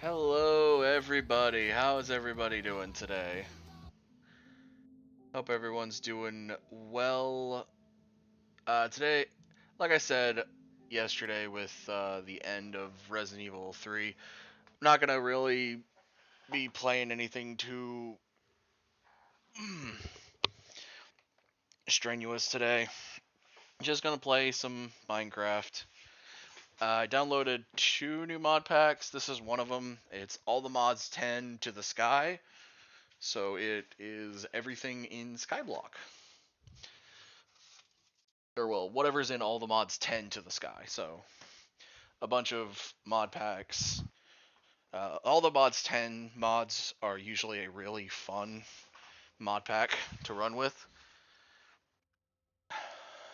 Hello, everybody. How is everybody doing today? Hope everyone's doing well. Today, like I said yesterday with the end of Resident Evil 3, I'm not going to really be playing anything too strenuous today. Just going to play some Minecraft. I downloaded 2 new mod packs. This is one of them. It's all the mods 10 to the sky. So it is everything in Skyblock. Or well, whatever's in all the mods 10 to the sky. So a bunch of mod packs. All the mods 10 mods are usually a really fun mod pack to run with.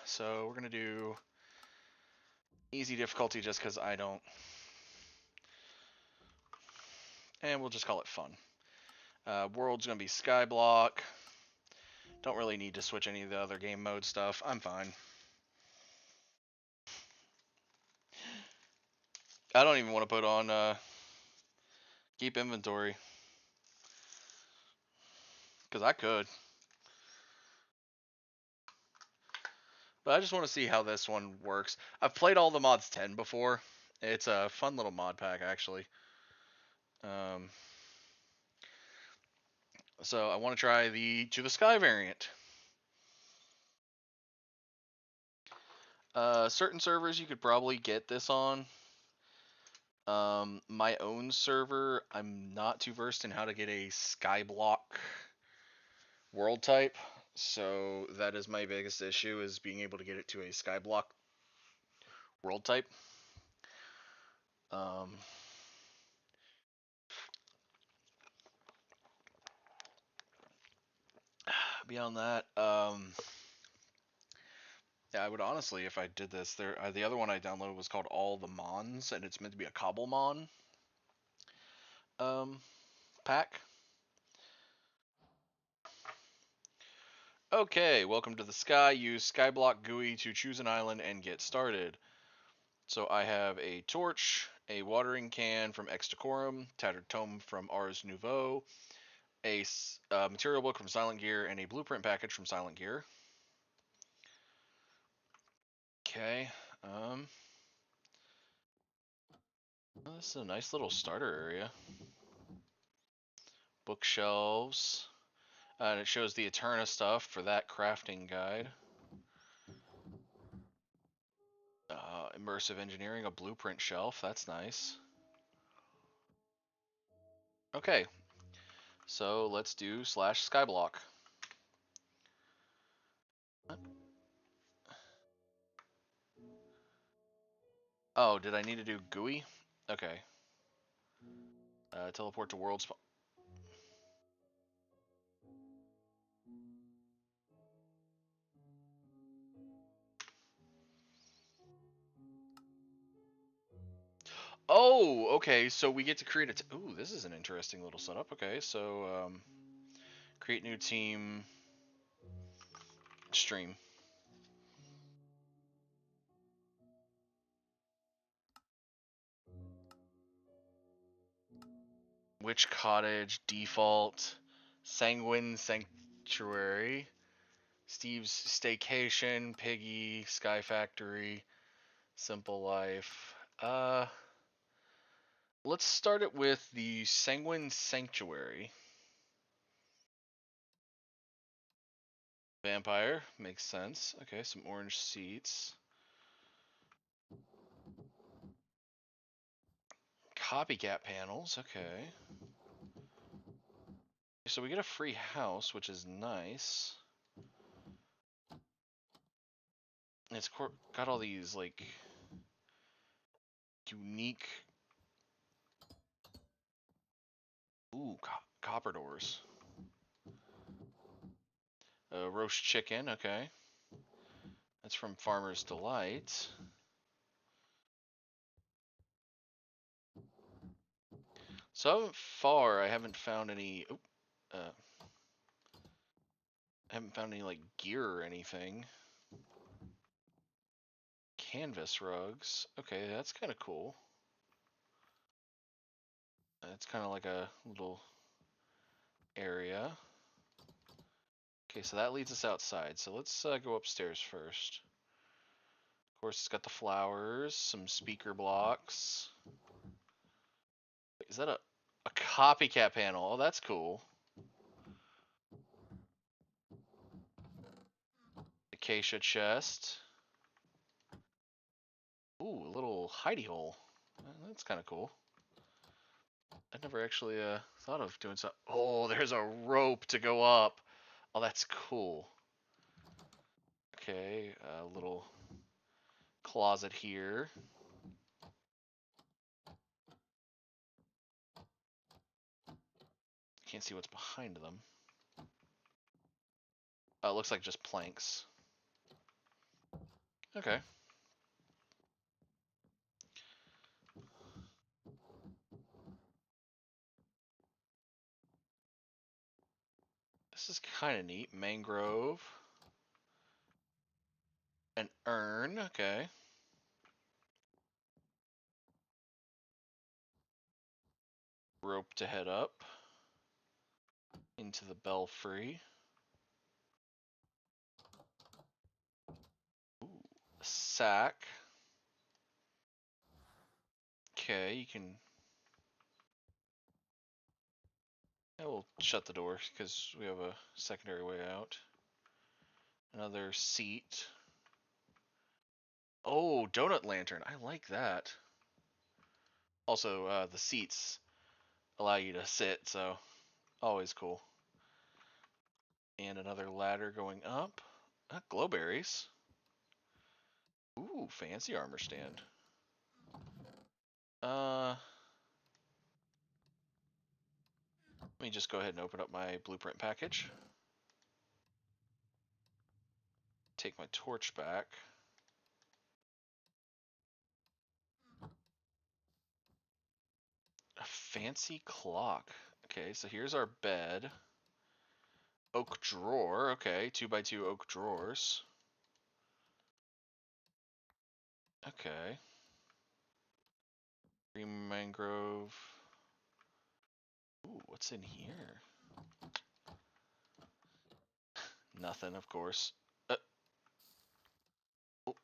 So we're gonna do easy difficulty just because I don't, and we'll just call it fun. World's gonna be Skyblock. Don't really need to switch any of the other game mode stuff. I'm fine. I don't even want to put on keep inventory because I could. But I just want to see how this one works. I've played all the mods 10 before. It's a fun little mod pack, actually. So I want to try the To the Sky variant. Certain servers you could probably get this on. My own server, I'm not too versed in how to get a Skyblock world type. So that is my biggest issue, is being able to get it to a Skyblock world type. Beyond that, yeah, I would honestly, if I did this, the other one I downloaded was called All the Mons, and it's meant to be a Cobblemon pack. Okay, welcome to the sky. Use Skyblock GUI to choose an island and get started. So I have a torch, a watering can from Ex Decorum, tattered tome from Ars Nouveau, a material book from Silent Gear, and a blueprint package from Silent Gear. Okay. This is a nice little starter area. Bookshelves. And it shows the Eterna stuff for that crafting guide. Immersive engineering, a blueprint shelf. That's nice. Okay. So let's do /Skyblock. Oh, did I need to do GUI? Okay. Teleport to world spawn. Oh, okay. So we get to create a. Ooh, this is an interesting little setup. Okay, so create new team. Stream. Witch Cottage default. Sanguine Sanctuary. Steve's Staycation, Piggy, Sky Factory, Simple Life. Let's start it with the Sanguine Sanctuary. Vampire, makes sense. Okay, some orange seats. Copycat panels, okay. So we get a free house, which is nice. It's got all these, like, unique... Ooh, copper doors. Roast chicken, okay. That's from Farmer's Delight. So far, I haven't found any... I haven't found any, like, gear or anything. Canvas rugs. Okay, that's kind of cool. It's kind of like a little area. Okay, so that leads us outside. So let's go upstairs first. Of course, it's got the flowers, some speaker blocks. Is that a copycat panel? Oh, that's cool. Acacia chest. Ooh, a little hidey hole. That's kind of cool. I never actually thought of doing something. Oh, there's a rope to go up. Oh, that's cool. Okay, a little closet here. Can't see what's behind them. It looks like just planks. Okay. This is kind of neat. Mangrove. An urn. Okay. Rope to head up. Into the belfry. Ooh. A sack. Okay, you can... I will shut the door because we have a secondary way out. Another seat. Oh, donut lantern. I like that. Also, the seats allow you to sit, so always cool. And another ladder going up. Glowberries. Ooh, fancy armor stand. Let me just go ahead and open up my blueprint package. Take my torch back. A fancy clock. Okay, so here's our bed. Oak drawer. Okay, 2x2 oak drawers. Okay. Green mangrove. Ooh, what's in here? Nothing, of course. Oh,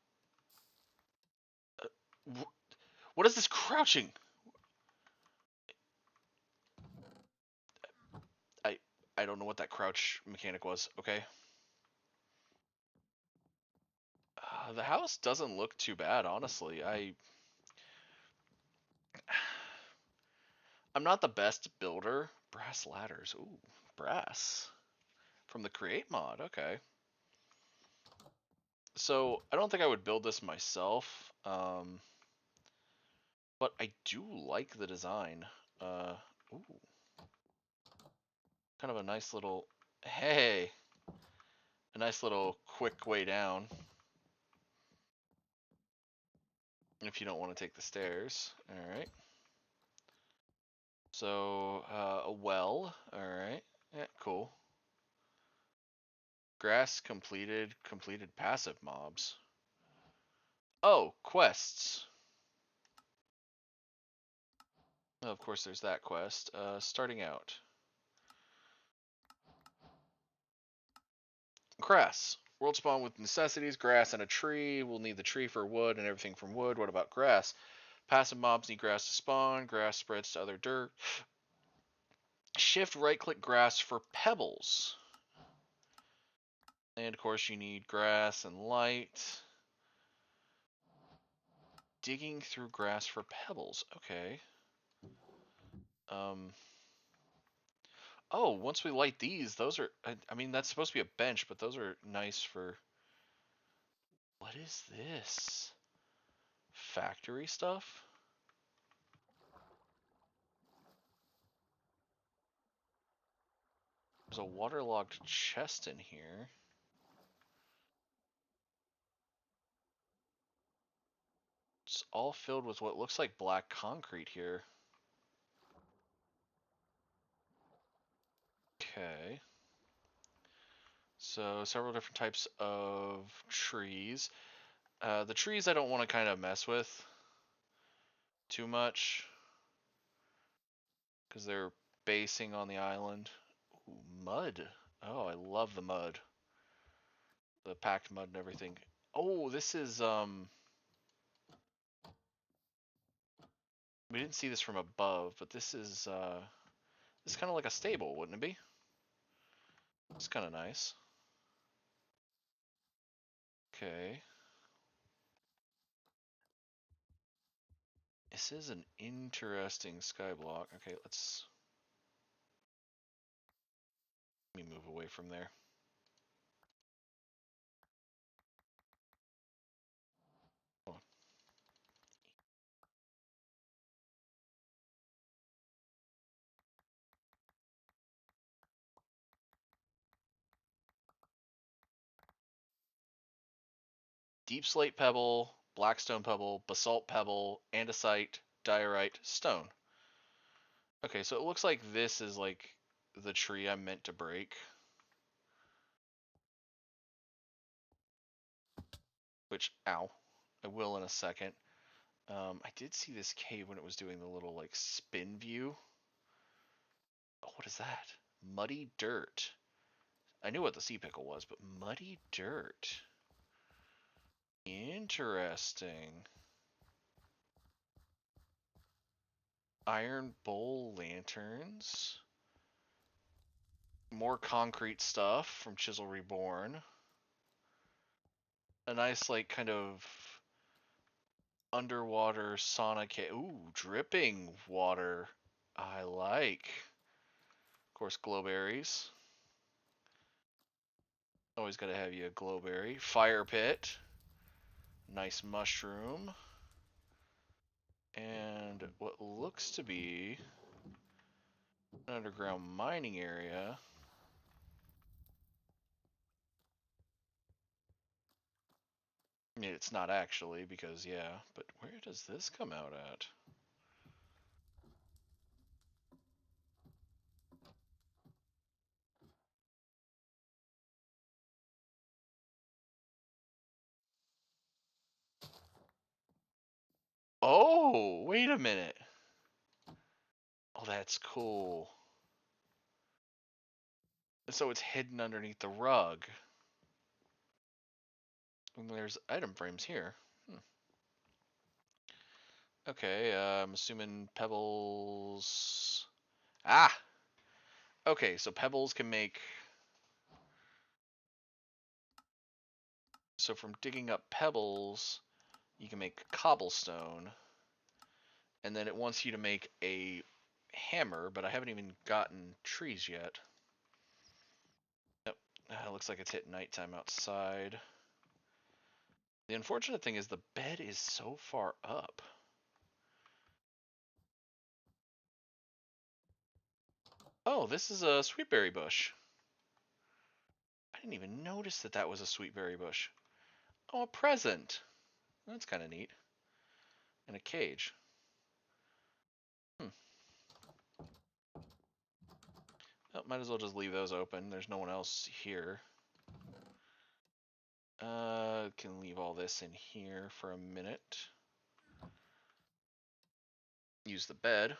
what is this crouching? I don't know what that crouch mechanic was. Okay. The house doesn't look too bad, honestly. I'm not the best builder. Brass ladders. Ooh, brass. From the Create mod. Okay. So, I don't think I would build this myself. But I do like the design. Ooh. Kind of a nice little... Hey! A nice little quick way down. If you don't want to take the stairs. Alright. So, a well. Alright. Yeah, cool. Grass completed. Completed passive mobs. Oh, quests. Oh, of course, there's that quest. Starting out. Grass. World spawn with necessities, grass, and a tree. We'll need the tree for wood and everything from wood. What about grass? Passive mobs need grass to spawn. Grass spreads to other dirt. Shift right-click grass for pebbles. And of course, you need grass and light. Digging through grass for pebbles. Okay. Oh, once we light these, those are... I mean, that's supposed to be a bench, but those are nice for... What is this? Factory stuff? There's a waterlogged chest in here. It's all filled with what looks like black concrete here. Okay. So several different types of trees. The trees I don't want to kind of mess with too much. because they're basing on the island. Ooh, mud. Oh, I love the mud. The packed mud and everything. Oh, this is we didn't see this from above, but this is kind of like a stable, wouldn't it be? It's kind of nice. Okay. This is an interesting skyblock. Okay, let me move away from there. Deep slate pebble, blackstone pebble, basalt pebble, andesite, diorite, stone. Okay, so it looks like this is like the tree I'm meant to break. Which, ow, I will in a second. I did see this cave when it was doing the little like spin view. Oh, what is that? Muddy dirt. I knew what the sea pickle was, but muddy dirt. Interesting. Iron bowl lanterns. More concrete stuff from Chisel Reborn. A nice like kind of underwater sauna cave. Ooh, dripping water. I like. Of course, glowberries. Always gotta have you a glowberry. Fire pit. Nice mushroom. And what looks to be an underground mining area. I mean, it's not actually, because yeah, but where does this come out at? Oh, wait a minute. Oh, that's cool. So it's hidden underneath the rug. And there's item frames here. Okay, I'm assuming pebbles. Ah! Okay, so pebbles can make. So from digging up pebbles, you can make cobblestone. And then it wants you to make a hammer, but I haven't even gotten trees yet. Yep, looks like it's hit nighttime outside. The unfortunate thing is the bed is so far up. Oh, this is a sweetberry bush. I didn't even notice that that was a sweetberry bush. Oh, a present. That's kind of neat. And a cage. Oh, might as well just leave those open. There's no one else here. Can leave all this in here for a minute. Use the bed.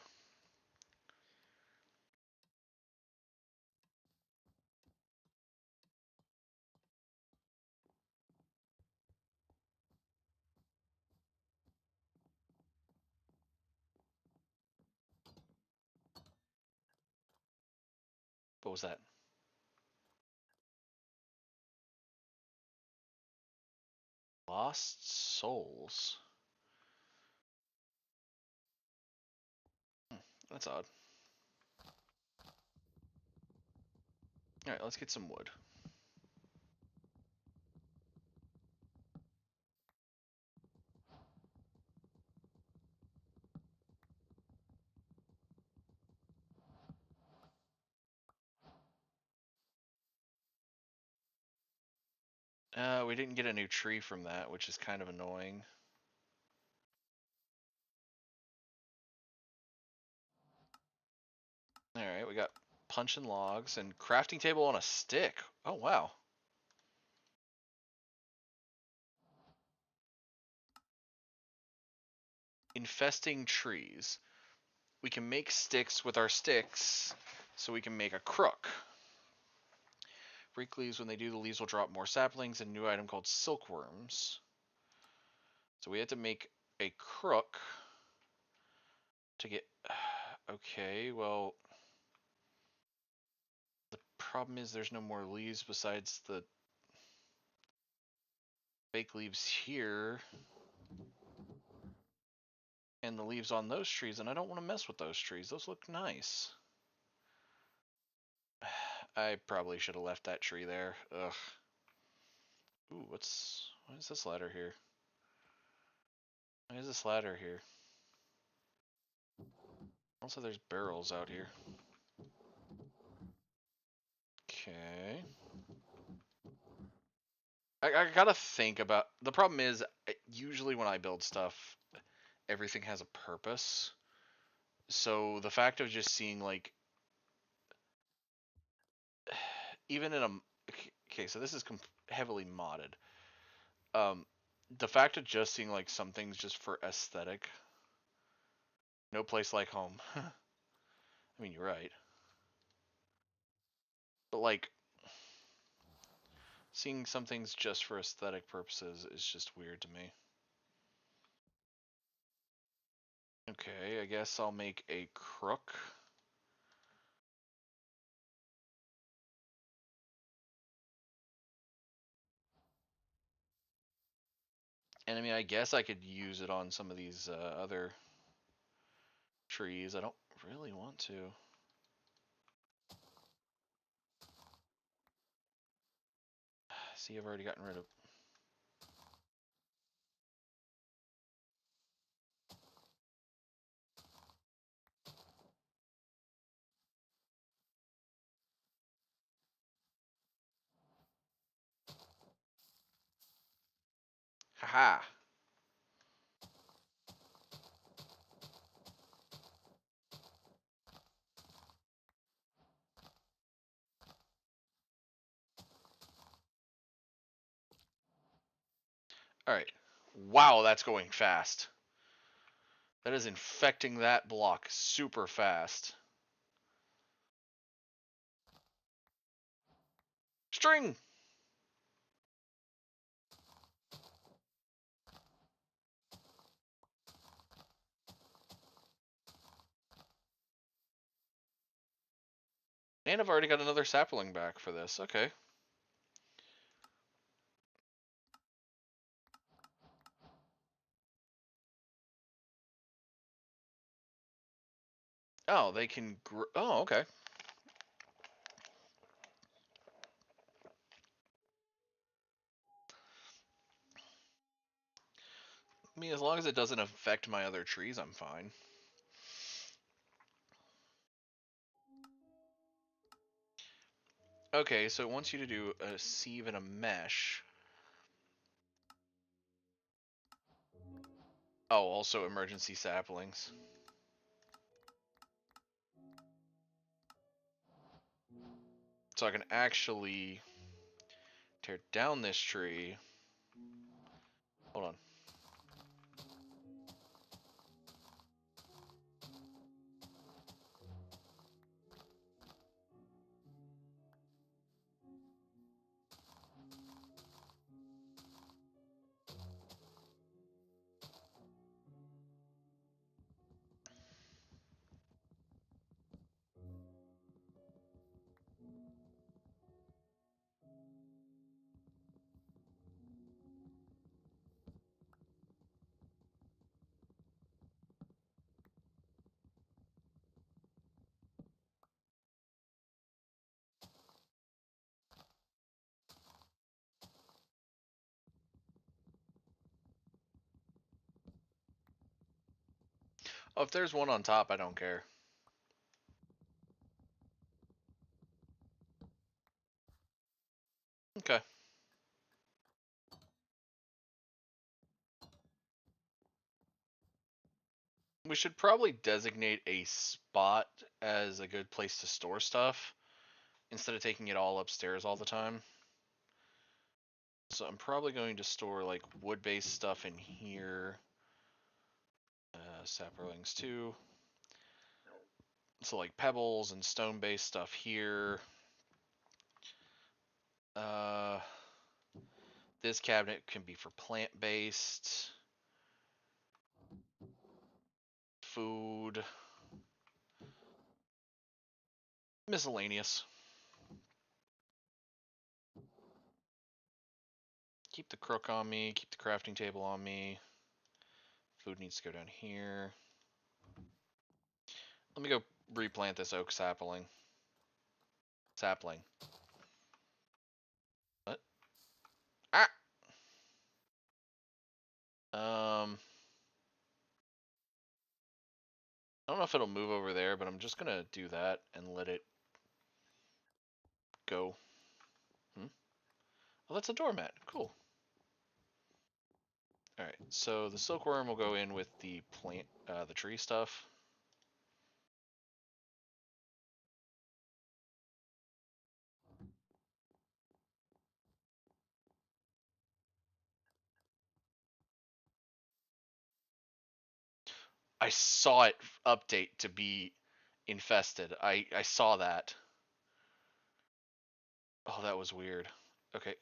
What was that? Lost souls. That's odd. Alright, let's get some wood. We didn't get a new tree from that, which is kind of annoying. Alright, we got punch and logs and crafting table on a stick. Oh, wow. Infesting trees. we can make sticks with our sticks, so we can make a crook. Break leaves. When they do, the leaves will drop more saplings and a new item called silkworms. So we had to make a crook to get... Okay, well... The problem is there's no more leaves besides the fake leaves here. And the leaves on those trees, and I don't want to mess with those trees. Those look nice. I probably should have left that tree there. Ugh. Ooh, what is this ladder here? Why is this ladder here? Also, there's barrels out here. Okay. I gotta think about... The problem is, usually when I build stuff, everything has a purpose. So the fact of just seeing, like... Even in a... Okay, so this is heavily modded. The fact of just seeing, like, some things just for aesthetic... No place like home. I mean, you're right. But, like... Seeing some things just for aesthetic purposes is just weird to me. Okay, I guess I'll make a crook. And I mean, I guess I could use it on some of these other trees. I don't really want to. See, I've already gotten rid of... Haha! Alright. Wow, that's going fast. That is infecting that block super fast. String! And I've already got another sapling back for this. Okay. Oh, they can grow... Oh, okay. I mean, as long as it doesn't affect my other trees, I'm fine. Okay, so it wants you to do a sieve and a mesh. Oh, also emergency saplings. So I can actually tear down this tree. Hold on. Oh, if there's one on top, I don't care. Okay. We should probably designate a spot as a good place to store stuff instead of taking it all upstairs all the time. So I'm probably going to store like wood-based stuff in here. Saplings too. So like pebbles and stone-based stuff here. This cabinet can be for plant-based. Food. Miscellaneous. Keep the crook on me, keep the crafting table on me. Food needs to go down here. Let me go replant this oak sapling. Sapling. What? Ah! I don't know if it'll move over there, but I'm just gonna do that and let it go. Oh, that's a doormat. Cool. Alright, so the silkworm will go in with the plant, the tree stuff. I saw it update to be infested. I saw that. Oh, that was weird. Okay.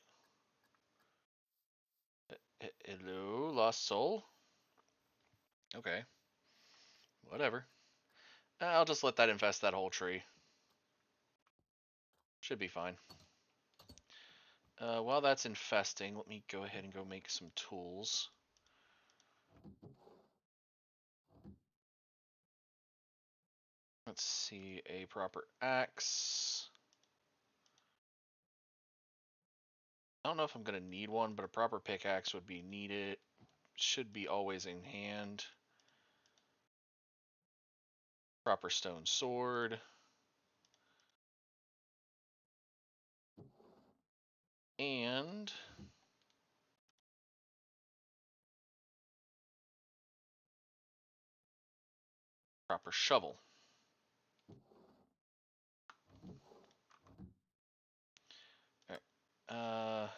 Hello, lost soul? Okay. Whatever. I'll just let that infest that whole tree. Should be fine. While that's infesting, let me go ahead and go make some tools. Let's see, a proper axe. I don't know if I'm going to need one, but a proper pickaxe would be needed. Should be always in hand. Proper stone sword. And proper shovel. All right.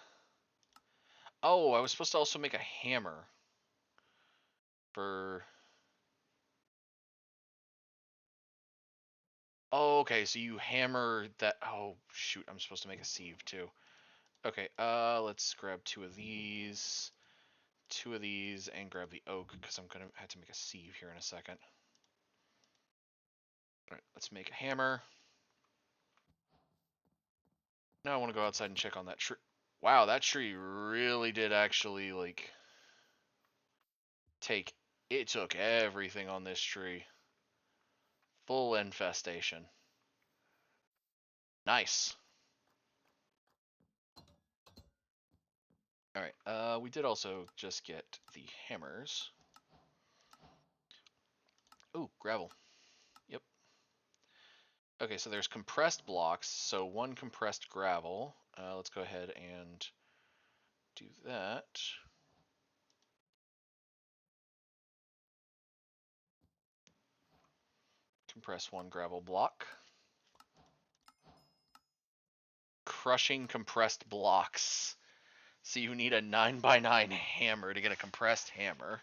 Oh, I was supposed to also make a hammer for... Oh, okay, so you hammer that... Oh, shoot, I'm supposed to make a sieve too. Okay, let's grab two of these, and grab the oak, because I'm going to have to make a sieve here in a second. Alright, let's make a hammer. Now I want to go outside and check on that tree. Wow, that tree really did actually, like, take... It took everything on this tree. Full infestation. Nice. Alright, we did also just get the hammers. Ooh, gravel. Yep. Okay, so there's compressed blocks, so one compressed gravel. Let's go ahead and do that. Compress one gravel block. Crushing compressed blocks. So you need a 9x9 hammer to get a compressed hammer.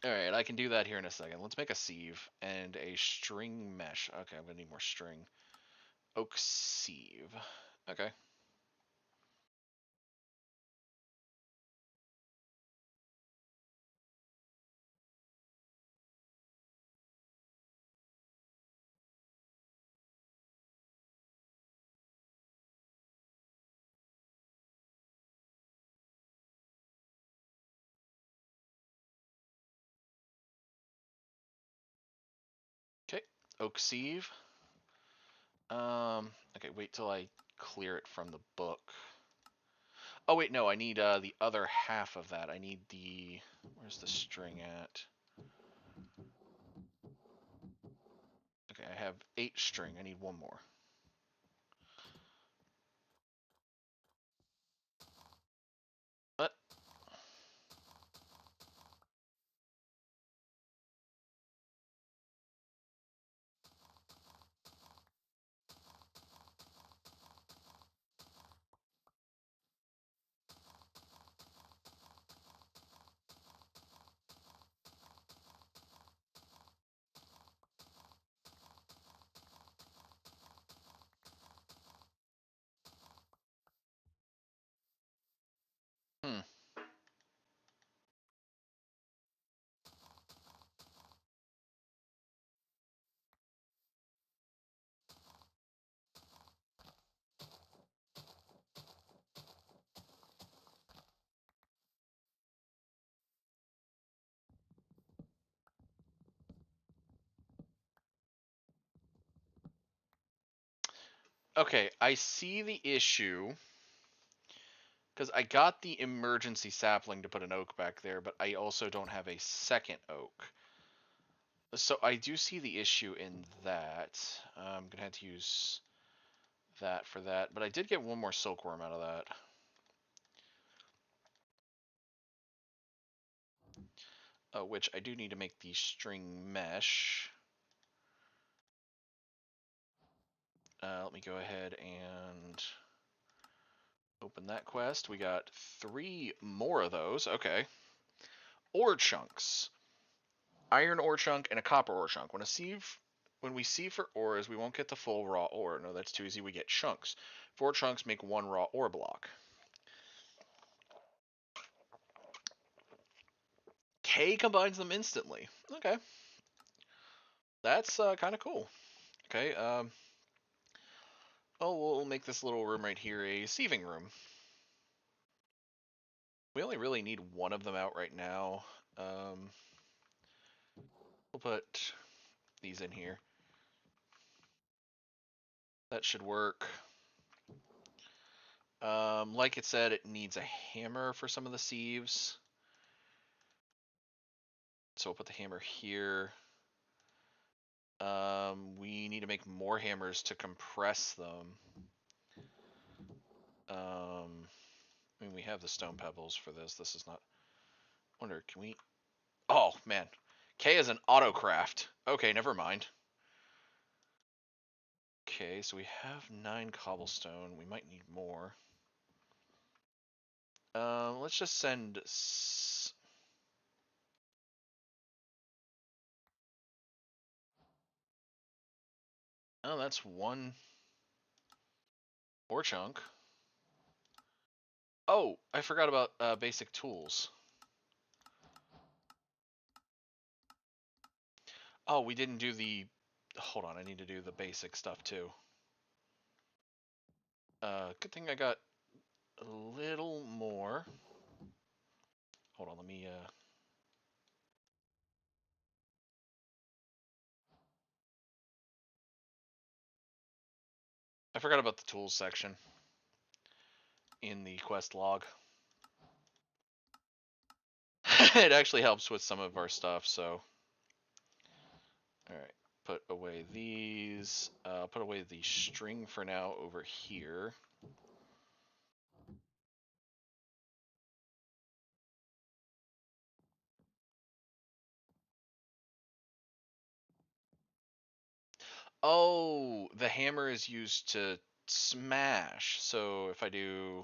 Alright, I can do that here in a second. Let's make a sieve and a string mesh. Okay, I'm going to need more string. Oak sieve. Okay. Okay, oak sieve. Okay, wait till I clear it from the book. Oh wait, no, I need the other half of that. I need the... Where's the string at? Okay, I have 8 string. I need one more. What? Okay, I see the issue. Because I got the emergency sapling to put an oak back there, but I also don't have a second oak. So I do see the issue in that. I'm going to have to use that for that. But I did get one more silkworm out of that. Which I do need to make the string mesh. Let me go ahead and open that quest. We got 3 more of those. Okay. Ore chunks. Iron ore chunk and a copper ore chunk. When we sieve for ores, we won't get the full raw ore. No, that's too easy. We get chunks. 4 chunks make 1 raw ore block. K combines them instantly. Okay. That's kind of cool. Okay. We'll make this little room right here a sieving room. We only really need one of them out right now. We'll put these in here. That should work. Like it said, it needs a hammer for some of the sieves. So we'll put the hammer here. We need to make more hammers to compress them. I mean, we have the stone pebbles for this. This is not... Wonder, can we... Oh, man. K is an autocraft. Okay, never mind. Okay, so we have 9 cobblestone. We might need more. Let's just send... Oh, that's 1 ore chunk. Oh, I forgot about basic tools. Oh, we didn't do the... Hold on, I need to do the basic stuff too. Good thing I got a little more. Hold on, let me... I forgot about the tools section in the quest log. It actually helps with some of our stuff, so... Alright, put away these. Put away the string for now over here. Oh, the hammer is used to smash. So if I do...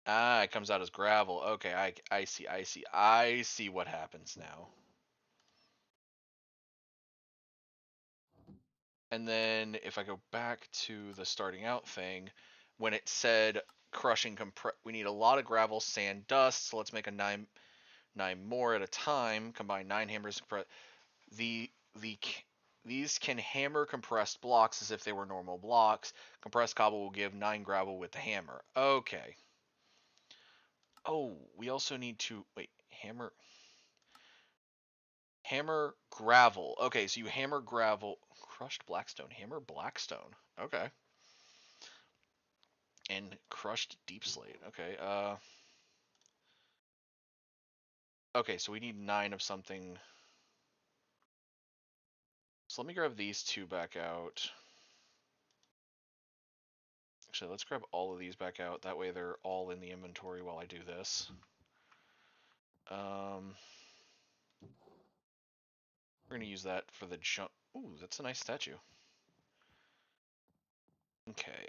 Ah, it comes out as gravel. Okay, I see what happens now. And then if I go back to the starting out thing, when it said crushing we need a lot of gravel, sand, dust. So let's make a 9 more at a time. Combine 9 hammers. The these can hammer compressed blocks as if they were normal blocks. Compressed cobble will give 9 gravel with the hammer. Okay. Oh, we also need to wait. Hammer gravel. Okay, so you hammer gravel. Crushed blackstone. Hammer blackstone. Okay. And crushed deep slate. Okay. Okay, so we need 9 of something. So let me grab these 2 back out. Actually, let's grab all of these back out. That way they're all in the inventory while I do this. We're gonna use that for the jump. Ooh, that's a nice statue. Okay.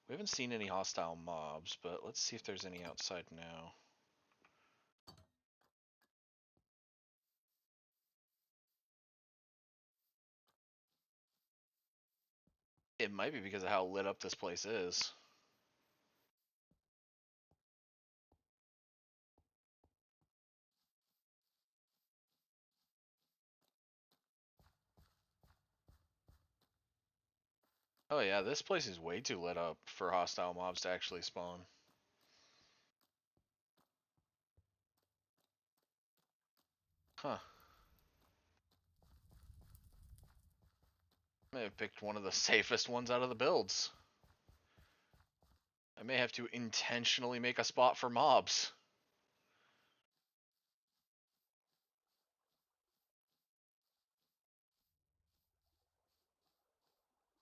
We haven't seen any hostile mobs, but let's see if there's any outside now. It might be because of how lit up this place is. Oh yeah, this place is way too lit up for hostile mobs to actually spawn. Huh. I may have picked one of the safest ones out of the builds. I may have to intentionally make a spot for mobs.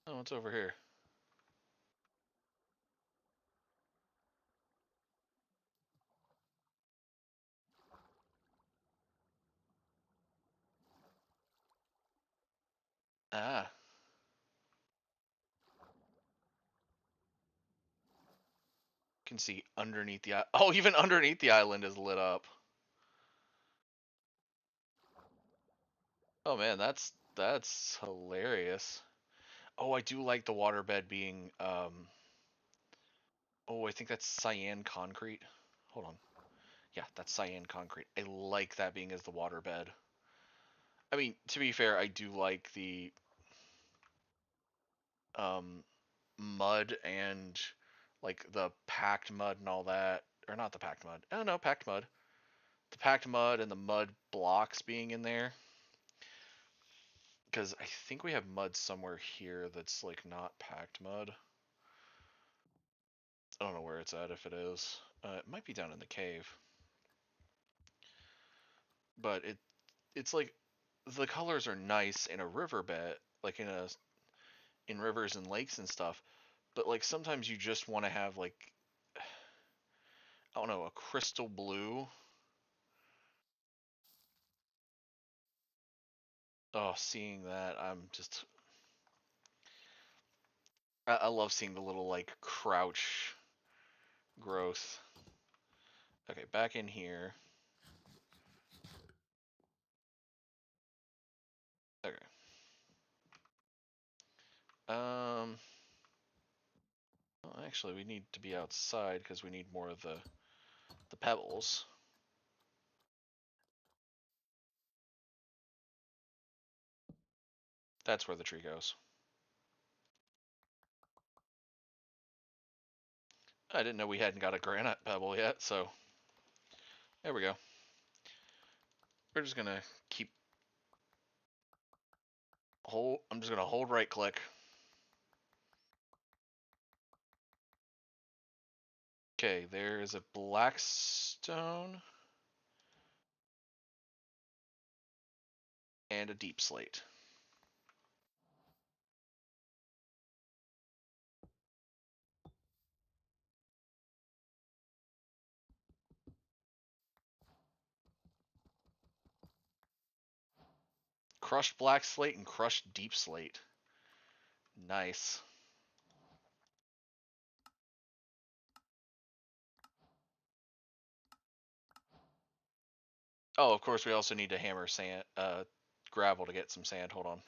Oh, what's over here? Ah. You can see underneath the oh, even underneath the island is lit up. Oh man, that's hilarious. Oh, I do like the waterbed being oh, I think that's cyan concrete. Hold on. Yeah, that's cyan concrete. I like that being as the waterbed. I mean, to be fair, I do like the um mud and like the packed mud and all that. Or not the packed mud. Oh no, packed mud. The packed mud and the mud blocks being in there. Because I think we have mud somewhere here that's like not packed mud. I don't know where it's at if it is. It might be down in the cave. But it's like the colors are nice in a riverbed, like in rivers and lakes and stuff. But like sometimes you just want to have like I don't know, a crystal blue. Oh, seeing that, I love seeing the little like crouch growth. Okay, back in here. Okay. Um, well, actually, we need to be outside because we need more of the pebbles. That's where the tree goes. I didn't know we hadn't got a granite pebble yet, so there we go. We're just gonna keep hold. I'm just gonna hold right click. Okay, there's a black stone and a deep slate. Crushed black slate and crushed deep slate. Nice. Oh, of course, we also need to hammer sand, gravel to get some sand. Hold on.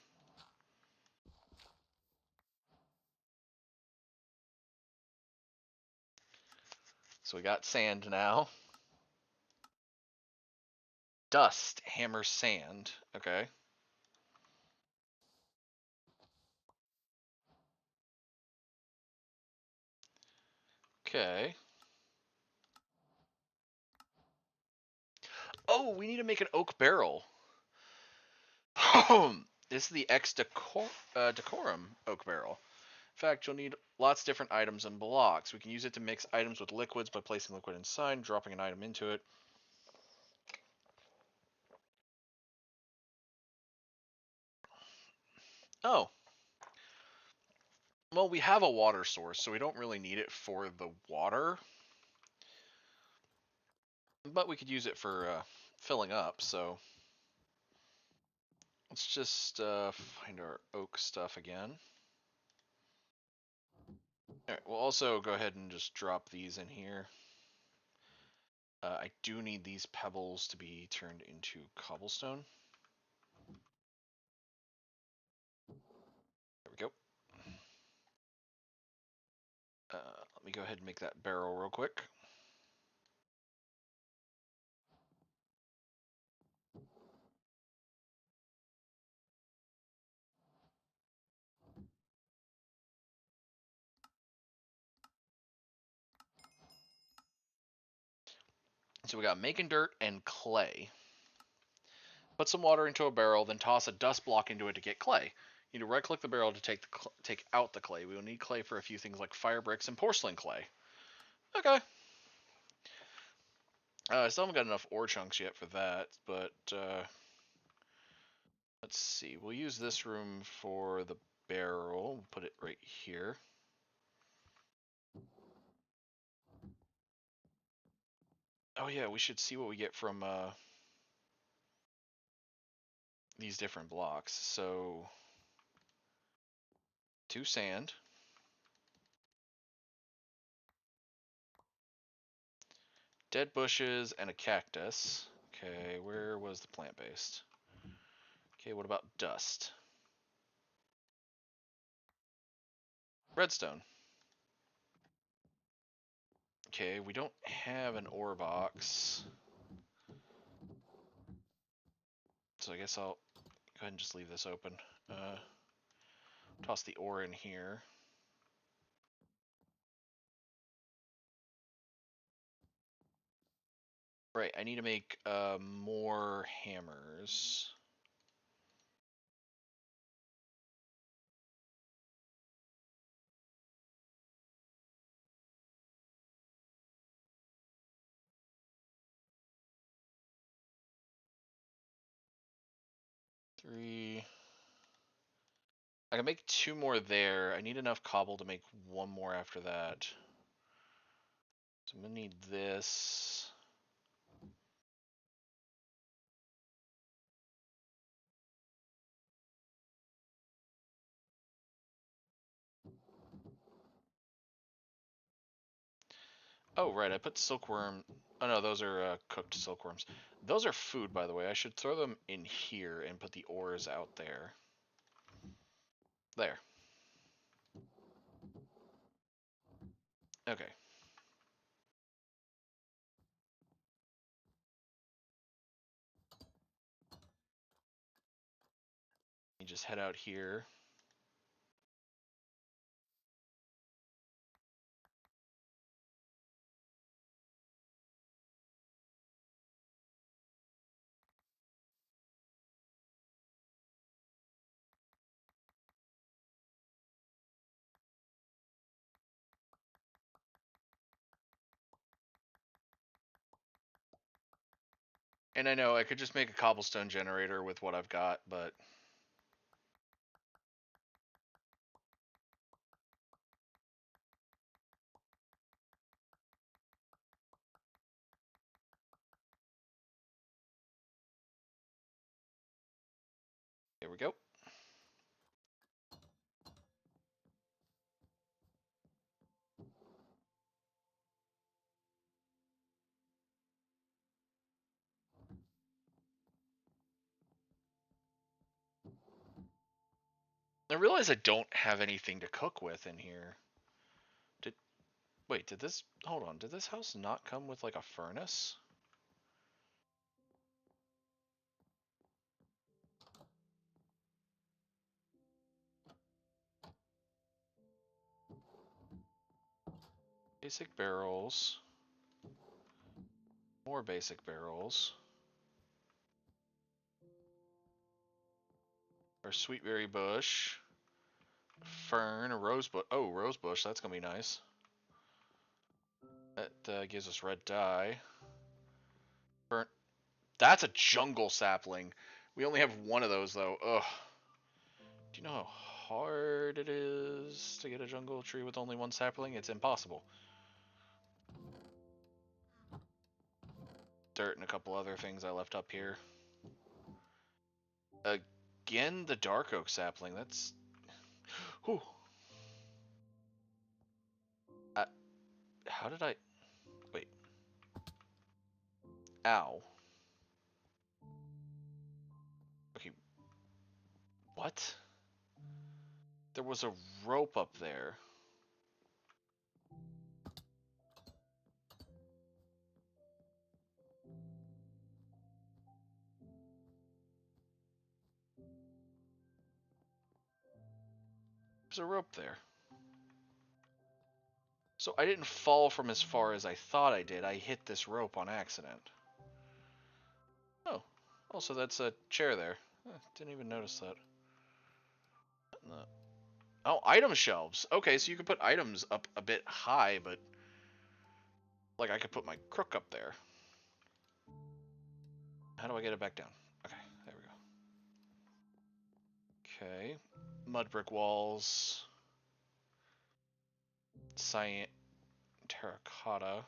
So we got sand now. Dust, hammer, sand. Okay. Okay. Oh, we need to make an oak barrel. This is the Decorum oak barrel. In fact, you'll need lots of different items and blocks. We can use it to mix items with liquids by placing liquid inside, dropping an item into it. Oh. Well, we have a water source, so we don't really need it for the water. But we could use it for filling up, so let's just find our oak stuff again. Alright, we'll also go ahead and just drop these in here. I do need these pebbles to be turned into cobblestone. There we go. Let me go ahead and make that barrel real quick. So we got making dirt and clay. Put some water into a barrel, then toss a dust block into it to get clay. You need to right-click the barrel to take out the clay. We will need clay for a few things like fire bricks and porcelain clay. Okay. I still haven't got enough ore chunks yet for that, but let's see. We'll use this room for the barrel. We'll put it right here. Oh yeah, we should see what we get from these different blocks. So 2 sand. Dead bushes and a cactus. Okay, where was the plant-based? Okay, what about dust? Redstone. Okay, we don't have an ore box. So I guess I'll go ahead and just leave this open. Toss the ore in here. Right, I need to make more hammers. Three. I can make 2 more there. I need enough cobble to make 1 more after that. So I'm gonna need this. Oh, right, I put silkworm. Oh no, those are cooked silkworms. Those are food, by the way. I should throw them in here and put the ores out there. There. Okay. You just head out here. And I know I could just make a cobblestone generator with what I've got, but here we go. I realize I don't have anything to cook with in here. Wait, hold on, did this house not come with like a furnace? Basic barrels. More basic barrels. Our sweetberry bush. Fern, a rose bush. Oh, rose bush, that's gonna be nice. That gives us red dye. Fern. That's a jungle sapling. We only have 1 of those though. Ugh. Do you know how hard it is to get a jungle tree with only 1 sapling? It's impossible. Dirt and a couple other things I left up here. Again, the dark oak sapling. That's... Whew. How did I... Wait. Ow. Okay. What? There was a rope up there. There's a rope there. So I didn't fall from as far as I thought I did. I hit this rope on accident. Oh. Also, that's a chair there. Didn't even notice that. Oh, item shelves. Okay, so you can put items up a bit high, but like I could put my crook up there. How do I get it back down? Okay, there we go. Okay. Mud brick walls. Cyan terracotta.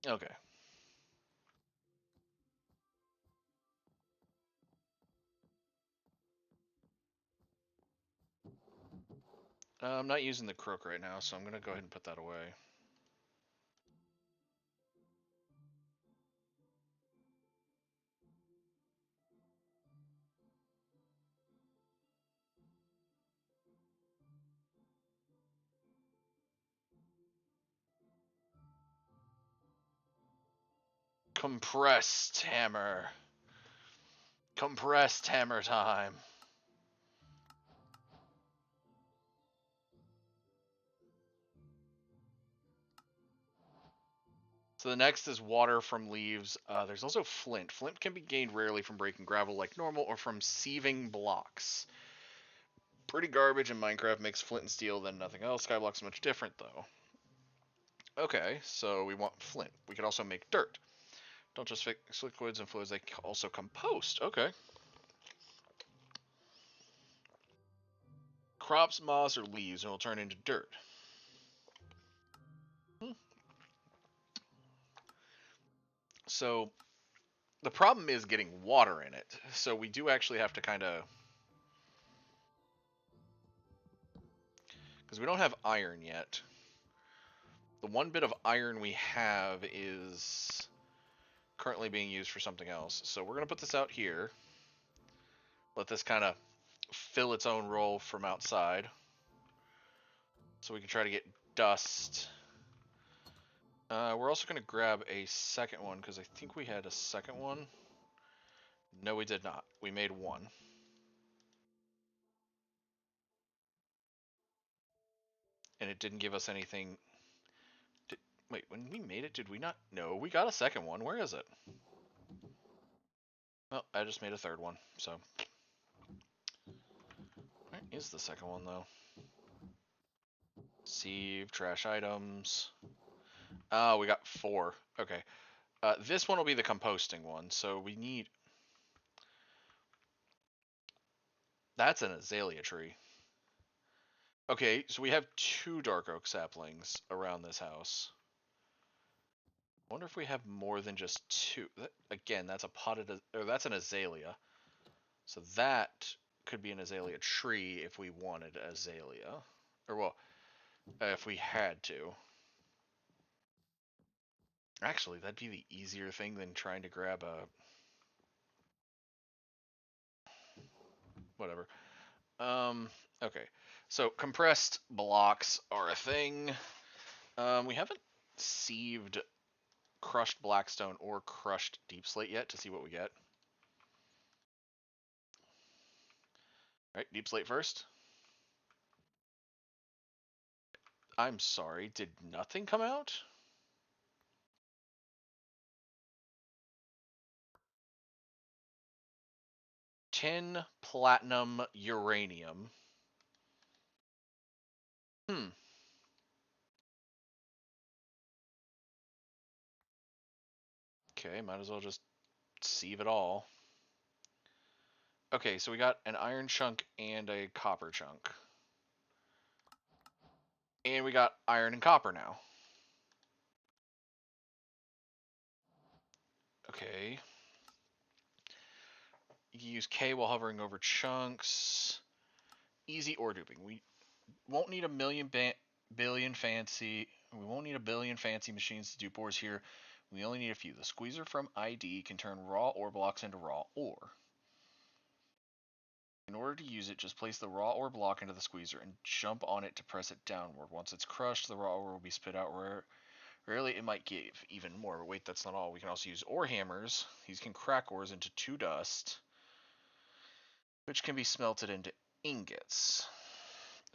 Okay. I'm not using the crook right now, so I'm gonna go ahead and put that away. Compressed hammer. Compressed hammer time. So the next is water from leaves. There's also flint. Flint can be gained rarely from breaking gravel like normal or from sieving blocks. Pretty garbage in Minecraft, makes flint and steel than nothing else. Skyblock's much different though. Okay, so we want flint. We could also make dirt. Don't just fix liquids and fluids, they also compost. Okay. Crops, moss, or leaves and will turn into dirt. So the problem is getting water in it. So we do actually have to kind of, because we don't have iron yet. The one bit of iron we have is currently being used for something else. So we're going to put this out here. Let this kind of fill its own role from outside. So we can try to get dust. We're also going to grab a second one because I think we had a second one. No, we did not. We made one. And it didn't give us anything. Wait, when we made it, did we not? No, we got a second one. Where is it? Well, I just made a third one, so. Where is the second one, though? Sieve, trash items. Oh, we got 4. Okay. This one will be the composting one, so we need... That's an azalea tree. Okay, so we have 2 dark oak saplings around this house. I wonder if we have more than just 2. Again, that's a potted... or that's an azalea. So that could be an azalea tree if we wanted azalea. Or, well, if we had to. Actually, that'd be the easier thing than trying to grab a... whatever. Okay. So compressed blocks are a thing. We haven't sieved crushed blackstone or crushed deep slate yet to see what we get. All right, deep slate first. I'm sorry, did nothing come out? Tin, platinum, uranium. Hmm. Okay, might as well just sieve it all. Okay, so we got an iron chunk and a copper chunk. And we got iron and copper now. Okay. You can use K while hovering over chunks. Easy ore duping. We won't need billion fancy. We won't need a billion fancy machines to dupe ores here. We only need a few. The squeezer from ID can turn raw ore blocks into raw ore. In order to use it, just place the raw ore block into the squeezer and jump on it to press it downward. Once it's crushed, the raw ore will be spit out wherever Really, it might give even more. But wait, that's not all. We can also use ore hammers. These can crack ores into 2 dust, which can be smelted into ingots.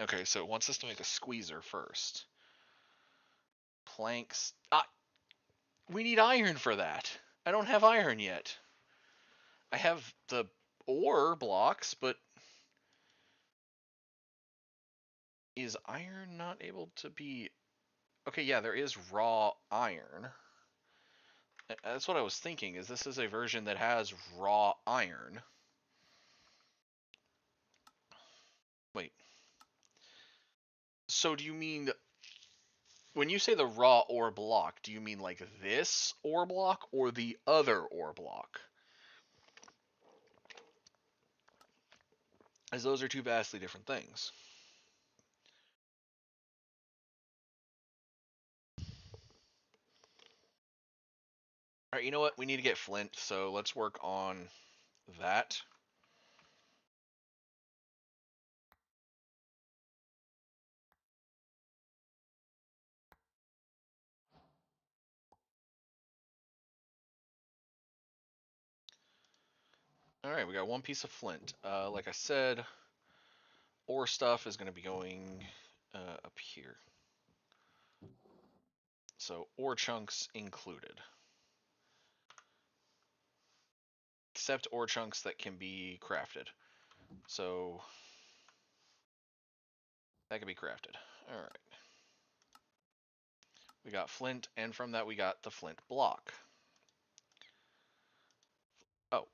Okay, so it wants us to make a squeezer first. Planks. Ah, we need iron for that. I don't have iron yet. I have the ore blocks, but is iron not able to be... Okay, yeah, there is raw iron. That's what I was thinking, is this is a version that has raw iron. Wait. So do you mean... When you say the raw ore block, do you mean like this ore block or the other ore block? As those are two vastly different things. Alright, you know what? We need to get flint, so let's work on that. Alright, we got 1 piece of flint. Like I said, ore stuff is going to be going up here. So ore chunks included. Except ore chunks that can be crafted. So that can be crafted. Alright. We got flint, and from that we got the flint block. Oh,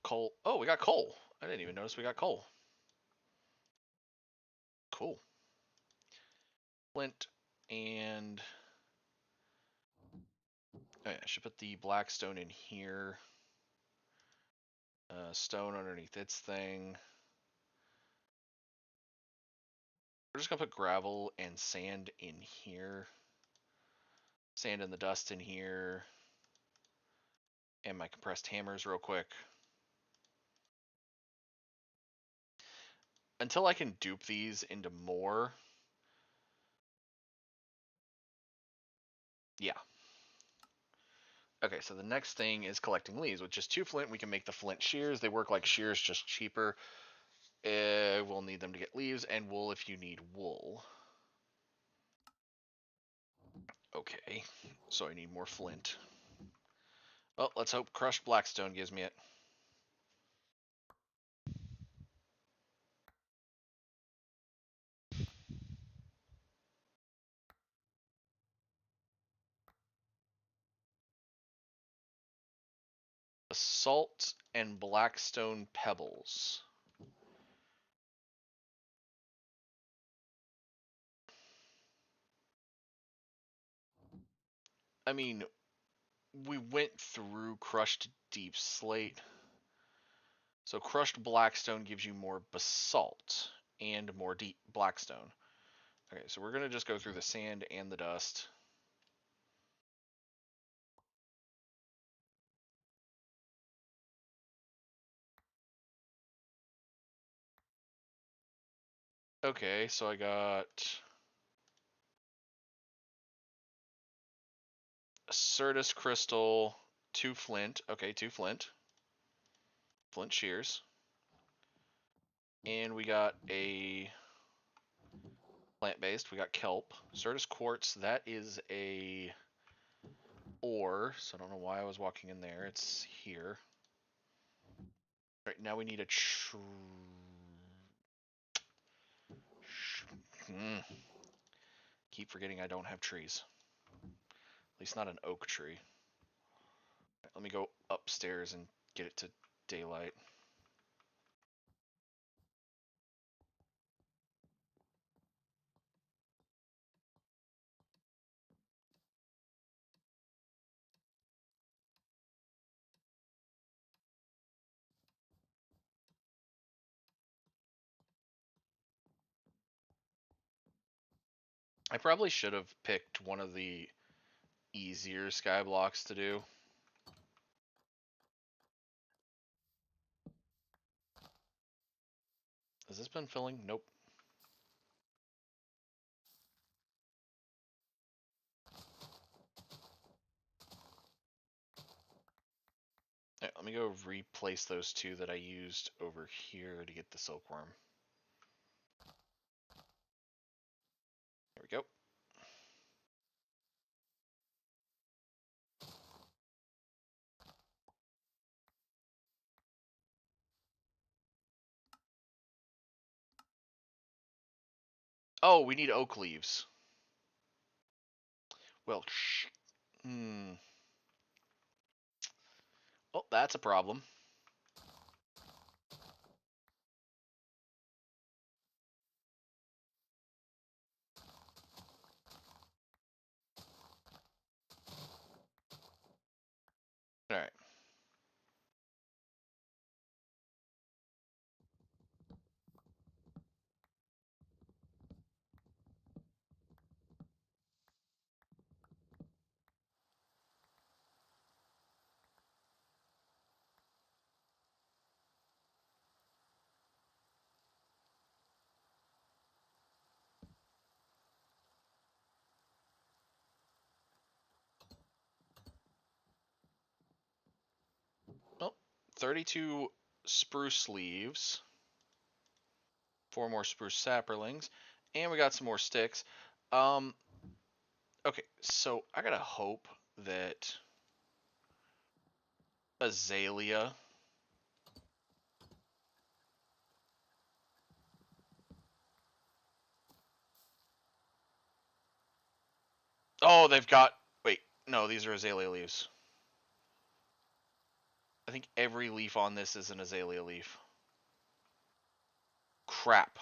coal. Oh, we got coal. I didn't even notice we got coal. Cool. Flint and... Oh yeah, I should put the black stone in here. Stone underneath its thing. We're just gonna put gravel and sand in here. Sand and the dust in here. And my compressed hammers real quick. Until I can dupe these into more. Yeah. Okay, so the next thing is collecting leaves. With just 2 flint, we can make the flint shears. They work like shears, just cheaper. We'll need them to get leaves, and wool if you need wool. Okay, so I need more flint. Well, let's hope crushed blackstone gives me it. Basalt and blackstone pebbles. I mean, we went through crushed deep slate. So crushed blackstone gives you more basalt and more deep blackstone. Okay, so we're going to just go through the sand and the dust. Okay, so I got a Certus crystal, 2 flint. Okay, 2 flint. Flint shears. And we got a plant-based. We got kelp. Certus quartz, that is a ore, so I don't know why I was walking in there. It's here. Right, now we need a Keep forgetting I don't have trees. At least not an oak tree. Right, let me go upstairs and get it to daylight. I probably should have picked one of the easier sky blocks to do. Has this been filling? Nope. let me go replace those two that I used over here to get the silkworm. There we go. Oh, we need oak leaves. Well, Oh, that's a problem. Alright. Oh, 32 spruce leaves. 4 more spruce sapperlings. And we got some more sticks. Okay, so I gotta hope that azalea. Oh, they've got. Wait, no, these are azalea leaves. I think every leaf on this is an azalea leaf. Crap.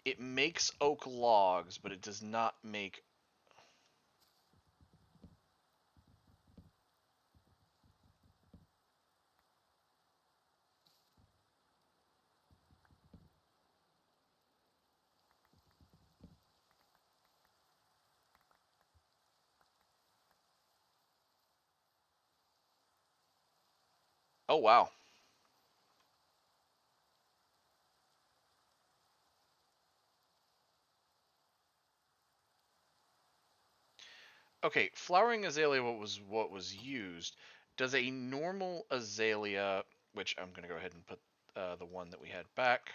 It makes oak logs, but it does not make. Oh, wow. Okay, flowering azalea what was used. Does a normal azalea, which I'm gonna go ahead and put the one that we had back.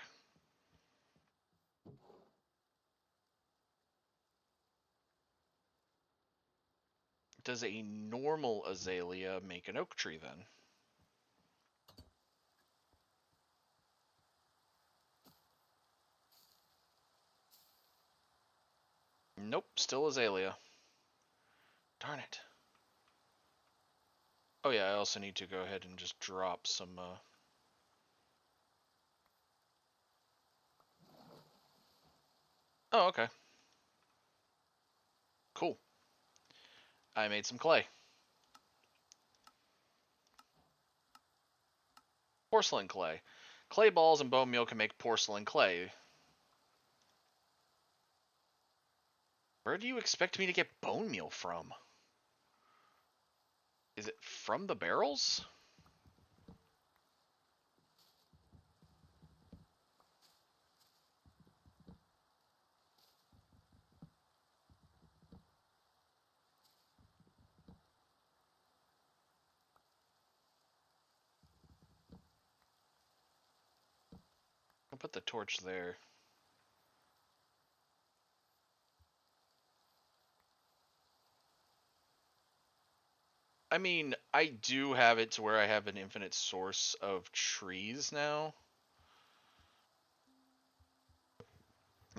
Does a normal azalea make an oak tree then? Nope, still azalea. Darn it. Oh yeah, I also need to go ahead and just drop some Oh, okay. Cool. I made some clay. Porcelain clay. Clay balls and bone meal can make porcelain clay. Where do you expect me to get bone meal from? Is it from the barrels? I'll put the torch there. I mean, I do have it to where I have an infinite source of trees now.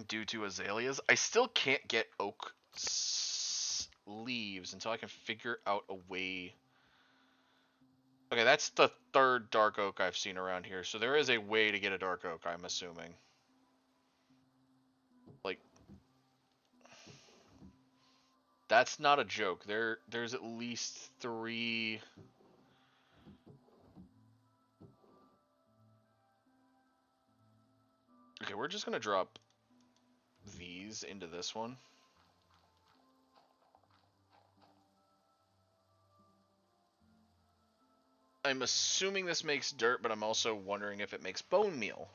Due to azaleas. I still can't get oak leaves until I can figure out a way. Okay, that's the third dark oak I've seen around here, so there is a way to get a dark oak, I'm assuming. Like, that's not a joke. There's at least 3. Okay, we're just gonna drop these into this one. I'm assuming this makes dirt, but I'm also wondering if it makes bone meal.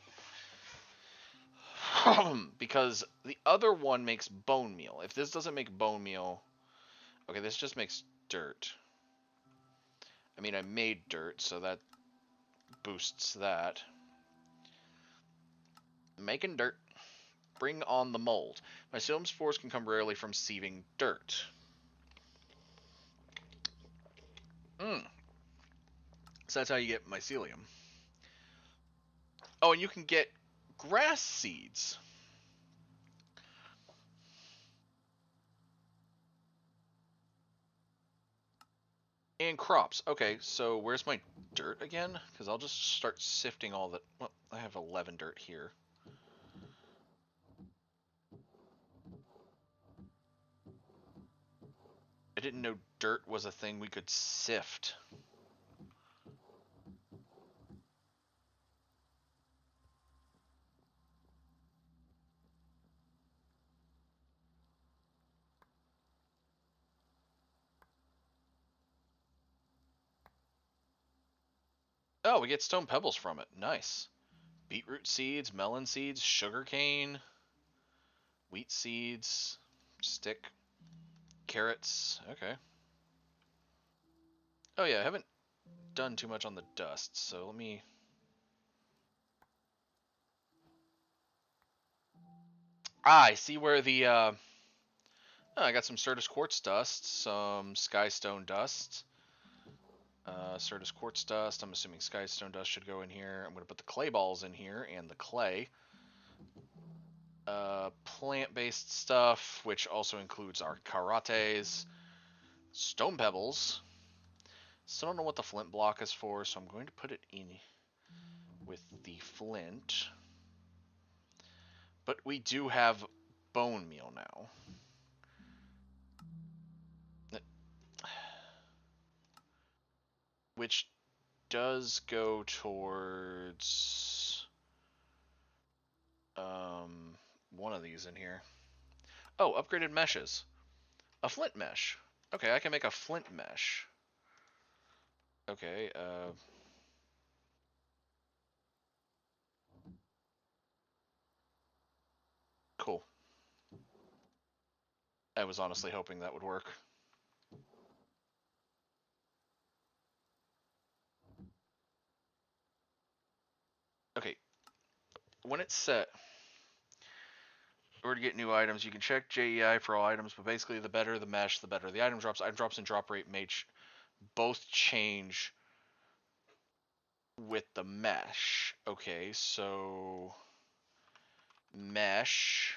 Because the other one makes bone meal. If this doesn't make bone meal... Okay, this just makes dirt. I mean, I made dirt, so that boosts that. Making dirt. Bring on the mold. Mycelium spores can come rarely from sieving dirt. So that's how you get mycelium. Oh, and you can get grass seeds. And crops. Okay, so where's my dirt again? Because I'll just start sifting all that. Well, I have 11 dirt here. I didn't know dirt was a thing we could sift. Oh, we get stone pebbles from it. Nice. Beetroot seeds, melon seeds, sugarcane, wheat seeds, stick, carrots. Okay. Oh yeah, I haven't done too much on the dust, so let me... Ah, I see where the... Oh, I got some Certus quartz dust, some skystone dust. Certus quartz dust. I'm assuming skystone dust should go in here. I'm going to put the clay balls in here and the clay. Plant-based stuff, which also includes our karates, stone pebbles. Still don't know what the flint block is for, so I'm going to put it in with the flint. But we do have bone meal now. Which does go towards one of these in here. Oh, upgraded meshes. A flint mesh. Okay, I can make a flint mesh. Okay, cool. I was honestly hoping that would work. Okay, when it's set, or to get new items, you can check JEI for all items, but basically the better the mesh, the better the item drops. Item drops and drop rate both change with the mesh. Okay, so mesh.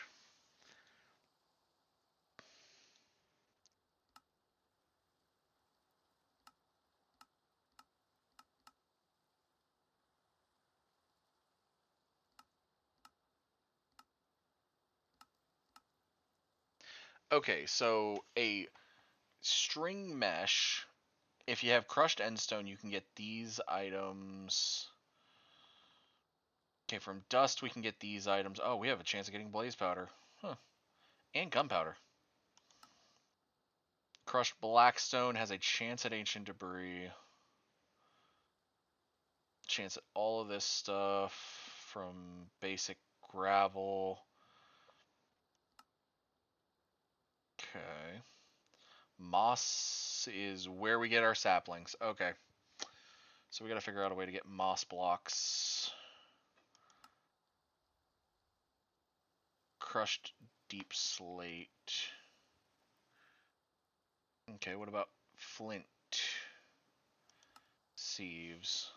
Okay, so a string mesh, if you have crushed endstone, you can get these items. Okay, from dust we can get these items. Oh, we have a chance of getting blaze powder. Huh. And gunpowder. Crushed blackstone has a chance at ancient debris. Chance at all of this stuff from basic gravel. Okay. Moss is where we get our saplings. Okay. So we gotta figure out a way to get moss blocks. Crushed deep slate. Okay, what about flint? Sieves.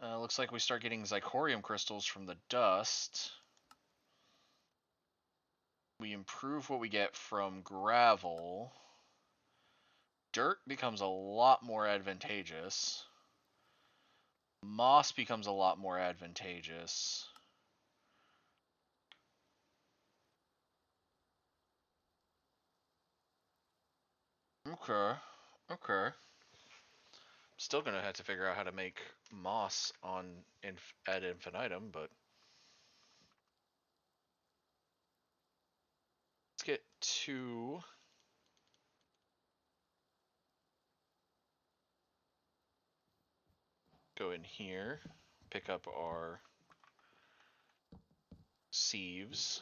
Looks like we start getting zirconium crystals from the dust. We improve what we get from gravel. Dirt becomes a lot more advantageous. Moss becomes a lot more advantageous. Okay. Okay. Still gonna have to figure out how to make moss on ad infinitum, but let's get two. Go in here, pick up our sieves.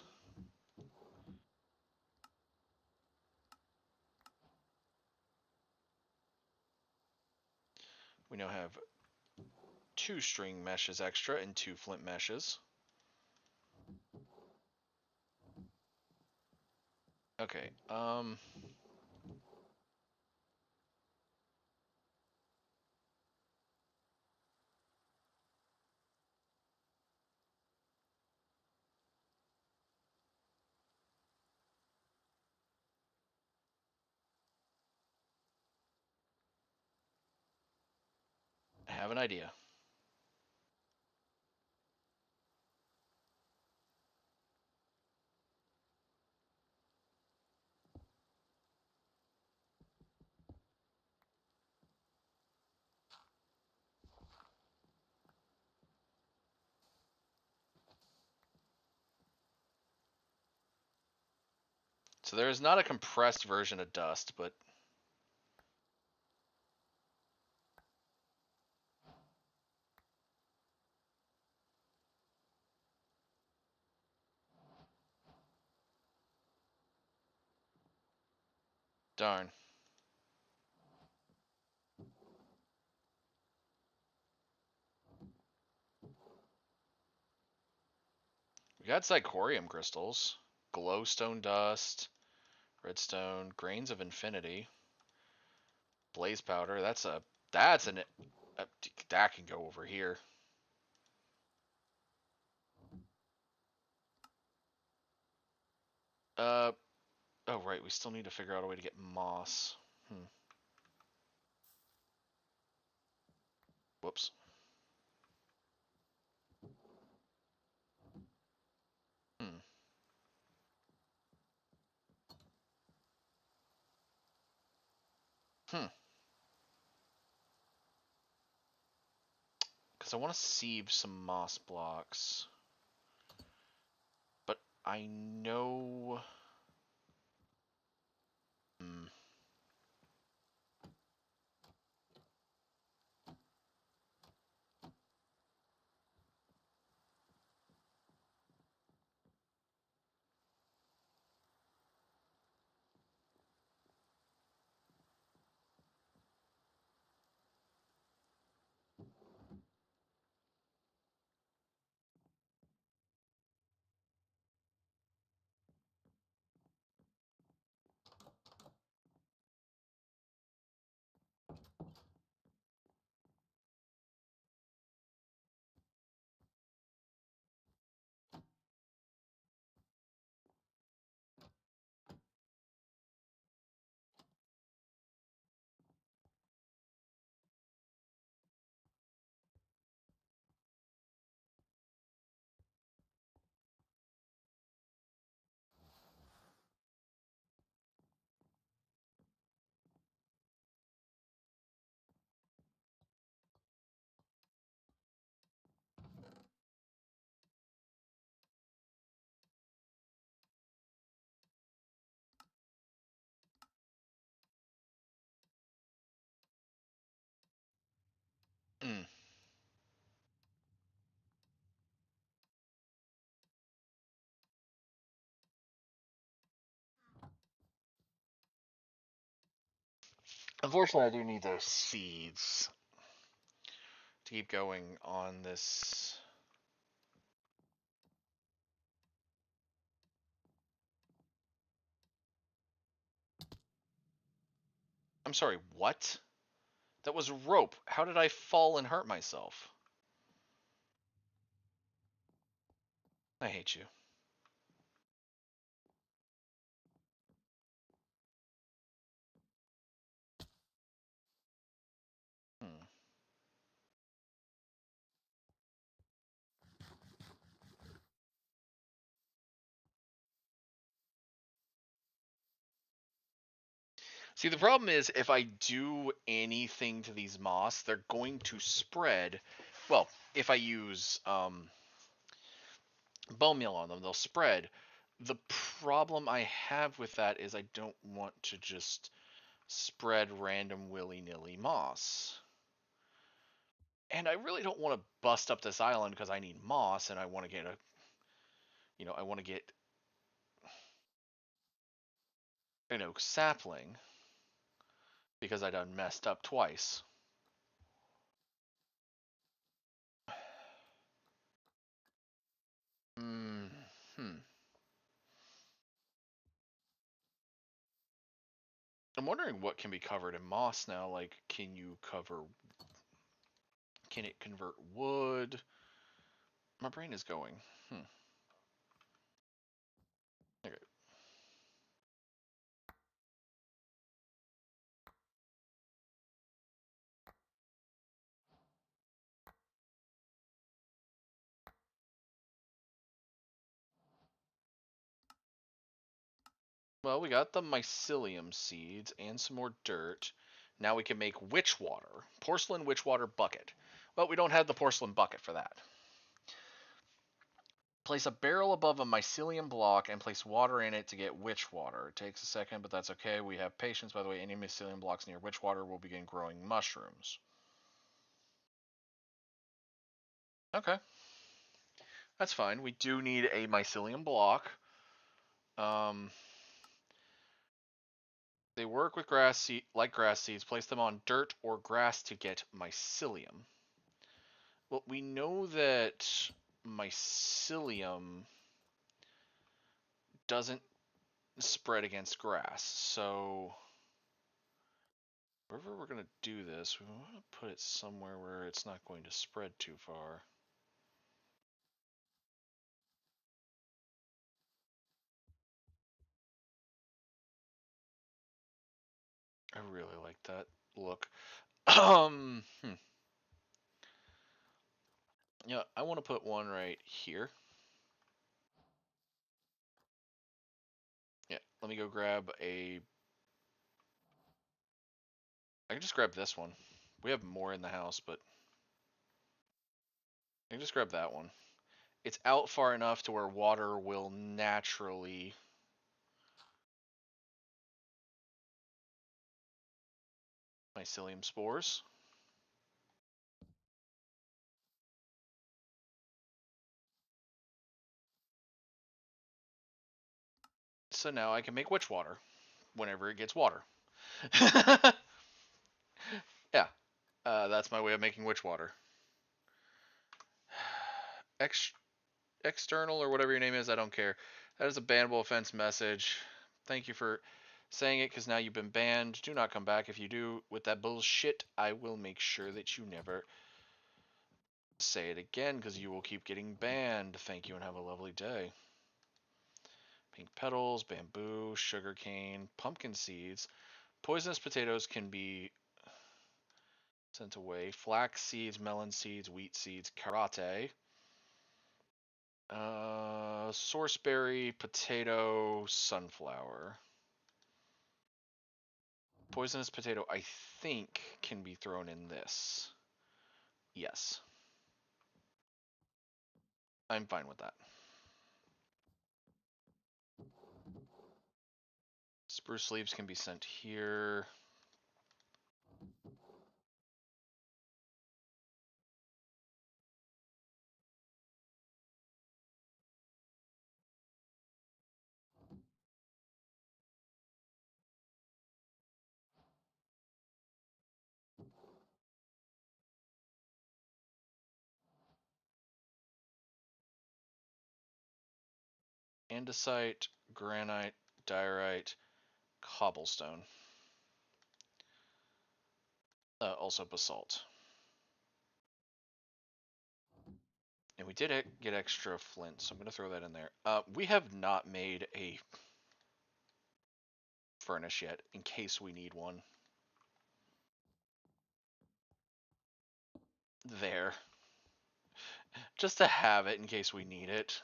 We now have 2 string meshes extra and 2 flint meshes. Okay, I have an idea. So there is not a compressed version of Dust, but darn. We got Psychorium crystals, glowstone dust, redstone, grains of infinity, blaze powder. That can go over here. Uh, oh right, we still need to figure out a way to get moss. Whoops. Hmm. Hmm. Because I want to sieve some moss blocks, but I know. Hmm. Hmm. Unfortunately, I do need those seeds to keep going on this. I'm sorry, what? That was rope. How did I fall and hurt myself? I hate you. Hmm. See, the problem is if I do anything to these moss, they're going to spread. Well, if I use bone meal on them, they'll spread. The problem I have with that is I don't want to just spread random willy-nilly moss. And I really don't want to bust up this island because I need moss and I want to get I want to get an oak sapling because I done messed up twice. Hmm. I'm wondering what can be covered in moss now. Like, can it convert wood? My brain is going. Okay. Well, we got the mycelium seeds and some more dirt. Now we can make witch water. Porcelain witch water bucket. But we don't have the porcelain bucket for that. Place a barrel above a mycelium block and place water in it to get witch water. It takes a second, but that's okay. We have patience. By the way, any mycelium blocks near witch water will begin growing mushrooms. Okay. That's fine. We do need a mycelium block. They work with like grass seeds. Place them on dirt or grass to get mycelium. Well, we know that mycelium doesn't spread against grass, so wherever we're going to do this, we want to put it somewhere where it's not going to spread too far. I really like that look. Yeah, I want to put one right here. Yeah, let me go grab a... I can just grab this one. We have more in the house, but I can just grab that one. It's out far enough to where water will naturally... Mycelium spores. So now I can make witch water whenever it gets water. Yeah, that's my way of making witch water. External or whatever your name is, I don't care. That is a bannable offense message. Thank you for saying it, because now you've been banned. Do not come back. If you do with that bullshit, I will make sure that you never say it again, because you will keep getting banned. Thank you and have a lovely day. Pink petals, bamboo, sugarcane, pumpkin seeds. Poisonous potatoes can be sent away. Flax seeds, melon seeds, wheat seeds, karate. Sourceberry, potato, sunflower. Poisonous potato, I think, can be thrown in this. Yes. I'm fine with that. Spruce leaves can be sent here. Andesite, granite, diorite, cobblestone. Also basalt. And we did get extra flint, so I'm going to throw that in there. We have not made a furnace yet, in case we need one. There. Just to have it in case we need it.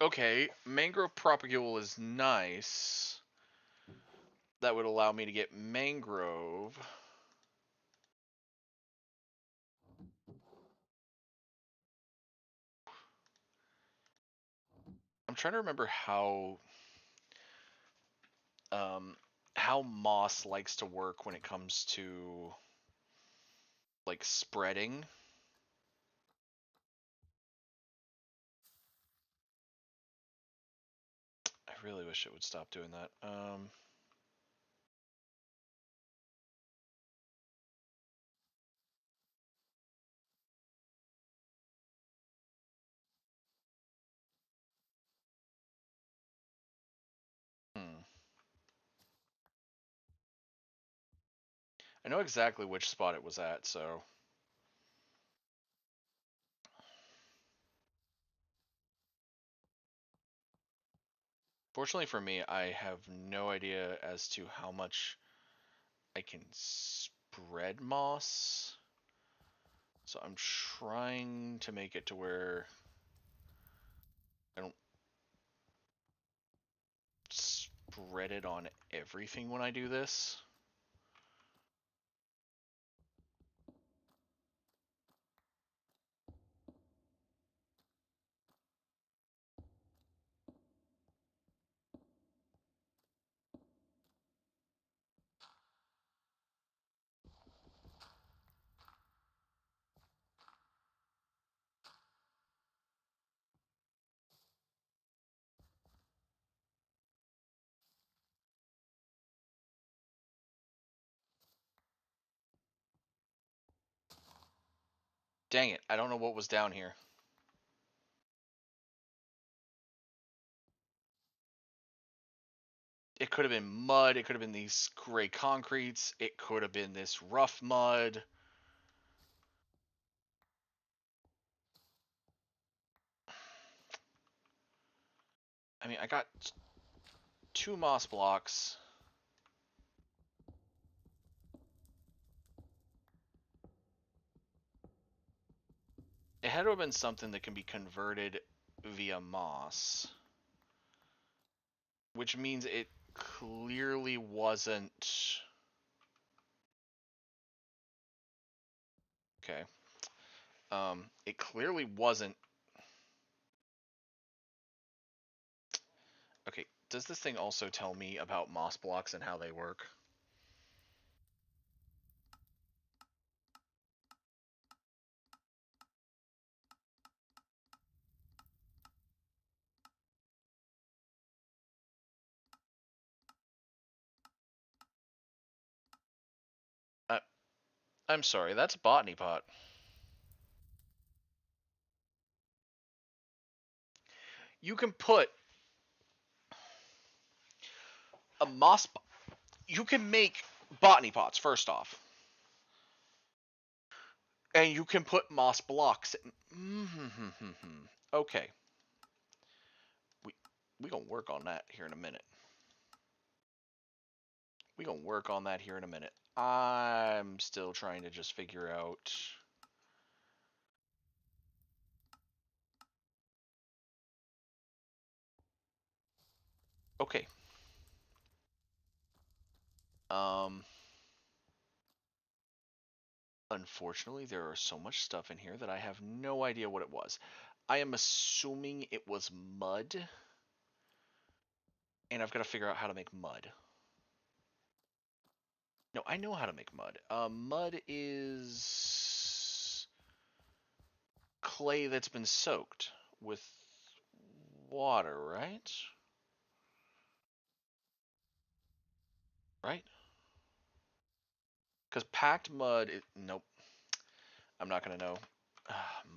Okay, mangrove propagule is nice. That would allow me to get mangrove. I'm trying to remember how moss likes to work when it comes to like spreading. I really wish it would stop doing that. I know exactly which spot it was at, so... Fortunately for me, I have no idea as to how much I can spread moss. So I'm trying to make it to where I don't spread it on everything when I do this. Dang it, I don't know what was down here. It could have been mud, it could have been these gray concretes, it could have been this rough mud. I mean, I got 2 moss blocks. It had to have been something that can be converted via moss. Which means it clearly wasn't... Okay. It clearly wasn't... Okay, does this thing also tell me about moss blocks and how they work? Uh, I'm sorry, that's Botany Pot. You can put a moss... You can make Botany Pots, first off. And you can put moss blocks in... Okay. We gonna work on that here in a minute. We gonna work on that here in a minute. I'm still trying to just figure out... Okay. Unfortunately, there are so much stuff in here that I have no idea what it was. I am assuming it was mud. And I've got to figure out how to make mud. No, I know how to make mud. Mud is clay that's been soaked with water, right? Right? Because packed mud, nope. I'm not going to know.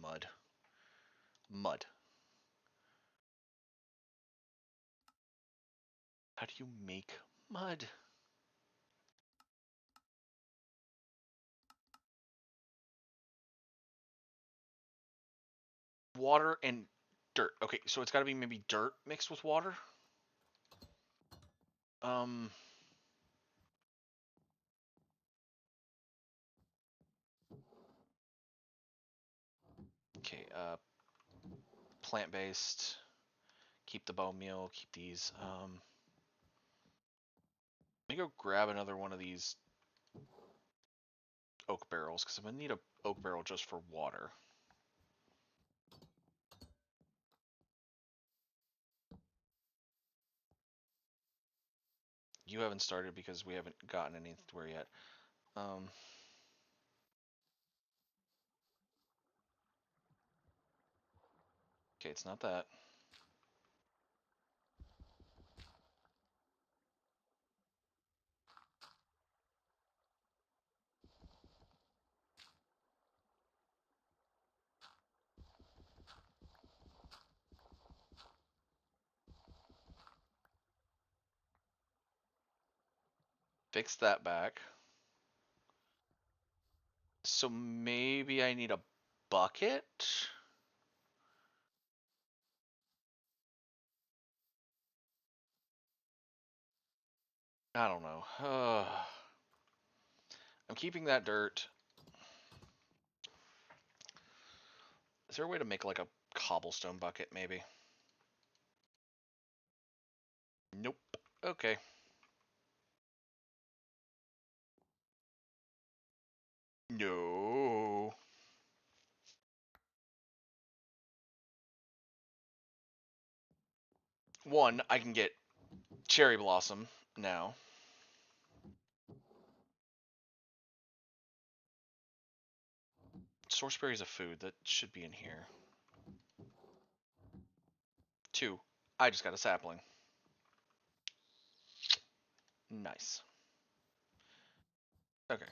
Mud. Mud. How do you make mud? Water and dirt. Okay, so it's got to be maybe dirt mixed with water? Um... Okay, plant-based. Keep the bone meal, keep these. Let me go grab another one of these oak barrels, because I'm going to need a oak barrel just for water. You haven't started because we haven't gotten anywhere yet. Okay, it's not that. Fix that back. So maybe I need a bucket? I don't know. I'm keeping that dirt. Is there a way to make like a cobblestone bucket, maybe? Nope. Okay. No. One, I can get cherry blossom now. Sourceberry is a food that should be in here. Two, I just got a sapling. Nice. Okay.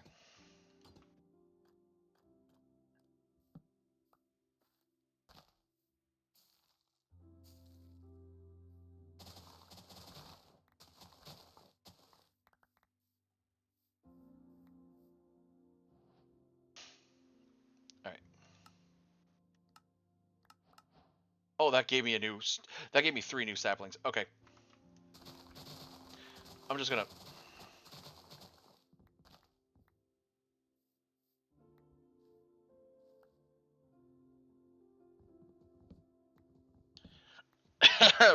All right. Oh, that gave me that gave me 3 new saplings. Okay. I'm just gonna.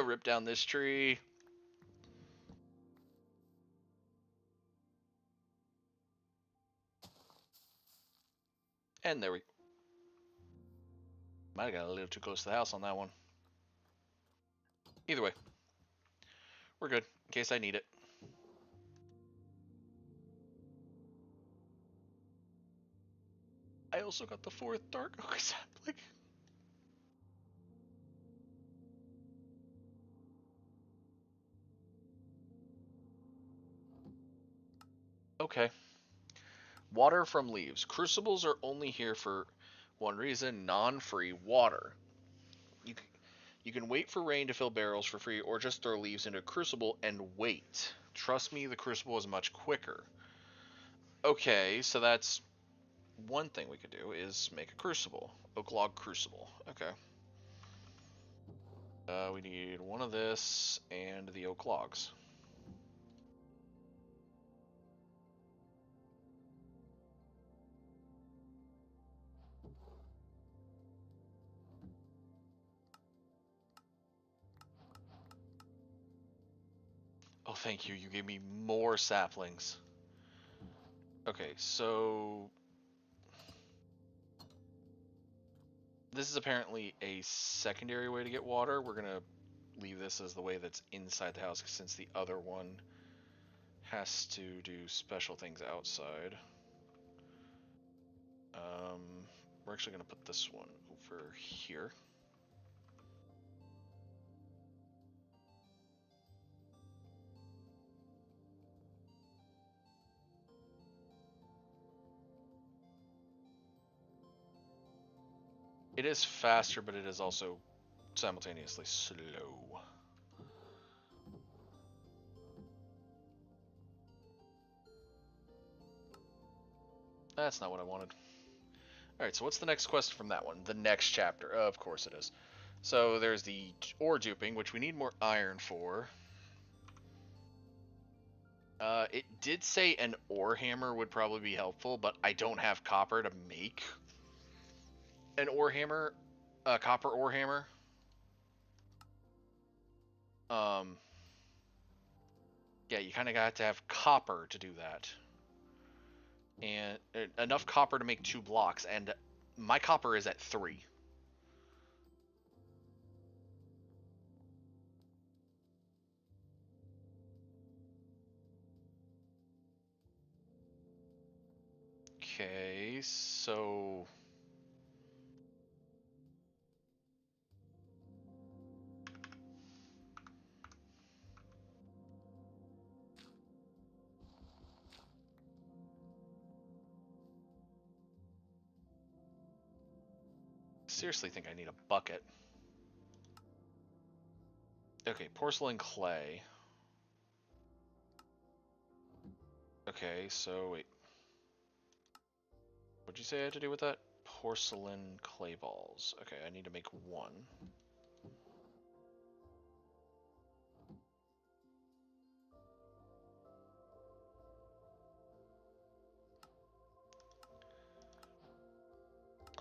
Rip down this tree. And there we might have got a little too close to the house on that one. Either way, we're good in case I need it. I also got the 4th dark oak sapling. Okay. Water from leaves. Crucibles are only here for one reason: non-free water. You you can wait for rain to fill barrels for free, or just throw leaves into a crucible and wait. Trust me, the crucible is much quicker. Okay, so that's one thing we could do is make a crucible. Oak log crucible. Okay. We need one of this and the oak logs. Oh, thank you. You gave me more saplings. Okay, so this is apparently a secondary way to get water. We're gonna leave this as the way that's inside the house since the other one has to do special things outside. Um, we're actually gonna put this one over here. It is faster, but it is also simultaneously slow. That's not what I wanted. Alright, so what's the next quest from that one? The next chapter. Of course it is. So there's the ore duping, which we need more iron for. It did say an ore hammer would probably be helpful, but I don't have copper to make an ore hammer, a copper ore hammer. Um, yeah, you kind of got to have copper to do that, and enough copper to make 2 blocks. And my copper is at 3. Okay, so seriously think I need a bucket. Okay, porcelain clay. Okay, so wait. What'd you say I had to do with that? Porcelain clay balls. Okay, I need to make one.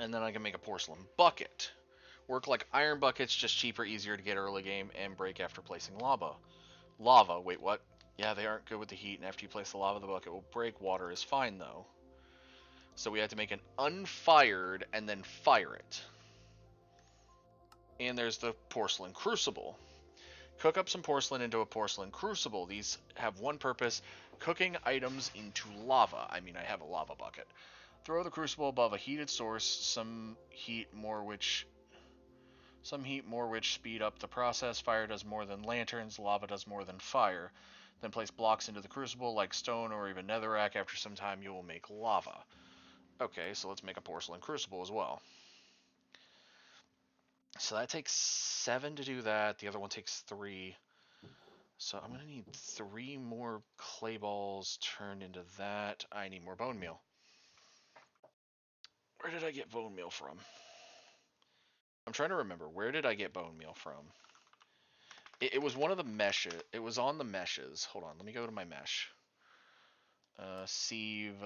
And then I can make a porcelain bucket. Work like iron buckets, just cheaper, easier to get early game, and break after placing lava. Lava, wait, what? Yeah, they aren't good with the heat, and after you place the lava, the bucket will break. Water is fine, though. So we have to make an unfired and then fire it. And there's the porcelain crucible. Cook up some porcelain into a porcelain crucible. These have one purpose, cooking items into lava. I mean, I have a lava bucket. Throw the crucible above a heated source, some heat more which speed up the process. Fire does more than lanterns, lava does more than fire. Then place blocks into the crucible like stone or even netherrack. After some time you will make lava. Okay, so let's make a porcelain crucible as well. So that takes 7 to do that. The other one takes 3. So I'm going to need 3 more clay balls turned into that. I need more bone meal. Where did I get bone meal from? I'm trying to remember. Where did I get bone meal from? It was one of the meshes. It was on the meshes. Hold on. Let me go to my mesh. Sieve.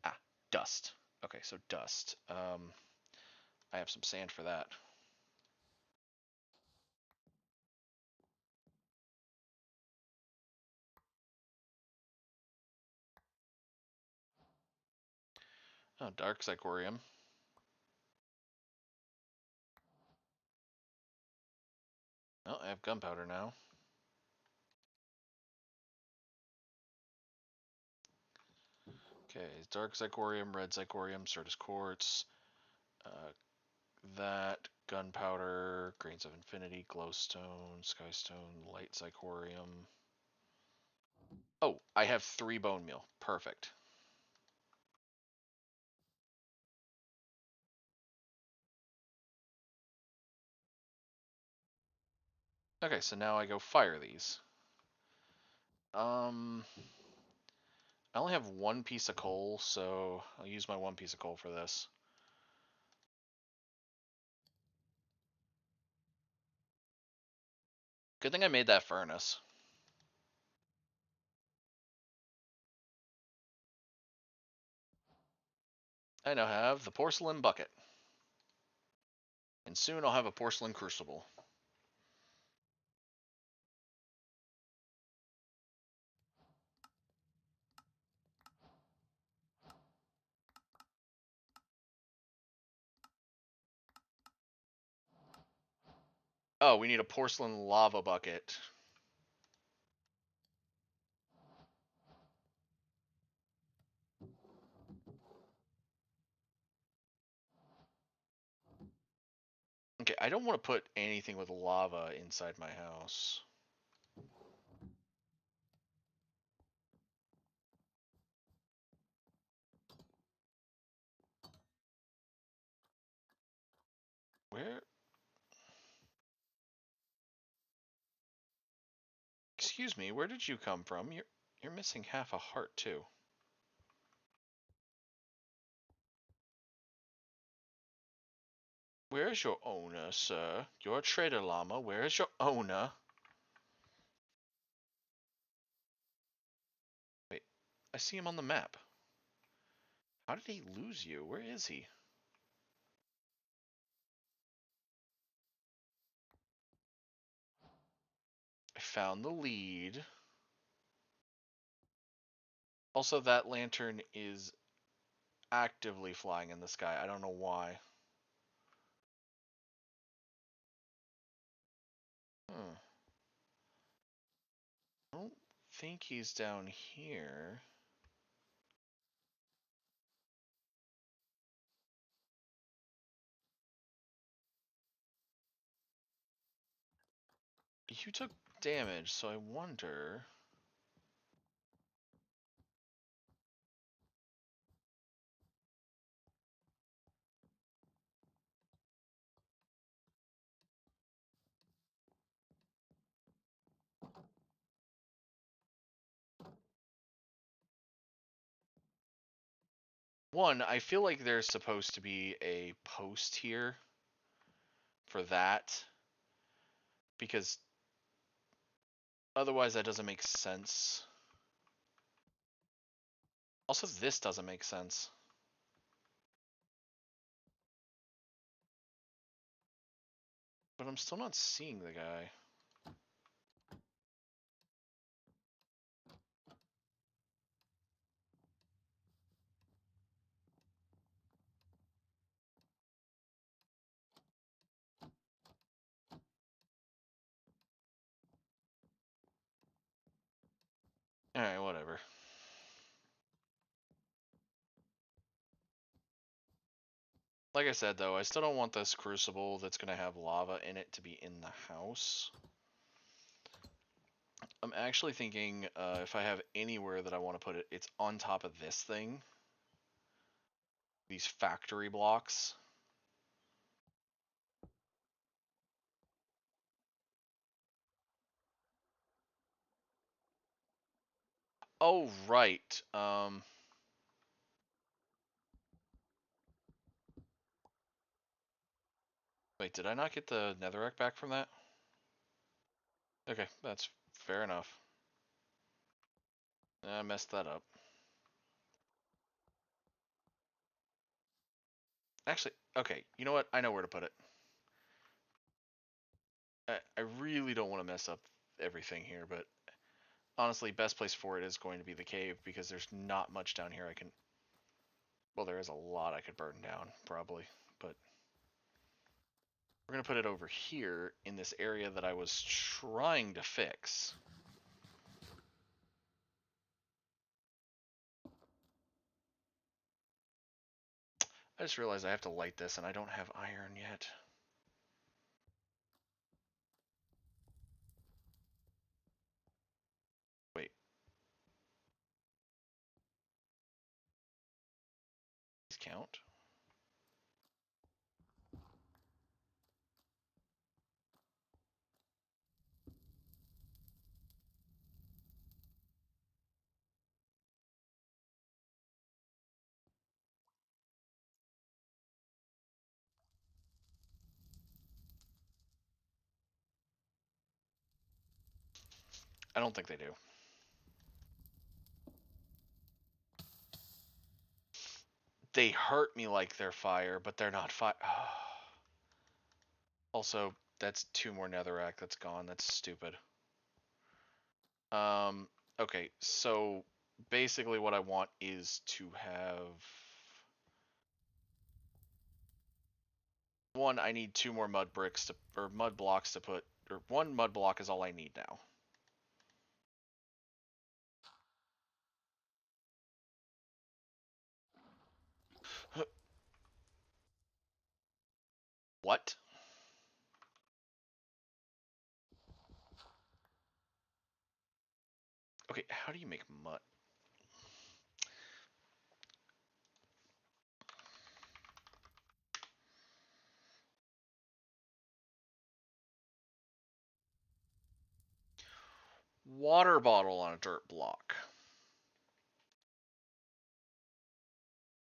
Ah, dust. Okay, so dust. I have some sand for that. Oh, dark zirconium. Oh, I have gunpowder now. Okay, dark zirconium, red zirconium, Certus quartz, that, gunpowder, grains of infinity, glowstone, skystone, light zirconium. Oh, I have 3 bone meal. Perfect. Okay, so now I go fire these. I only have 1 piece of coal, so I'll use my 1 piece of coal for this. Good thing I made that furnace. I now have the porcelain bucket. And soon I'll have a porcelain crucible. Oh, we need a porcelain lava bucket. Okay, I don't want to put anything with lava inside my house. Where? Excuse me, where did you come from? You're missing half a heart too. Where is your owner, sir? You're a trader llama. Where is your owner? Wait, I see him on the map. How did he lose you? Where is he? I found the lead. Also, that lantern is actively flying in the sky. I don't know why. Hmm. I don't think he's down here. You took damage, so I wonder... One, I feel like there's supposed to be a post here for that, because otherwise that doesn't make sense. Also, this doesn't make sense. But I'm still not seeing the guy. Alright, whatever. Like I said, though, I still don't want this crucible that's going to have lava in it to be in the house. I'm actually thinking if I have anywhere that I want to put it, it's on top of this thing. These factory blocks. Oh, right. Wait, did I not get the netherrack back from that? Okay, that's fair enough. I messed that up. Actually, okay, you know what? I know where to put it. I really don't want to mess up everything here, but honestly, best place for it is going to be the cave because there's not much down here I can... Well, there is a lot I could burn down, probably, but... We're going to put it over here in this area that I was trying to fix. I just realized I have to light this and I don't have iron yet. Wait. These count? I don't think they do. They hurt me like they're fire, but they're not fire. Also, that's 2 more netherrack that's gone. That's stupid. Okay, so basically what I want is to have... One, I need 2 more mud bricks to, or mud blocks to put, or 1 mud block is all I need now. What? Okay, how do you make mud? Water bottle on a dirt block.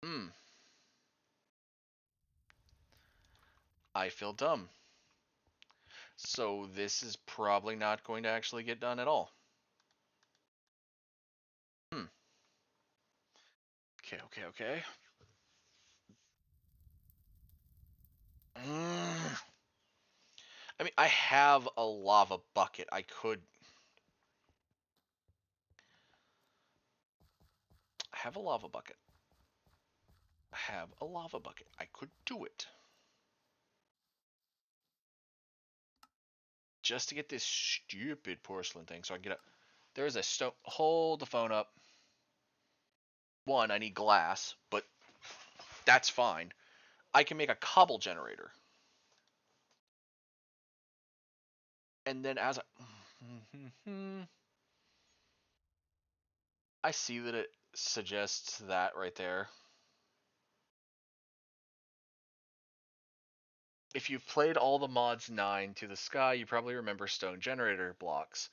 Hmm. I feel dumb. So this is probably not going to actually get done at all. Hmm. Okay. I mean, I have a lava bucket. I could... I have a lava bucket. I have a lava bucket. I could do it. Just to get this stupid porcelain thing so I can get up. There's a stone. Hold the phone up. One, I need glass, but that's fine. I can make a cobble generator. And then as I see that it suggests that right there. If you've played all the mods 9 to the sky, you probably remember stone generator blocks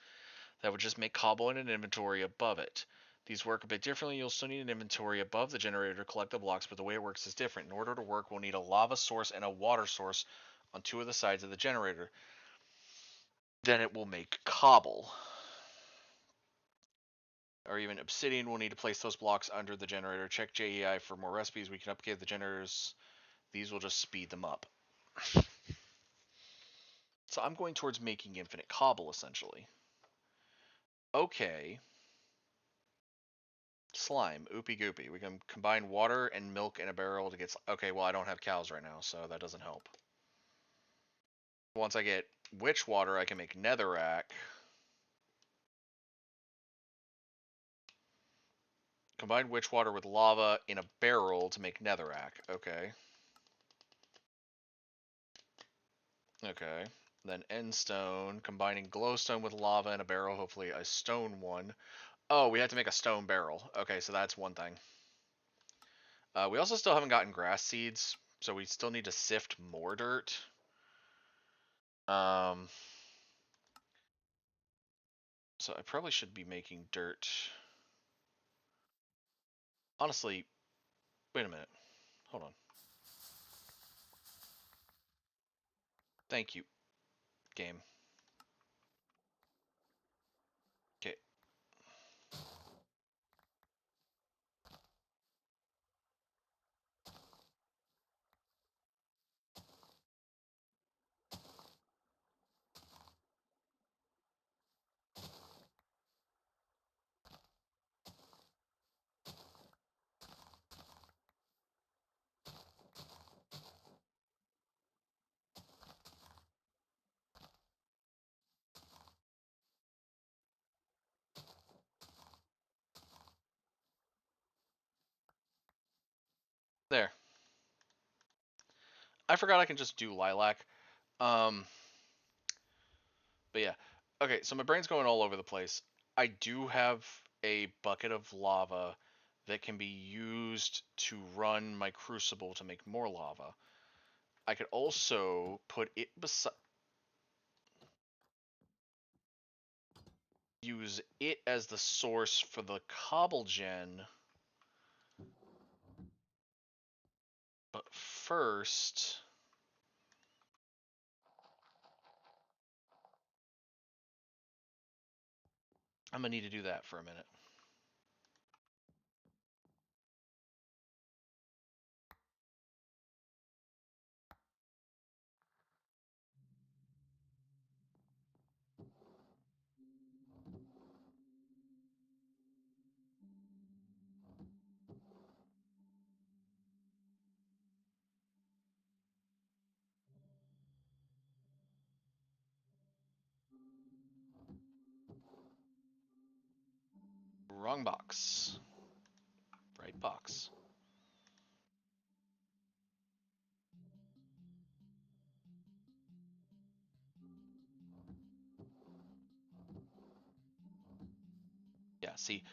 that would just make cobble in an inventory above it. These work a bit differently. You'll still need an inventory above the generator to collect the blocks, but the way it works is different. In order to work, we'll need a lava source and a water source on 2 of the sides of the generator. Then it will make cobble. Or even obsidian. We'll need to place those blocks under the generator. Check JEI for more recipes. We can upgrade the generators. These will just speed them up. So I'm going towards making infinite cobble, essentially. Okay. Slime. Oopy goopy. We can combine water and milk in a barrel to get... Okay, well, I don't have cows right now, so that doesn't help. Once I get witch water, I can make netherrack. Combine witch water with lava in a barrel to make netherrack. Okay. Okay. Then endstone. Combining glowstone with lava in a barrel. Hopefully a stone one. Oh, we have to make a stone barrel. Okay, so that's one thing. We also still haven't gotten grass seeds, so we still need to sift more dirt. So I probably should be making dirt. Honestly, wait a minute. Hold on. Thank you, game. Okay. There. I forgot I can just do lilac. But yeah. Okay, so my brain's going all over the place. I do have a bucket of lava that can be used to run my crucible to make more lava. I could also put it beside... use it as the source for the cobble gen. But first... I'm gonna need to do that for a minute. Wrong box. Right box. Yeah, see,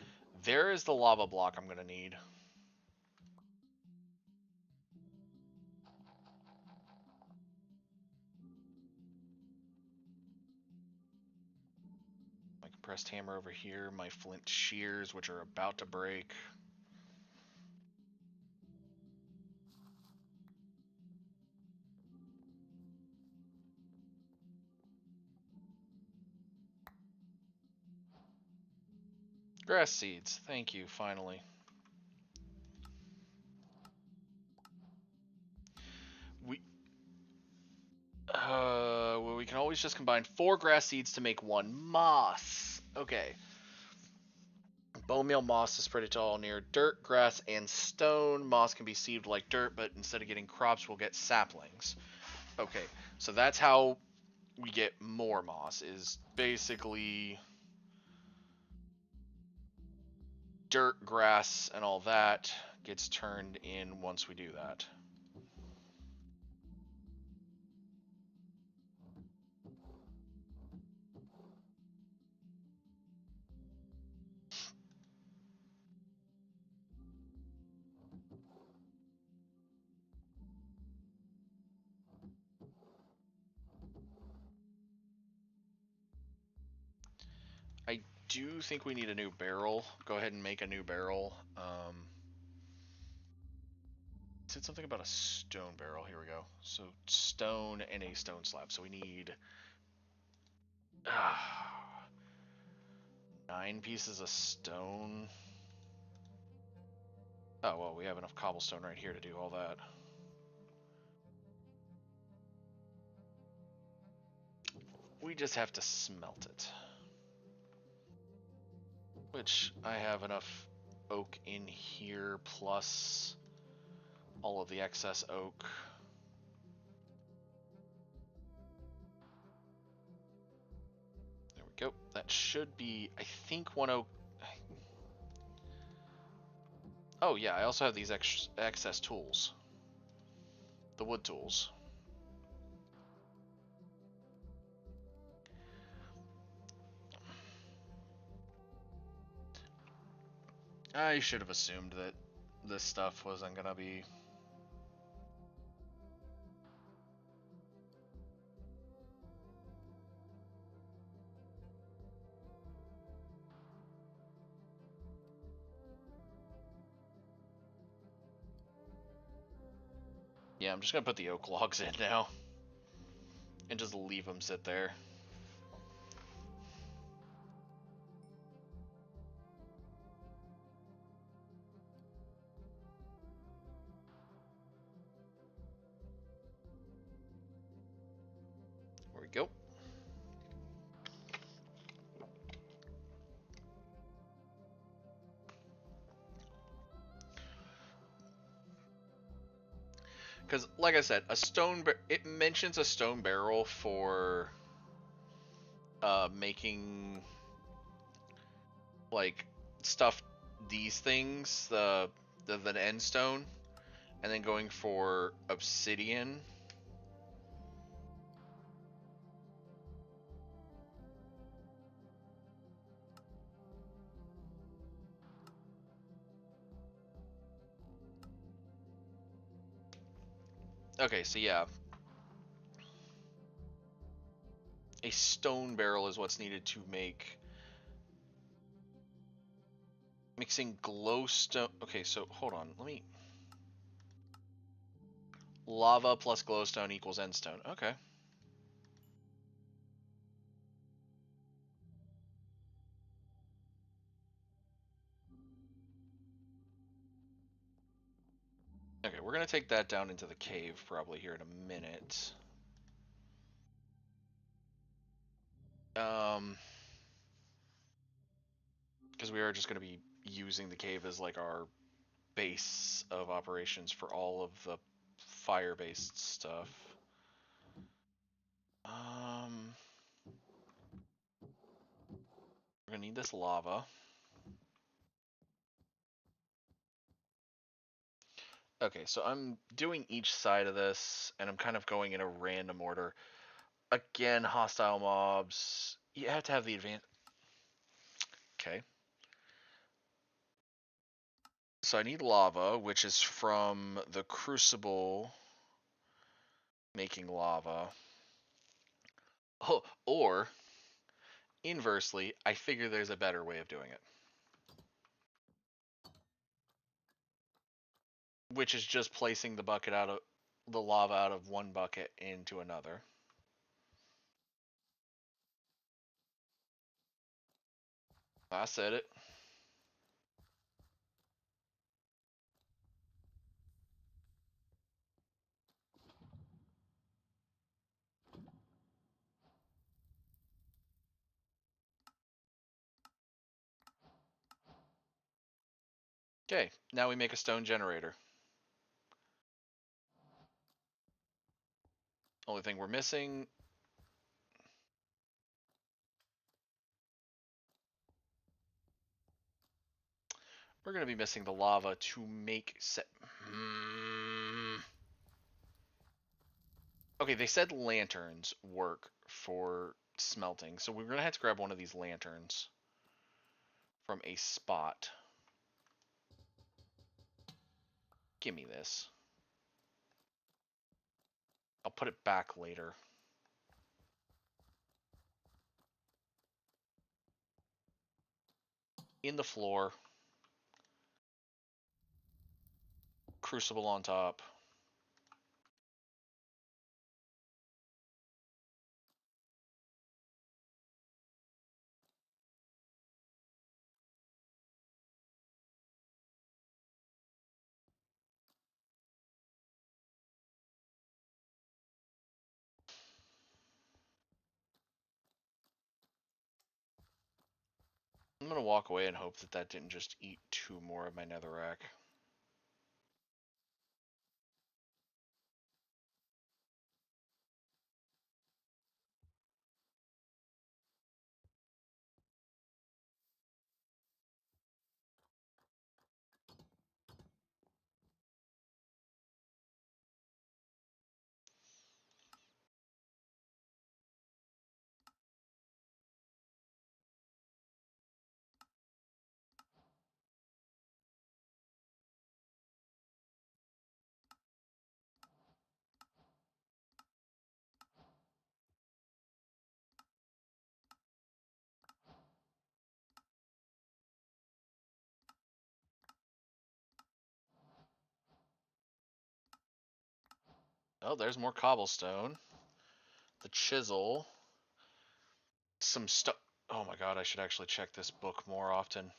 there is the lava block I'm gonna need. My compressed hammer over here, my flint shears, which are about to break. Grass seeds, thank you, finally. Well, we can always just combine 4 grass seeds to make 1 moss. Okay. Bone meal moss is pretty tall near dirt, grass, and stone. Moss can be sieved like dirt, but instead of getting crops, we'll get saplings. Okay, so that's how we get more moss, is basically dirt, grass, and all that gets turned in once we do that. I do think we need a new barrel. Go ahead and make a new barrel. It said something about a stone barrel. Here we go. So stone and a stone slab. So we need 9 pieces of stone. Oh, well, we have enough cobblestone right here to do all that. We just have to smelt it. Which, I have enough oak in here, plus all of the excess oak. There we go. That should be, I think, 1 oak. Oh, yeah, I also have these excess tools. The wood tools. I should have assumed that this stuff wasn't gonna be... Yeah, I'm just gonna put the oak logs in now. And just leave them sit there. There we go. Because, like I said, it mentions a stone barrel for making like stuff, these things, the end stone, and then going for obsidian. Okay, so yeah, a stone barrel is what's needed to make mixing glowstone. Okay, so hold on, let me. Lava plus glowstone equals endstone. Okay. Okay, we're gonna take that down into the cave probably here in a minute. Because we are just gonna be using the cave as like our base of operations for all of the fire-based stuff. We're gonna need this lava. Okay, so I'm doing each side of this, and I'm kind of going in a random order. Again, hostile mobs. You have to have the advance. Okay. So I need lava, which is from the crucible making lava. Oh, or inversely, I figure there's a better way of doing it. Which is just placing the bucket out of the lava out of one bucket into another. I said it. Okay, now we make a stone generator. Only thing we're missing. We're going to be missing the lava to make set. Okay, they said lanterns work for smelting, so we're going to have to grab one of these lanterns from a spot. Give me this. I'll put it back later. in the floor. Crucible on top. I'm going to walk away and hope that that didn't just eat 2 more of my netherrack. Oh, there's more cobblestone. The chisel. Some stuff. Oh my god, I should actually check this book more often.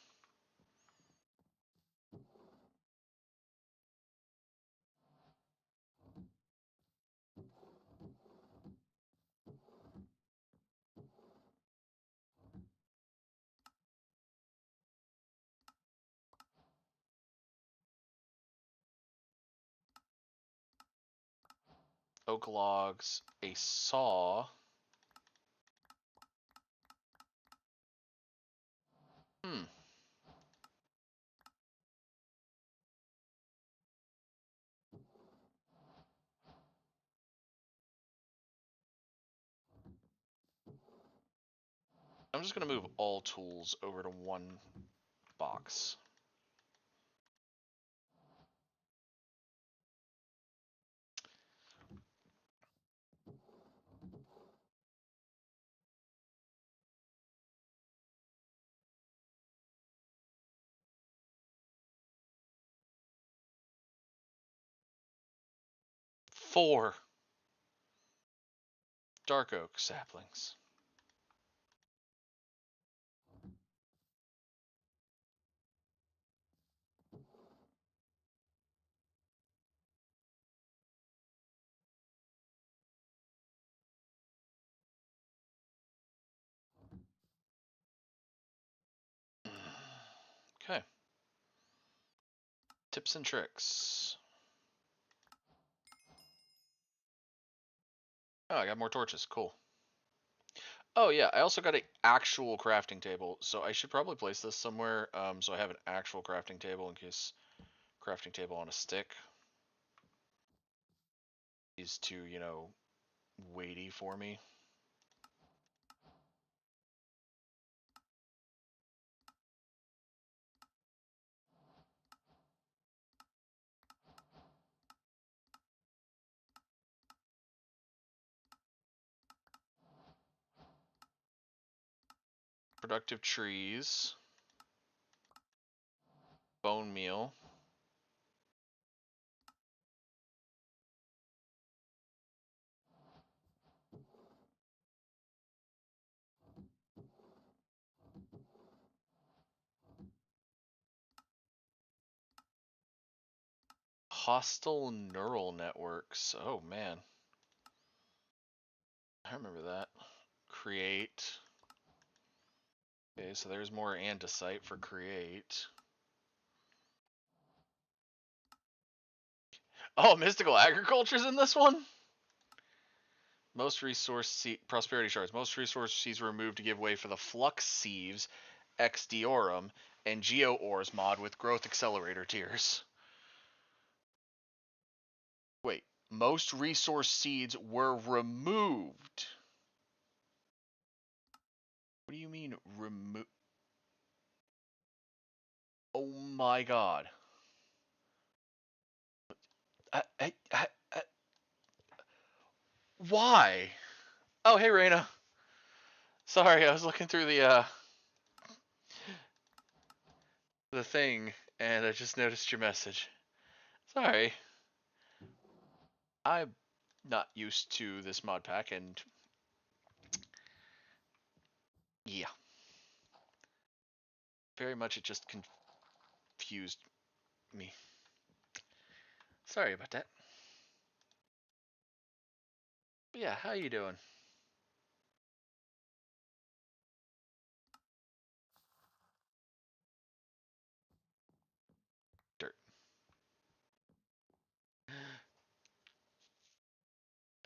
Oak logs, a saw. Hmm. I'm just going to move all tools over to one box. Four dark oak saplings. Okay. Tips and tricks. Oh, I got more torches. Cool. Oh yeah, I also got an actual crafting table, so I should probably place this somewhere. So I have an actual crafting table in case crafting table on a stick is too, you know, weighty for me. Productive trees. Bone meal. Hostile neural networks. Oh man. I remember that. Create. Okay, so there's more andesite for create. Oh, mystical agriculture's in this one? Most resource prosperity shards. Most resource seeds were removed to give way for the flux sieves, ex diorum, and geo ores mod with growth accelerator tiers. Wait, most resource seeds were removed. What do you mean remove? Oh my god. Why? Oh, hey, Reyna. Sorry, I was looking through the the thing, and I just noticed your message. Sorry, I'm not used to this mod pack, and yeah, very much it just confused me. Sorry about that. But yeah, how you doing? Dirt.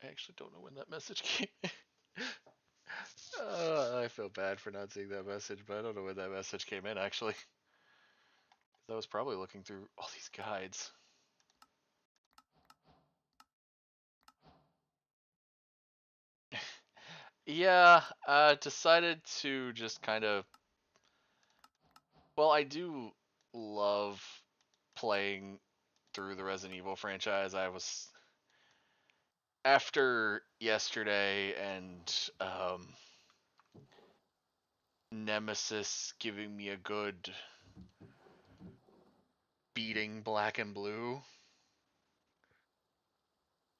I actually don't know when that message came. I feel bad for not seeing that message, but I don't know when that message came in actually. I was probably looking through all these guides. Yeah, decided to just kind of. Well, I do love playing through the Resident Evil franchise. I was after yesterday and Nemesis giving me a good beating Black and Blue.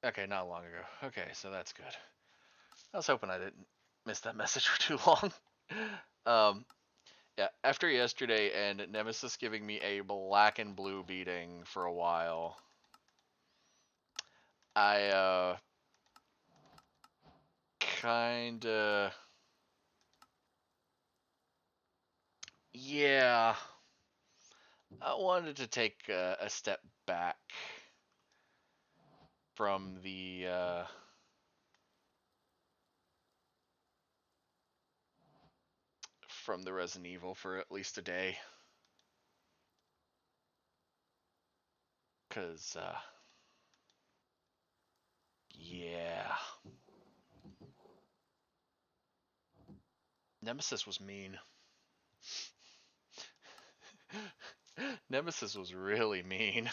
Okay, not long ago. Okay, so that's good. I was hoping I didn't miss that message for too long. um, yeah, after yesterday and Nemesis giving me a Black and Blue beating for a while, I kinda, yeah, I wanted to take a step back from the Resident Evil for at least a day, cause yeah, Nemesis was mean. Nemesis was really mean.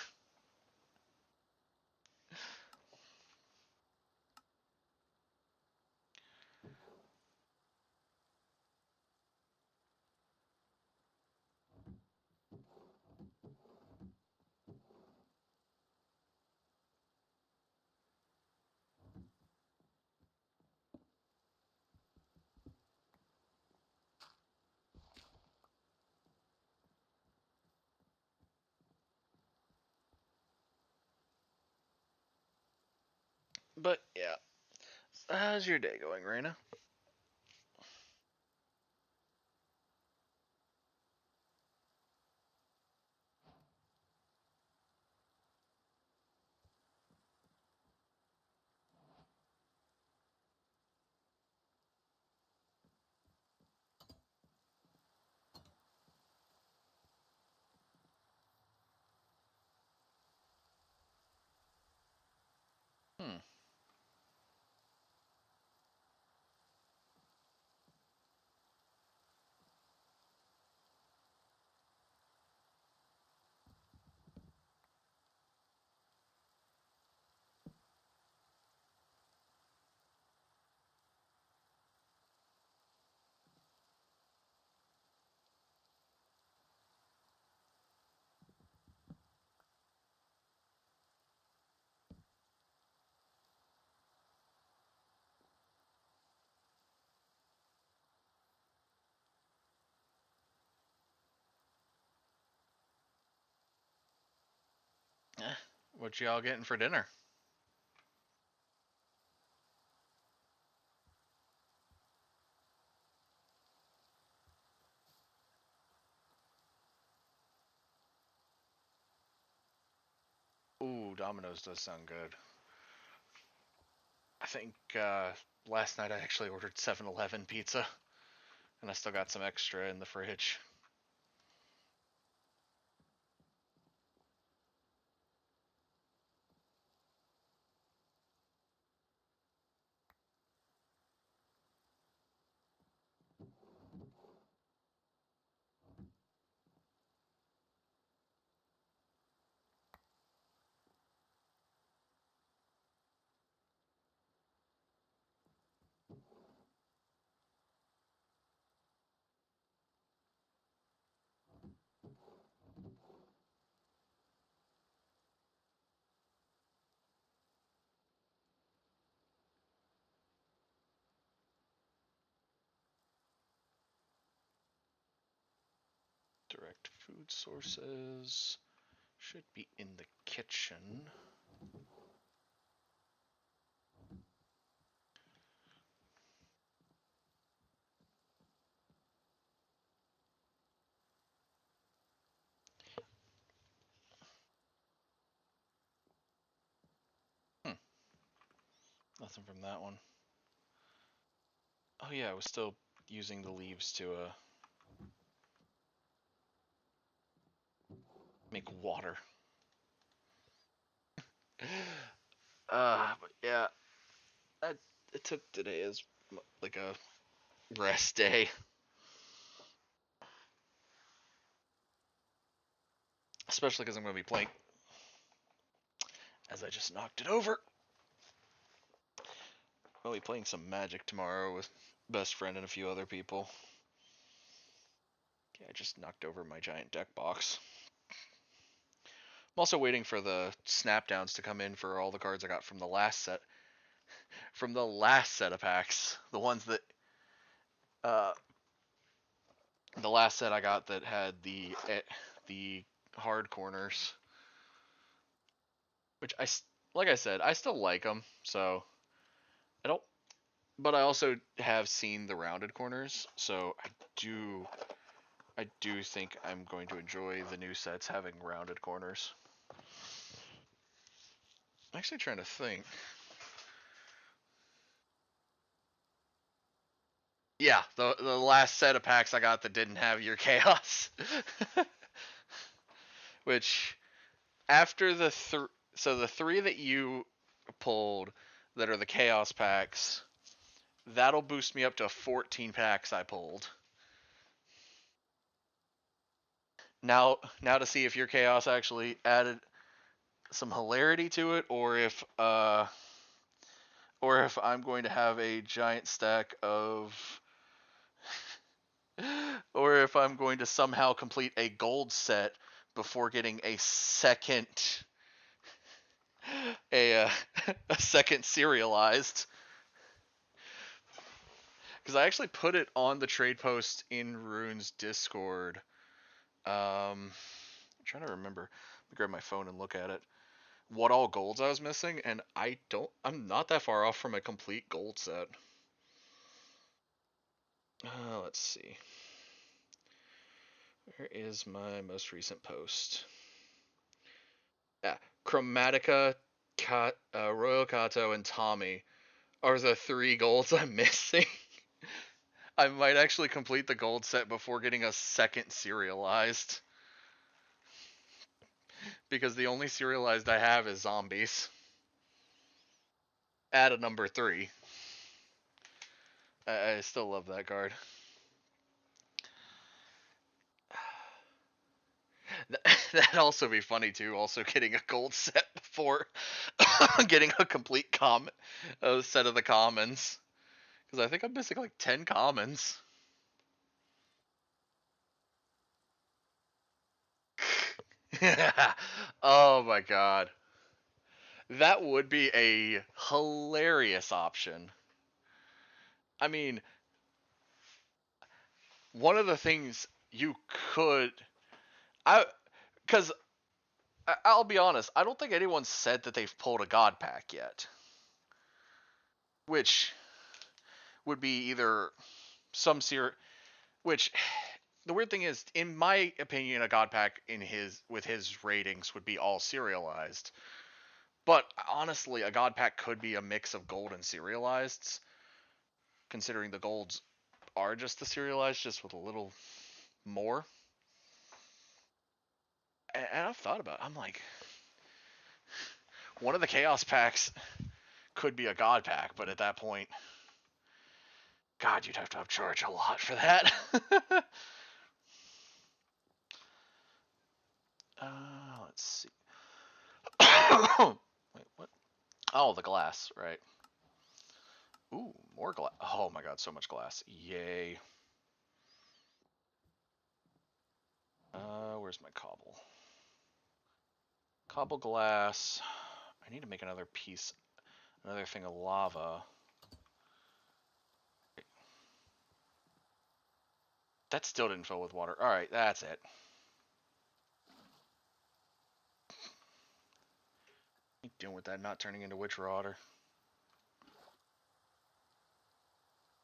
But yeah, how's your day going, Raina? Hmm. Eh, what y'all getting for dinner? Ooh, Domino's does sound good. I think last night I actually ordered 7-Eleven pizza, and I still got some extra in the fridge. Food sources should be in the kitchen. Nothing from that one. Oh yeah, I was still using the leaves to make water. But yeah, it took today as like a rest day. Especially because I'm going to be playing, as I just knocked it over. I'll be playing some Magic tomorrow with best friend and a few other people. Yeah, I just knocked over my giant deck box. I'm also waiting for the snapdowns to come in for all the cards I got from the last set. From the last set of packs, the ones that, the last set I got that had the hard corners, which like I said, I still like them. So I don't, but I also have seen the rounded corners, so I do think I'm going to enjoy the new sets having rounded corners. I'm actually trying to think. Yeah, the last set of packs I got that didn't have your chaos. Which after the the three that you pulled that are the chaos packs, that'll boost me up to 14 packs I pulled. Now to see if your chaos actually added some hilarity to it, or if I'm going to have a giant stack of, or if I'm going to somehow complete a gold set before getting a second a second serialized. Because I actually put it on the trade post in Rune's Discord. I'm trying to remember. Let me grab my phone and look at it. What all golds I was missing, and I'm not that far off from a complete gold set. Let's see. Where is my most recent post? Yeah, Chromatica, Royal Kato, and Tommy are the 3 golds I'm missing. I might actually complete the gold set before getting a second serialized. Because the only serialized I have is zombies. At a number 3. I still love that card. That'd also be funny too. Also getting a gold set before getting a complete set of the commons. Because I think I'm missing like 10 commons. Oh my god. That would be a hilarious option. I mean, one of the things you could, because I'll be honest, I don't think anyone said that they've pulled a god pack yet, which would be either some which the weird thing is, in my opinion, a god pack with his ratings would be all serialized. But honestly, a god pack could be a mix of gold and serialized, considering the golds are just the serialized, just with a little more. And I've thought about it. I'm like, one of the chaos packs could be a god pack, but at that point, God, you'd have to upcharge a lot for that. Let's see. Wait, what? Oh, the glass, right. Ooh, more glass. Oh my god, so much glass. Yay. Where's my cobble? Cobble glass. I need to make another thing of lava. That still didn't fill with water. Alright, that's it. You doing with that not turning into Witch Rotter?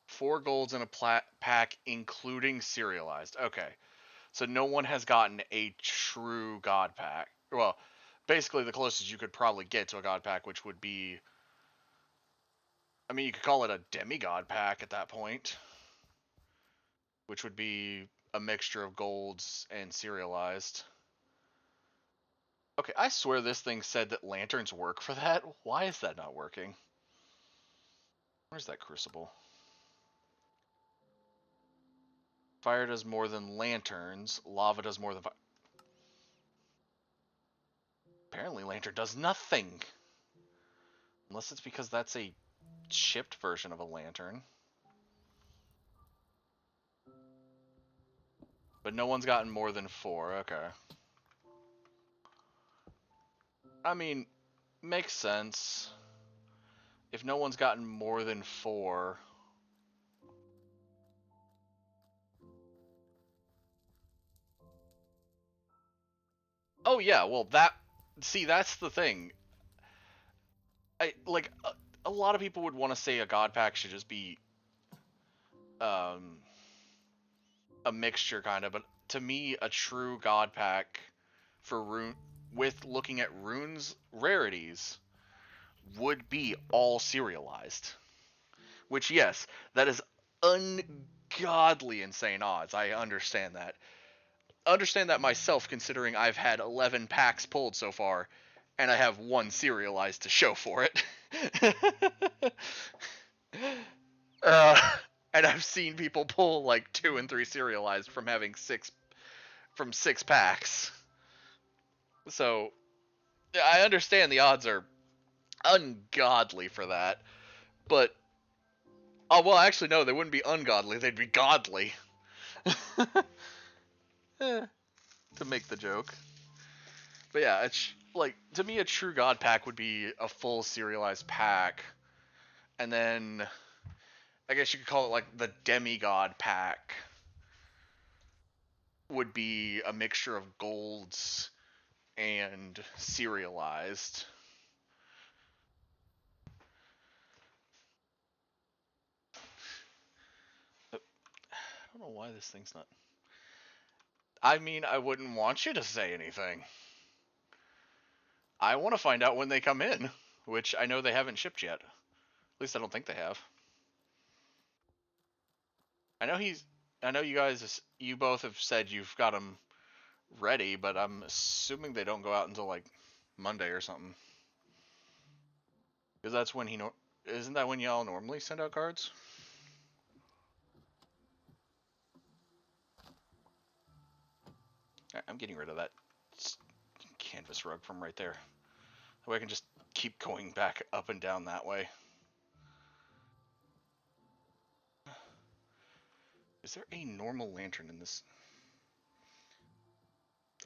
4 golds in a pack, including serialized. Okay. So no one has gotten a true God pack. Well, basically the closest you could probably get to a God pack, which would be... I mean, you could call it a demigod pack at that point. Which would be a mixture of golds and serialized. Okay, I swear this thing said that lanterns work for that. Why is that not working? Where's that crucible? Fire does more than lanterns. Lava does more than fire. Apparently lantern does nothing. Unless it's because that's a chipped version of a lantern. But no one's gotten more than 4. Okay. I mean, makes sense. If no one's gotten more than 4... Oh yeah, well that... See, that's the thing. A lot of people would want to say a god pack should just be a mixture kind of, but to me a true god pack for rune with looking at runes rarities would be all serialized. Which yes, that is ungodly insane odds. I understand that. Understand that myself considering I've had 11 packs pulled so far and I have 1 serialized to show for it. uh, and I've seen people pull like 2 and 3 serialized from having 6 packs. So I understand the odds are ungodly for that, but oh well, actually no, they wouldn't be ungodly; they'd be godly. To make the joke, but yeah, it's like to me a true god pack would be a full serialized pack, and then I guess you could call it like the demigod pack would be a mixture of golds and serialized. I don't know why this thing's not... I mean, I wouldn't want you to say anything. I want to find out when they come in, which I know they haven't shipped yet. At least I don't think they have. I know you both have said you've got them ready, but I'm assuming they don't go out until like Monday or something. Because that's when isn't that when y'all normally send out cards? I'm getting rid of that canvas rug from right there. That way I can just keep going back up and down that way. Is there a normal lantern in this?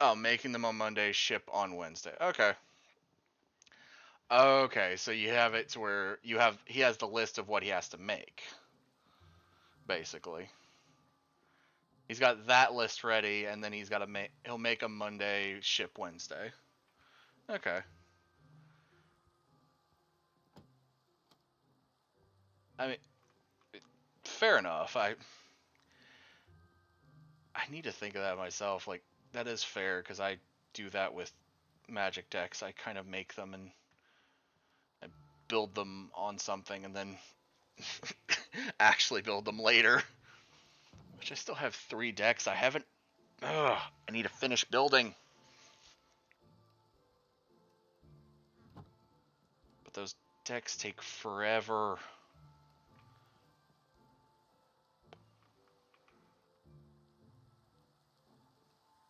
Oh, making them on Monday, ship on Wednesday. Okay. Okay, so you have it to where he has the list of what he has to make. Basically. He's got that list ready, and then he'll make a Monday, ship Wednesday. Okay. I mean, fair enough. I need to think of that myself. Like, that is fair, because I do that with Magic decks. I kind of make them and I build them on something, and then actually build them later. Which I still have 3 decks. I haven't... Ugh, I need to finish building. But those decks take forever.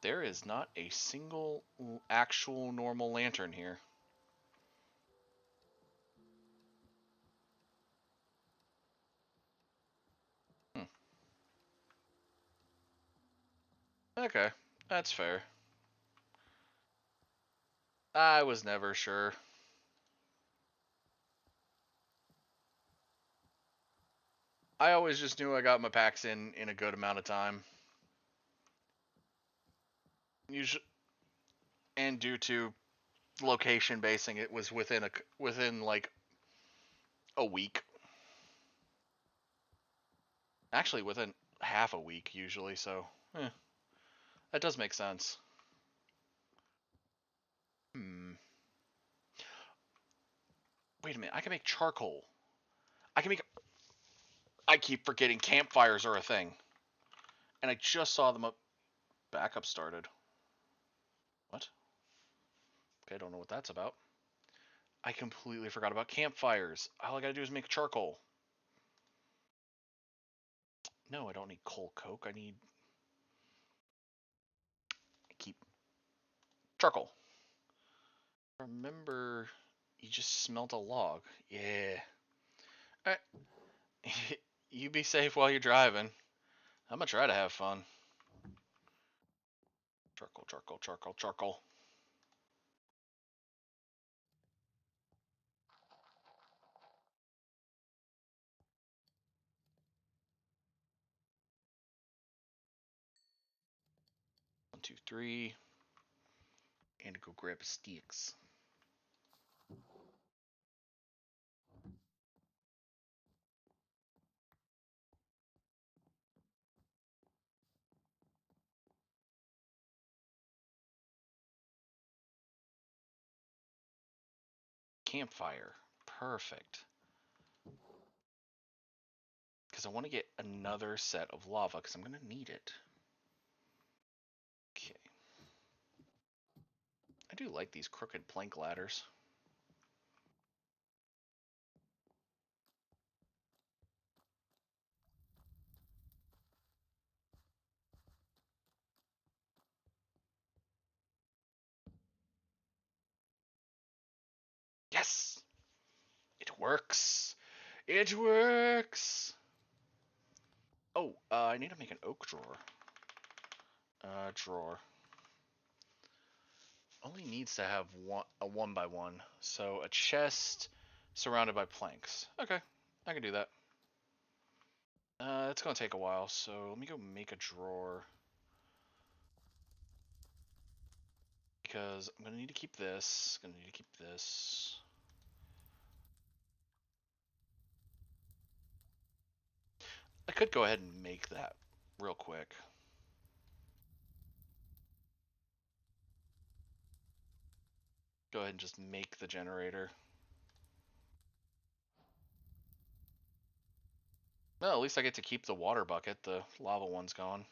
There is not a single actual normal lantern here. Okay, that's fair. I was never sure. I always just knew I got my packs in a good amount of time. Usually, and due to location basing it was within like a week. Actually, within half a week usually. So that does make sense. Hmm. Wait a minute. I can make charcoal. I can make. I keep forgetting campfires are a thing, and I just saw them up. Backup started. What? Okay, I don't know what that's about. I completely forgot about campfires. All I gotta do is make charcoal. No, I don't need coal coke. I need keep charcoal. Remember, you just smelt a log. Yeah. Alright. You be safe while you're driving. I'm gonna try to have fun. Charcoal, charcoal, charcoal, charcoal. One, two, three. And go grab sticks. Campfire. Perfect. Because I want to get another set of lava, because I'm going to need it. Okay. I do like these crooked plank ladders. Yes! It works! It works! Oh, I need to make an oak drawer. Drawer. Only needs to have a 1x1. So a chest surrounded by planks. Okay, I can do that. It's gonna take a while, so let me go make a drawer. Because I'm gonna need to keep this. Gonna need to keep this. I could go ahead and make that real quick. Go ahead and just make the generator. Well, at least I get to keep the water bucket. The lava one's gone.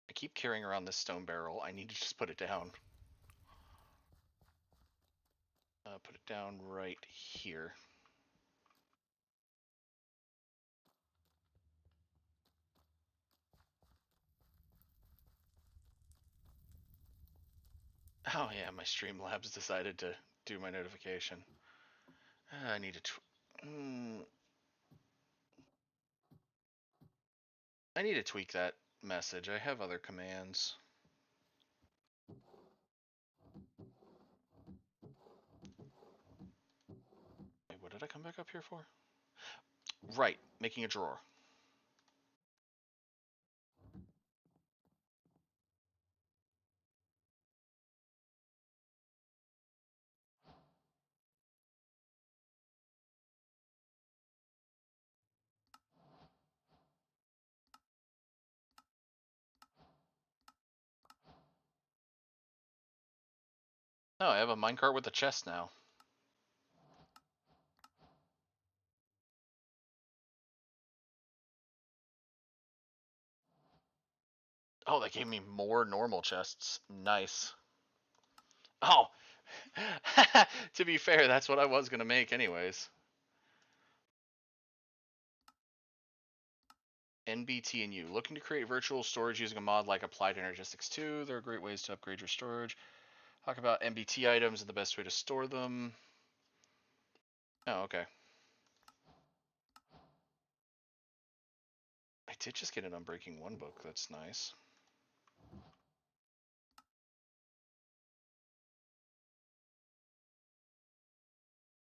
I keep carrying around this stone barrel. I need to just put it down. Put it down right here. Oh yeah, my Streamlabs decided to do my notification. I need to. I need to tweak that message. I have other commands. Wait, what did I come back up here for? Right, making a drawer. No, I have a minecart with a chest now. Oh, they gave me more normal chests. Nice. Oh, to be fair, that's what I was going to make anyways. NBT and U. Looking to create virtual storage using a mod like Applied Energistics 2. There are great ways to upgrade your storage. Talk about NBT items and the best way to store them. Oh, okay. I did just get an Unbreaking 1 book. That's nice.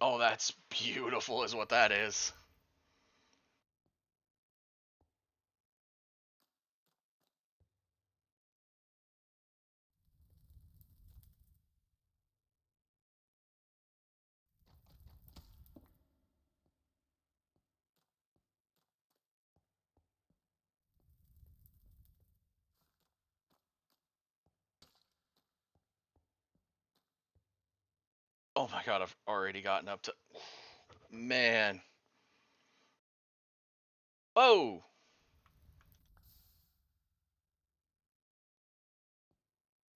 Oh, that's beautiful is what that is. Oh my god, I've already gotten up to... Man. Whoa!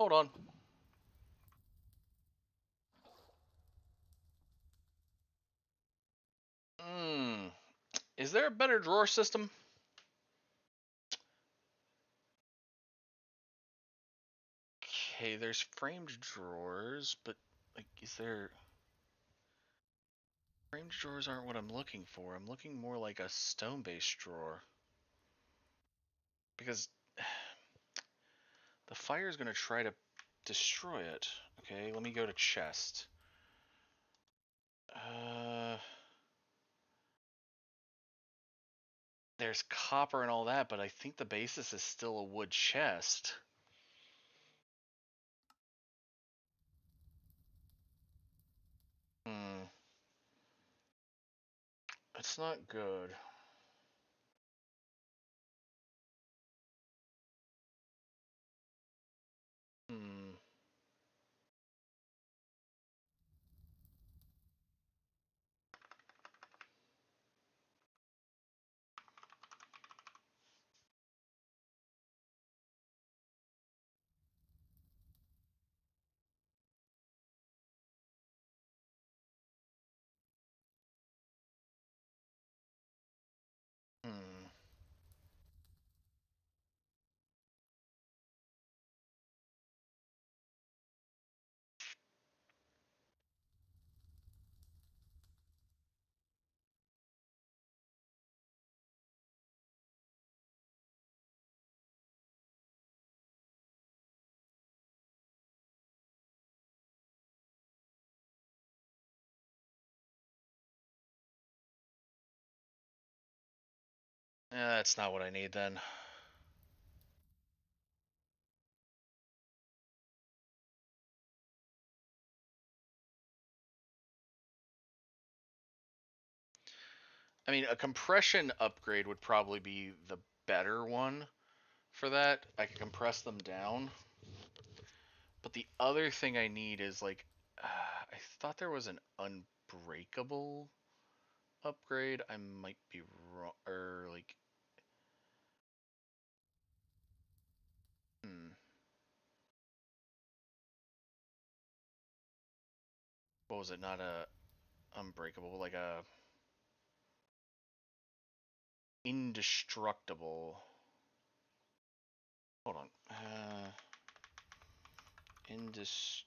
Hold on. Hmm. Is there a better drawer system? Okay, there's framed drawers, but, like, is there... Framed drawers aren't what I'm looking for. I'm looking more like a stone-based drawer. Because the fire is going to try to destroy it. Okay, let me go to chest. There's copper and all that, but I think the basis is still a wood chest. Hmm. It's not good. Hmm. Hmm. That's not what I need then. I mean, a compression upgrade would probably be the better one for that. I could compress them down. But the other thing I need is like, I thought there was an unbreakable upgrade. I might be wrong, or like, hmm, what was it? Not a unbreakable, like a indestructible. Hold on. Indestru-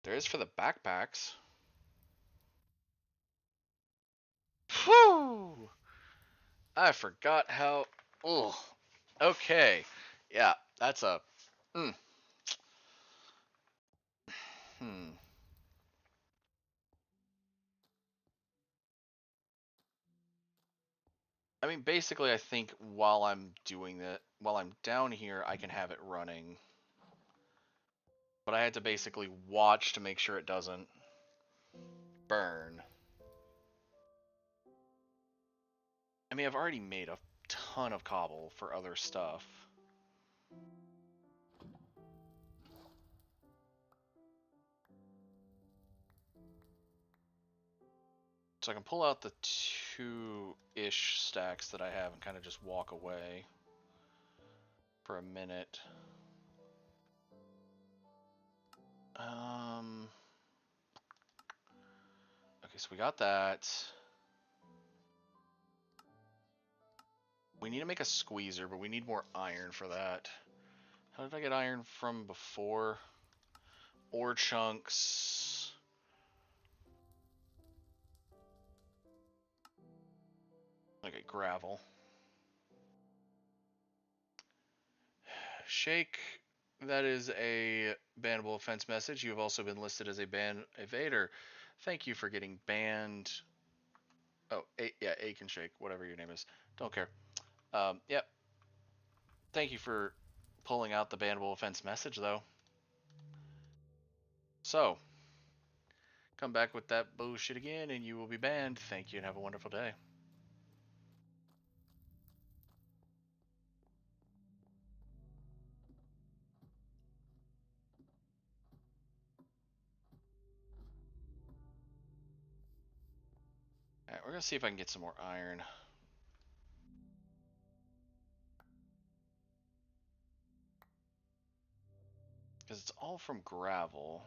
There is for the backpacks. Whew! I forgot how. Ugh. Okay. Yeah, that's a. Mm, hmm. I mean, basically, I think while I'm doing that, while I'm down here, I can have it running. But I had to basically watch to make sure it doesn't burn. I mean, I've already made a ton of cobble for other stuff. So I can pull out the two-ish stacks that I have and kind of just walk away for a minute. Okay, so we got that. We need to make a squeezer, but we need more iron for that. How did I get iron from before? Ore chunks. Okay, gravel. Shake That is a bannable offense message. You have also been listed as a ban evader. Thank you for getting banned. Oh, yeah, Aiken Shake, whatever your name is. Don't care. Yep. Thank you for pulling out the bannable offense message, though. So, come back with that bullshit again, and you will be banned. Thank you, and have a wonderful day. Alright, we're gonna see if I can get some more iron. Because it's all from gravel.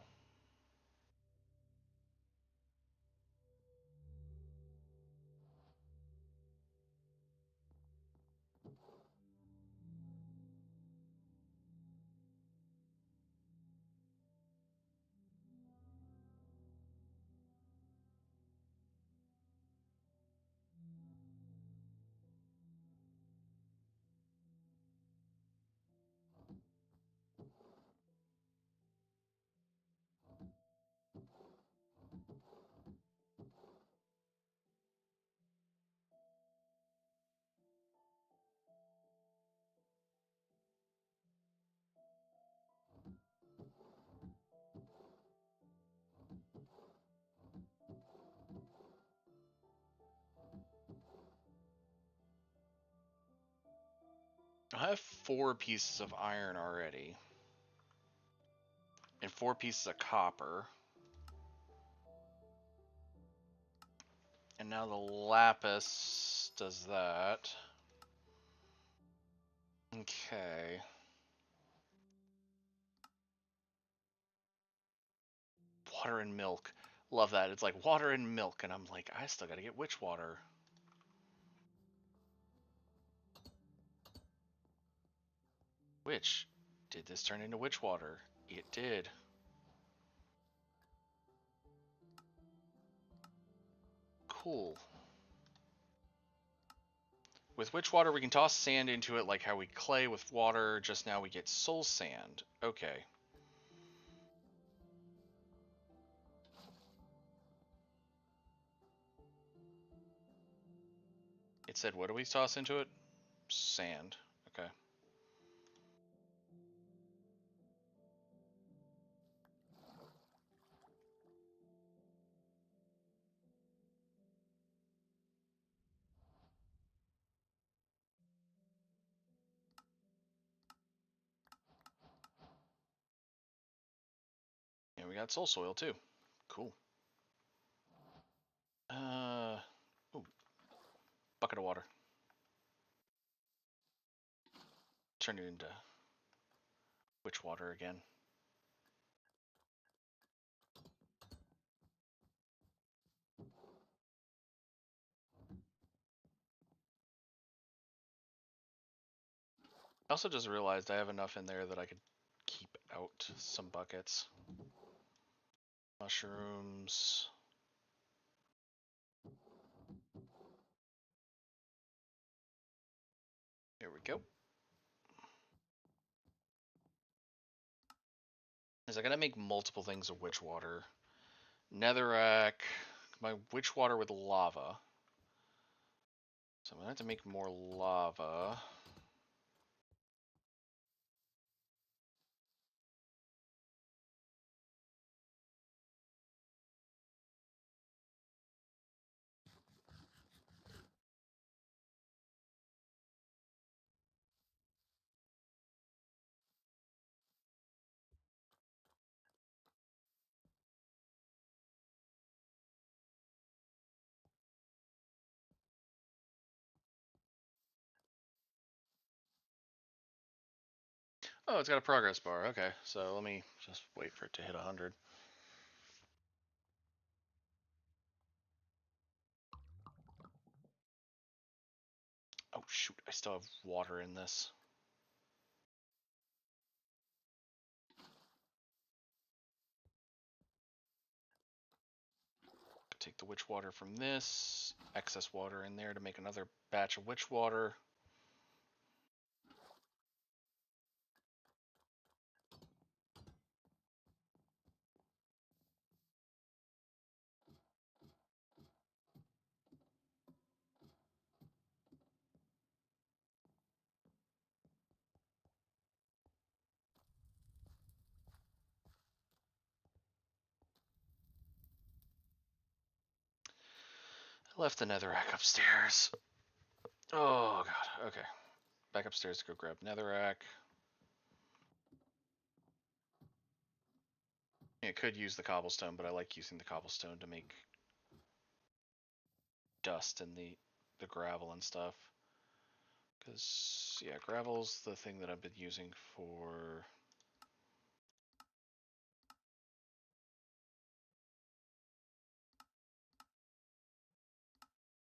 I have 4 pieces of iron already. And 4 pieces of copper. And now the lapis does that. Okay. Water and milk. Love that. It's like water and milk, and I'm like, I still gotta get witch water. Which, did this turn into witch water? It did. Cool. With witch water, we can toss sand into it like how we clay with water, just now we get soul sand. Okay. It said, what do we toss into it? Sand. Okay. And we got soul soil too. Cool. Ooh, bucket of water. Turn it into witch water again. I also just realized I have enough in there that I could keep out some buckets. Mushrooms. There we go. Is I gotta make multiple things of witch water. Netherrack, my witch water with lava. So I'm gonna have to make more lava. Oh, it's got a progress bar. Okay, so let me just wait for it to hit 100. Oh shoot, I still have water in this. Take the witch water from this, excess water in there to make another batch of witch water. I left the netherrack upstairs. Oh god, okay. Back upstairs to go grab netherrack. I could use the cobblestone, but I like using the cobblestone to make dust in the gravel and stuff. Because, yeah, gravel's the thing that I've been using for...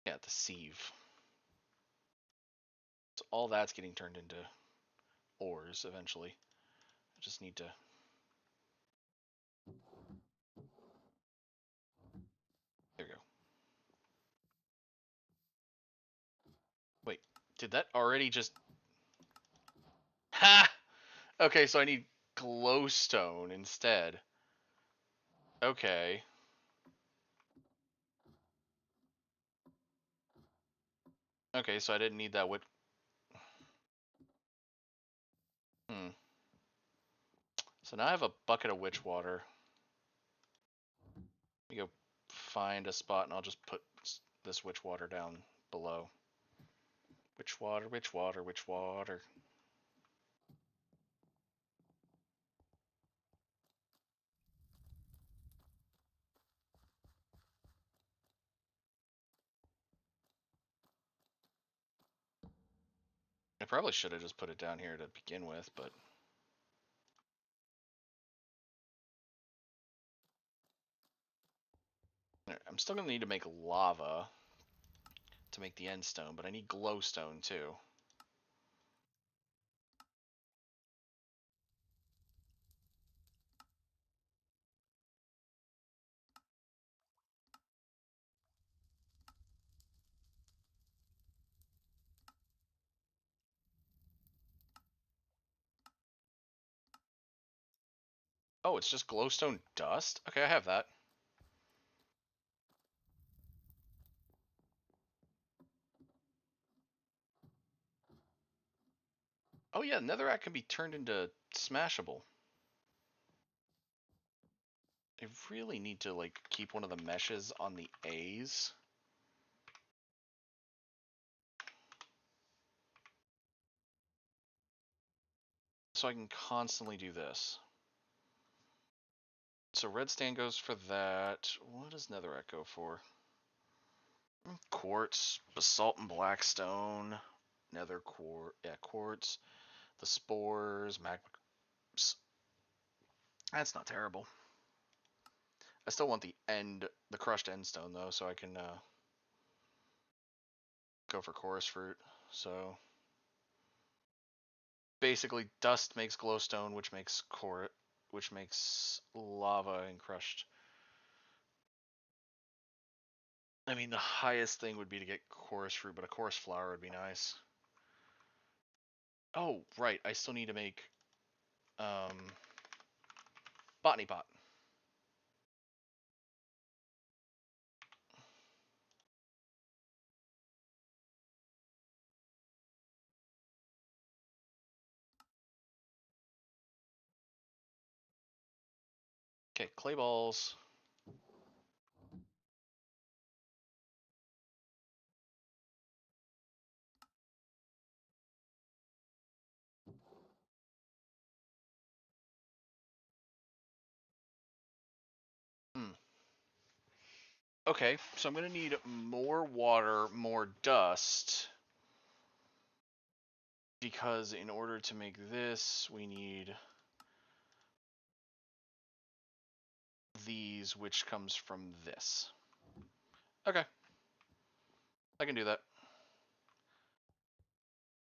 yeah, the sieve. So all that's getting turned into ores eventually. I just need to... there we go. Wait, did that already just... ha! Okay, so I need glowstone instead. Okay. Okay, so I didn't need that wood. Hmm. So now I have a bucket of witch water. Let me go find a spot and I'll just put this witch water down below. Witch water, witch water, witch water. I probably should have just put it down here to begin with, but... I'm still going to need to make lava to make the end stone, but I need glowstone too. Oh, it's just glowstone dust? Okay, I have that. Oh yeah, netherrack can be turned into smashable. I really need to like keep one of the meshes on the A's. So I can constantly do this. So red stand goes for that. What does netherrack go for? Quartz, basalt and blackstone, nether quartz, yeah, quartz, the spores, magma. That's not terrible. I still want the crushed end stone though, so I can go for chorus fruit. So basically, dust makes glowstone, which makes lava and crushed. I mean, the highest thing would be to get chorus fruit, but a chorus flower would be nice. Oh, right. I still need to make botany pot. Okay, clay balls. Hmm. Okay, so I'm going to need more water, more dust. Because in order to make this, we need these, which comes from this. Okay. I can do that.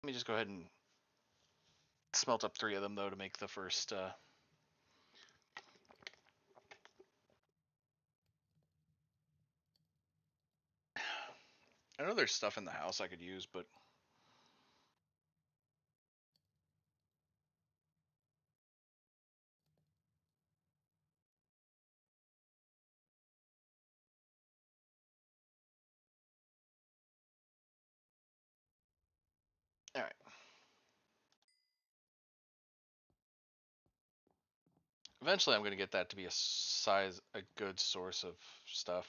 Let me just go ahead and smelt up 3 of them, though, to make the first... I know there's stuff in the house I could use, but... Alright. Eventually I'm going to get that to be a good source of stuff.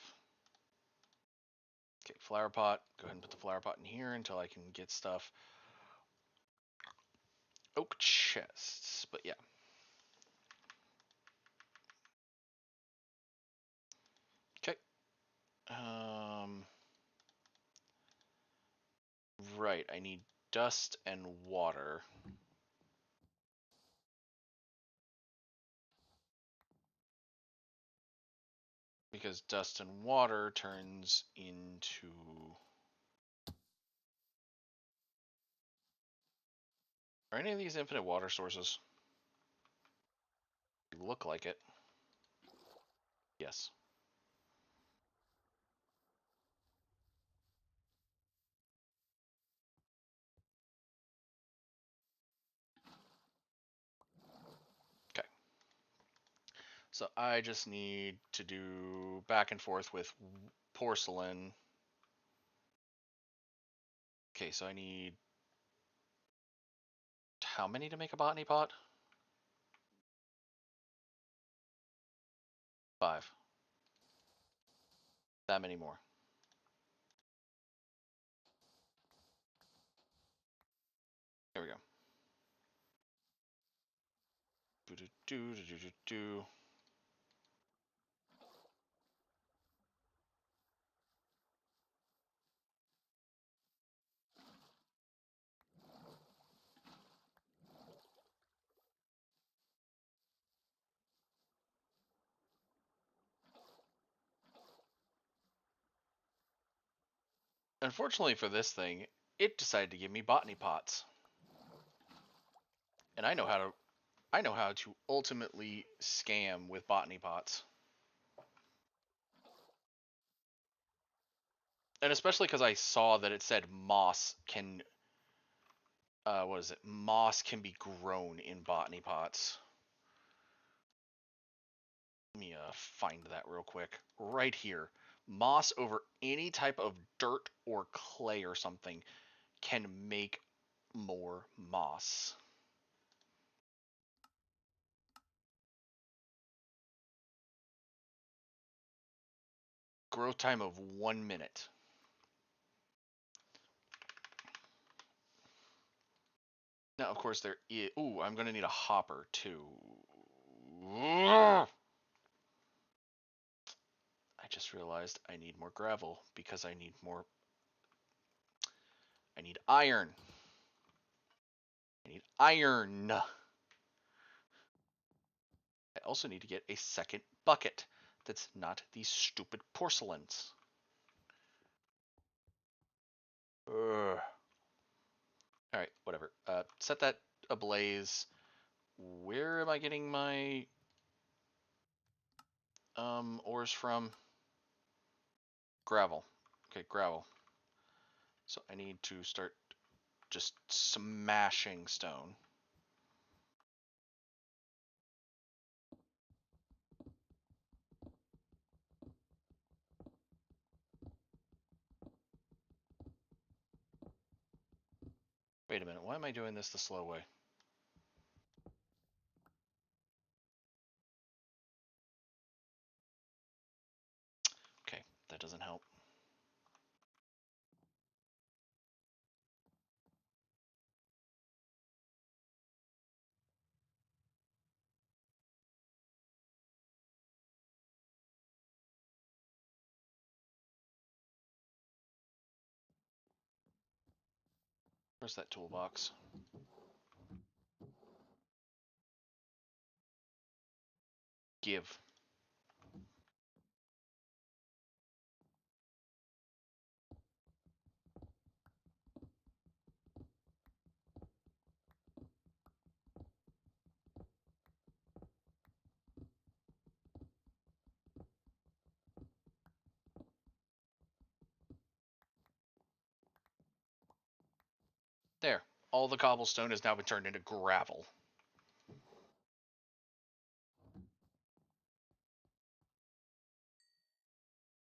Okay, flower pot. Go ahead and put the flower pot in here until I can get stuff. Oak chests, but yeah. Okay. Right, I need dust and water. Because dust and water turns into... Are any of these infinite water sources? They look like it. Yes. Okay. So I just need to do back and forth with porcelain. Okay, so I need... How many to make a botany pot? 5. That many more. There we go. Do do do do do do. Unfortunately for this thing, it decided to give me botany pots. And I know how to ultimately scam with botany pots. And especially because I saw that it said moss can what is it? Moss can be grown in botany pots. Let me find that real quick. Right here. Moss over any type of dirt or clay or something can make more moss. Growth time of 1 minute. Now, of course, there is... Ooh, I'm going to need a hopper, too. I just realized I need more gravel because I need more... I need iron. I need iron. I also need to get a second bucket that's not these stupid porcelains. Ugh. Alright, whatever. Set that ablaze. Where am I getting my ores from? Gravel. Okay, gravel. So I need to start just smashing stone. Wait a minute, why am I doing this the slow way? Okay, that doesn't help. Where's that toolbox? Give. There. All the cobblestone has now been turned into gravel.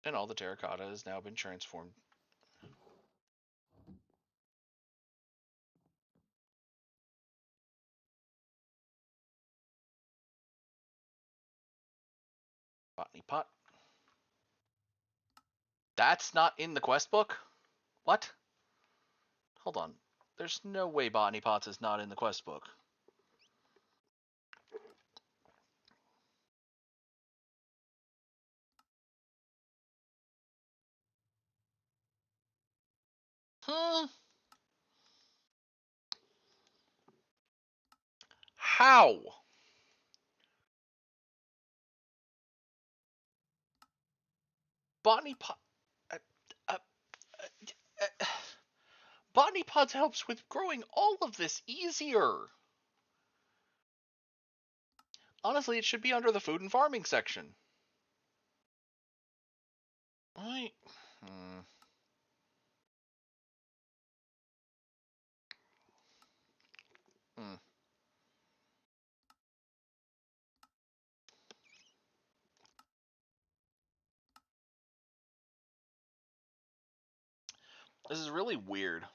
And all the terracotta has now been transformed. Botany pot. That's not in the quest book? What? Hold on. There's no way Botany Pots is not in the quest book. Hmm. How? Botany Pot. Uh, uh, uh, Botany Pods helps with growing all of this easier. Honestly, it should be under the food and farming section. Right? Hmm. Hmm. This is really weird.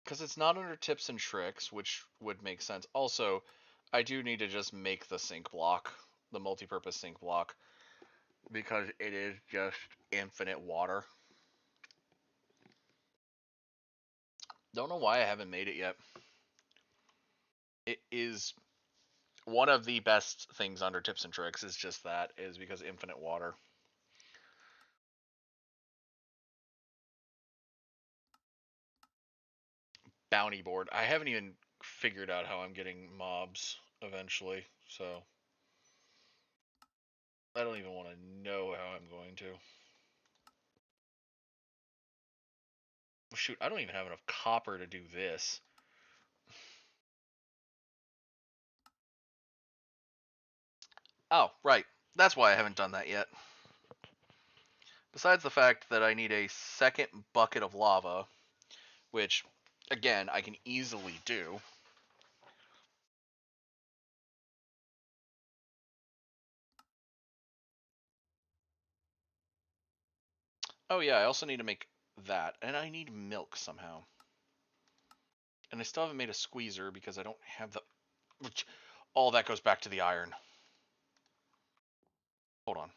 Because it's not under tips and tricks, which would make sense. Also, I do need to just make the sink block, the multi-purpose sink block, because it is just infinite water. Don't know why I haven't made it yet. It is one of the best things under tips and tricks is just that, is because infinite water. Bounty board. I haven't even figured out how I'm getting mobs eventually, so I don't even want to know how I'm going to. Shoot, I don't even have enough copper to do this. Oh, right. That's why I haven't done that yet. Besides the fact that I need a second bucket of lava, which, again, I can easily do. Oh yeah, I also need to make that, and I need milk somehow. And I still haven't made a squeezer because I don't have the... Which, all that goes back to the iron. Hold on.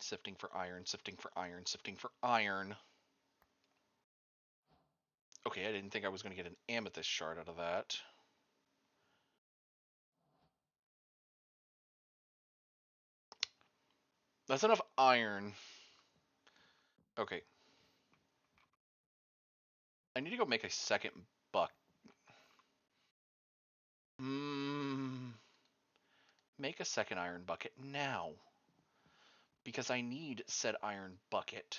Sifting for iron, sifting for iron, sifting for iron. Okay, I didn't think I was going to get an amethyst shard out of that. That's enough iron. Okay. I need to go make a second buck. Make a second iron bucket now. Because I need said iron bucket.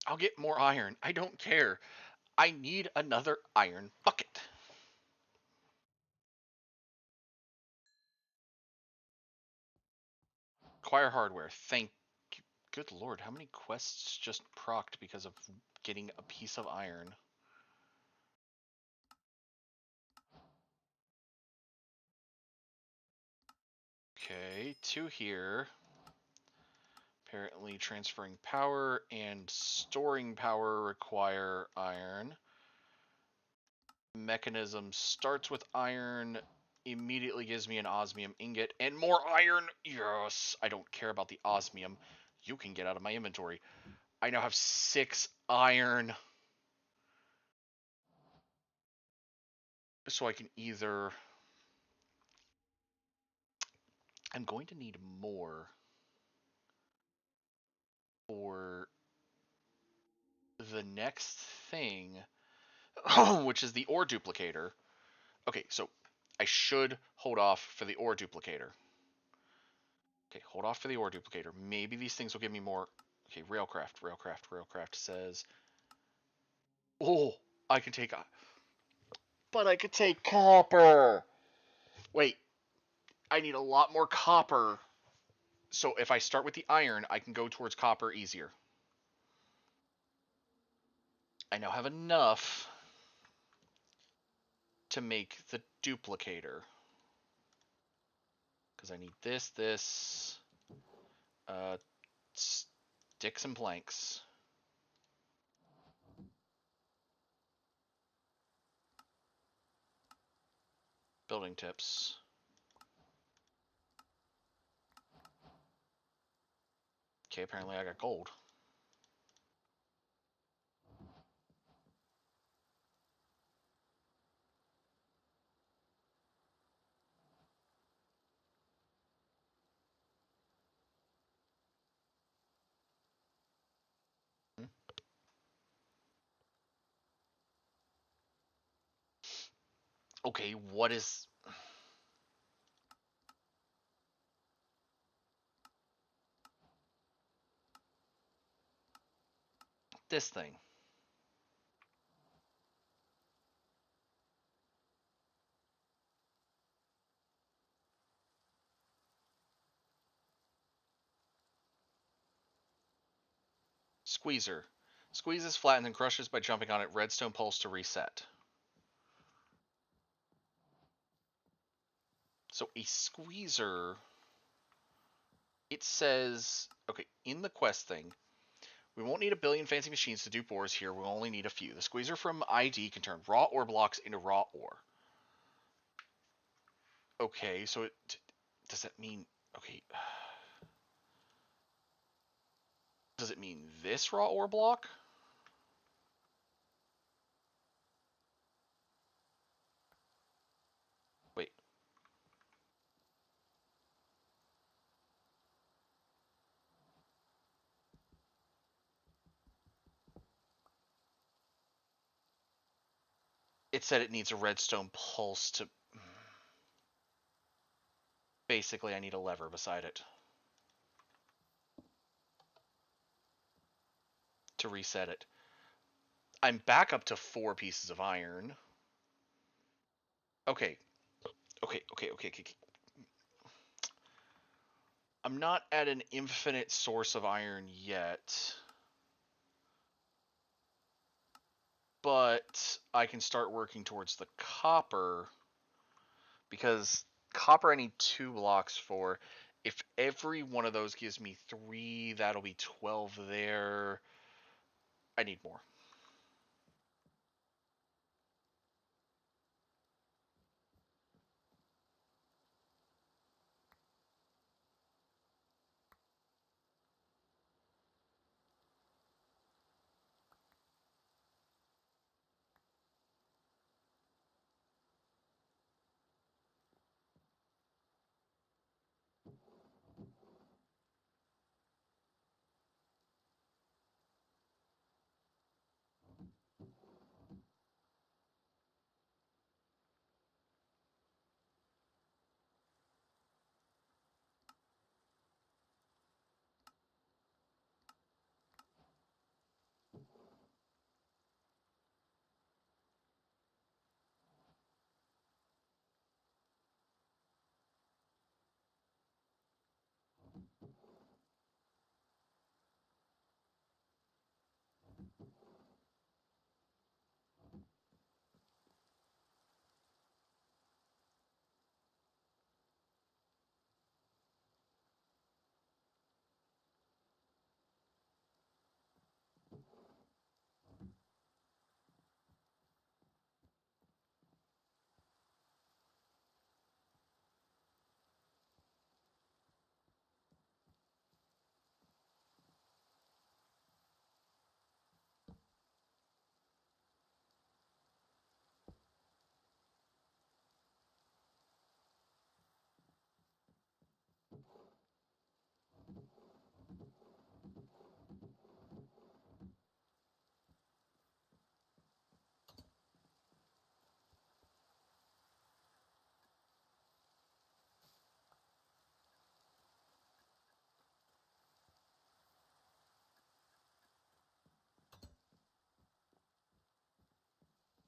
I'll get more iron. I don't care. I need another iron bucket. Acquire hardware. Thank you. Good lord, how many quests just procced because of getting a piece of iron? Okay, 2 here. Apparently transferring power and storing power require iron. Mechanism starts with iron, immediately gives me an osmium ingot and more iron. Yes, I don't care about the osmium. You can get out of my inventory. I now have 6 iron. So I can either... I'm going to need more for the next thing, which is the ore duplicator. Okay, so I should hold off for the ore duplicator. Okay, hold off for the ore duplicator. Maybe these things will give me more. Okay, Railcraft says... Oh, I can take... But I could take copper! Wait, I need a lot more copper. So if I start with the iron, I can go towards copper easier. I now have enough to make the duplicator. Because I need this, sticks and planks. Building tips. Okay, apparently I got gold. Okay, what is... this thing? Squeezer. Squeezes, flattens, and crushes by jumping on it. Redstone pulse to reset. So a squeezer... it says... okay, in the quest thing, we won't need a billion fancy machines to dupe ores here. We'll only need a few. The squeezer from ID can turn raw ore blocks into raw ore. Okay, so it... does that mean... okay... does it mean this raw ore block? Wait. It said it needs a redstone pulse to... basically, I need a lever beside it to reset it. I'm back up to 4 pieces of iron. Okay. Okay. I'm not at an infinite source of iron yet. But I can start working towards the copper. Because copper I need 2 blocks for. If every one of those gives me 3, that'll be 12 there. I need more.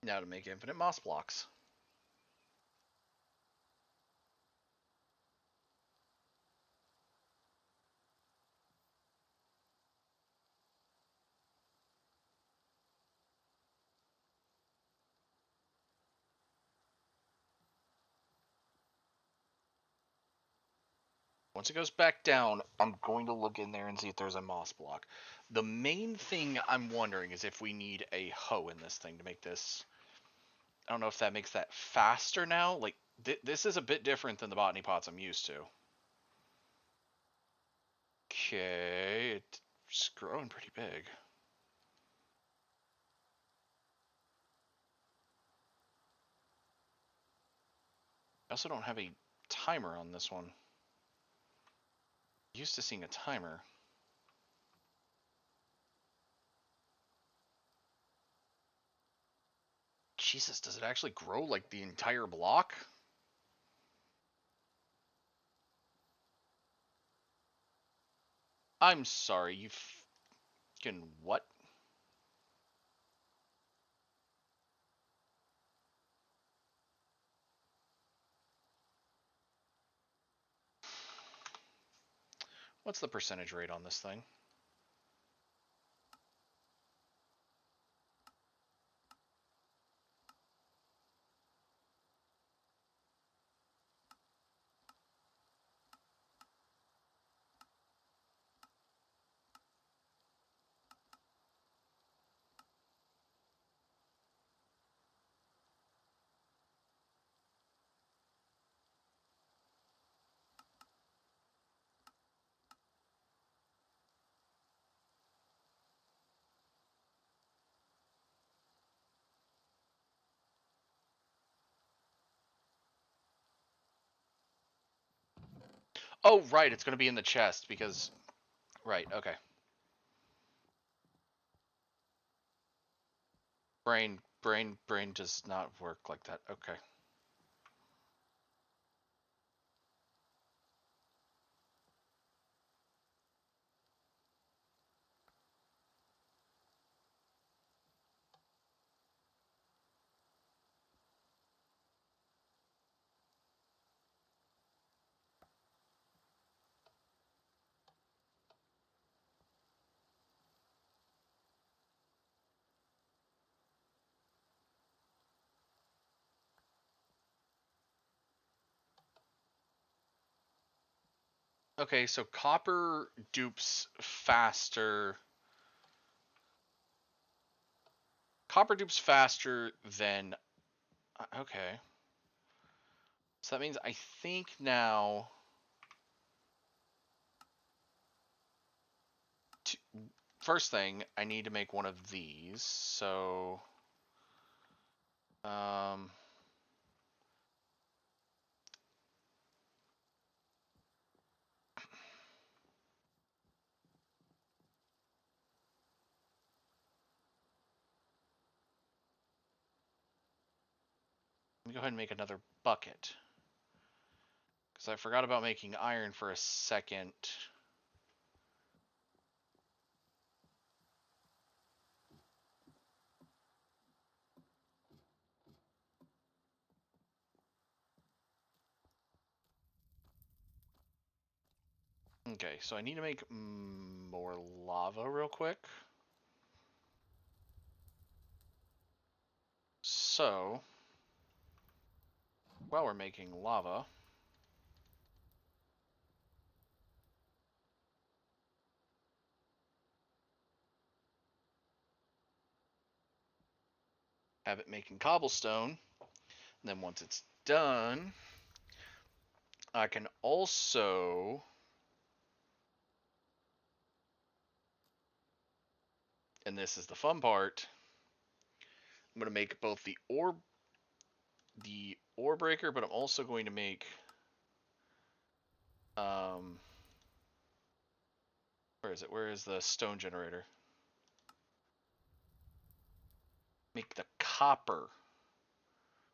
Now to make infinite moss blocks. Once it goes back down, I'm going to look in there and see if there's a moss block. The main thing I'm wondering is if we need a hoe in this thing to make this. I don't know if that makes that faster now. Like, this is a bit different than the botany pots I'm used to. Okay, it's growing pretty big. I also don't have a timer on this one. Used to seeing a timer. Jesus, does it actually grow like the entire block? I'm sorry, you fucking what? What's the percentage rate on this thing? Oh, right, it's going to be in the chest because... Right, okay. Brain does not work like that. Okay. Okay, so copper dupes faster. Copper dupes faster than... Okay. So that means I think now... First thing, I need to make one of these. So... Let me go ahead and make another bucket. Because I forgot about making iron for a second. Okay, so I need to make more lava real quick. So, while we're making lava, have it making cobblestone. And then once it's done, I can also... And this is the fun part. I'm going to make both the ore breaker, but I'm also going to make where is it? Where is the stone generator? Make the copper.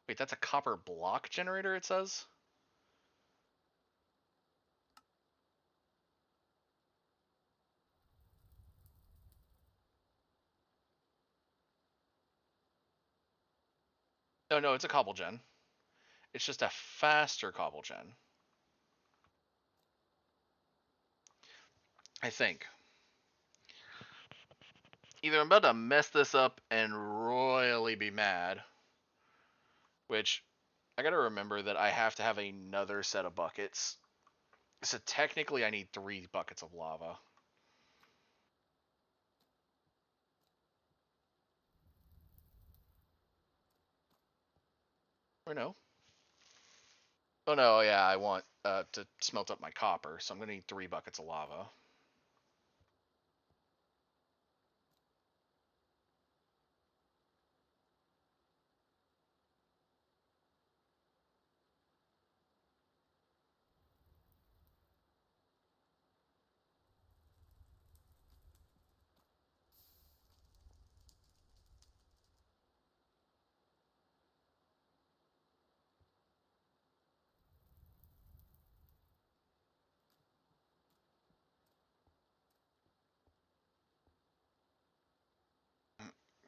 Wait, that's a copper block generator, it says? No, it's a cobble gen. It's just a faster cobble gen. I think. Either I'm about to mess this up and royally be mad, which I gotta remember that I have to have another set of buckets So technically I need 3 buckets of lava. Or no? Oh no, yeah, I want to smelt up my copper, so I'm gonna need 3 buckets of lava.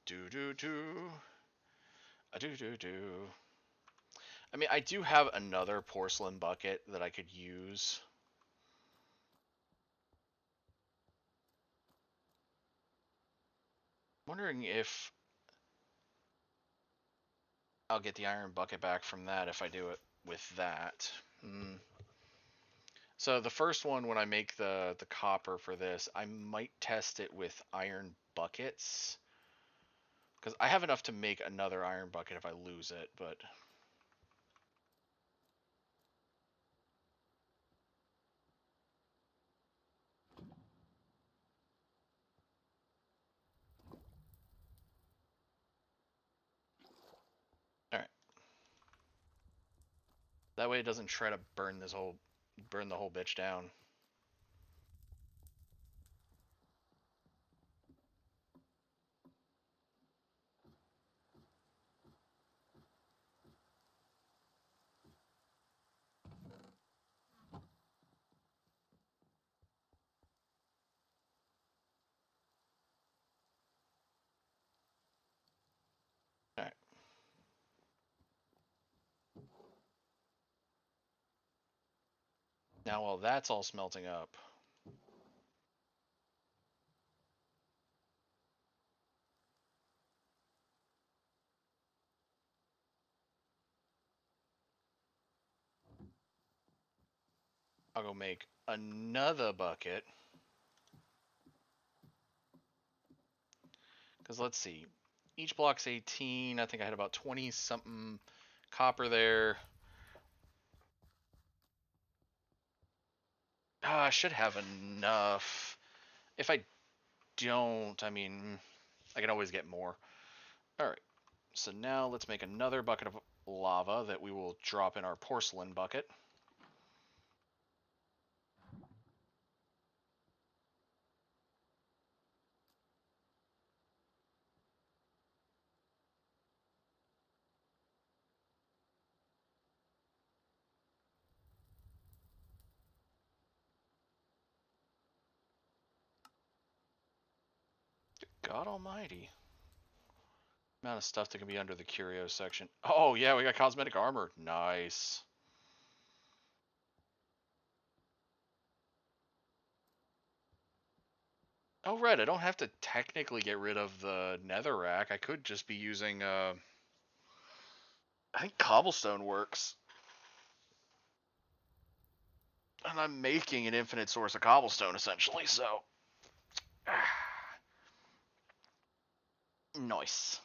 Do do do. A do do do. I mean, I do have another porcelain bucket that I could use. Wondering if I'll get the iron bucket back from that if I do it with that. Hmm. So the first one, when I make the copper for this, I might test it with iron buckets. Because I have enough to make another iron bucket if I lose it, but... Alright. That way it doesn't try to burn the whole bitch down. Alright. Now while that's all smelting up, I'll go make another bucket. Because let's see. Each block's 18. I think I had about 20 something copper there. I should have enough. If I don't, I mean, I can always get more. Alright. So now let's make another bucket of lava that we will drop in our porcelain bucket. God almighty. Amount of stuff that can be under the curio section. Oh yeah, we got cosmetic armor. Nice. Oh right, I don't have to technically get rid of the netherrack. I could just be using I think cobblestone works. And I'm making an infinite source of cobblestone essentially, so nice.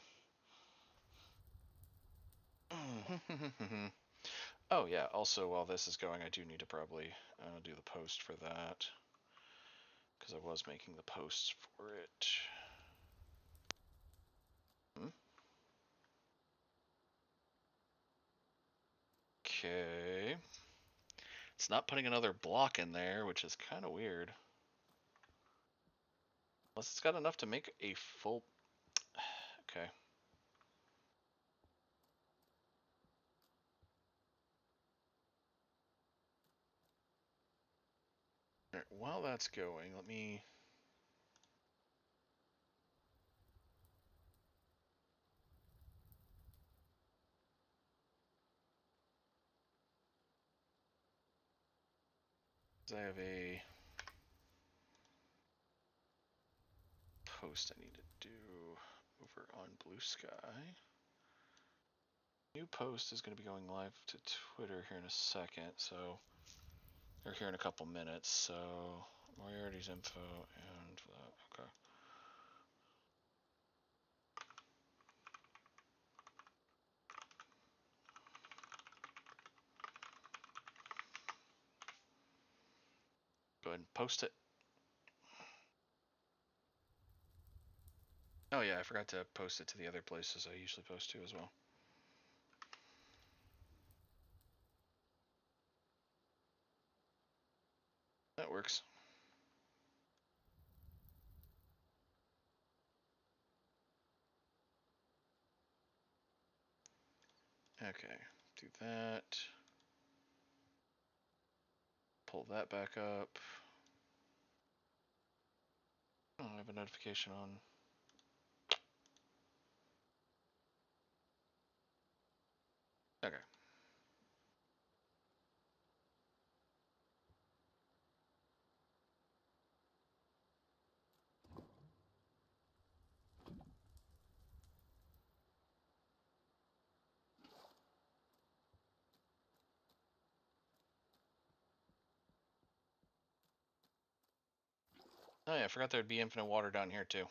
Oh yeah, also while this is going, I do need to probably do the post for that. Because I was making the posts for it. Okay. It's not putting another block in there, which is kind of weird. Unless it's got enough to make a full... Okay. Right, while that's going, let me... I have a post I need to do over on Blue Sky. New post is going to be going live to Twitter here in a second, so They're here in a couple minutes, so Moriarty's info and okay. Go ahead and post it. Oh yeah, I forgot to post it to the other places I usually post to as well. That works. Okay, do that. Pull that back up. Oh, I have a notification on. Okay. Oh yeah, I forgot there'd be infinite water down here too.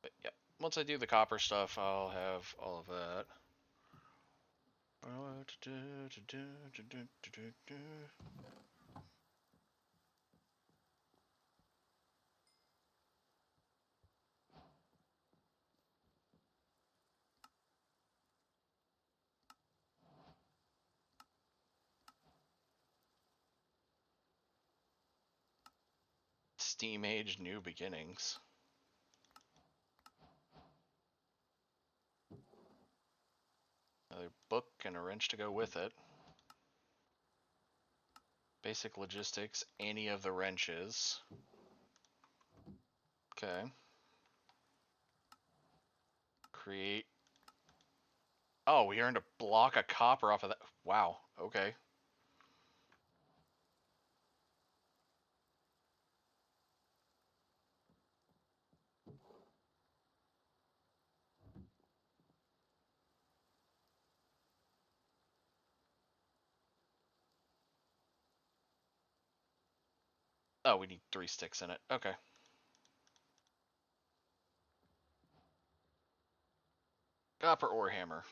But yeah, once I do the copper stuff, I'll have all of that. Steam Age New Beginnings. Another book and a wrench to go with it. Basic logistics, any of the wrenches. Okay. Create. Oh, we earned a block of copper off of that. Wow. Okay. Oh, we need 3 sticks in it. Okay. Copper ore hammer.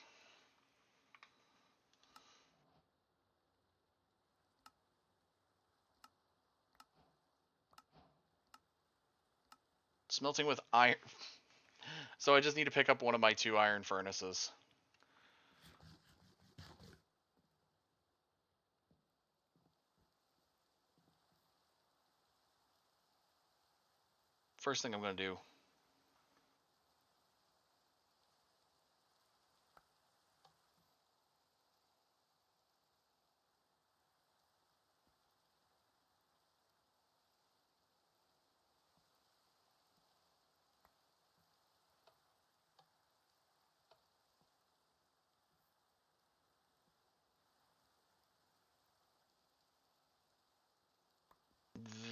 Smelting with iron. So I just need to pick up one of my 2 iron furnaces. First thing I'm going to do.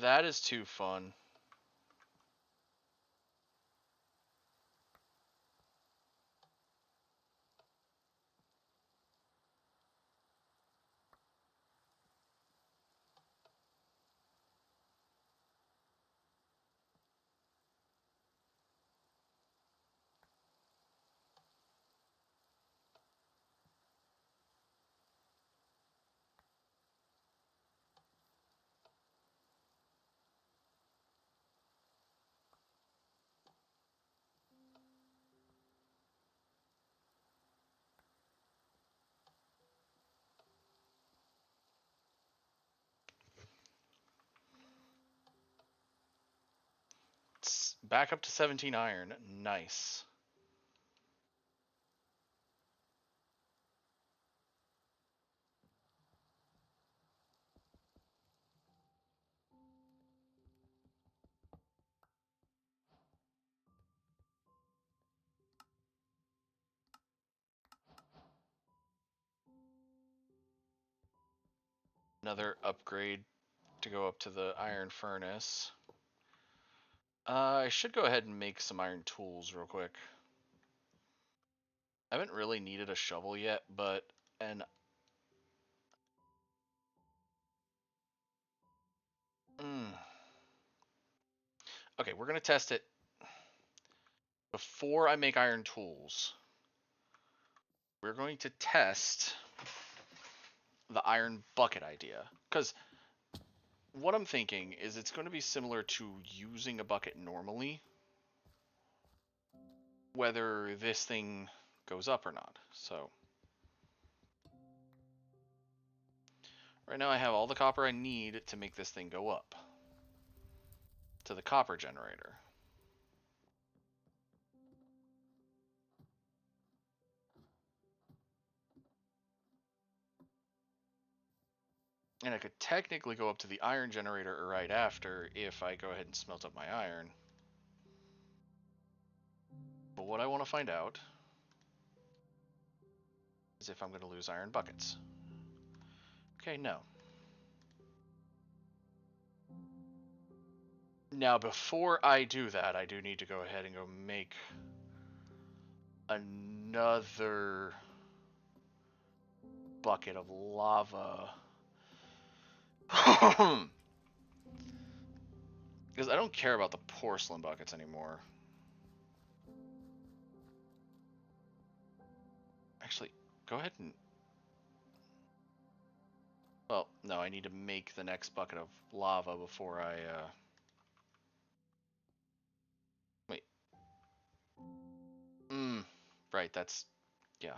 That is too fun. It's back up to 17 iron. Nice. Another upgrade to go up to the iron furnace. I should go ahead and make some iron tools real quick. I haven't really needed a shovel yet, but and mm, okay, we're gonna test it before I make iron tools. We're going to test the iron bucket idea, because what I'm thinking is it's going to be similar to using a bucket normally, whether this thing goes up or not. So right now I have all the copper I need to make this thing go up to the copper generator. And I could technically go up to the iron generator right after if I go ahead and smelt up my iron. But what I want to find out is if I'm going to lose iron buckets. Okay, no. Now, before I do that, I do need to go ahead and go make another bucket of lava. Because I don't care about the porcelain buckets anymore. Actually, go ahead and... Well, no, I need to make the next bucket of lava before I... Wait. Right, that's... Yeah.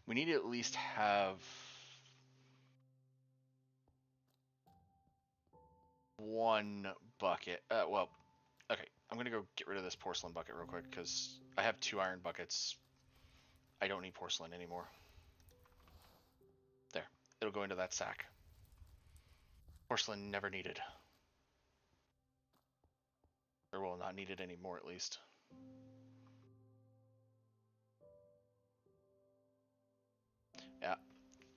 We need to at least have one bucket. Well, okay. I'm gonna go get rid of this porcelain bucket real quick because I have 2 iron buckets. I don't need porcelain anymore. There. It'll go into that sack. Porcelain never needed. Or well, not needed anymore at least. Yeah.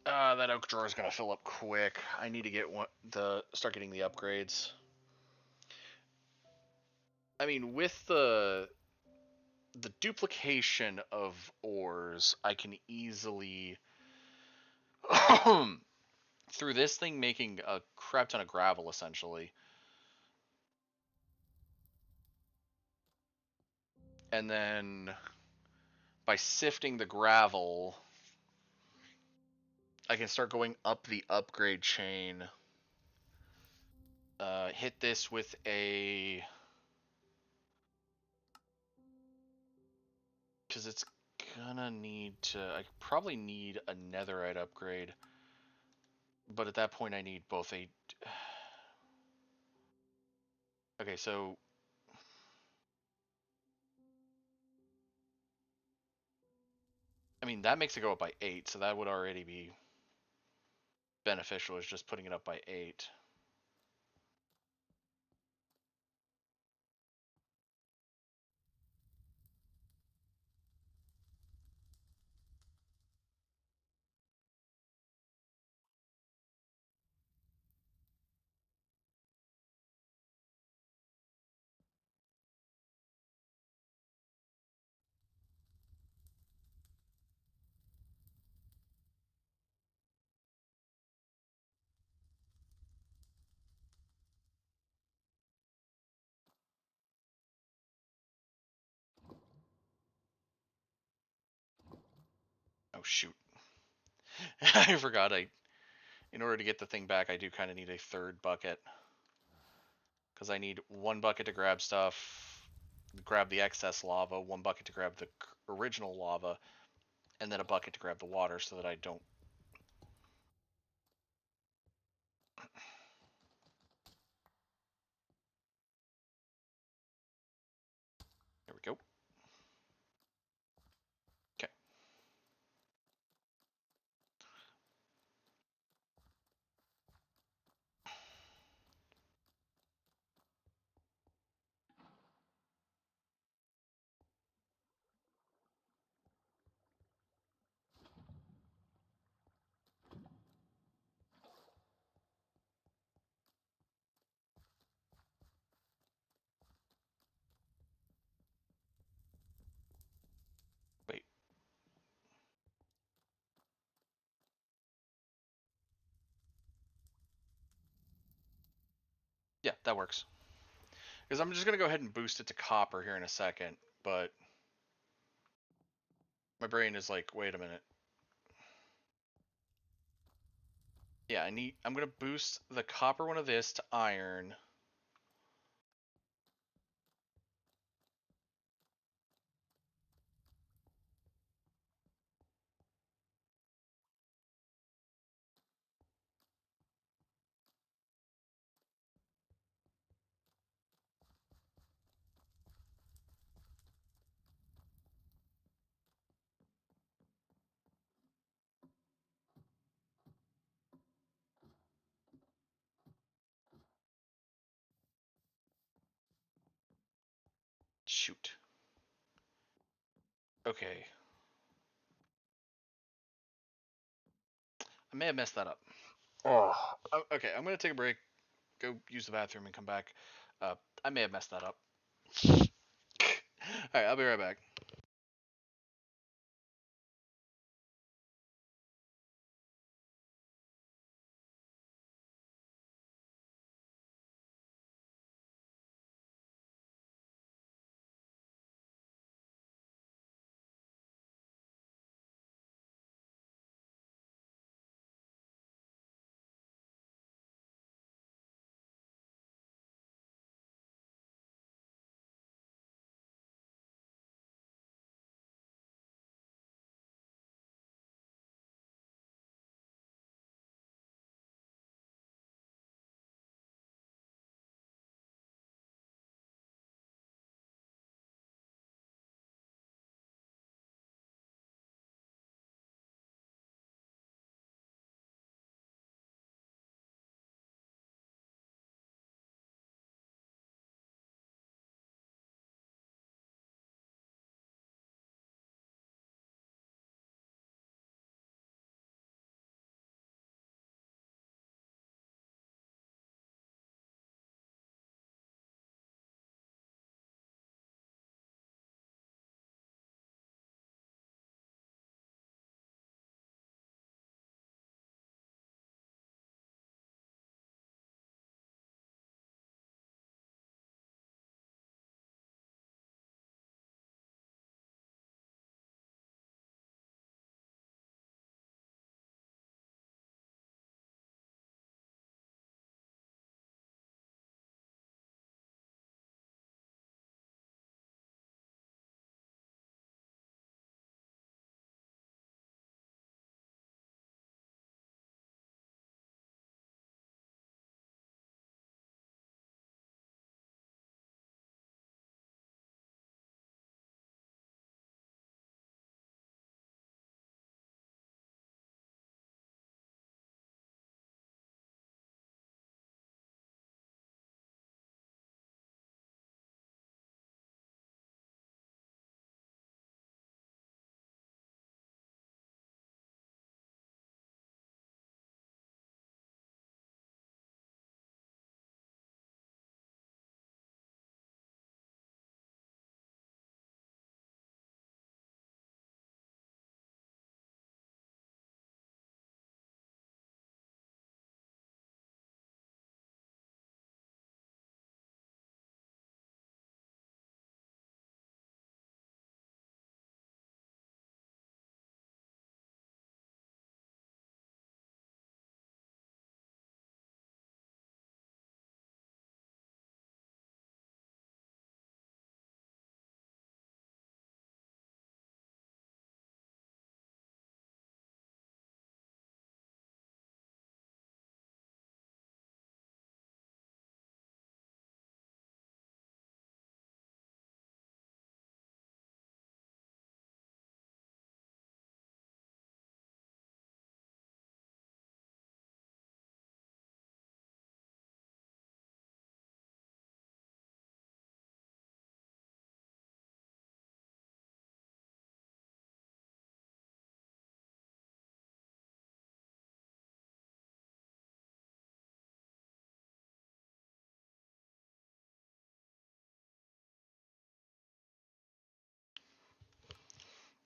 That oak drawer is gonna fill up quick. I need to get start getting the upgrades. I mean, with the duplication of ores, I can easily through this thing making a crap ton of gravel essentially. And then by sifting the gravel, I can start going up the upgrade chain. Hit this with a... Because it's gonna need to... I probably need a netherite upgrade. But at that point I need both a... Okay, so... I mean, that makes it go up by 8, so that would already be beneficial, is just putting it up by 8. Oh, shoot. I forgot in order to get the thing back, I do kind of need a third bucket. Because I need 1 bucket to grab stuff, grab the excess lava, 1 bucket to grab the original lava, and then a bucket to grab the water so that I don't... There we go. Okay. Yeah, that works. Because I'm just gonna go ahead and boost it to copper here in a second, but my brain is like, wait a minute. Yeah, I'm gonna boost the copper one of this to iron. Shoot. Okay. I may have messed that up. Oh. Okay, I'm gonna take a break, go use the bathroom, and come back. I may have messed that up. Alright, I'll be right back.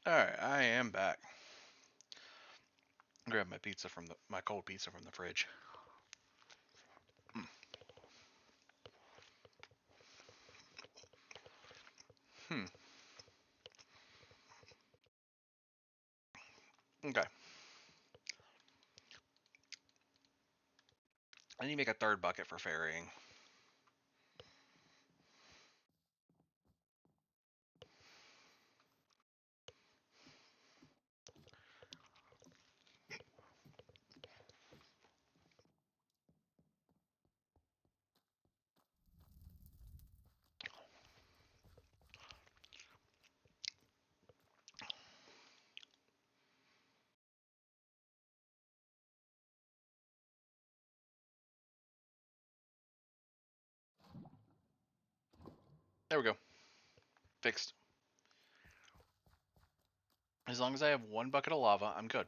Alright, I am back. Grab my pizza from my cold pizza from the fridge. Hmm. Okay. I need to make a third bucket for ferrying. There we go. Fixed. As long as I have one bucket of lava, I'm good.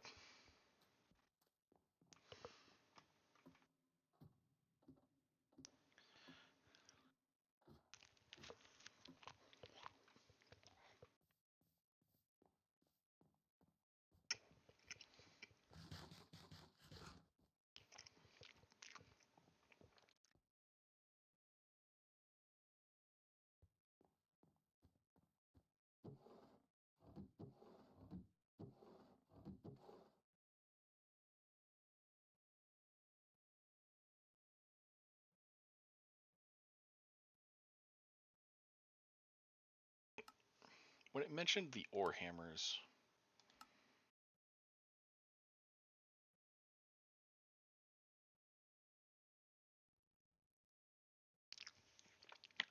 When it mentioned the ore hammers.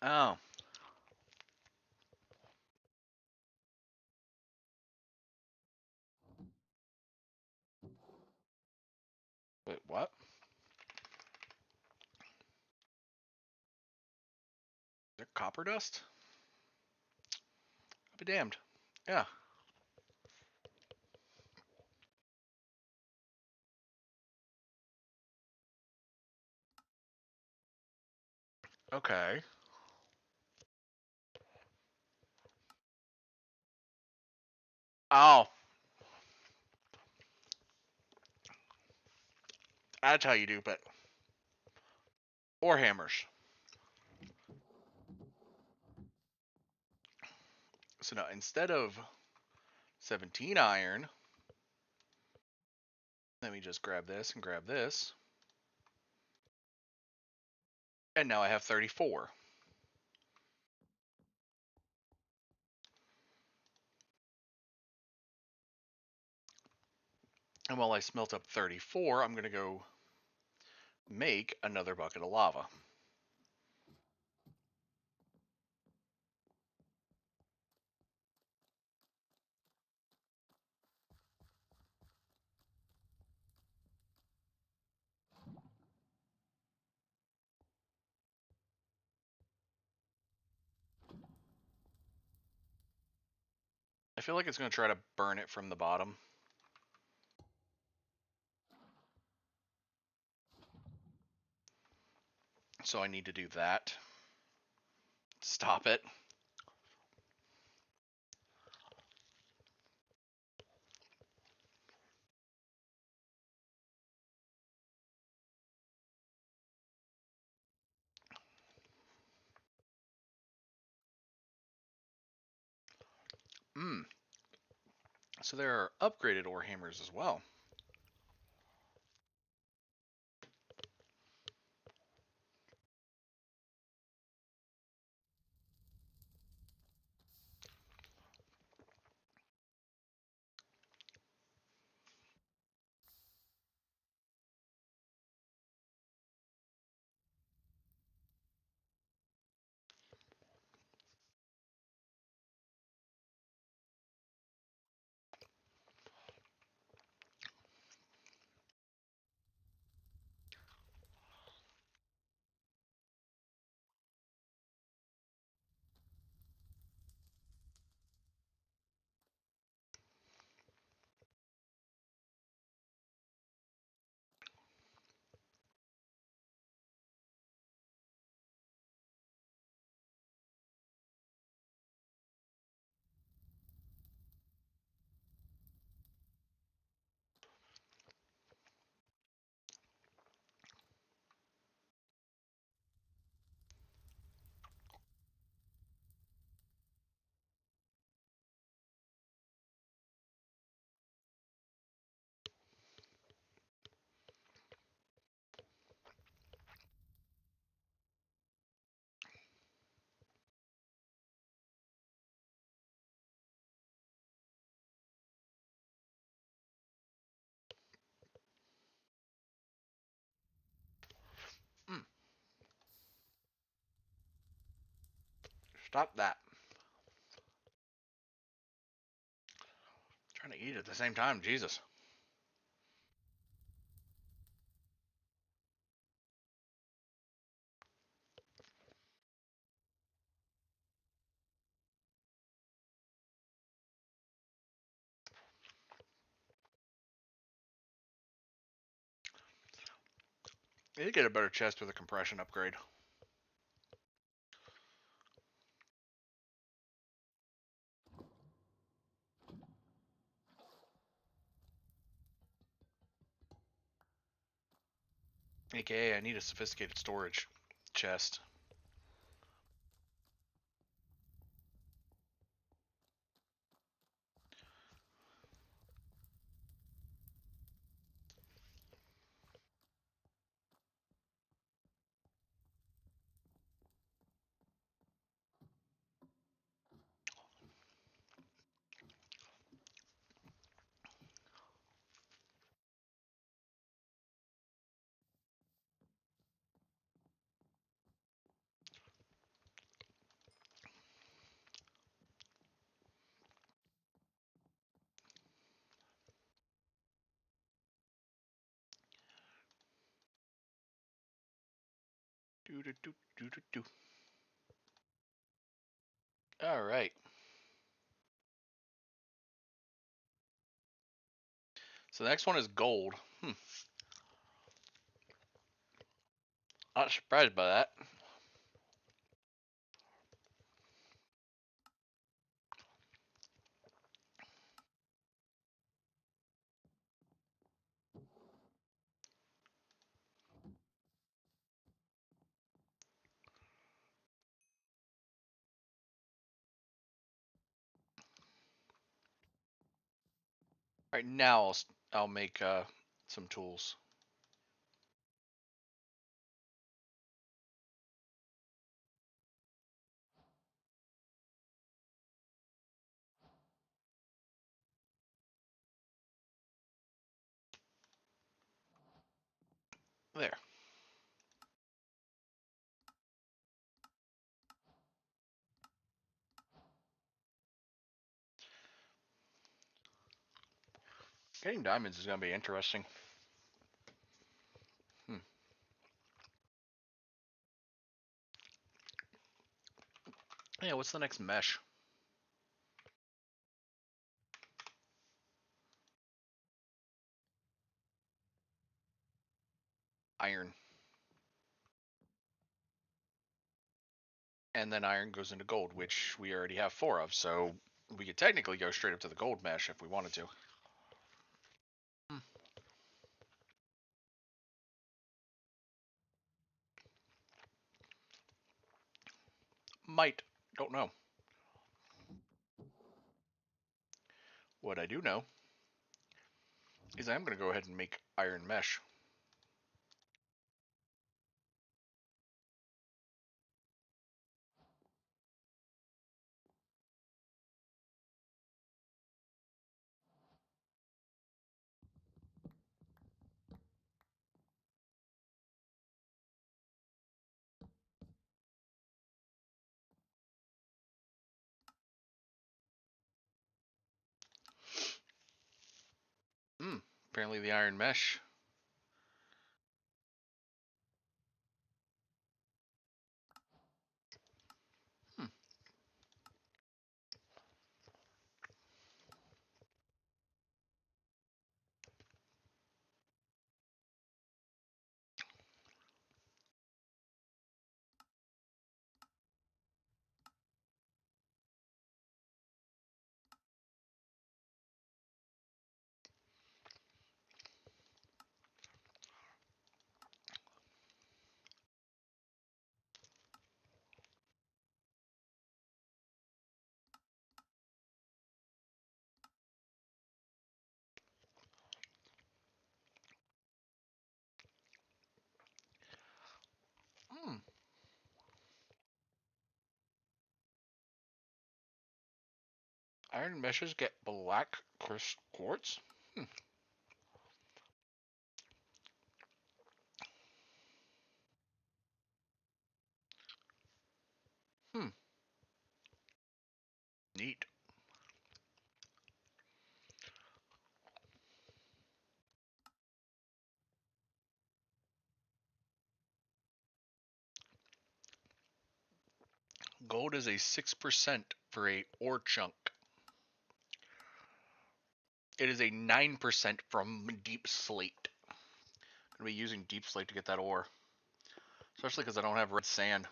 Oh. Wait, what? They're copper dust? I'll be damned. Yeah. Okay. Oh. That's how you do, but ore hammers. So now instead of 17 iron, let me just grab this and grab this. And now I have 34. And while I smelt up 34, I'm going to go make another bucket of lava. I feel like it's going to try to burn it from the bottom. So I need to do that. Stop it. Hmm. So there are upgraded ore hammers as well. Stop that. Trying to eat at the same time, Jesus. You get a better chest with a compression upgrade. AKA, I need a sophisticated storage chest. All right. So the next one is gold. Not surprised by that. Right now, I'll make some tools. There. Getting diamonds is going to be interesting. Yeah, what's the next mesh? Iron. And then iron goes into gold, which we already have 4 of, so we could technically go straight up to the gold mesh if we wanted to. Might. Don't know. What I do know is I'm going to go ahead and make iron mesh. Apparently the iron mesh. Hmm. Hmm. Iron meshes get black quartz? Hmm. Hmm. Neat. Gold is a 6% for a ore chunk. It is a 9% from deep slate. I'm gonna be using deep slate to get that ore. Especially because I don't have red sand.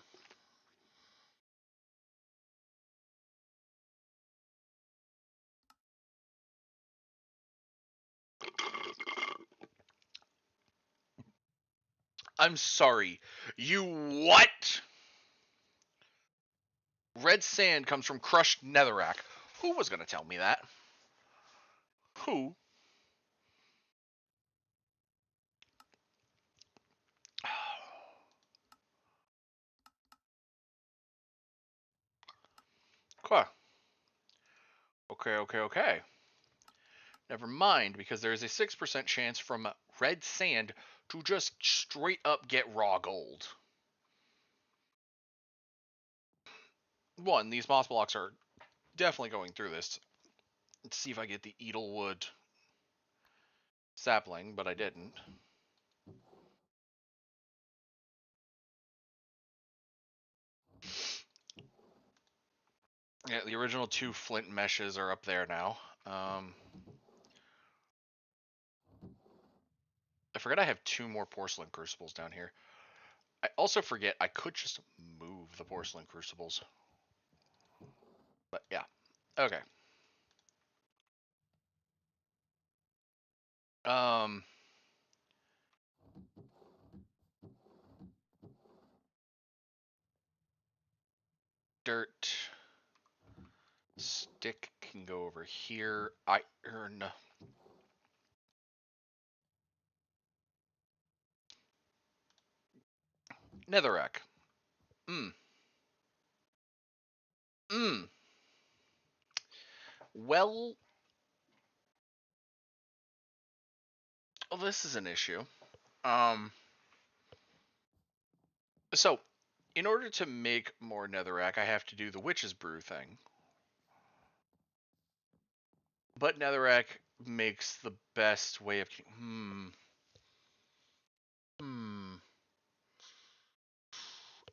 I'm sorry. You what? Red sand comes from crushed netherrack. Who was gonna tell me that? Who? Okay. Never mind, because there is a 6% chance from red sand to just straight up get raw gold. One, these moss blocks are definitely going through this. Let's see if I get the Edelwood sapling, but I didn't. Yeah, the original 2 flint meshes are up there now. I forget I have 2 more porcelain crucibles down here. I also forget I could just move the porcelain crucibles. But yeah. Okay. Um Dirt stick can go over here. Iron. Netherrack. Mm. Mm. Well, this is an issue. Um so in order to make more netherrack, I have to do the witch's brew thing. But netherrack makes the best way of Hmm.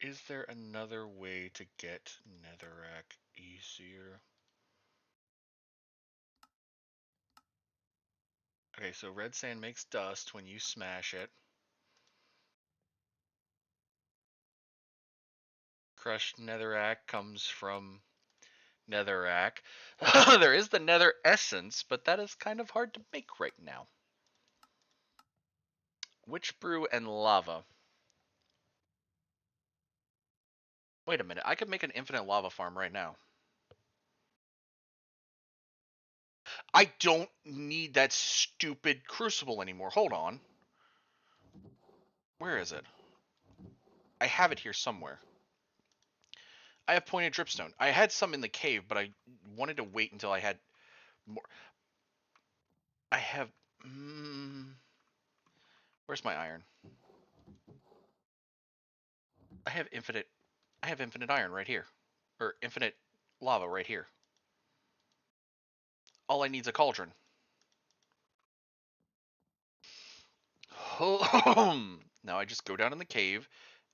Is there another way to get netherrack easier? Okay, so red sand makes dust when you smash it. Crushed netherrack comes from netherrack. There is the nether essence, but that is kind of hard to make right now. Witch brew and lava. Wait a minute, I could make an infinite lava farm right now. I don't need that stupid crucible anymore. Hold on. Where is it? I have it here somewhere. I have pointed dripstone. I had some in the cave, but I wanted to wait until I had more. I have. Where's my iron? I have infinite. I have infinite iron right here, or infinite lava right here. All I need is a cauldron. Now I just go down in the cave,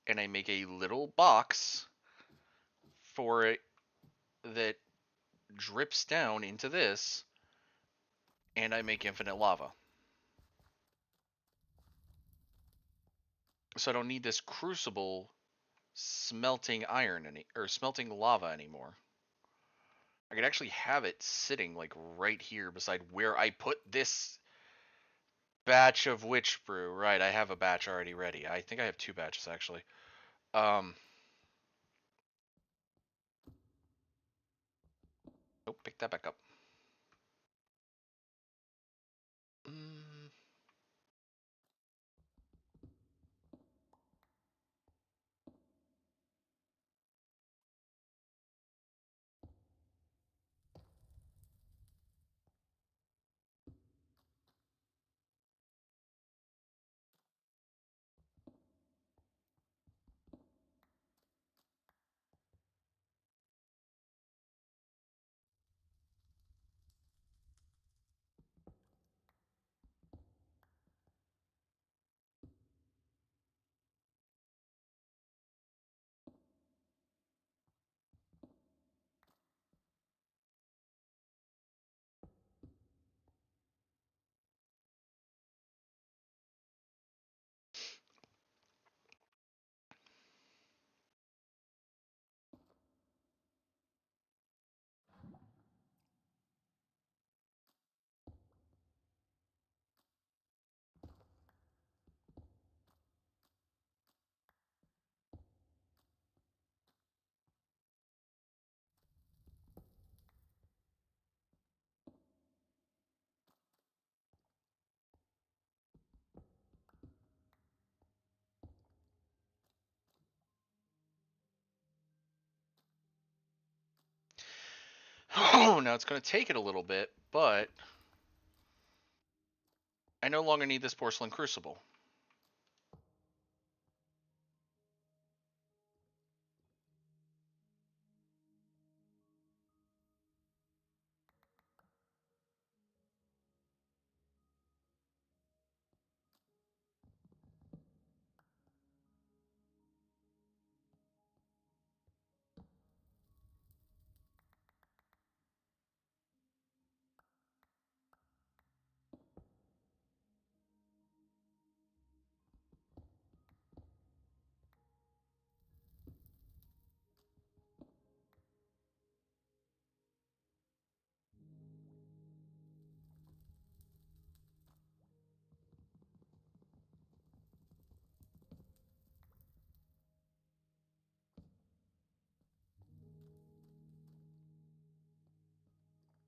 and I make a little box for it that drips down into this, and I make infinite lava. So I don't need this crucible smelting iron or smelting lava anymore. I could actually have it sitting like right here beside where I put this batch of witch brew. Right, I have a batch already ready. I think I have 2 batches actually. Um Nope, pick that back up. Mm, Now it's going to take it a little bit, but I no longer need this porcelain crucible.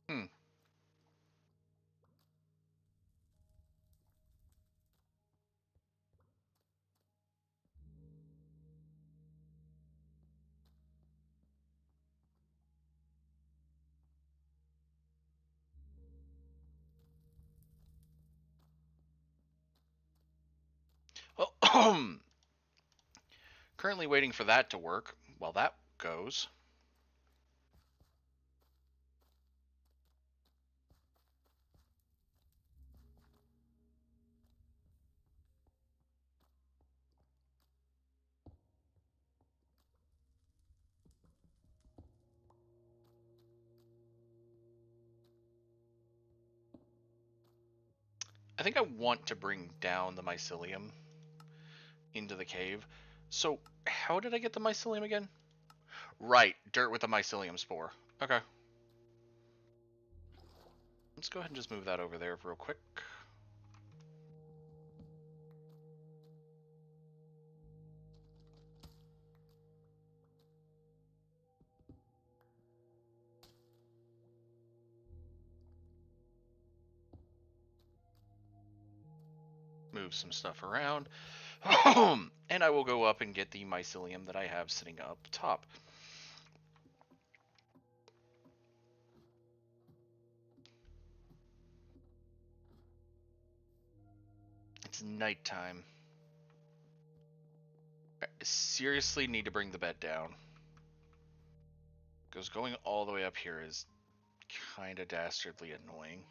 Hmm. Well, currently waiting for that to work. While that goes. I think I want to bring down the mycelium into the cave. So, how did I get the mycelium again? Right, dirt with a mycelium spore. Okay. Let's go ahead and just move that over there real quick. Move some stuff around. And I will go up and get the mycelium that I have sitting up top. It's nighttime. I seriously need to bring the bed down. Because going all the way up here is kind of dastardly annoying.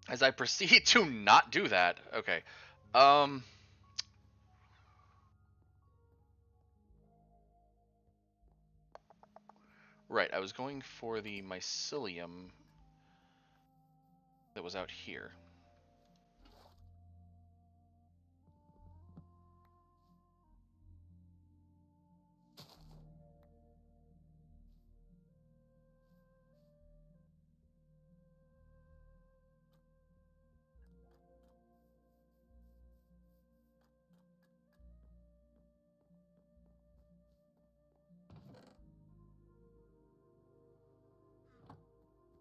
As I proceed to not do that, okay. Right, I was going for the mycelium that was out here.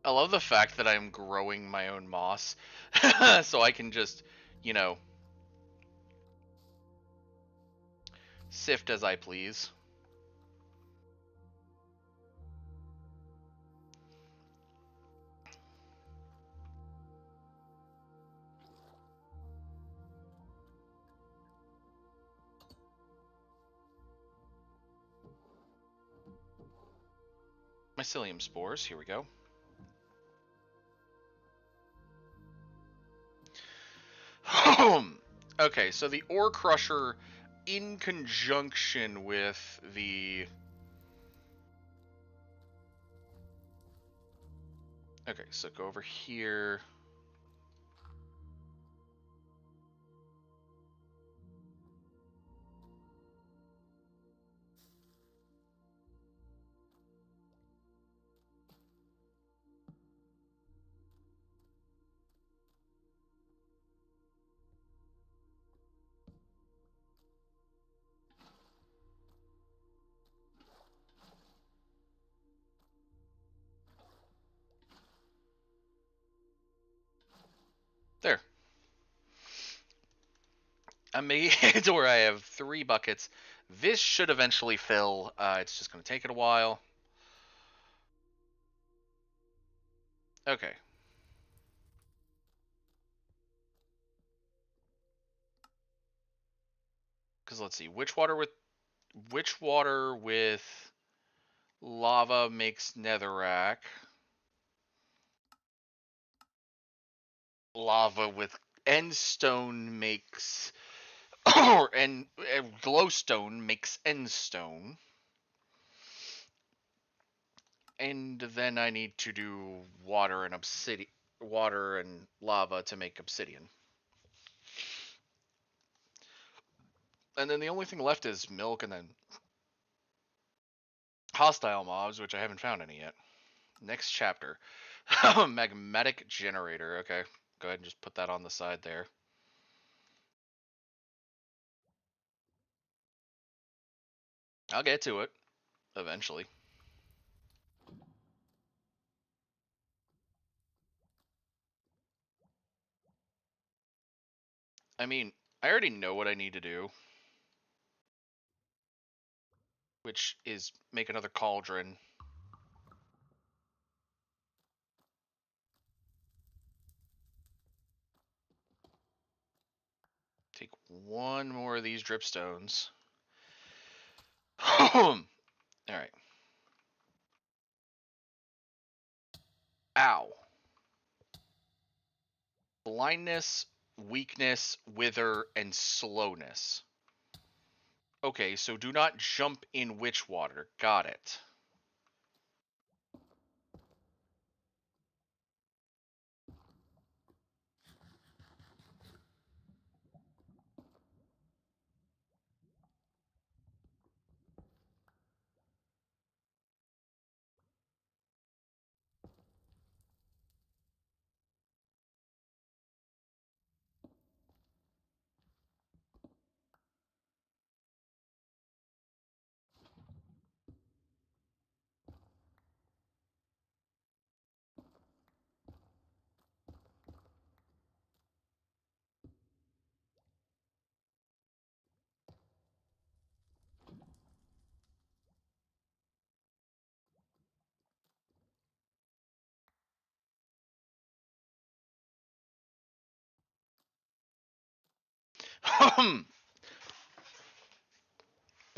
I love the fact that I'm growing my own moss, so I can just, you know, sift as I please. Mycelium spores, here we go. Okay, so the ore crusher in conjunction with the... Okay, so go over here. There. I made it to where I have 3 buckets. This should eventually fill. It's just going to take it a while. Okay. Because let's see, which water with lava makes netherrack. Lava with endstone makes or and glowstone makes endstone. And then I need to do water and lava to make obsidian. And then the only thing left is milk and then hostile mobs, which I haven't found any yet. Next chapter. Magmatic generator. Okay. Go ahead and just put that on the side there. I'll get to it eventually. I mean, I already know what I need to do, which is make another cauldron. Take one more of these dripstones. Alright. Ow. Blindness, weakness, wither, and slowness. Okay, so do not jump in witch water. Got it.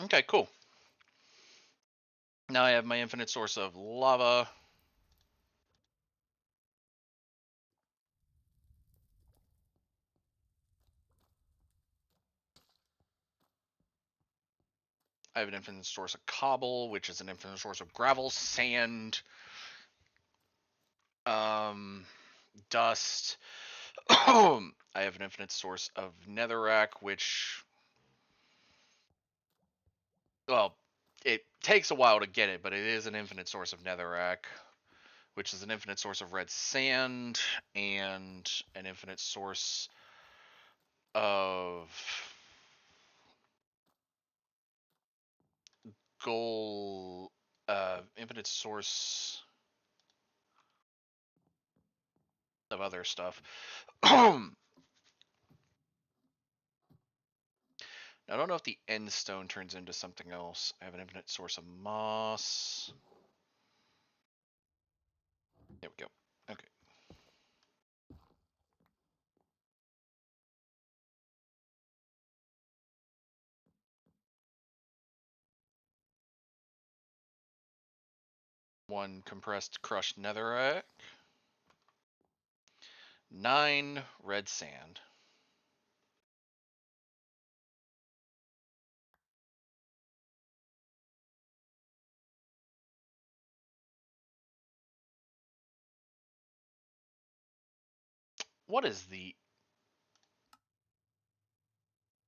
Okay, cool. Now I have my infinite source of lava. I have an infinite source of cobble, which is an infinite source of gravel, sand, dust. I have an infinite source of netherrack, which, well, it takes a while to get it, but it is an infinite source of netherrack, which is an infinite source of red sand, and an infinite source of gold, infinite source of other stuff. I don't know if the end stone turns into something else. I have an infinite source of moss. There we go. Okay. One compressed crushed netherite. 9 red sand. What is the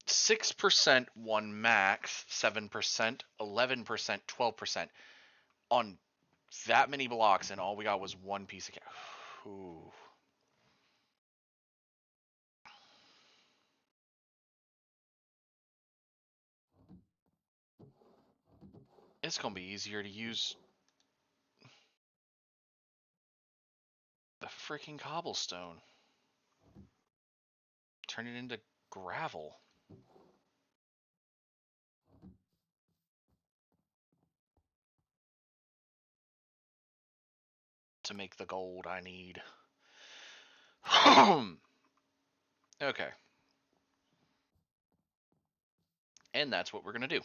6% one max, 7%, 11%, 12% on that many blocks, and all we got was one piece of Ooh. It's gonna be easier to use the freaking cobblestone. turn it into gravel. To make the gold I need. Okay. And that's what we're going to do.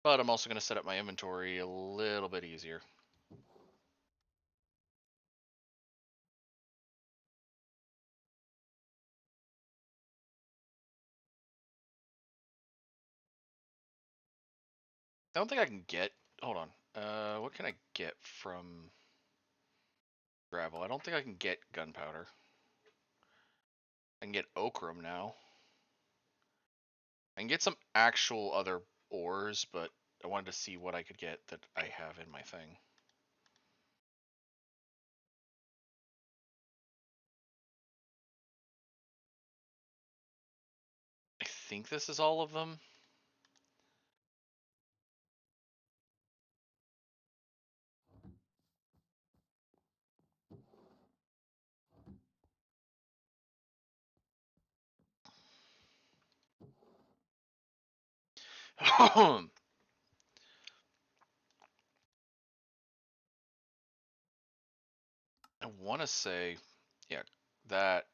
But I'm also going to set up my inventory a little bit easier. I don't think I can get... Hold on. What can I get from gravel? I don't think I can get gunpowder. I can get ochrum now. I can get some actual other ores, but I wanted to see what I could get that I have in my thing. I think this is all of them. I want to say, yeah, that...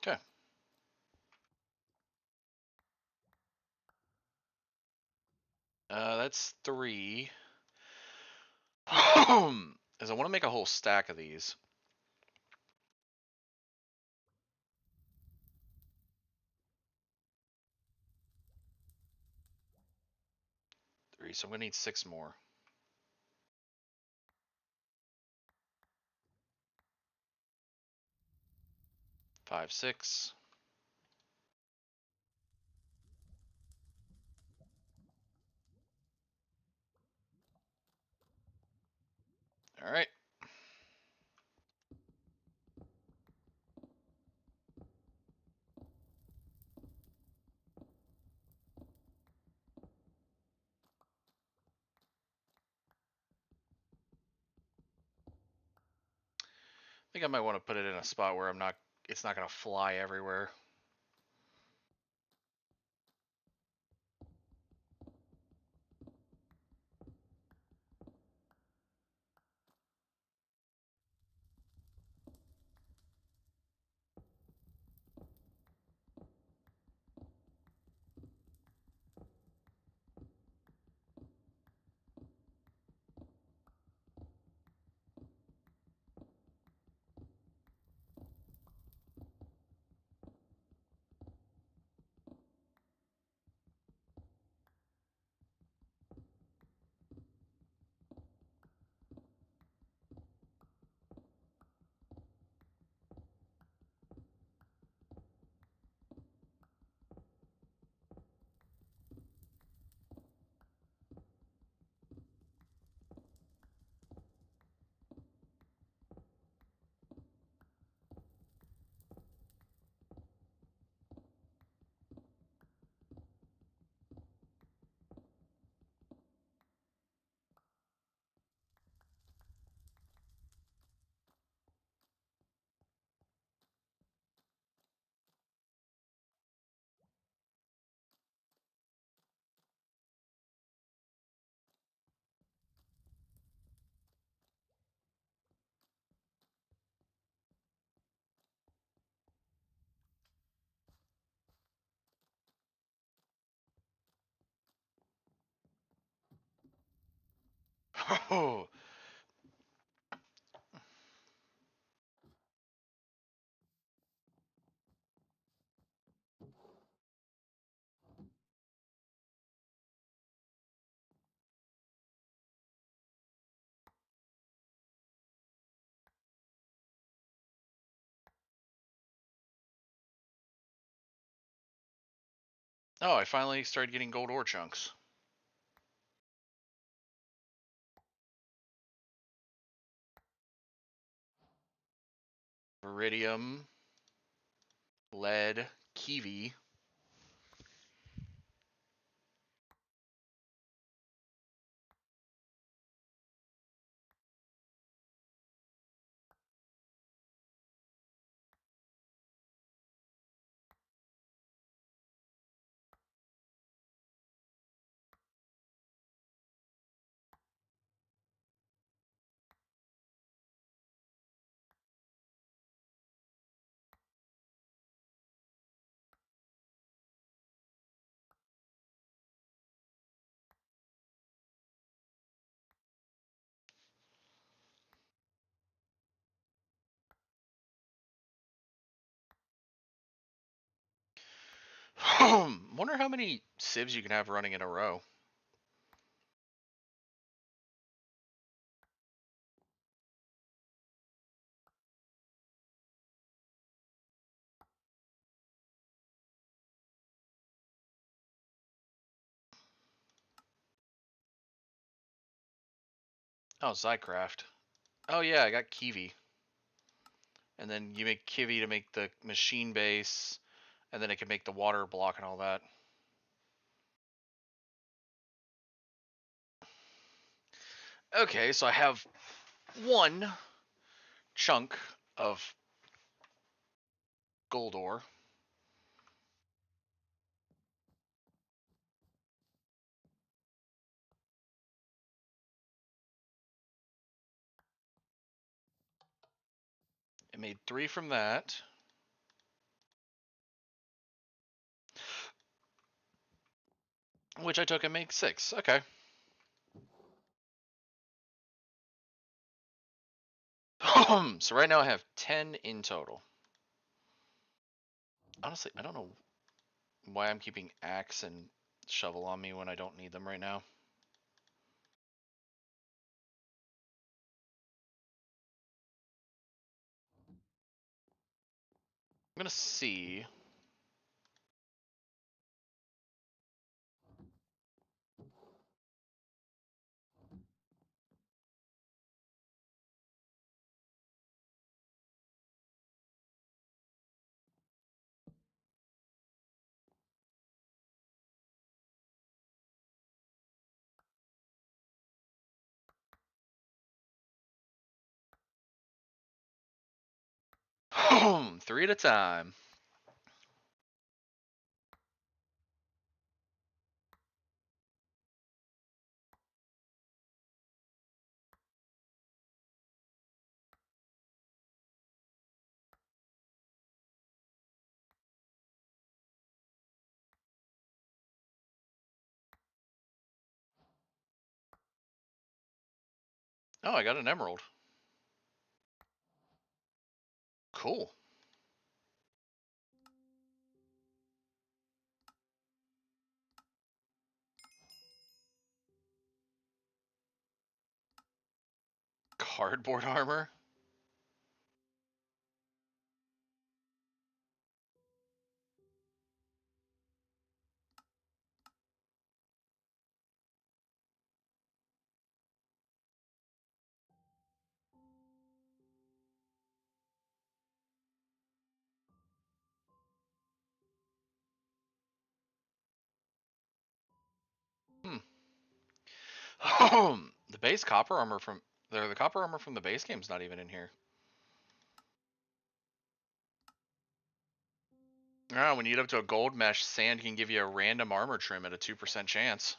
Okay. That's 3. As I want to make a whole stack of these. Three, so I'm gonna need 6 more. 5, 6. All right. I think I might want to put it in a spot where it's not gonna fly everywhere. Oh, Oh, I finally started getting gold ore chunks. Iridium, lead, kiwi. Wonder how many civs you can have running in a row. Oh, Zycraft. Oh yeah, I got kiwi. And then you make kiwi to make the machine base, and then it can make the water block and all that. Okay, so I have one chunk of gold ore. It made 3 from that. Which I took and made 6. Okay. So right now I have 10 in total. Honestly, I don't know why I'm keeping axe and shovel on me when I don't need them right now. I'm gonna see. Three at a time. Oh, I got an emerald. Cool. Cardboard armor? Hmm. The base copper armor from the copper armor from the base game's not even in here. Ah, when you get up to a gold mesh, sand can give you a random armor trim at a 2% chance.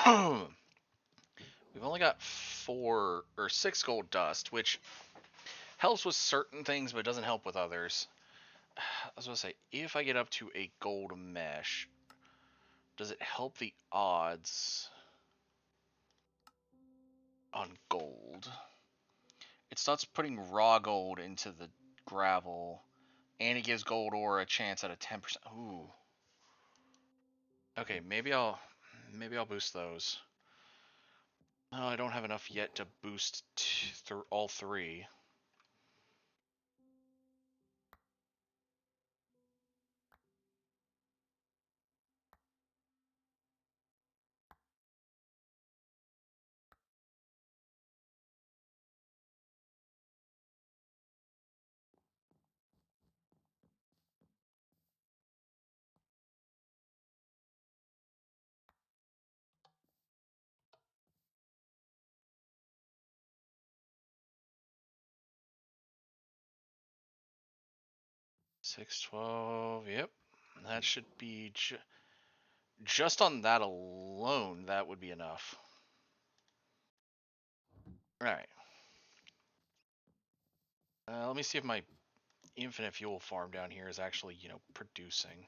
We've only got 4 or 6 gold dust, which helps with certain things, but doesn't help with others. I was gonna say, if I get up to a gold mesh, does it help the odds on gold? It starts putting raw gold into the gravel, and it gives gold ore a chance at a 10%. Ooh. Okay, maybe I'll boost those. No, I don't have enough yet to boost through all 3. 612. Yep, that should be just on that alone. That would be enough. All right. Let me see if my infinite fuel farm down here is actually, producing.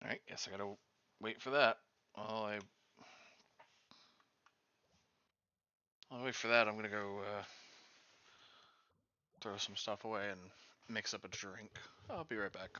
All right, guess I gotta wait for that. While I wait for that, I'm gonna go throw some stuff away and mix up a drink. I'll be right back.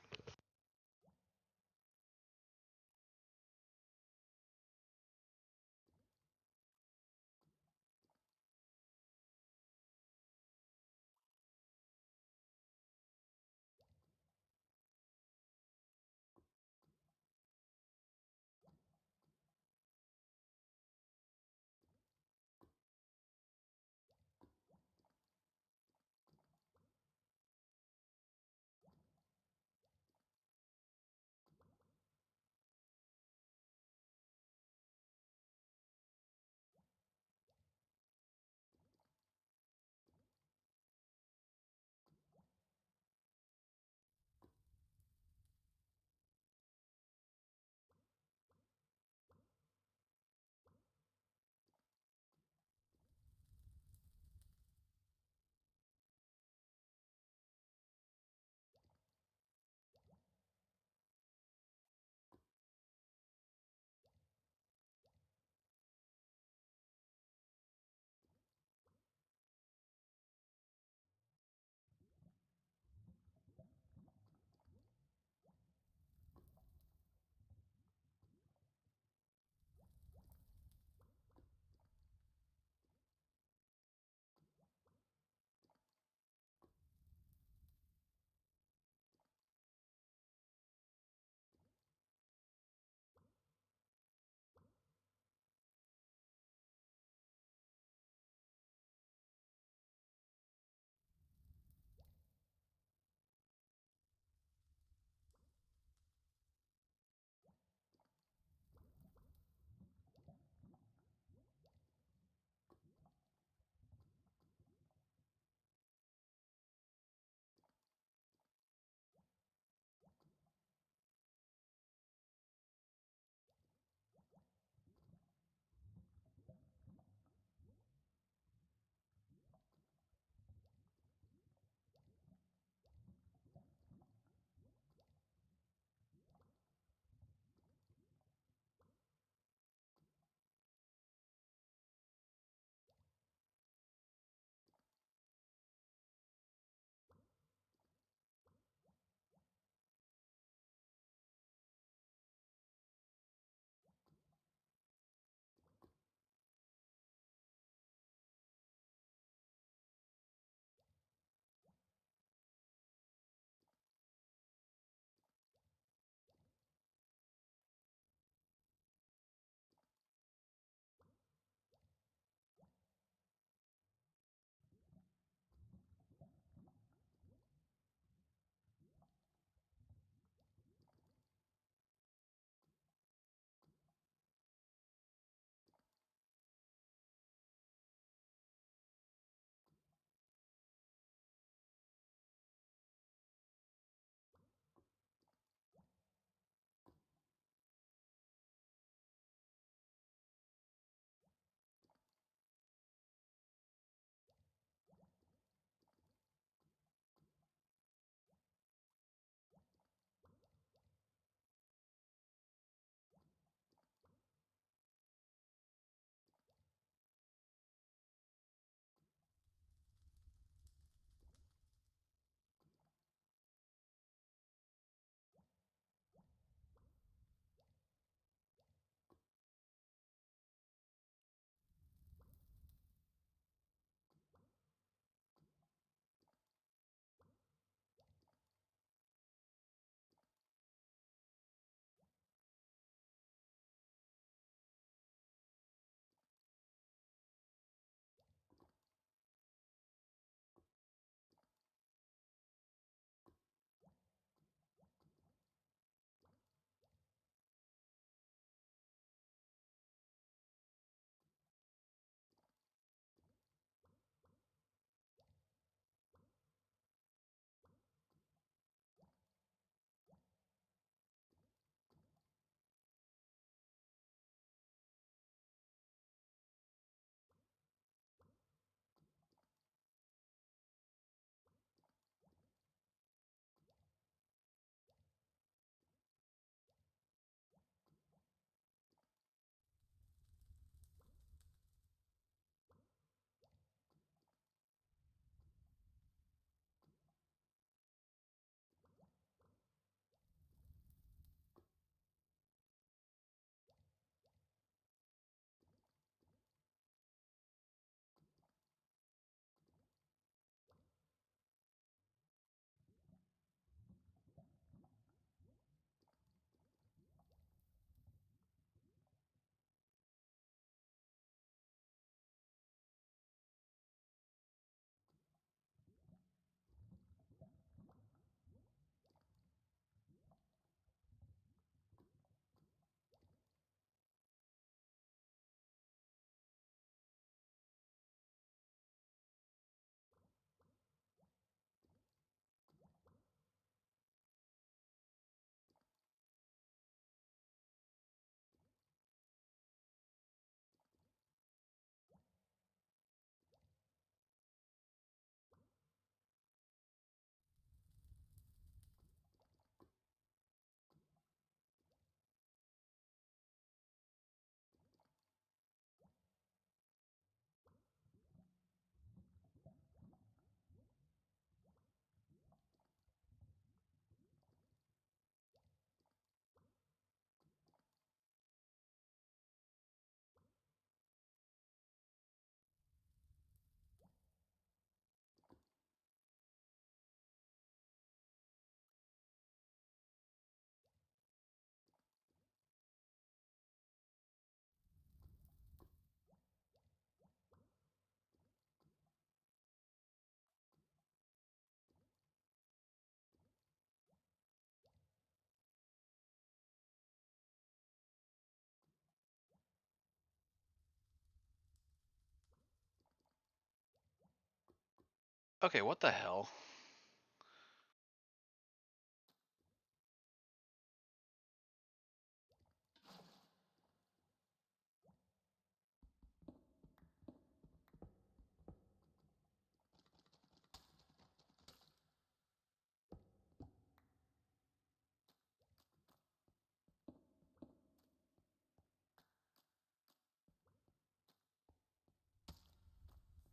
Okay, what the hell?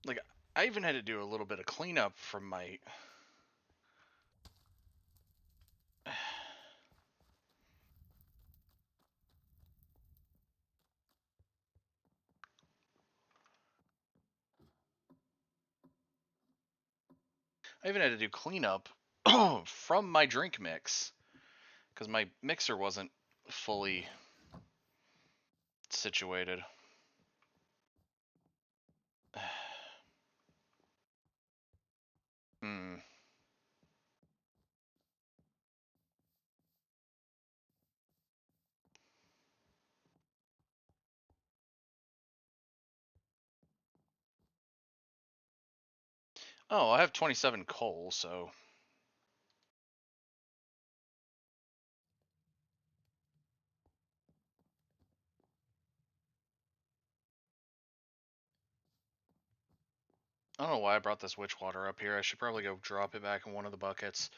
Like, I even had to do a little bit of cleanup from my... I even had to do cleanup from my drink mix because my mixer wasn't fully situated. Hmm. Oh, I have 27 coal, so... I don't know why I brought this witch water up here. I should probably go drop it back in one of the buckets.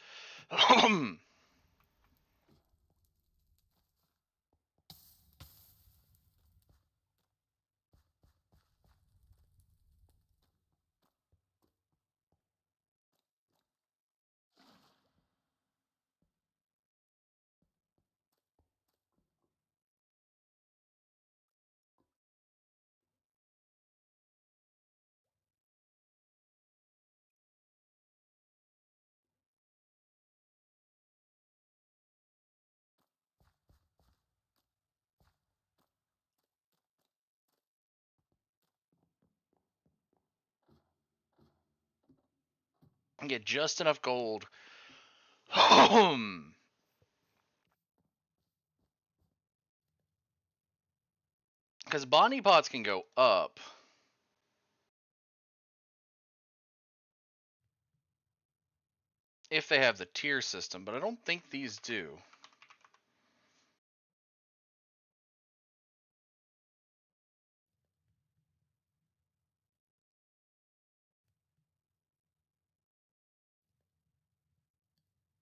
And get just enough gold. Because Bonnie pots can go up. If they have the tier system, but I don't think these do.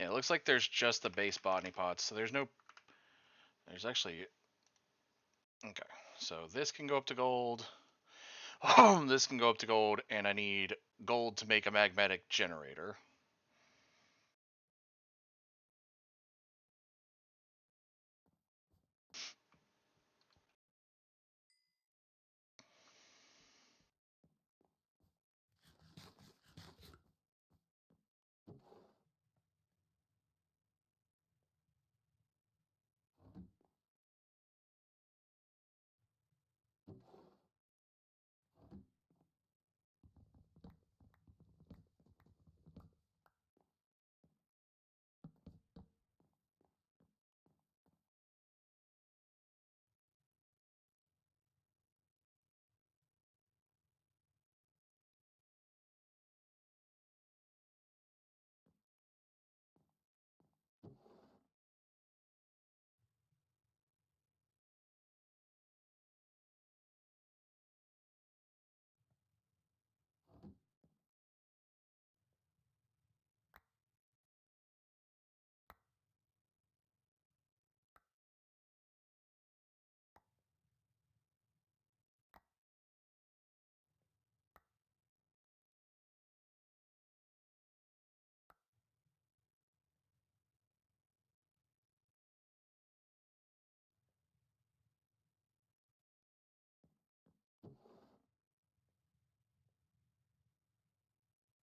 Yeah, it looks like there's just the base botany pots, so there's no... There's actually... Okay, so this can go up to gold. This can go up to gold, and I need gold to make a magnetic generator.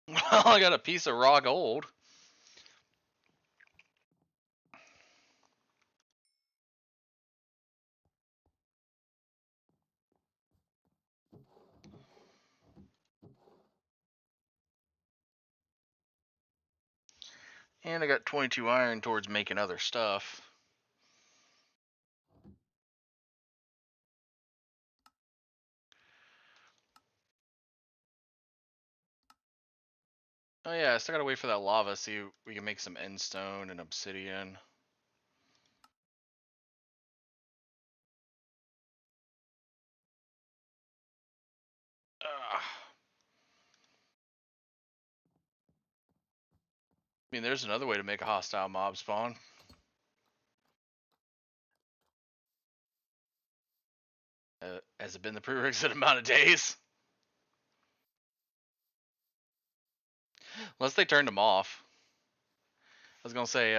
Well, I got a piece of raw gold. And I got 22 iron towards making other stuff. Oh yeah, I still gotta wait for that lava, see if we can make some end stone and obsidian. Ugh. I mean, there's another way to make a hostile mob spawn. Has it been the prerequisite amount of days? Unless they turned them off. I was gonna say,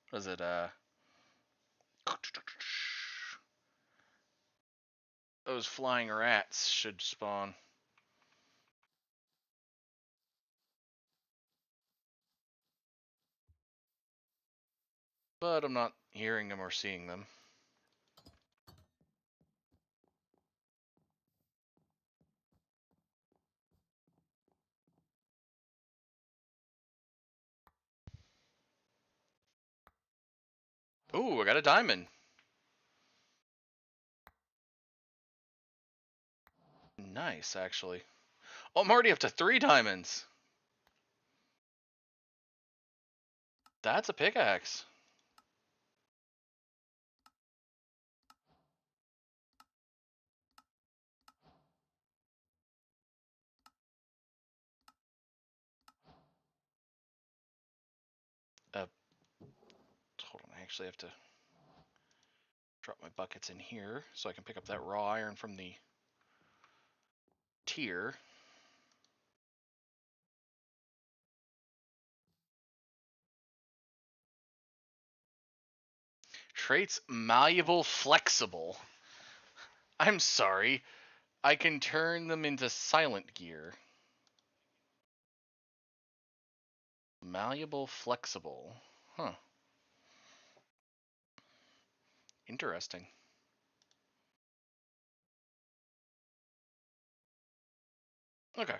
what is it, those flying rats should spawn. But I'm not hearing them or seeing them. Ooh, I got a diamond. Nice, actually. Oh, I'm already up to 3 diamonds. That's a pickaxe. Hold on, I actually have to drop my buckets in here so I can pick up that raw iron from the tier. Traits malleable flexible. I'm sorry. I can turn them into silent gear. Malleable flexible. Huh. Interesting. Okay.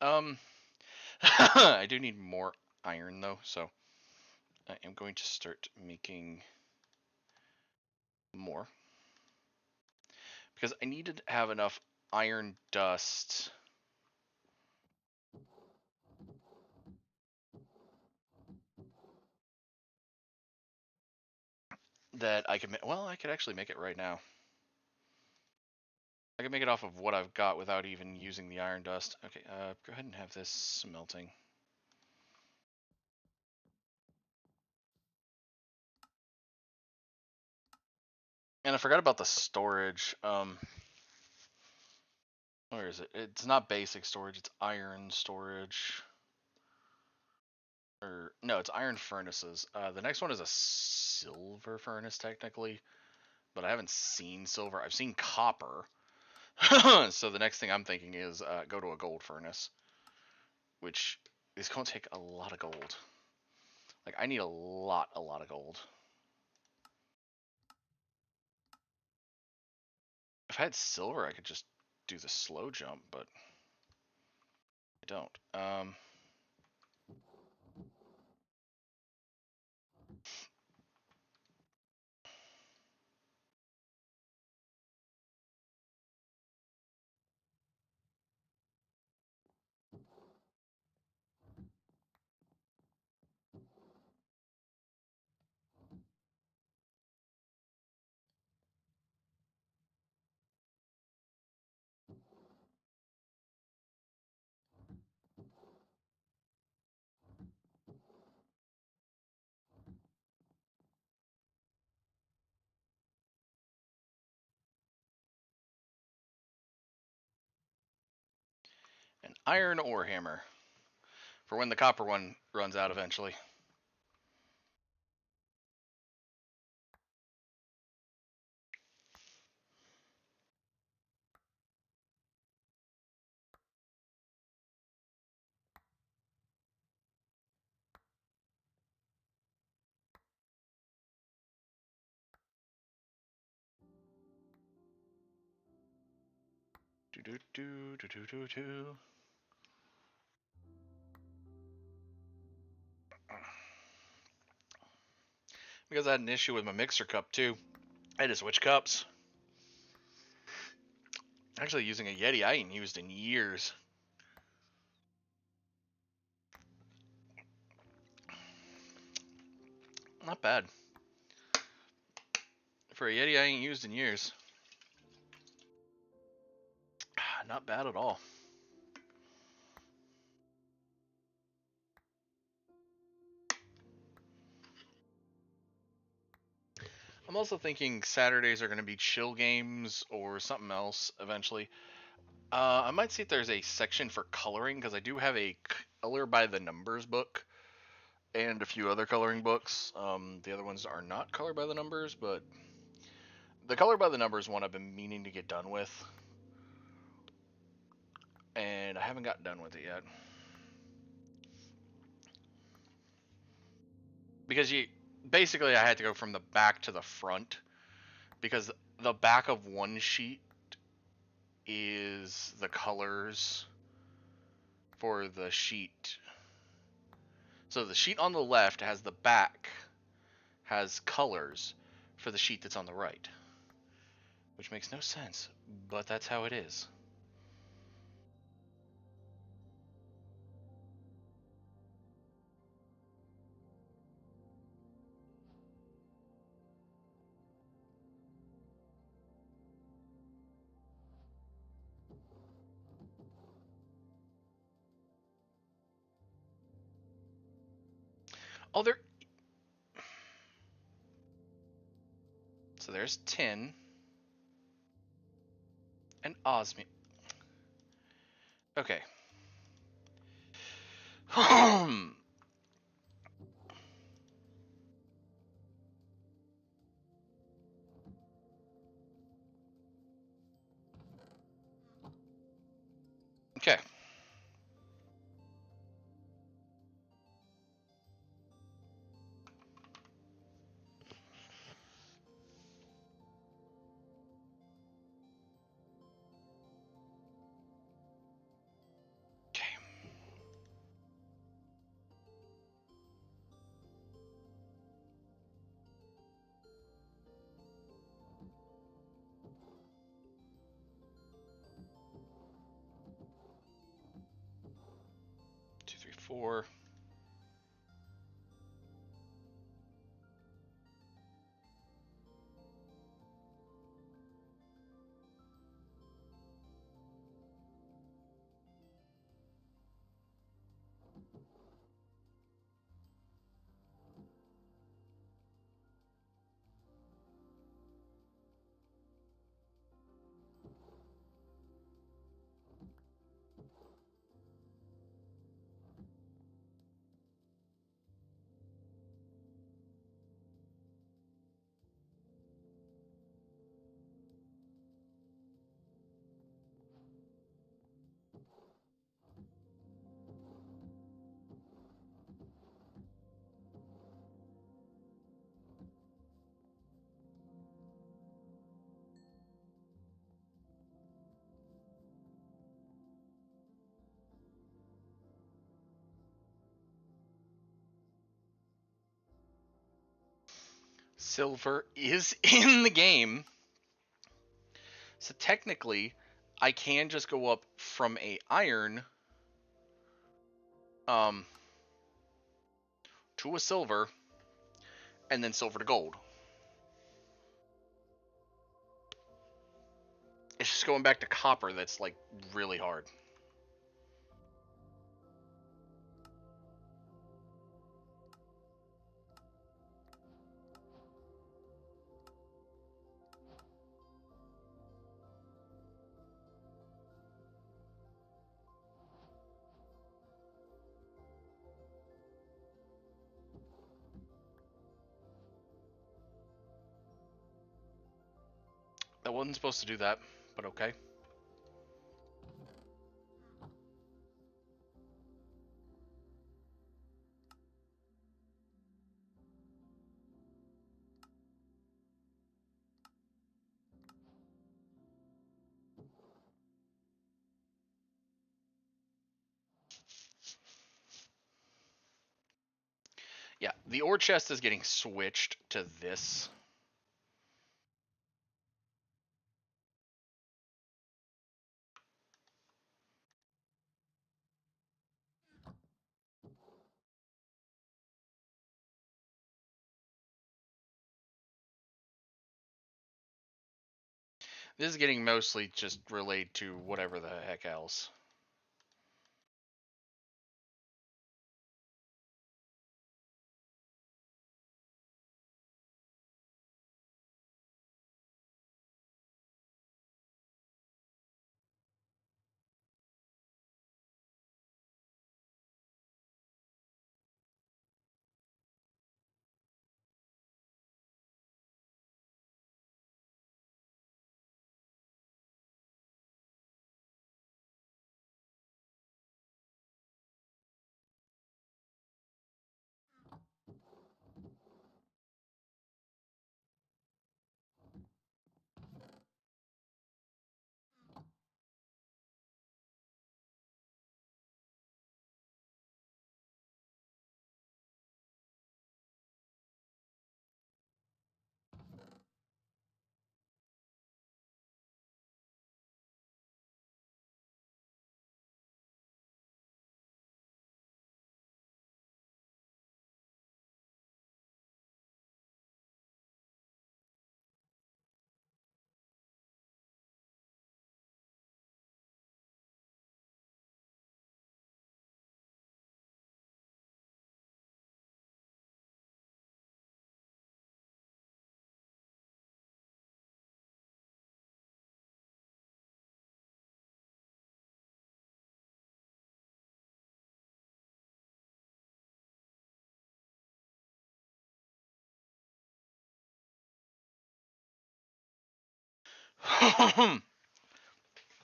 I do need more iron though, so I am going to start making more. Because I needed to have enough iron dust that I could well, I could actually make it right now. I can make it off of what I've got without even using the iron dust. Okay, go ahead and have this smelting. And I forgot about the storage. Where is it? It's not basic storage, it's iron storage. Or no, it's iron furnaces. The next one is a silver furnace technically, but I haven't seen silver. I've seen copper. So the next thing I'm thinking is go to a gold furnace, which is going to take a lot of gold. Like I need a lot of gold. If I had silver, I could just do the slow jump, but I don't. An iron ore hammer for when the copper one runs out eventually. Do do do do do do do. Because I had an issue with my mixer cup too. I had to switch cups. Actually, using a Yeti I ain't used in years. Not bad. For a Yeti I ain't used in years. Not bad at all. I'm also thinking Saturdays are going to be chill games or something else eventually. I might see if there's a section for coloring because I do have a color by the numbers book and a few other coloring books. The other ones are not color by the numbers, but the color by the numbers one I've been meaning to get done with, and I haven't gotten done with it yet. Because you basically I had to go from the back to the front because the back of one sheet is the colors for the sheet. So the sheet on the left has the back has colors for the sheet that's on the right, which makes no sense, but that's how it is. Oh, there. So there's Tin and Osmi. Okay. Okay. Okay. 2, 3, 4. Silver is in the game. So technically, I can just go up from a iron um, to a silver and then silver to gold. It's just going back to copper that's like really hard. That wasn't supposed to do that, but okay. Yeah, the ore chest is getting switched to this. This is getting mostly just relayed to whatever the heck else.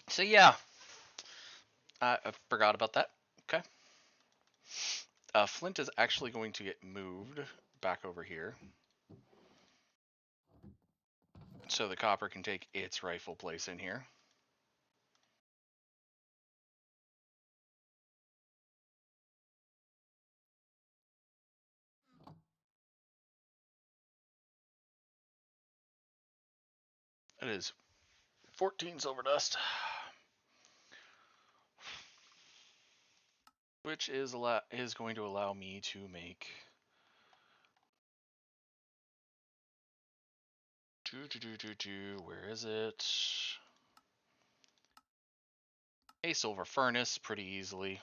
So yeah, I forgot about that. Okay. Flint is actually going to get moved back over here, so the copper can take its rightful place in here. It is 14 silver dust, which is going to allow me to make where is it? A silver furnace pretty easily.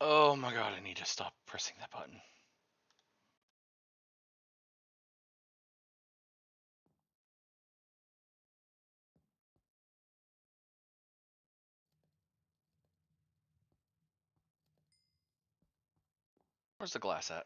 Oh my god, I need to stop pressing that button. Where's the glass at?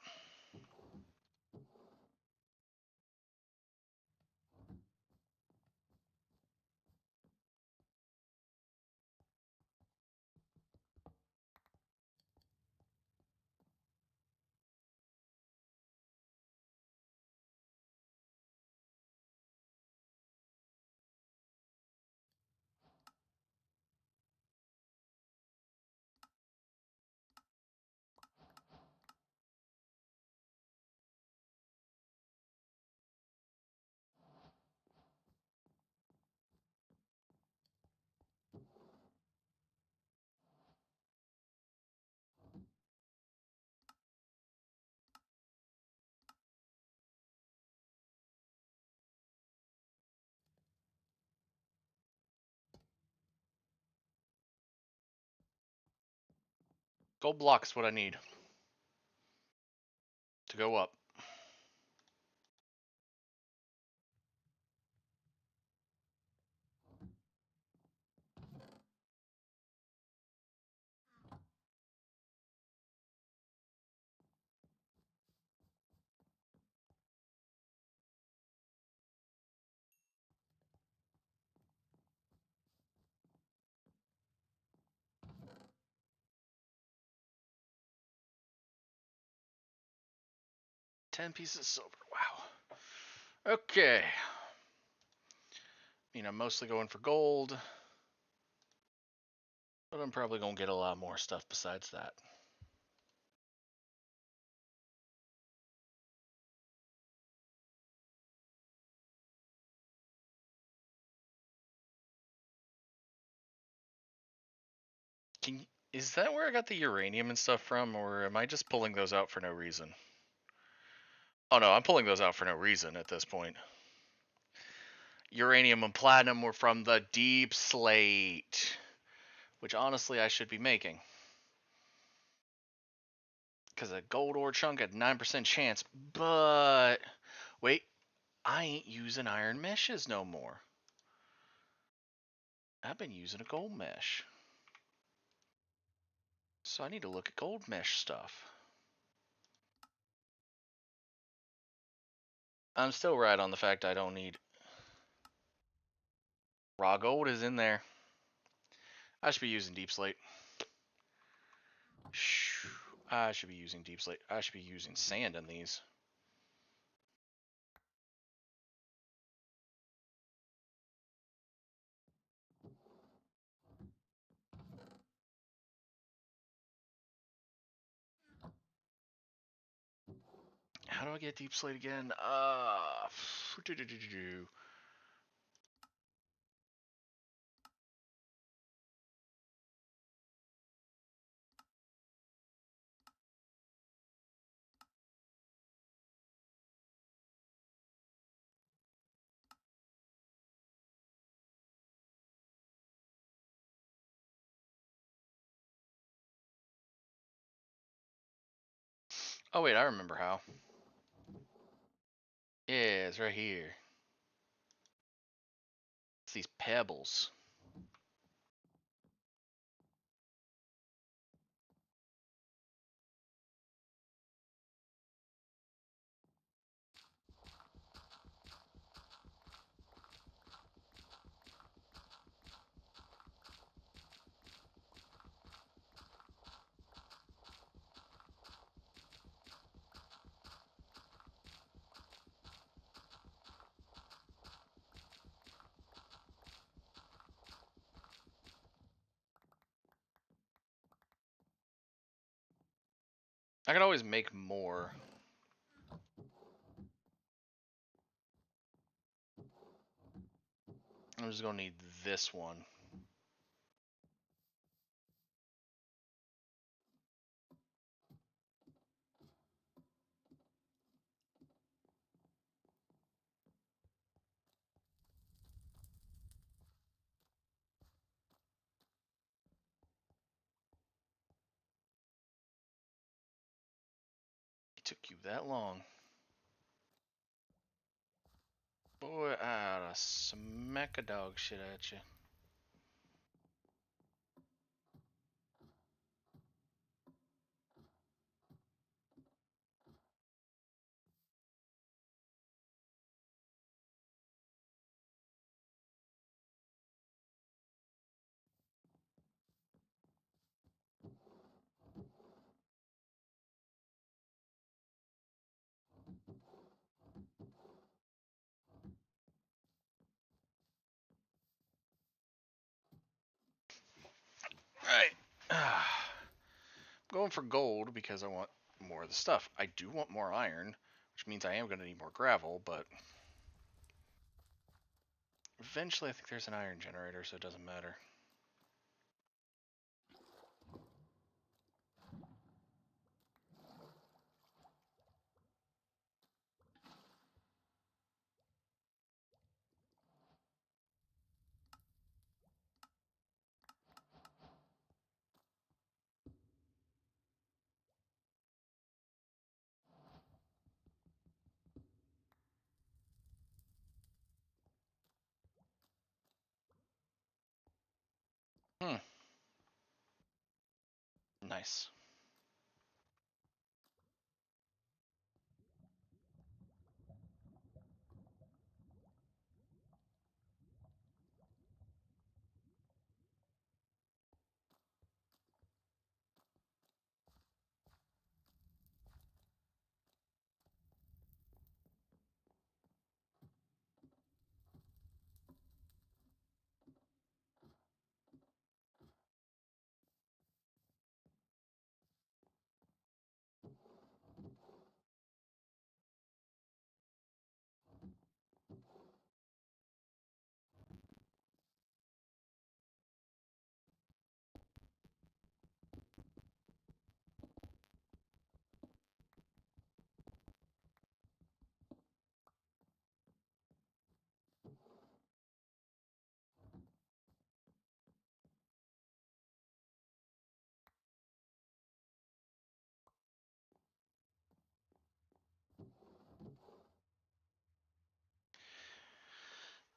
Gold block's what I need to go up. 10 pieces of silver. Wow. Okay. I'm mostly going for gold, but I'm probably going to get a lot more stuff besides that. Is that where I got the uranium and stuff from, or am I just pulling those out for no reason? Oh no, I'm pulling those out for no reason at this point. Uranium and platinum were from the deep slate, which honestly I should be making. Because a gold ore chunk had 9% chance, but wait, I ain't using iron meshes no more. I've been using a gold mesh. So I need to look at gold mesh stuff. I'm still right on the fact I don't need... Raw gold is in there. I should be using deep slate. I should be using deep slate. I should be using sand in these. How do I get deep slate again? Oh wait, I remember how. Yeah, it's right here. It's these pebbles. I can always make more. I'm just gonna need this one. It took you that long. Boy, I oughta smack a dog shit at you. Alright. Going for gold because I want more of the stuff. I do want more iron, which means I am going to need more gravel, but eventually I think there's an iron generator, so it doesn't matter. Hmm. Nice.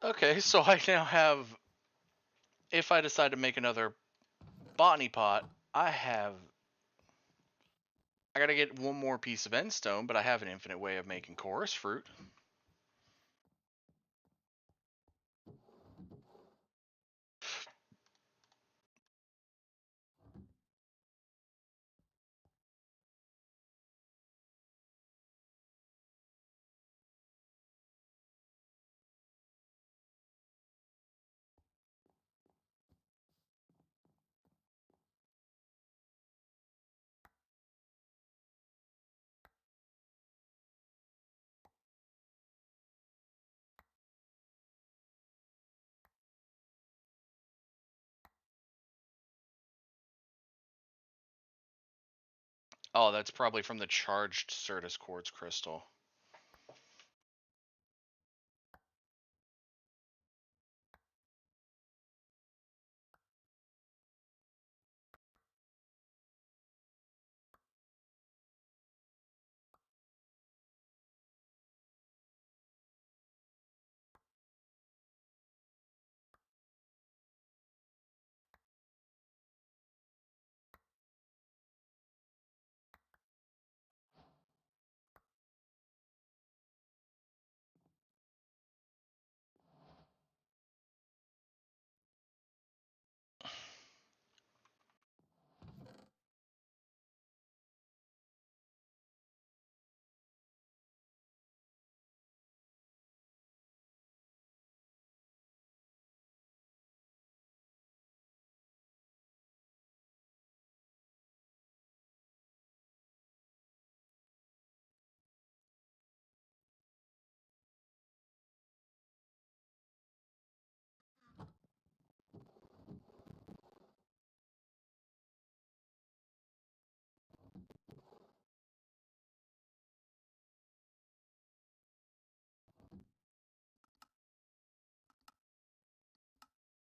Okay, so I now have, if I decide to make another botany pot, I gotta get one more piece of endstone, but I have an infinite way of making chorus fruit. Oh, that's probably from the charged Certus quartz crystal.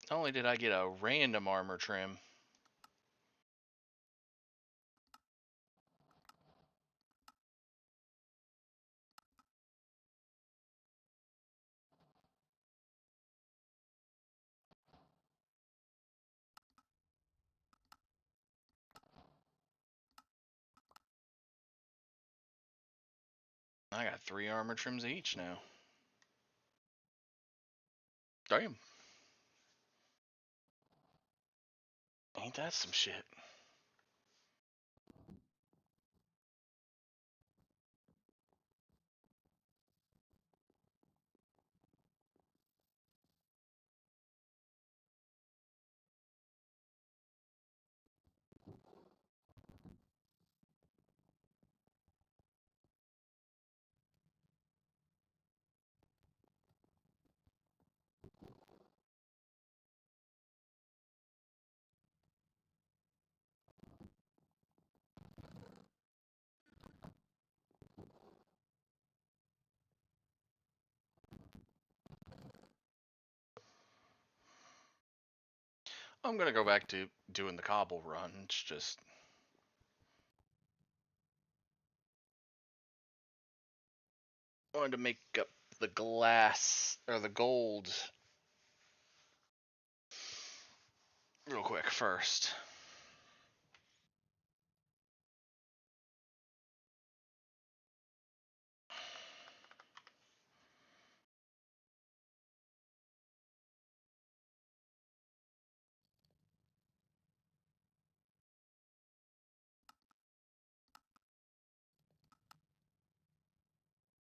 Not only did I get a random armor trim, I got 3 armor trims each now. Damn. Ain't that some shit? I'm gonna go back to doing the cobble run. It's just wanted to make up the glass or the gold real quick first.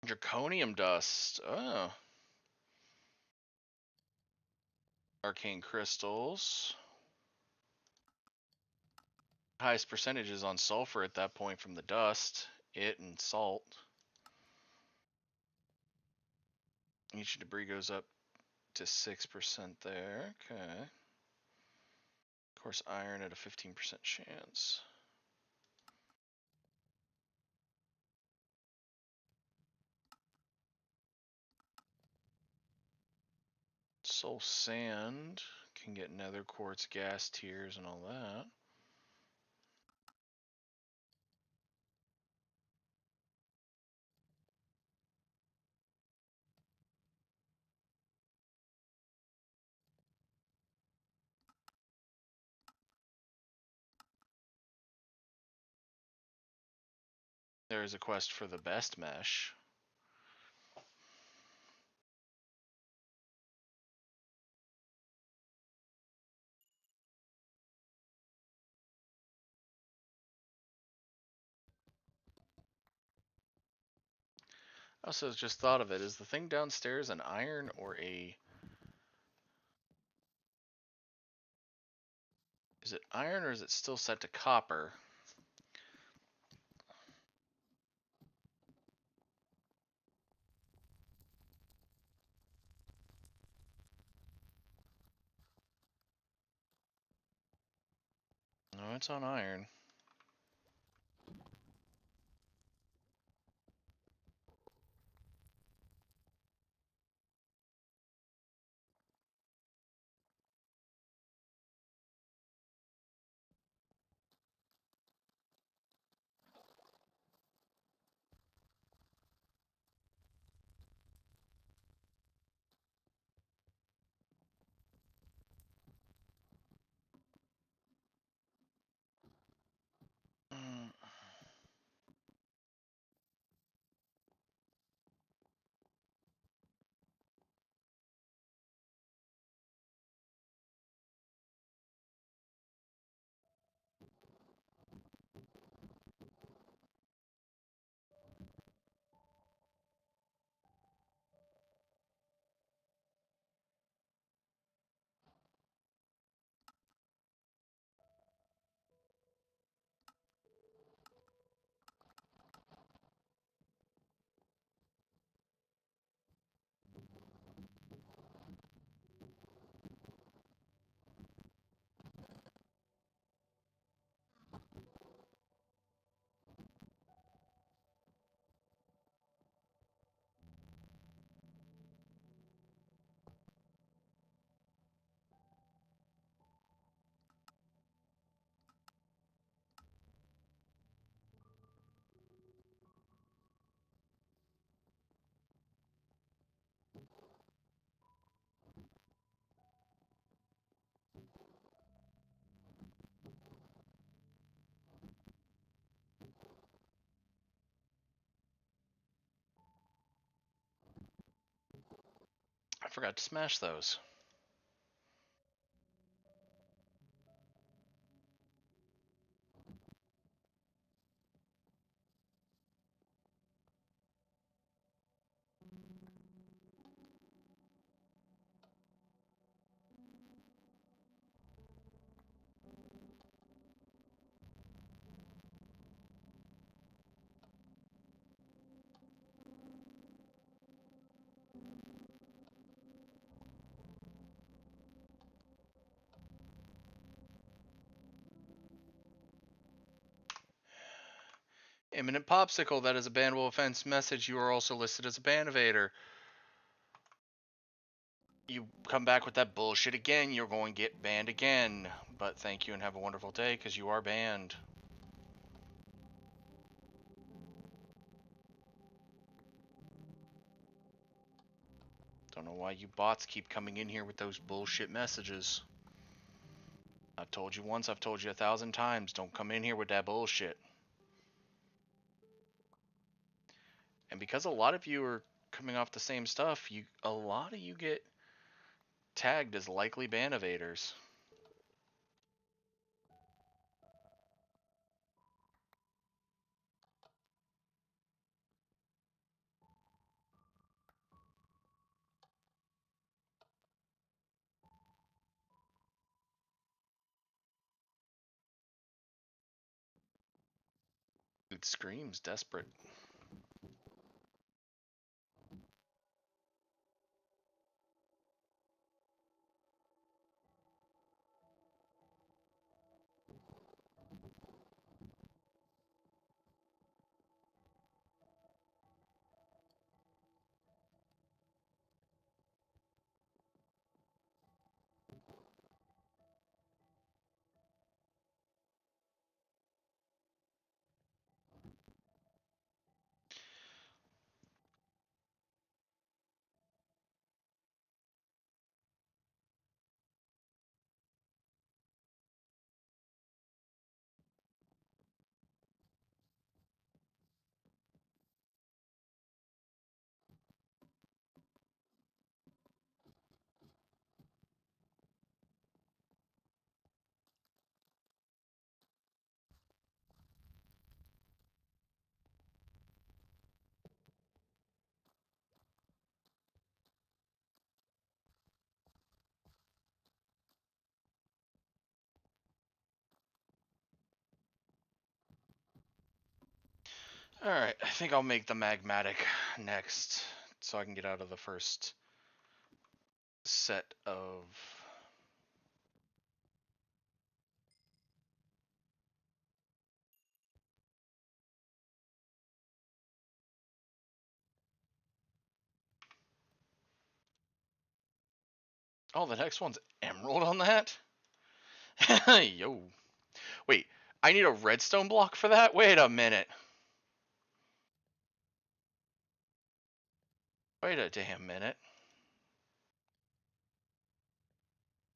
Draconium dust. Oh. Arcane crystals. Highest percentages on sulfur at that point from the dust. It and salt. Each debris goes up to 6% there. Okay. Of course, iron at a 15% chance. Soul sand can get nether quartz gas tiers and all that. there is a quest for the best mesh. I also just thought of it. Is the thing downstairs an iron or a... Is it iron or is it still set to copper? No, it's on iron. Mm. I forgot to smash those. Imminent Popsicle, that is a bannable offense message. You are also listed as a ban evader. You come back with that bullshit again, you're going to get banned again. But thank you and have a wonderful day, because you are banned. Don't know why you bots keep coming in here with those bullshit messages. I've told you once, I've told you 1,000 times, don't come in here with that bullshit. And because a lot of you are coming off the same stuff, a lot of you get tagged as likely ban evaders. It screams desperate. Alright, I think I'll make the magmatic next, so I can get out of the first set of... Oh, the next one's emerald on that? Yo. Wait, I need a redstone block for that? Wait a minute. Wait a damn minute.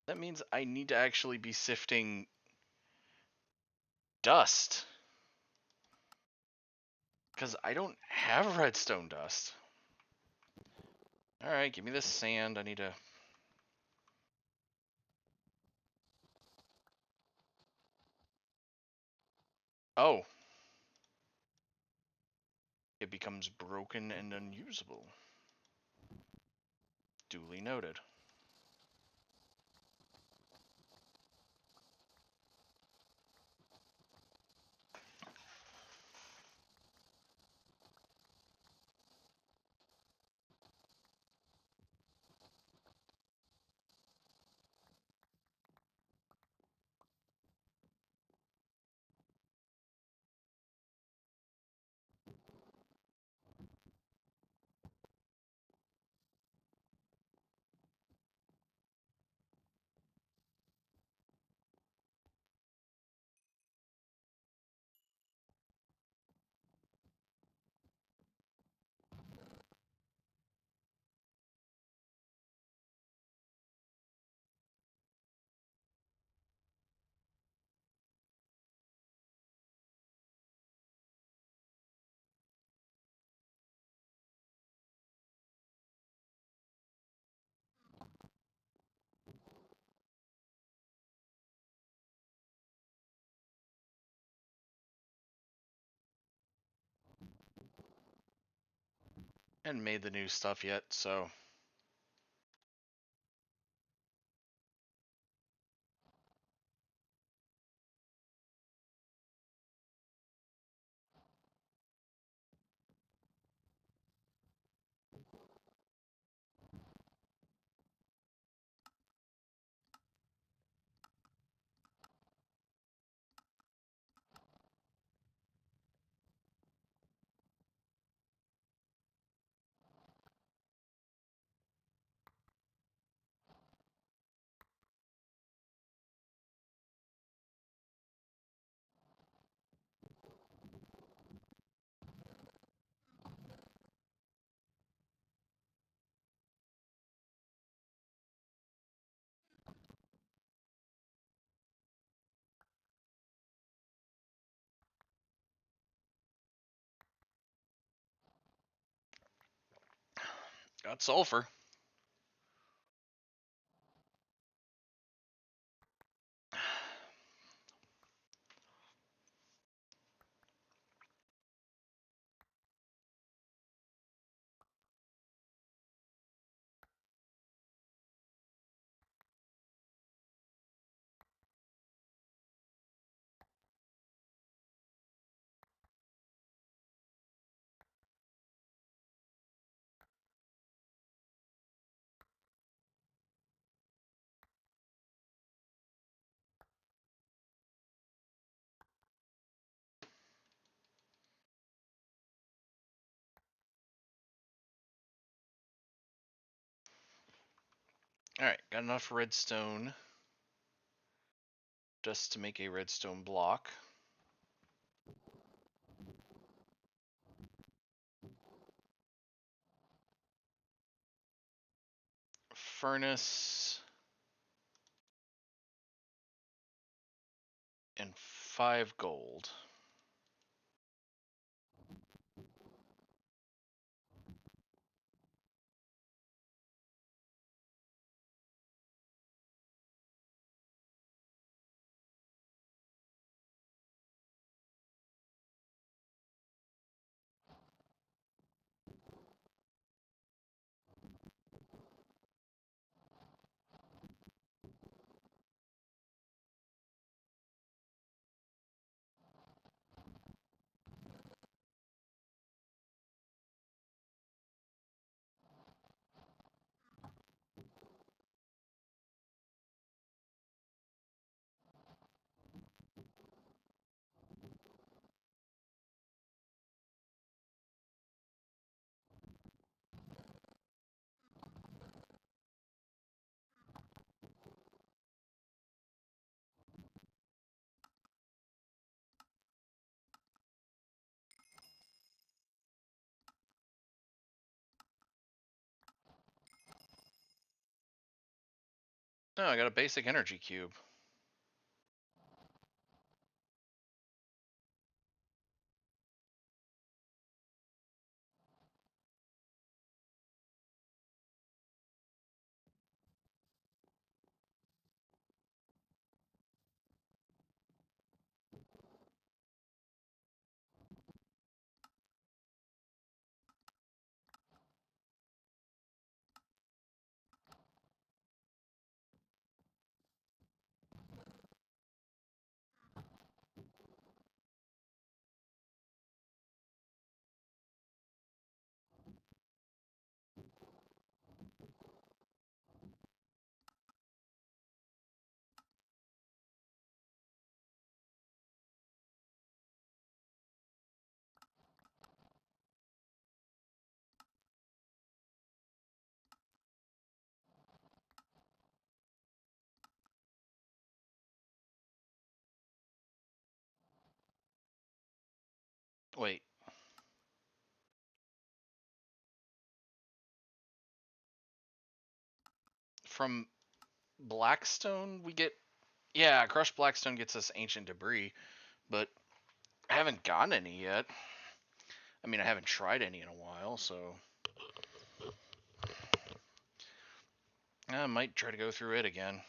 That means I need to actually be sifting dust. Because I don't have redstone dust. Alright, give me this sand. I need to... Oh. It becomes broken and unusable. Duly noted. And made the new stuff yet, so... Got sulfur. Alright, got enough redstone just to make a redstone block. Furnace. And 5 gold. Oh, I got a basic energy cube. Wait. From Blackstone, we get. Yeah, Crushed Blackstone gets us Ancient Debris, but I haven't gotten any yet. I mean, I haven't tried any in a while, so. I might try to go through it again.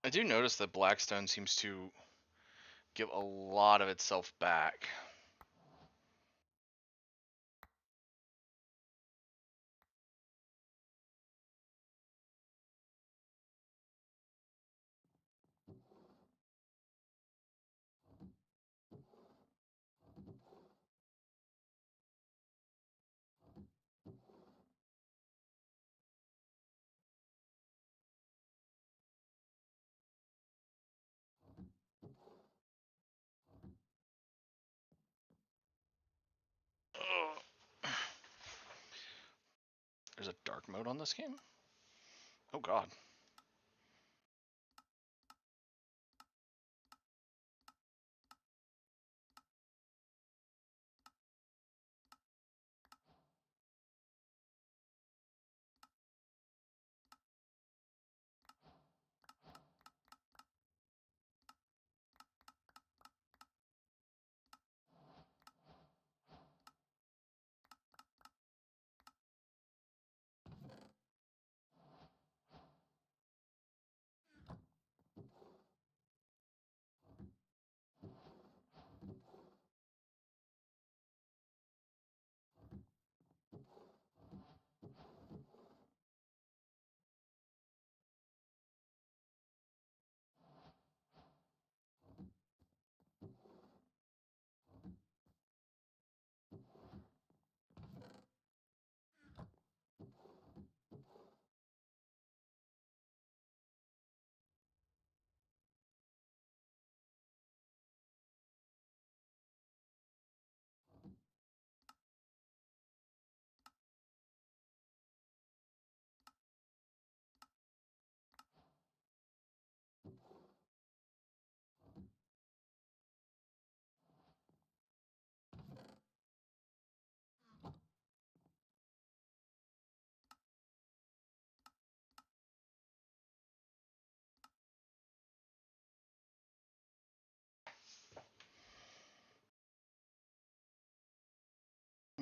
I do notice that Blackstone seems to give a lot of itself back. Ugh. There's a dark mode on this game? Oh god.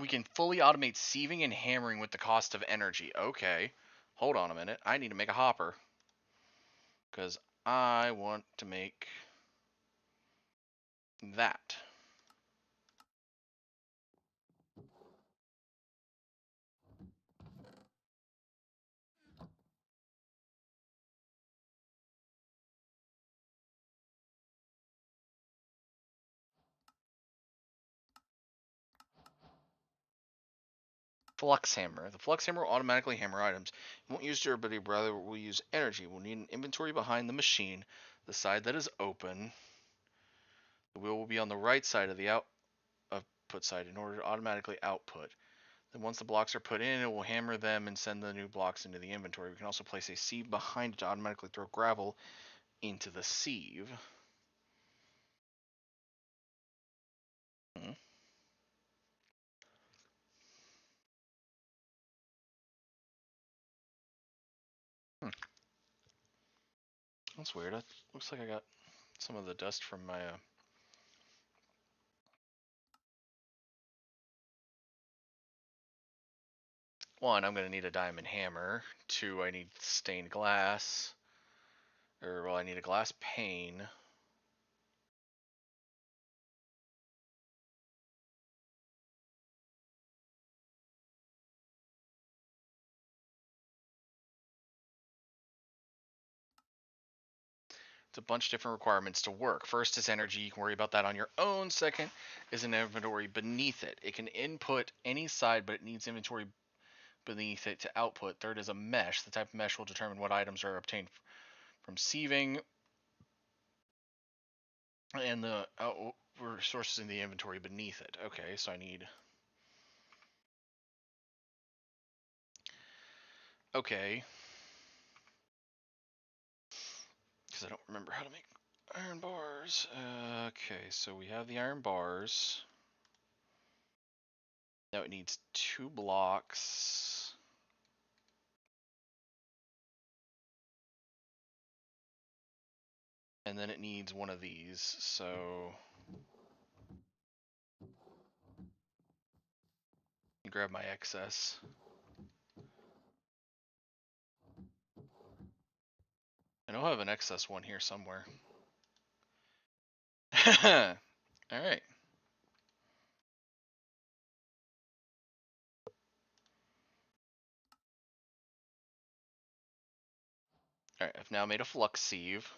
We can fully automate sieving and hammering with the cost of energy. Okay. Hold on a minute. I need to make a hopper. Because I want to make that. Flux hammer. The flux hammer will automatically hammer items. It won't use durability, rather will use energy. We'll need an inventory behind the machine, the side that is open. The wheel will be on the right side of the output side in order to automatically output. Then once the blocks are put in, it will hammer them and send the new blocks into the inventory. We can also place a sieve behind it to automatically throw gravel into the sieve. Hmm. Hmm. That's weird. It looks like I got some of the dust from my one, I'm going to need a diamond hammer. Two, I need stained glass. Or, well, I need a glass pane. It's a bunch of different requirements to work. First is energy. You can worry about that on your own. Second is an inventory beneath it. It can input any side, but it needs inventory beneath it to output. Third is a mesh. The type of mesh will determine what items are obtained from sieving and the resources in the inventory beneath it. Okay, so I need... Okay. Because I don't remember how to make iron bars. Okay, so we have the iron bars. Now it needs 2 blocks. And then it needs one of these, so... grab my excess. I know I have an excess one here somewhere. Alright. Alright, I've now made a flux sieve.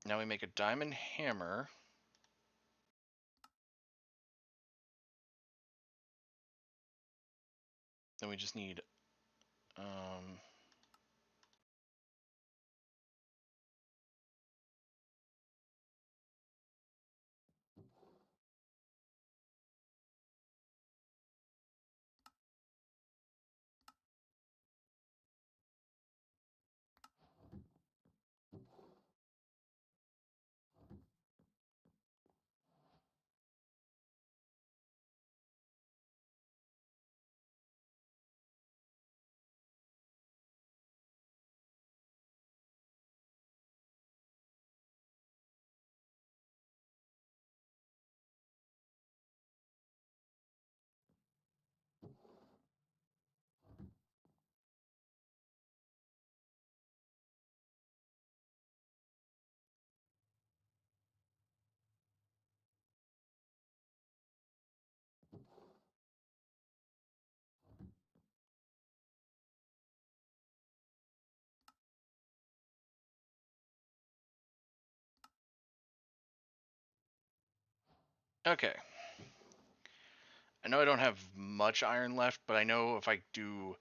Now we make a diamond hammer. Then we just need Okay. I know I don't have much iron left, but I know if I do...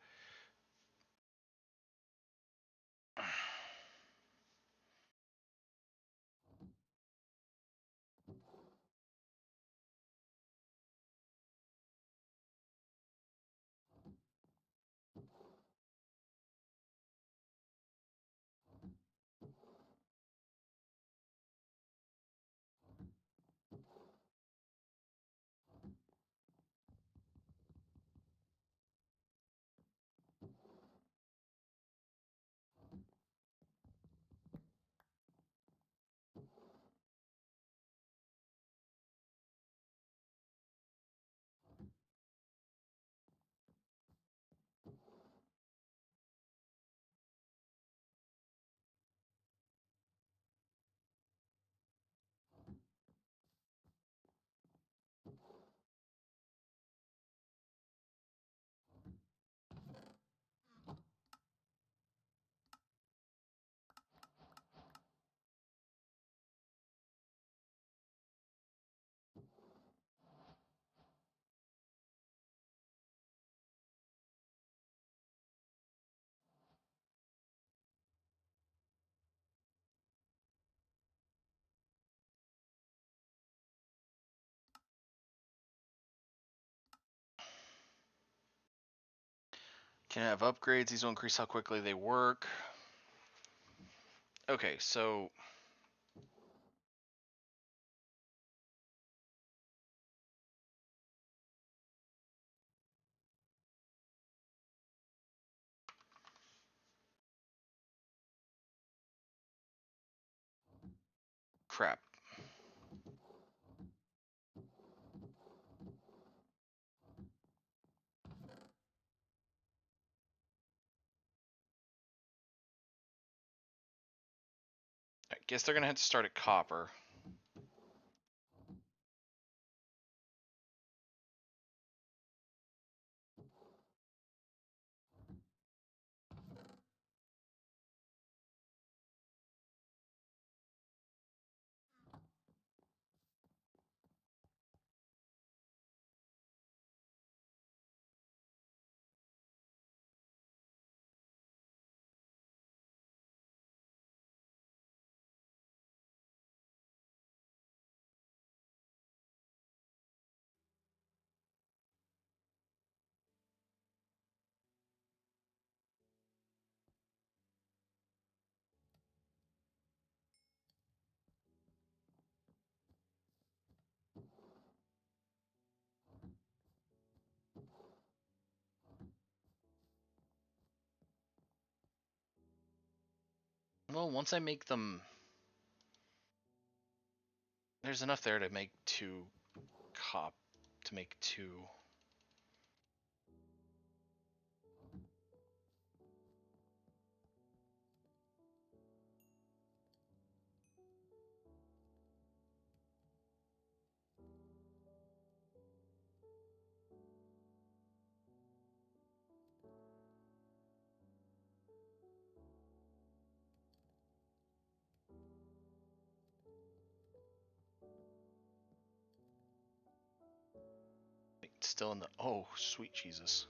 Can I have upgrades? These will increase how quickly they work. Okay, so... Crap. I guess they're gonna have to start at copper. Well, once I make them... There's enough there to make two to make two. Still in the... Oh, sweet Jesus.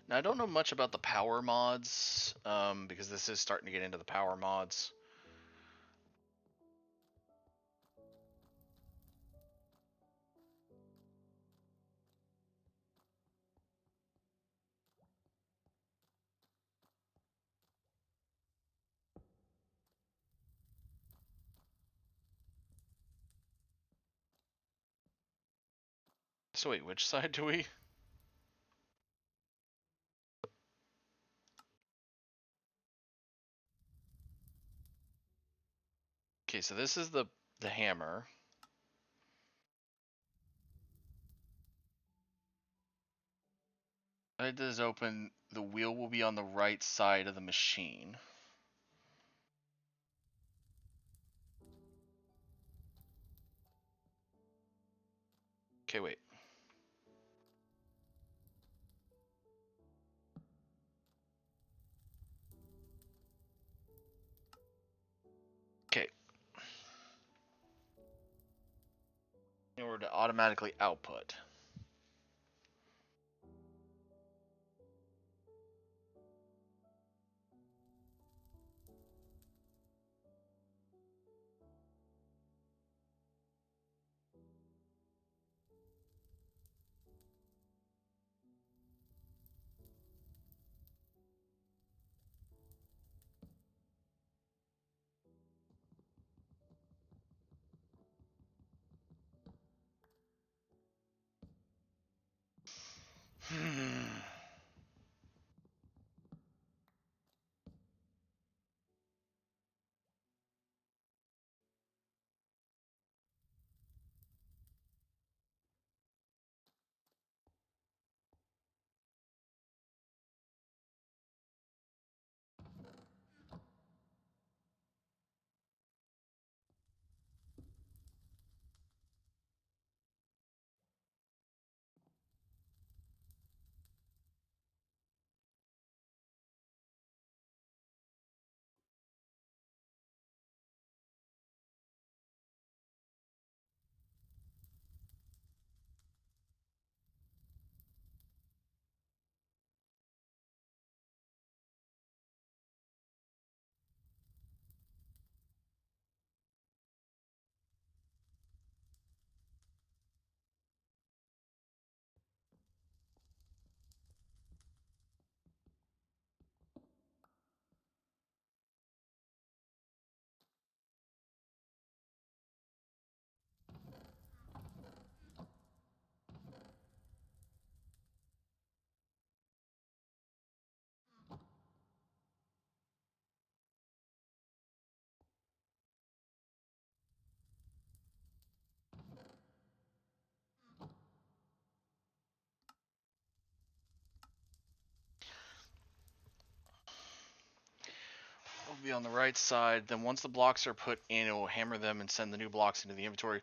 Now, I don't know much about the power mods, because this is starting to get into the power mods. So wait, which side do we? Okay, so this is the hammer. It does open. The wheel will be on the right side of the machine. Okay, wait. Okay. In order to automatically output. Will be on the right side. Then once the blocks are put in, it will hammer them and send the new blocks into the inventory.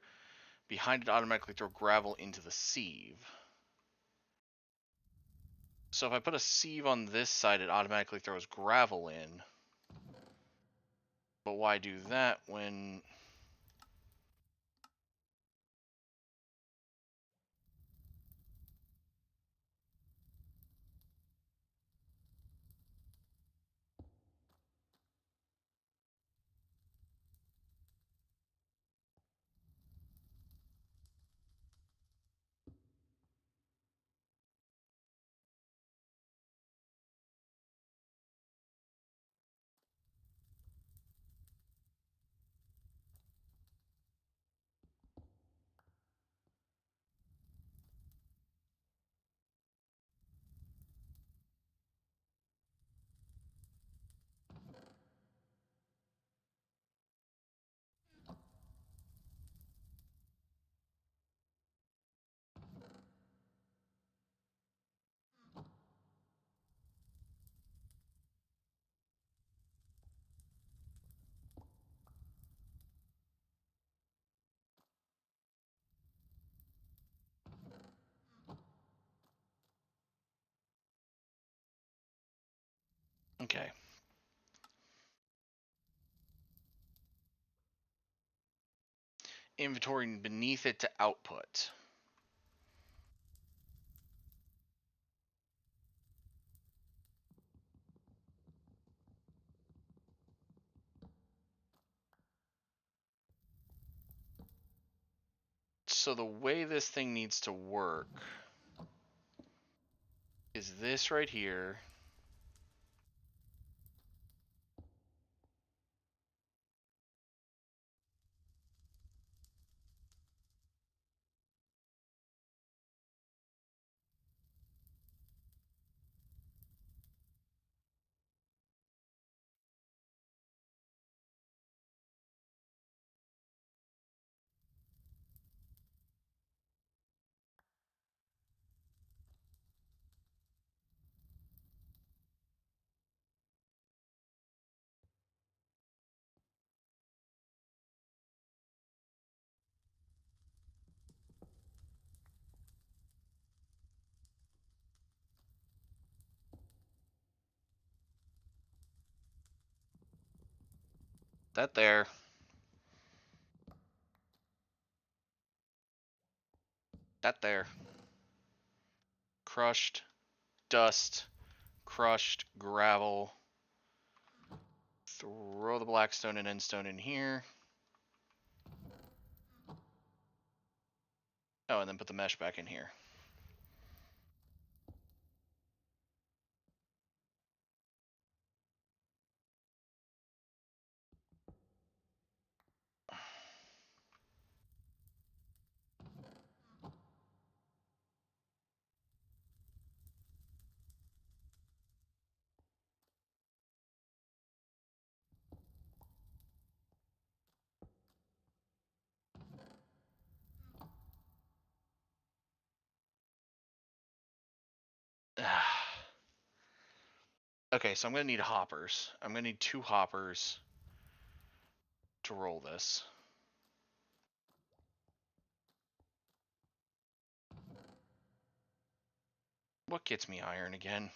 Behind it, automatically throw gravel into the sieve. So if I put a sieve on this side, it automatically throws gravel in. But why do that when... Okay. Inventory beneath it to output. So the way this thing needs to work is this right here. That there. That there. Crushed. Dust. Crushed. Gravel. Throw the blackstone and endstone in here. Oh, and then put the mesh back in here. Okay, so I'm going to need hoppers. I'm going to need 2 hoppers to roll this. What gets me iron again?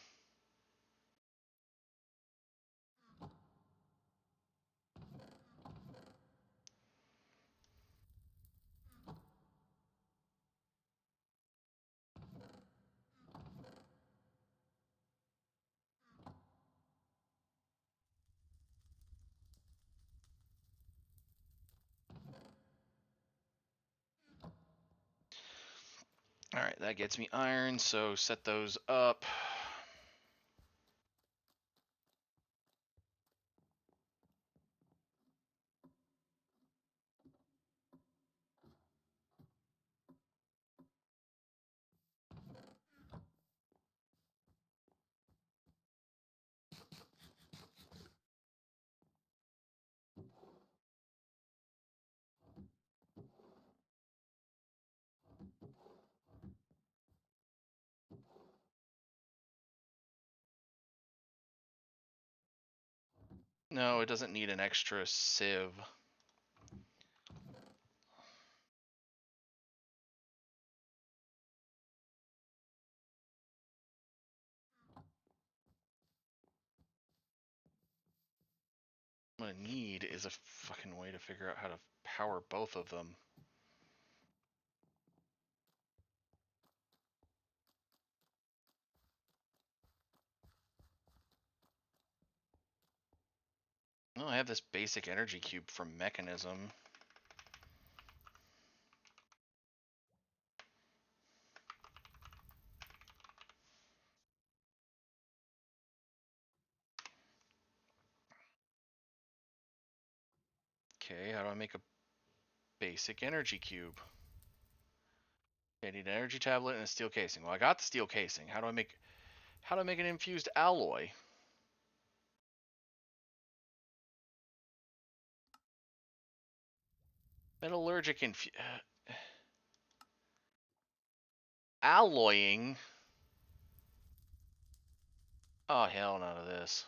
Alright, that gets me iron, so set those up. No, it doesn't need an extra sieve. What I need is a fucking way to figure out how to power both of them. Well, I have this basic energy cube from Mechanism. Okay, how do I make a basic energy cube? Okay, I need an energy tablet and a steel casing. Well, I got the steel casing. How do I make an infused alloy? Metallurgic alloying? Oh, hell none of this.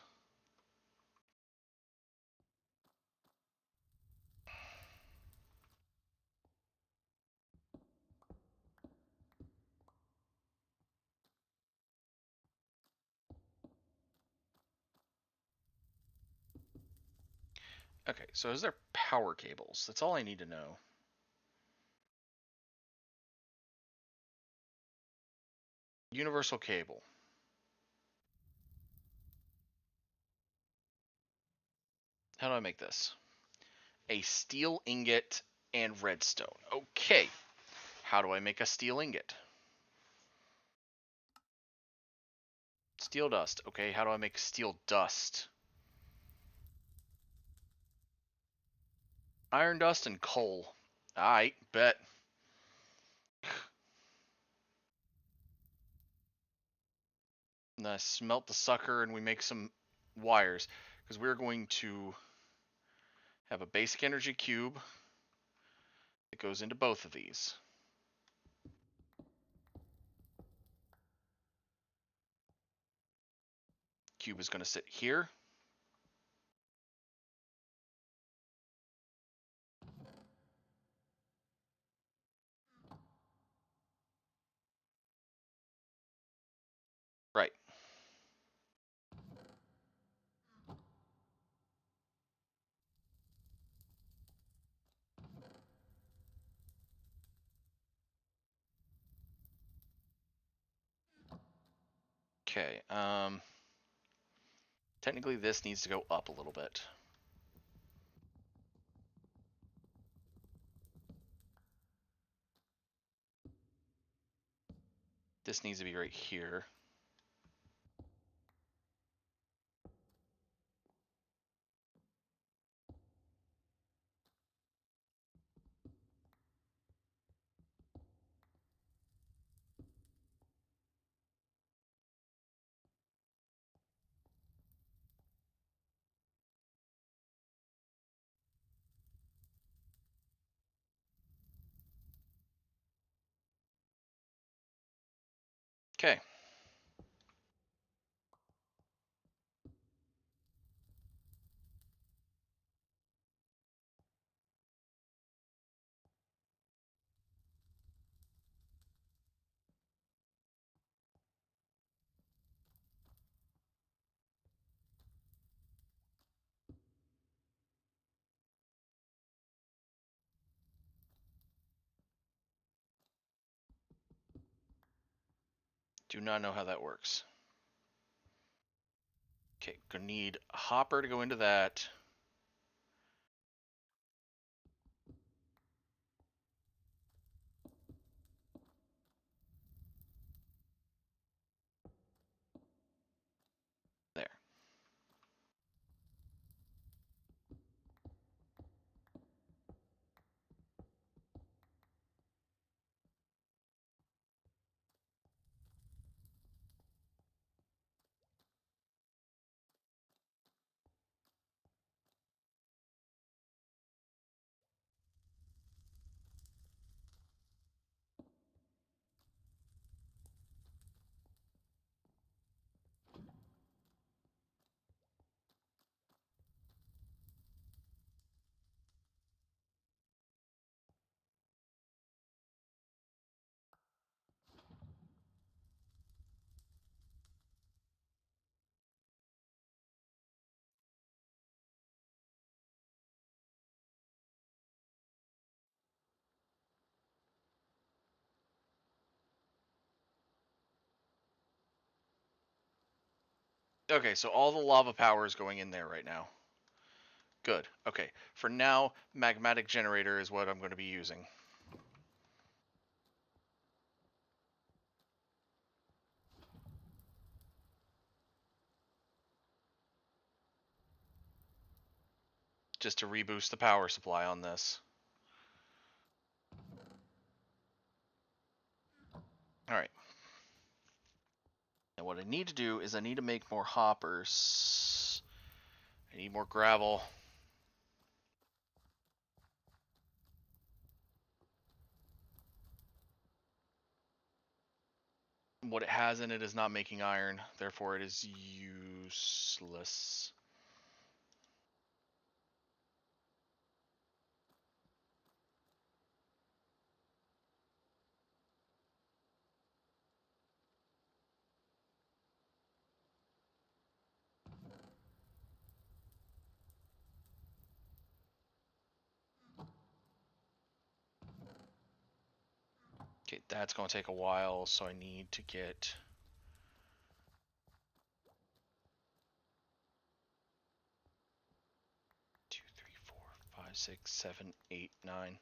Okay, so is there power cables? That's all I need to know. Universal cable. How do I make this? A steel ingot and redstone. Okay. How do I make a steel ingot? Steel dust. Okay, how do I make steel dust? Iron dust and coal. Alright, bet. And I smelt the sucker and we make some wires. Because we're going to have a basic energy cube that goes into both of these. Cube is going to sit here. Right. Okay. Technically, this needs to go up a little bit. This needs to be right here. Okay. Do not know how that works. Okay, gonna need a hopper to go into that. There. Okay, so all the lava power is going in there right now. Good. Okay. For now, magmatic generator is what I'm going to be using. Just to reboost the power supply on this. Alright. And what I need to do is I need to make more hoppers. I need more gravel. What it has in it is not making iron, therefore it is useless. Okay, that's going to take a while, so I need to get... 2, 3, 4, 5, 6, 7, 8, 9.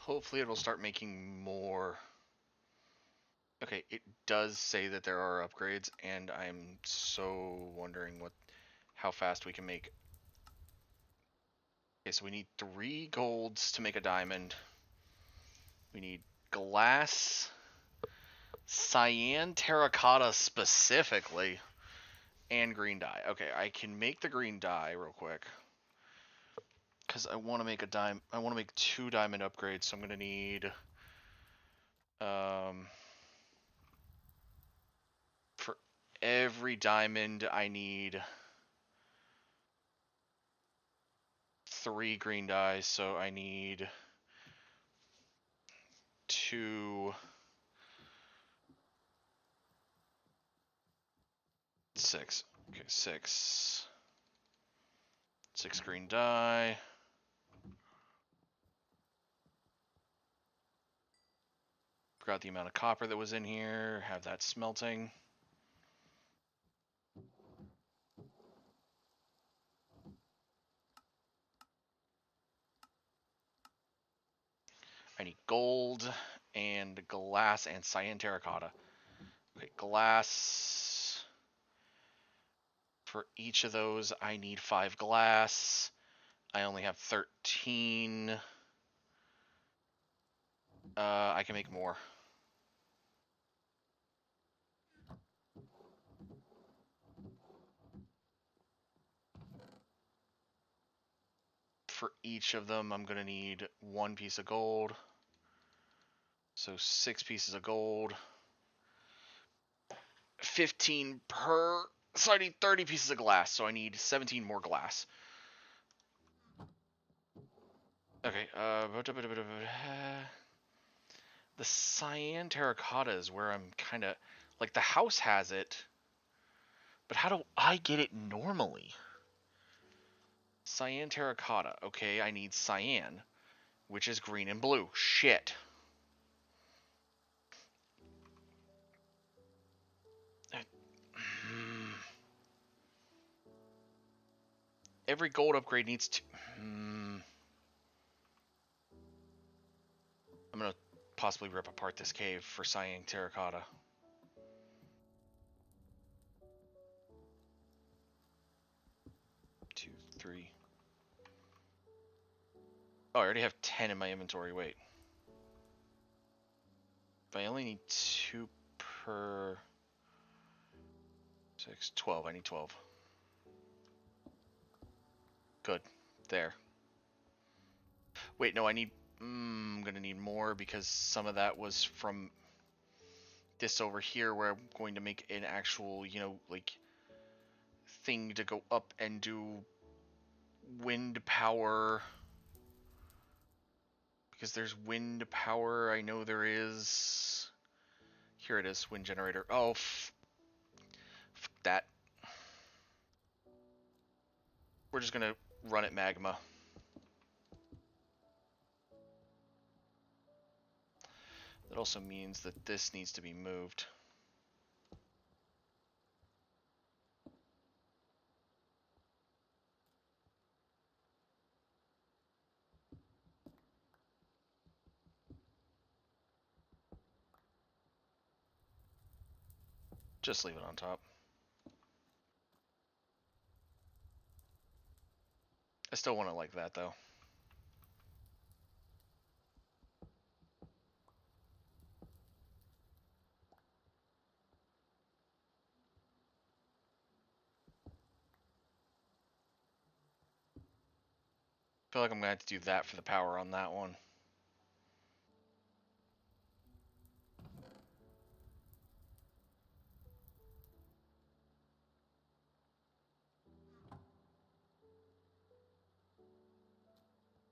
hopefully it'll start making more. Okay, it does say that there are upgrades, and I'm so wondering how fast we can make. Okay, so we need 3 golds to make a diamond. We need glass, cyan terracotta specifically, and green dye. Okay, I can make the green dye real quick because I want to make I want to make 2 diamond upgrades, so I'm gonna need for every diamond I need 3 green dyes, so I need 2, 6. Okay, 6 green dye. Forgot the amount of copper that was in here. Have that smelting. I need gold and glass and cyan terracotta. Okay, glass. For each of those, I need 5 glass. I only have 13. I can make more. For each of them, I'm going to need 1 piece of gold. So 6 pieces of gold. 15 per. So I need 30 pieces of glass. So I need 17 more glass. Okay. The cyan terracotta is where I'm kind of like the house has it, but how do I get it normally? Cyan terracotta. Okay, I need cyan, which is green and blue. Shit. Every gold upgrade needs to. I'm gonna possibly rip apart this cave for cyan terracotta. Two, 3. Oh, I already have 10 in my inventory. Wait. But I only need 2 per 6, 12. I need 12. Good. There. Wait, no, I need. I'm gonna need more because some of that was from this over here where I'm going to make an actual, like thing to go up and do wind power. Because there's wind power, I know there is. Here it is, wind generator. Oh, that. We're just gonna run it magma. That also means that this needs to be moved. Just leave it on top. I still want it like that, though. I feel like I'm gonna have to do that for the power on that one.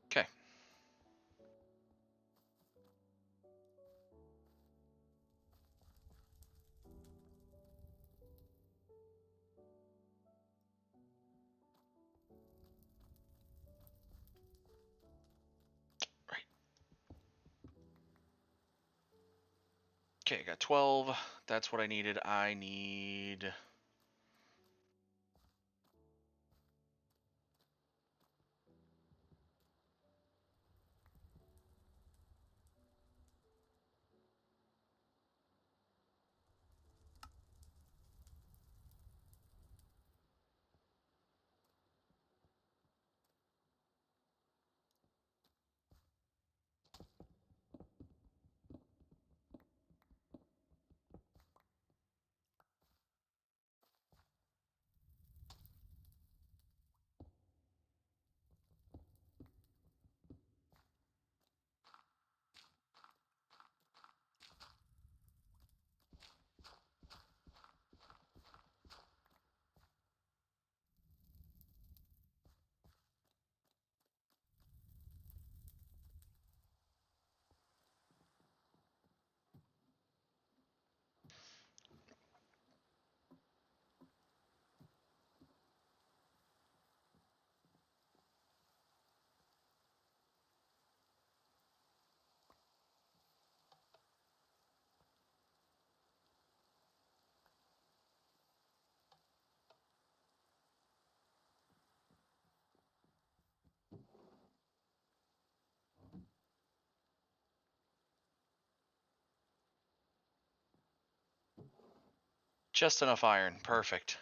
Okay. Right. Okay, I got 12. That's what I needed. I need... Just enough iron. Perfect.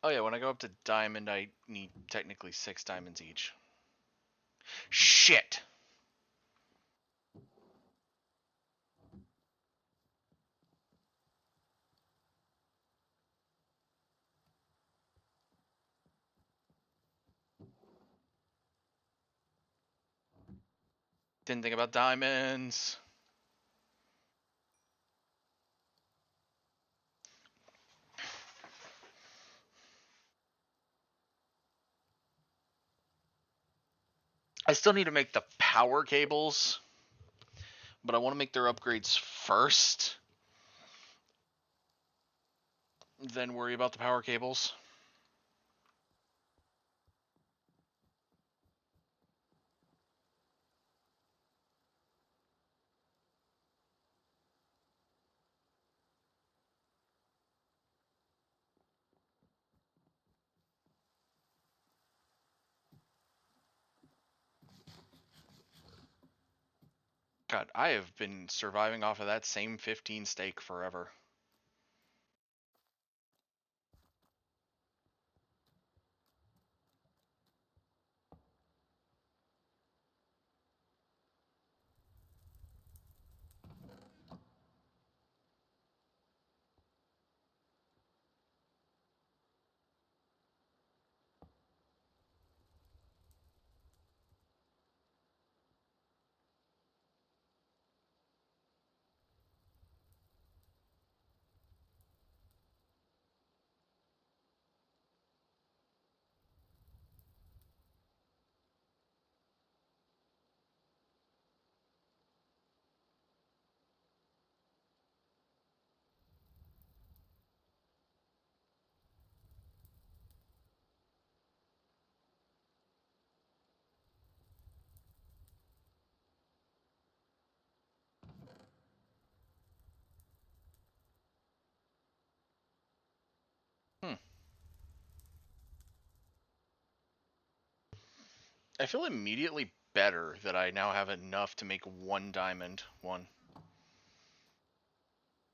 Oh yeah, when I go up to diamond, I need technically 6 diamonds each. Shit! Didn't think about diamonds. I still need to make the power cables, but I want to make their upgrades first, then worry about the power cables. God, I have been surviving off of that same 15 steak forever. Hmm. I feel immediately better that I now have enough to make 1 diamond. 1.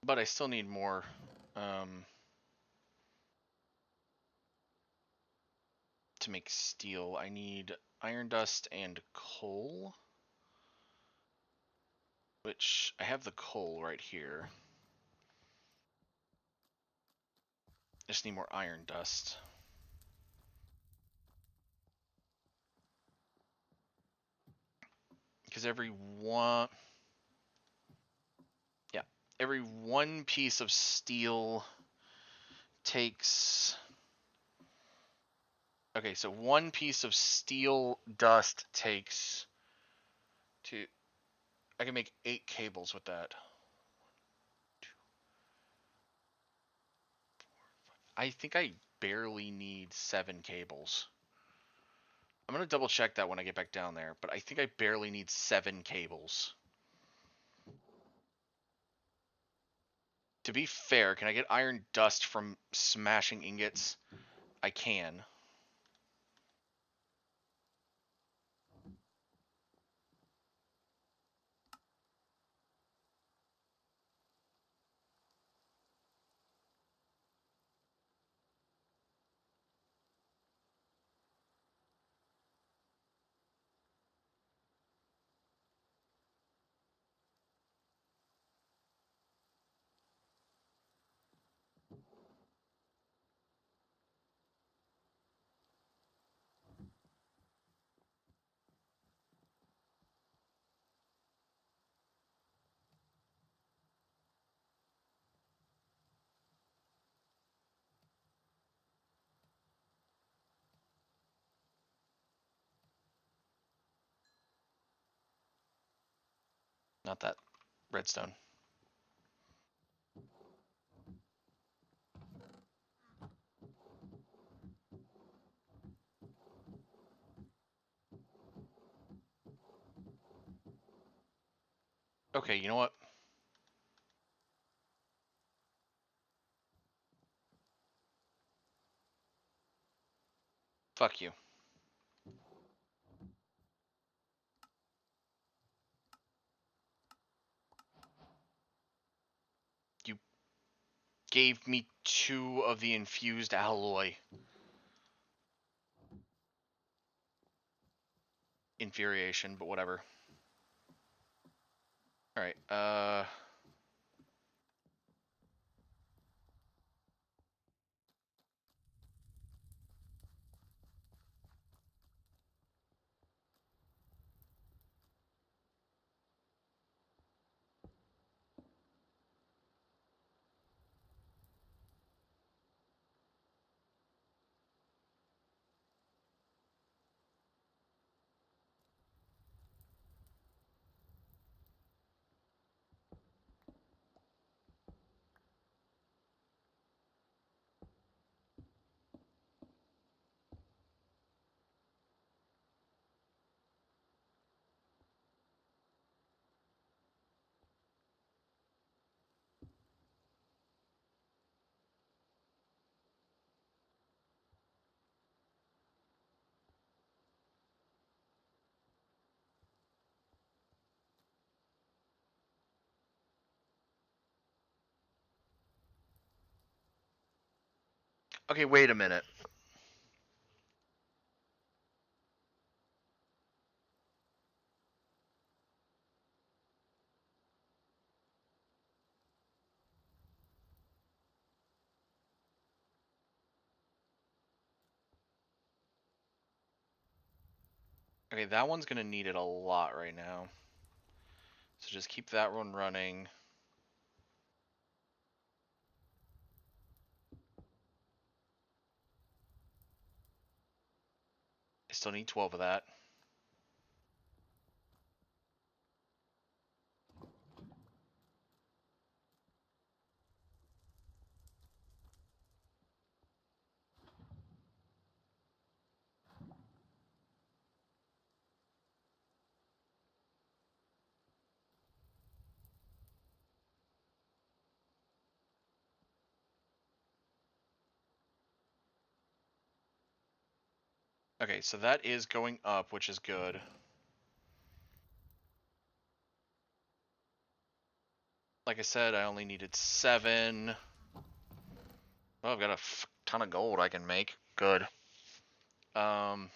But I still need more. To make steel, I need iron dust and coal. Which, I have the coal right here. I just need more iron dust. Because every one... Yeah, every 1 piece of steel takes... Okay, so 1 piece of steel dust takes... I can make 8 cables with that. I think I barely need 7 cables. I'm going to double check that when I get back down there, but I think I barely need 7 cables. To be fair, can I get iron dust from smashing ingots? I can. Not that redstone. Okay, you know what? Fuck you. You gave me 2 of the infused alloy. Infuriation, but whatever. Alright, okay, wait a minute. Okay, that one's gonna need it a lot right now. So just keep that one running. I still need 12 of that. Okay, so that is going up, which is good. Like I said, I only needed 7. Oh, I've got a ton of gold I can make. Good. Um,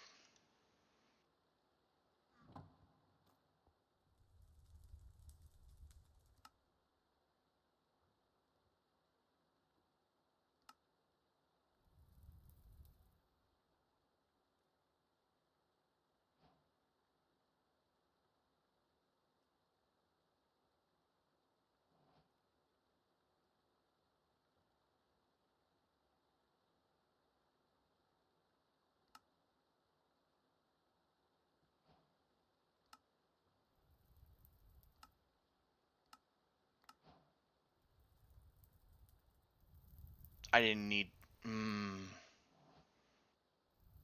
I didn't need...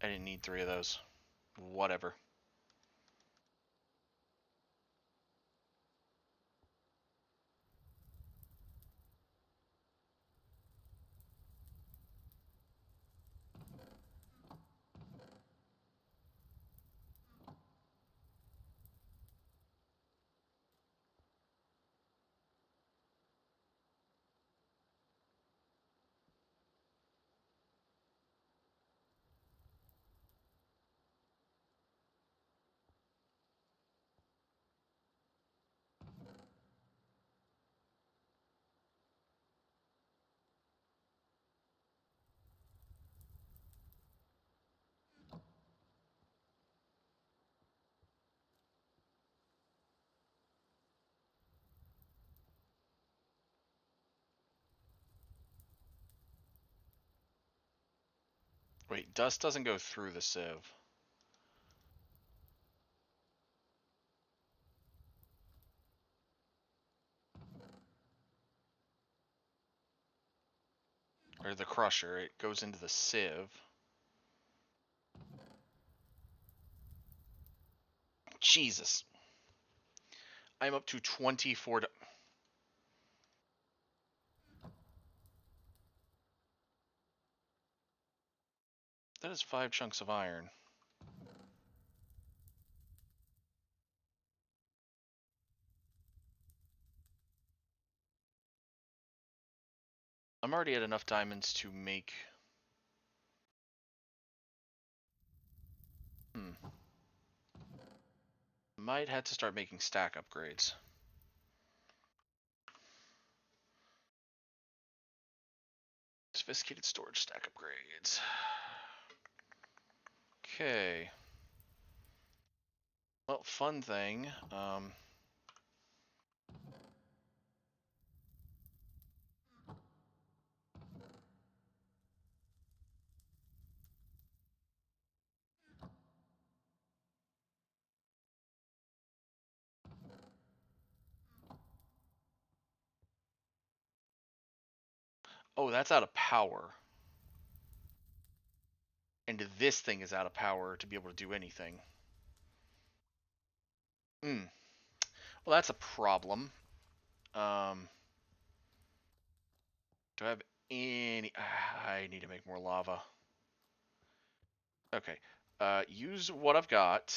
I didn't need 3 of those. Whatever. Wait, dust doesn't go through the sieve. Or the crusher, it goes into the sieve. Jesus. I'm up to 24. That is 5 chunks of iron. I'm already at enough diamonds to make... Might have to start making stack upgrades. Sophisticated storage stack upgrades. Okay. Well, fun thing. Oh, that's out of power. And this thing is out of power to be able to do anything. Hmm. Well, that's a problem. Do I have any... I need to make more lava. Okay. Use what I've got.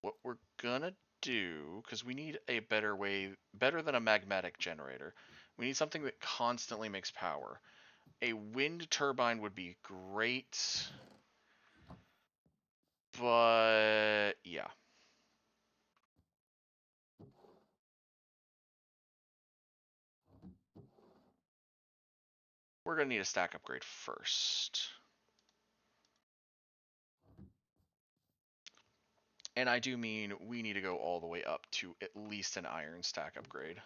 What we're gonna do, because we need a better way, better than a magmatic generator. We need something that constantly makes power. A wind turbine would be great, but yeah. We're gonna need a stack upgrade first. And I do mean we need to go all the way up to at least an iron stack upgrade.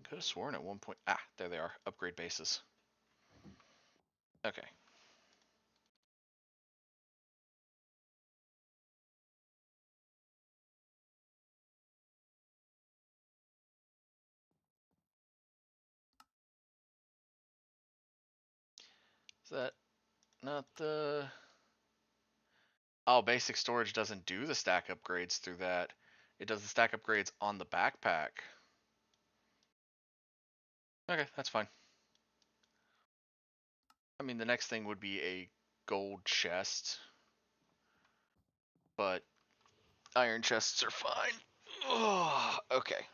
Could have sworn at one point... Ah, there they are. Upgrade bases. Okay. Is that not the... Oh, basic storage doesn't do the stack upgrades through that. It does the stack upgrades on the backpack. Okay, that's fine. I mean, the next thing would be a gold chest. But iron chests are fine. Oh, okay.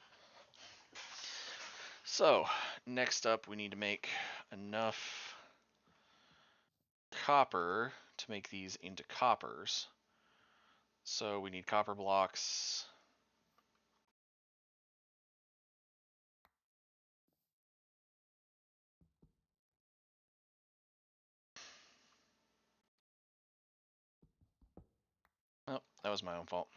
So, next up, we need to make enough copper to make these into coppers. So we need copper blocks. Oh, that was my own fault.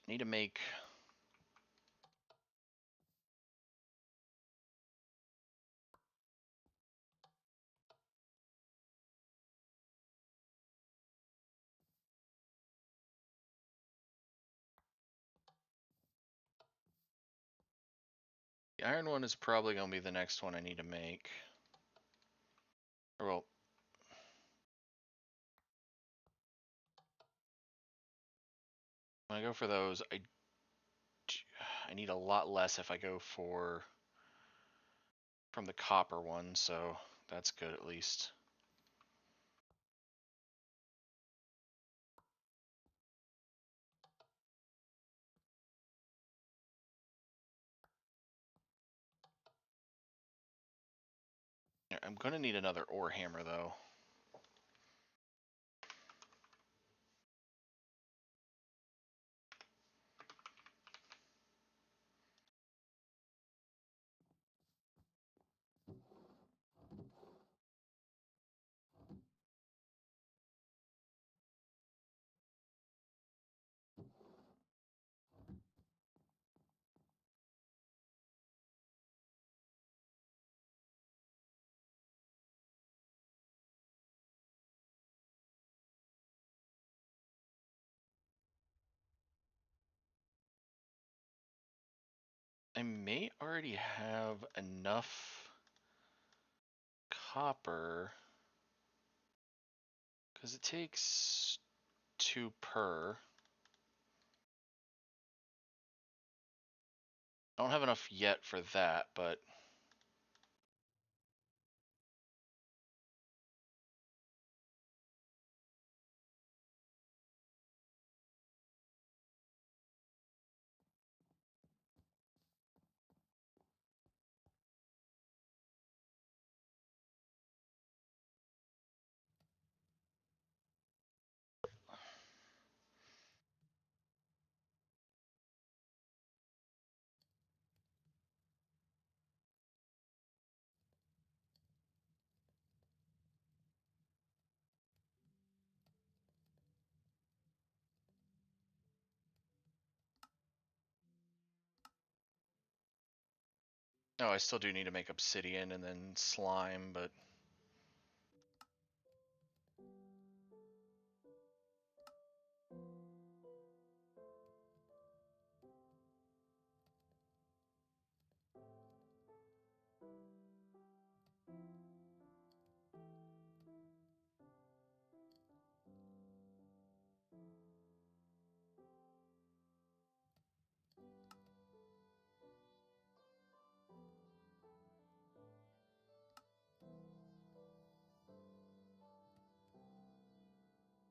Need to make... The iron one is probably going to be the next one I need to make. Or, well... When I go for those, I need a lot less if I go for... from the copper one, so that's good at least. I'm gonna need another ore hammer though. I may already have enough copper because it takes 2 per. I don't have enough yet for that, but oh, I still do need to make obsidian and then slime, but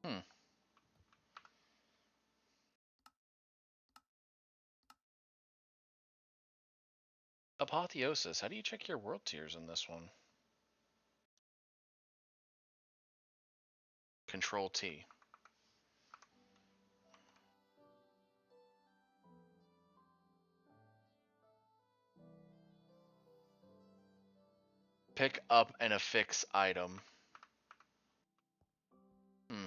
hmm. Apotheosis. How do you check your world tiers in this one? Control T. Pick up and affix item. Hmm.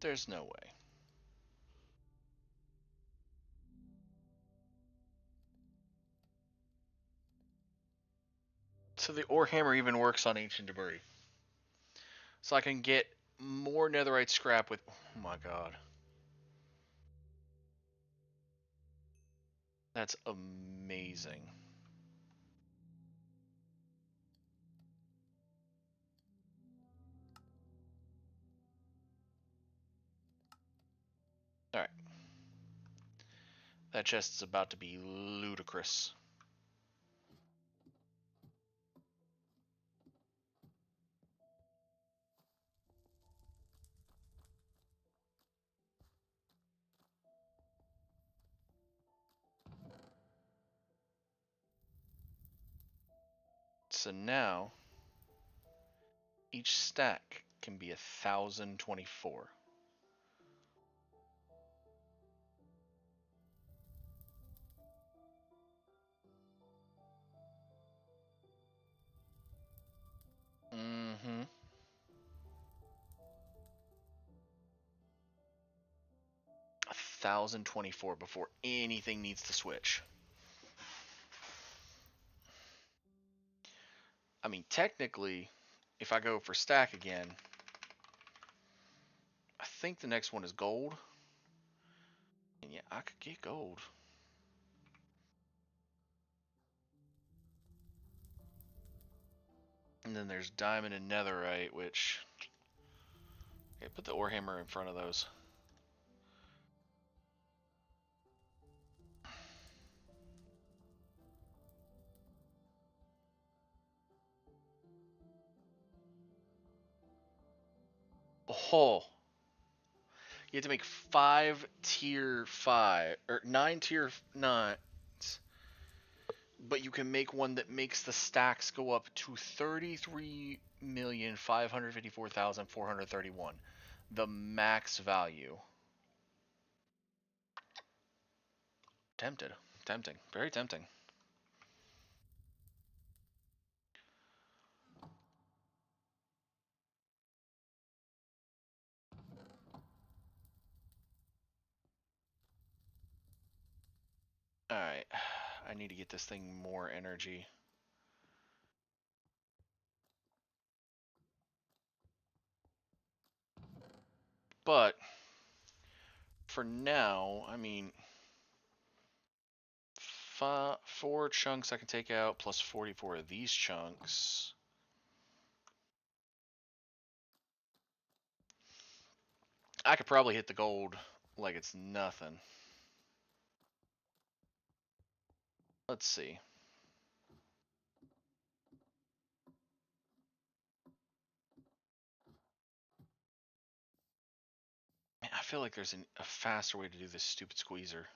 There's no way. So the ore hammer even works on ancient debris. So I can get more netherite scrap with. Oh my god. That's amazing. Alright. That chest is about to be ludicrous. So now, each stack can be 1,024. Mm-hmm. 1,024 before anything needs to switch. I mean, technically, if I go for stack again, I think the next one is gold. And yeah, I could get gold. And then there's diamond and netherite, which... Okay, put the ore hammer in front of those. Oh, you have to make 5 tier 5 or 9 tier 9, but you can make one that makes the stacks go up to 33,554,431, the max value. Tempted, tempting, very tempting. All right, I need to get this thing more energy. But for now, I mean, 4 chunks I can take out plus 44 of these chunks. I could probably hit the gold like it's nothing. Let's see. Man, I feel like there's a faster way to do this stupid squeezer.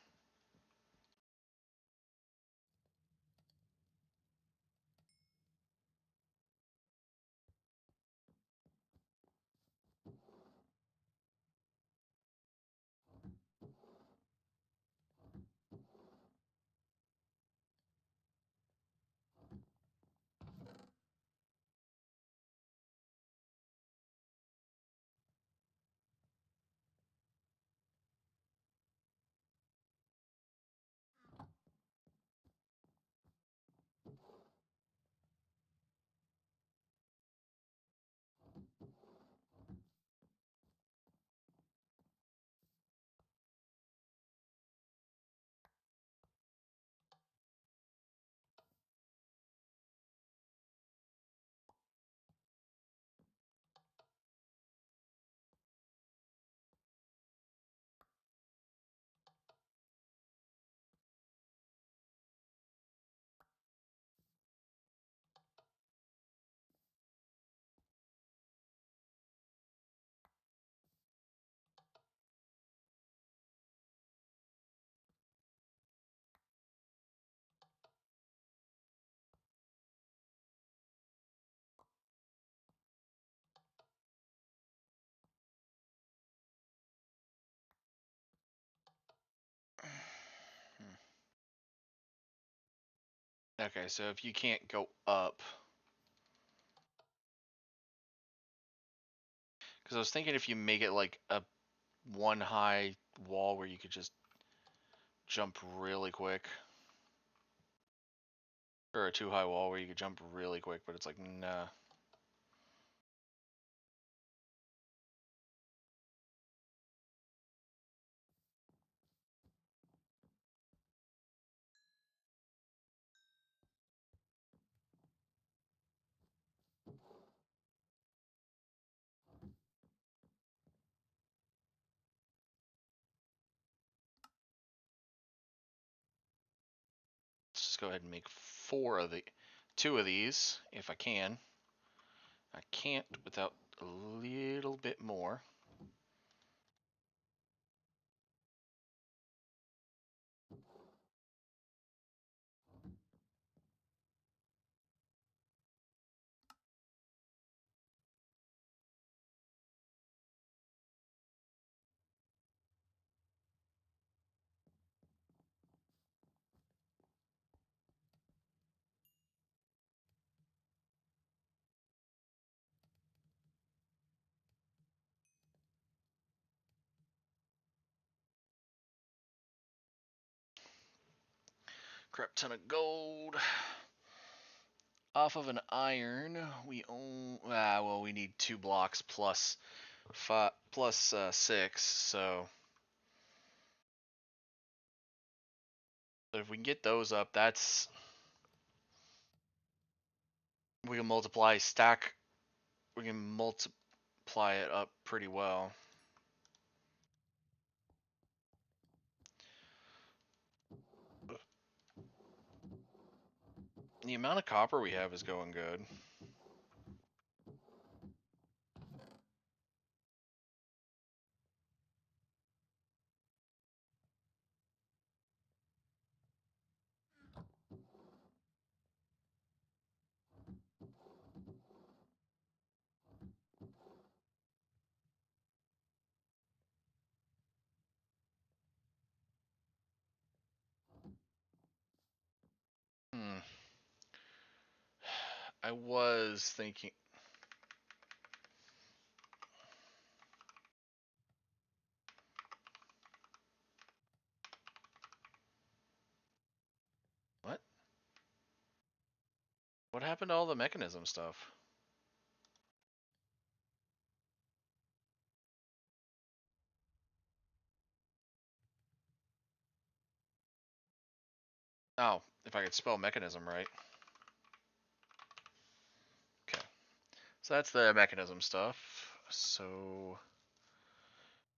Okay, so if you can't go up, because I was thinking if you make it like a 1 high wall where you could just jump really quick, or a 2 high wall where you could jump really quick, but it's like, nah. Let's just go ahead and make 2 of these if I can. I can't without a little bit more. Crap ton of gold. Off of an iron, we own. Well, we need 2 blocks plus 5 plus 6. So if we can get those up, that's we can multiply stack. We can multiply it up pretty well. The amount of copper we have is going good. Hmm. I was thinking. What? What happened to all the mechanism stuff? Oh, if I could spell mechanism right. Okay. So that's the mechanism stuff. So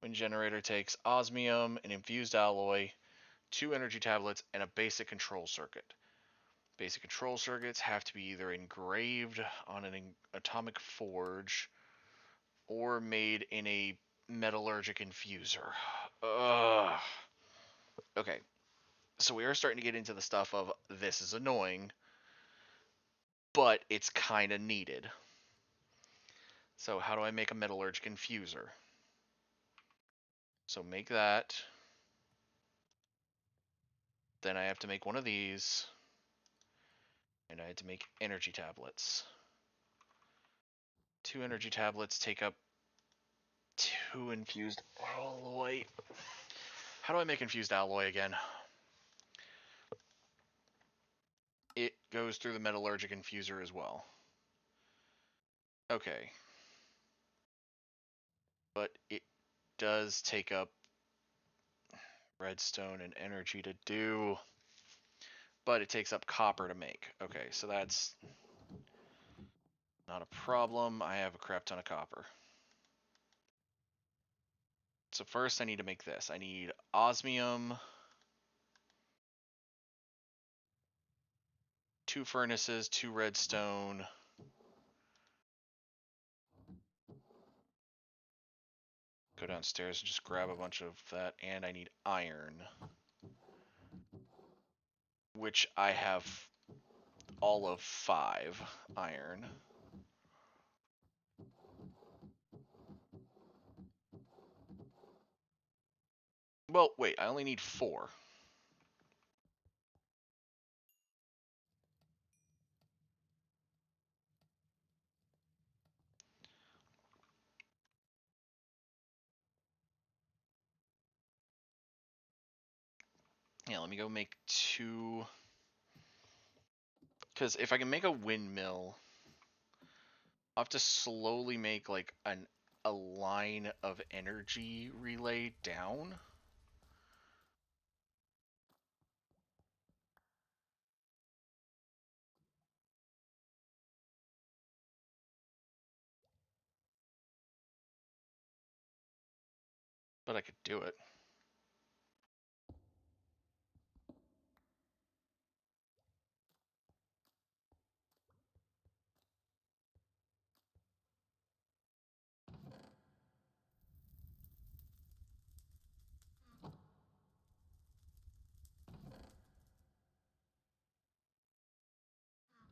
wind generator takes osmium, an infused alloy, 2 energy tablets, and a basic control circuit. Basic control circuits have to be either engraved on an atomic forge or made in a metallurgic infuser. Ugh. Okay, so we are starting to get into the stuff of this is annoying, but it's kind of needed. So how do I make a metallurgic infuser? So make that. Then I have to make one of these. And I had to make energy tablets. 2 energy tablets take up 2 infused alloy. How do I make infused alloy again? It goes through the metallurgic infuser as well. Okay. But it does take up redstone and energy to do. But it takes up copper to make. Okay, so that's not a problem. I have a crap ton of copper. So first I need to make this. I need osmium, 2 furnaces, 2 redstone. Go downstairs and just grab a bunch of that, and I need iron, which I have all of 5 iron. Well, wait, I only need 4. Yeah, let me go make 2. Because if I can make a windmill, I'll have to slowly make like a line of energy relay down. But I could do it.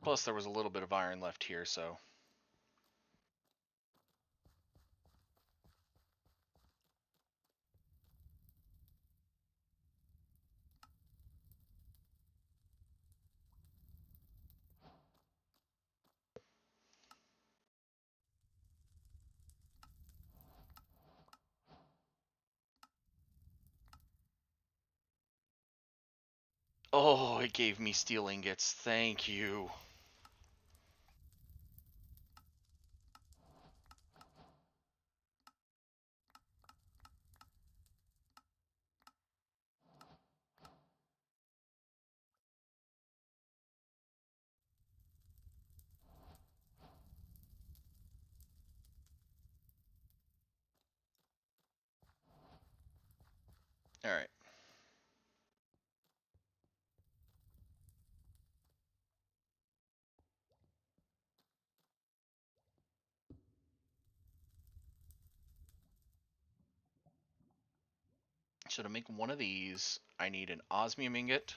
Plus, there was a little bit of iron left here, so. Oh, it gave me steel ingots. Thank you. All right. So to make one of these, I need an osmium ingot.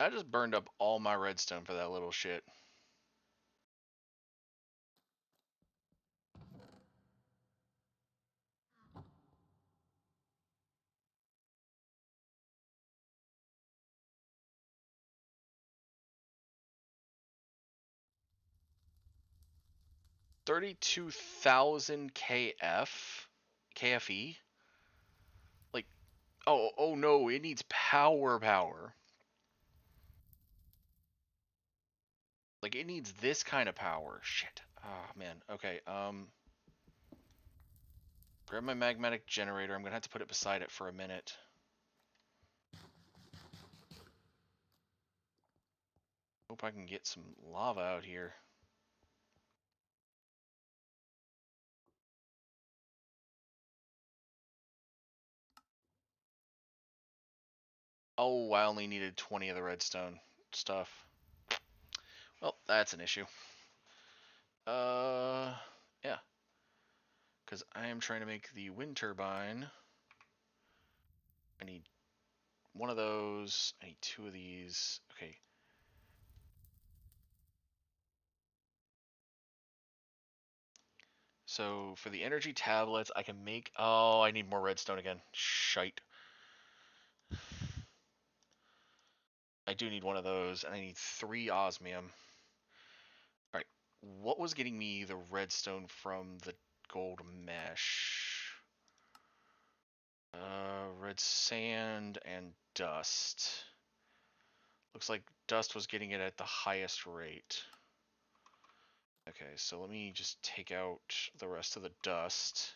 I just burned up all my redstone for that little shit. $32,000 KFE. Like, oh no, it needs power. Like it needs this kind of power. Shit. Oh man. Okay. Grab my magmatic generator. I'm gonna have to put it beside it for a minute. Hope I can get some lava out here. Oh, I only needed 20 of the redstone stuff. Well, that's an issue. Yeah. Because I am trying to make the wind turbine. I need one of those. I need two of these. Okay. So for the energy tablets, I can make. Oh, I need more redstone again. Shite. I do need one of those, and I need 3 osmium. Alright, what was getting me the redstone from the gold mesh? Red sand and dust. Looks like dust was getting it at the highest rate. Okay, so let me just take out the rest of the dust.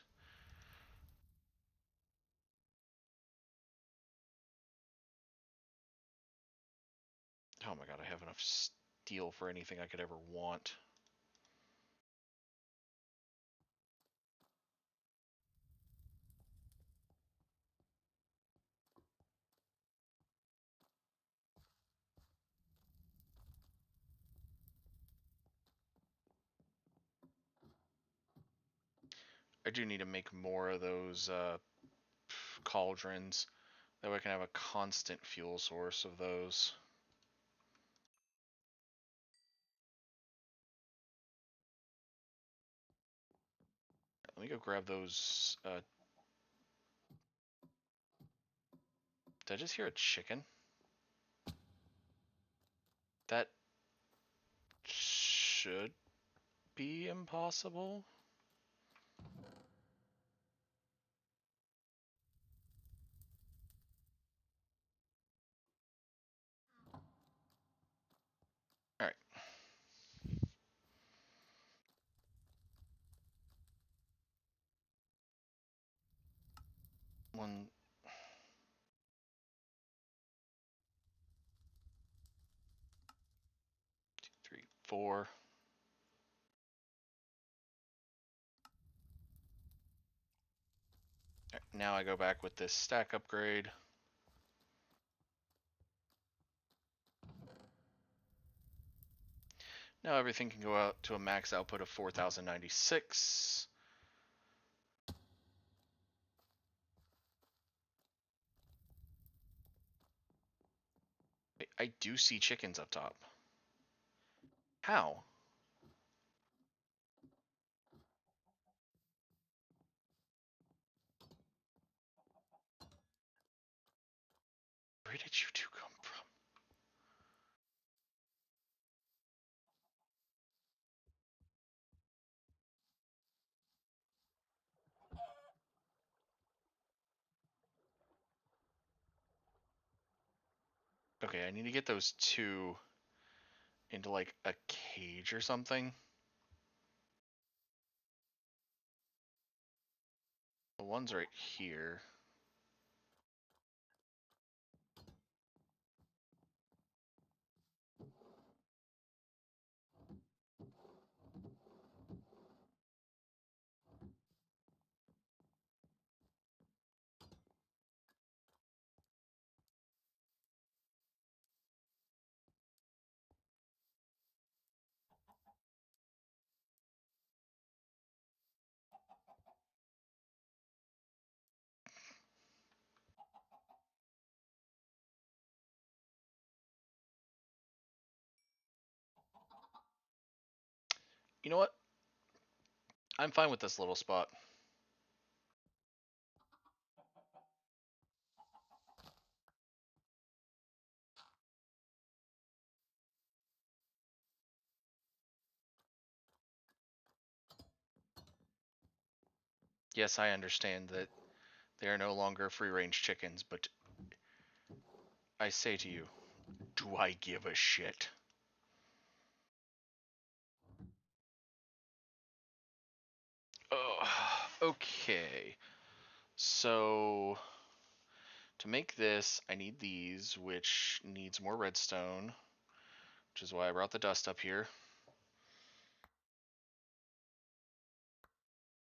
Oh my god, I have enough steel for anything I could ever want. I do need to make more of those cauldrons. That way I can have a constant fuel source of those. Let me go grab those. Did I just hear a chicken? That should be impossible. Alright. 1, 2, 3, 4. Right, now I go back with this stack upgrade. Now everything can go out to a max output of 4096. Wait, I do see chickens up top. How? Where did you two come from? Okay, I need to get those 2 into like a cage or something. The one's right here. You know what? I'm fine with this little spot. Yes, I understand that they are no longer free-range chickens, but I say to you, do I give a shit? Oh, okay. So to make this, I need these, which needs more redstone, which is why I brought the dust up here.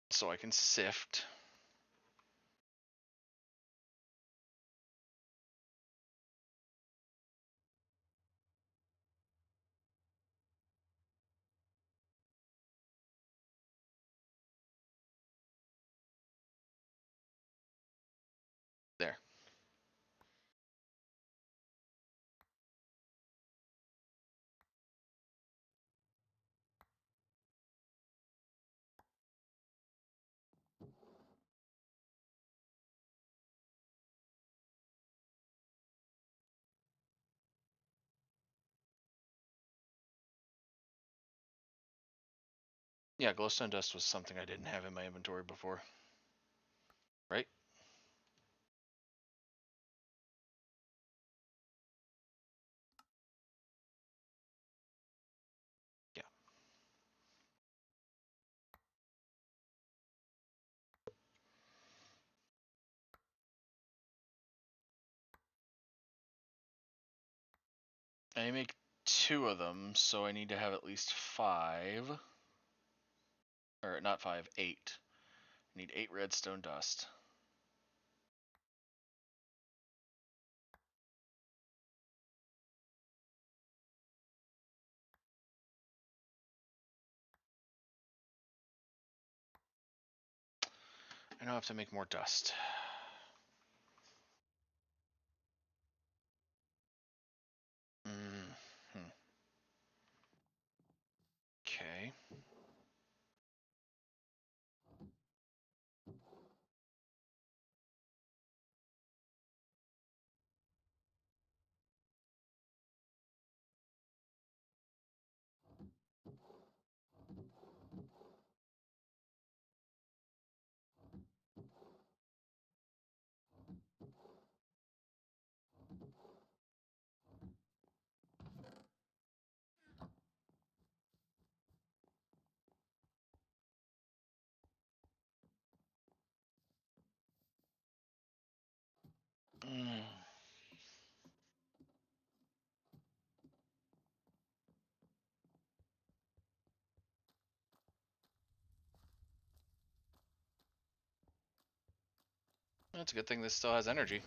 So I can sift. There. Yeah, glowstone dust was something I didn't have in my inventory before. Right? Yeah. I make 2 of them, so I need to have at least 5. Or not 5, 8. I need 8 redstone dust. I now have to make more dust. Okay. Mm. That's a good thing this still has energy.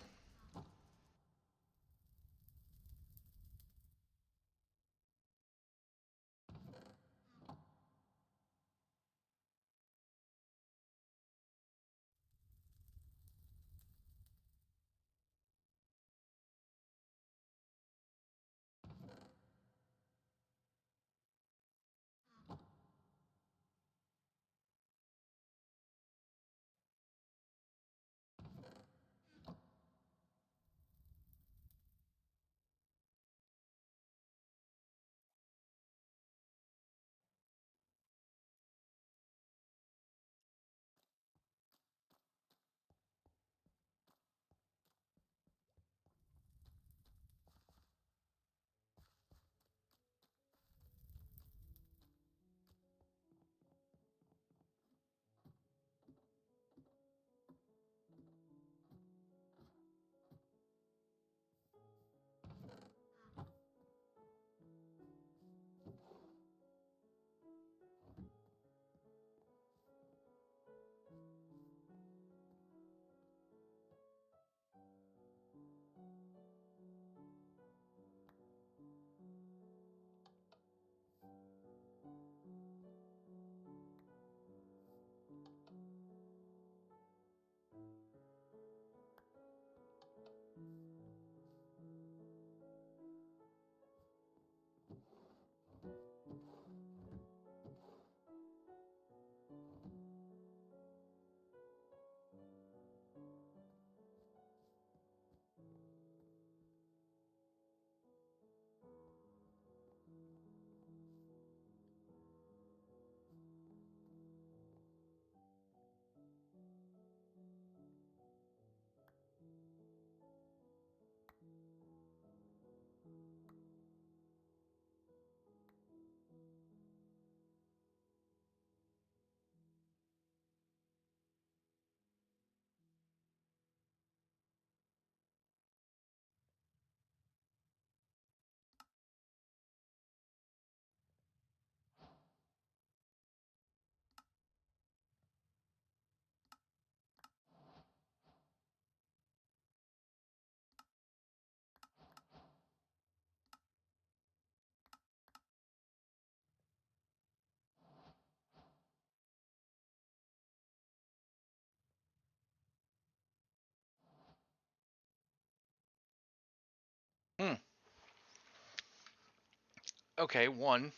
okay, one,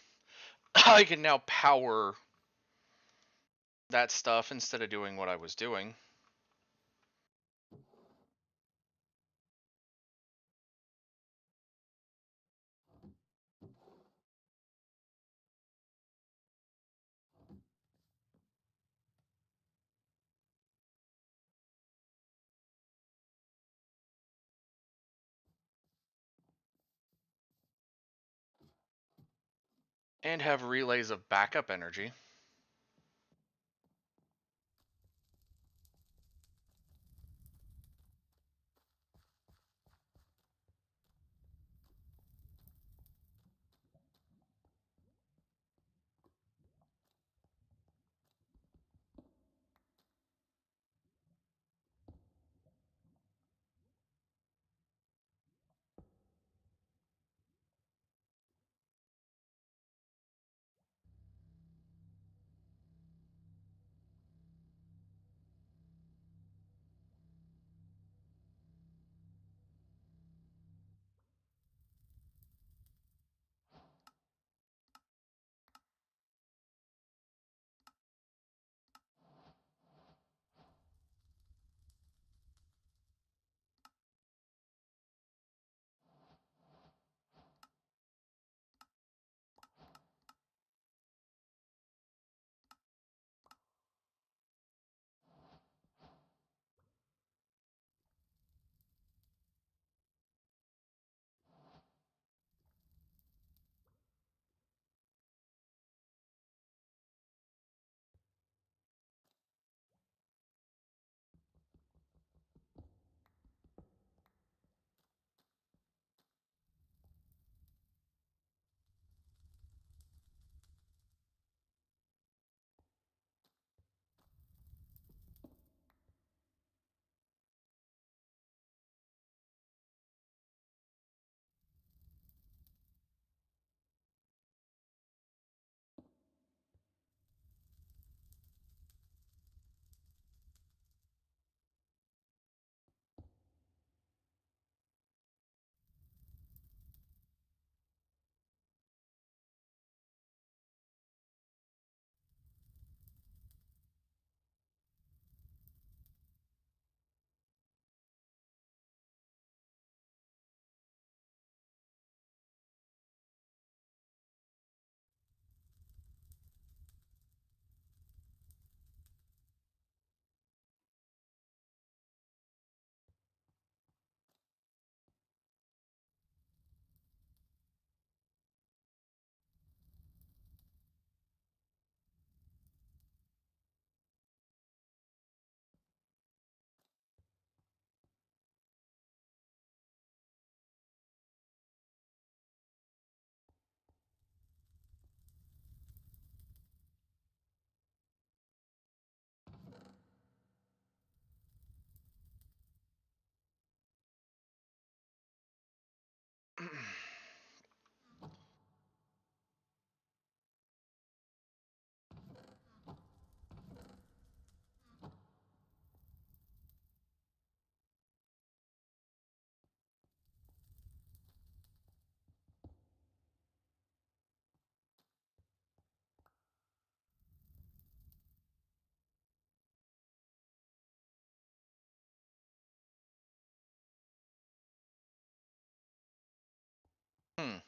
I can now power that stuff instead of doing what I was doing. And have relays of backup energy. Hmm.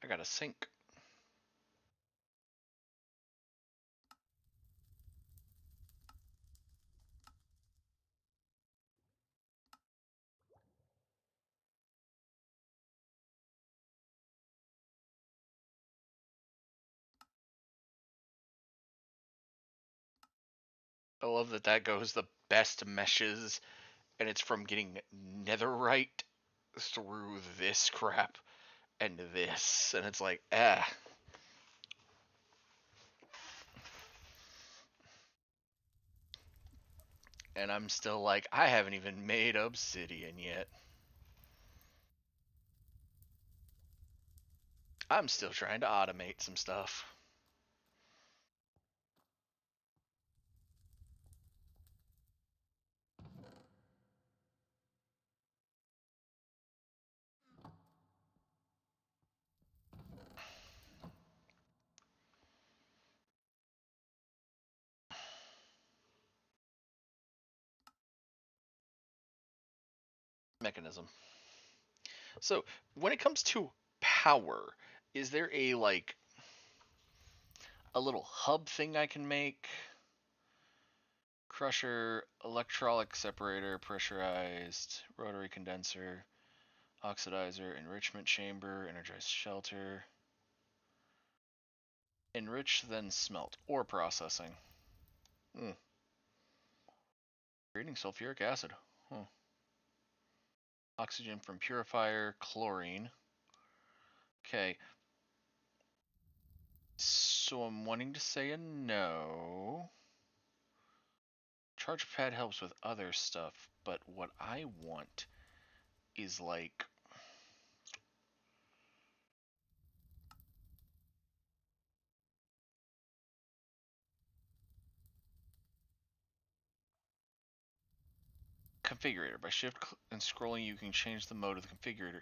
I got a sink. I love that that goes the best meshes, and it's from getting netherite through this crap and this, and it's like, ah. And I'm still like, I haven't even made obsidian yet. I'm still trying to automate some stuff. Mechanism. So, when it comes to power, is there a like a little hub thing I can make? Crusher, electrolytic separator, pressurized, rotary condenser, oxidizer, enrichment chamber, energized shelter. Enrich, then smelt, or processing. Hmm. Creating sulfuric acid. Huh. Oxygen from purifier, chlorine. Okay. So I'm wanting to say a no. Charge pad helps with other stuff, but what I want is like configurator. By shift and scrolling, you can change the mode of the configurator.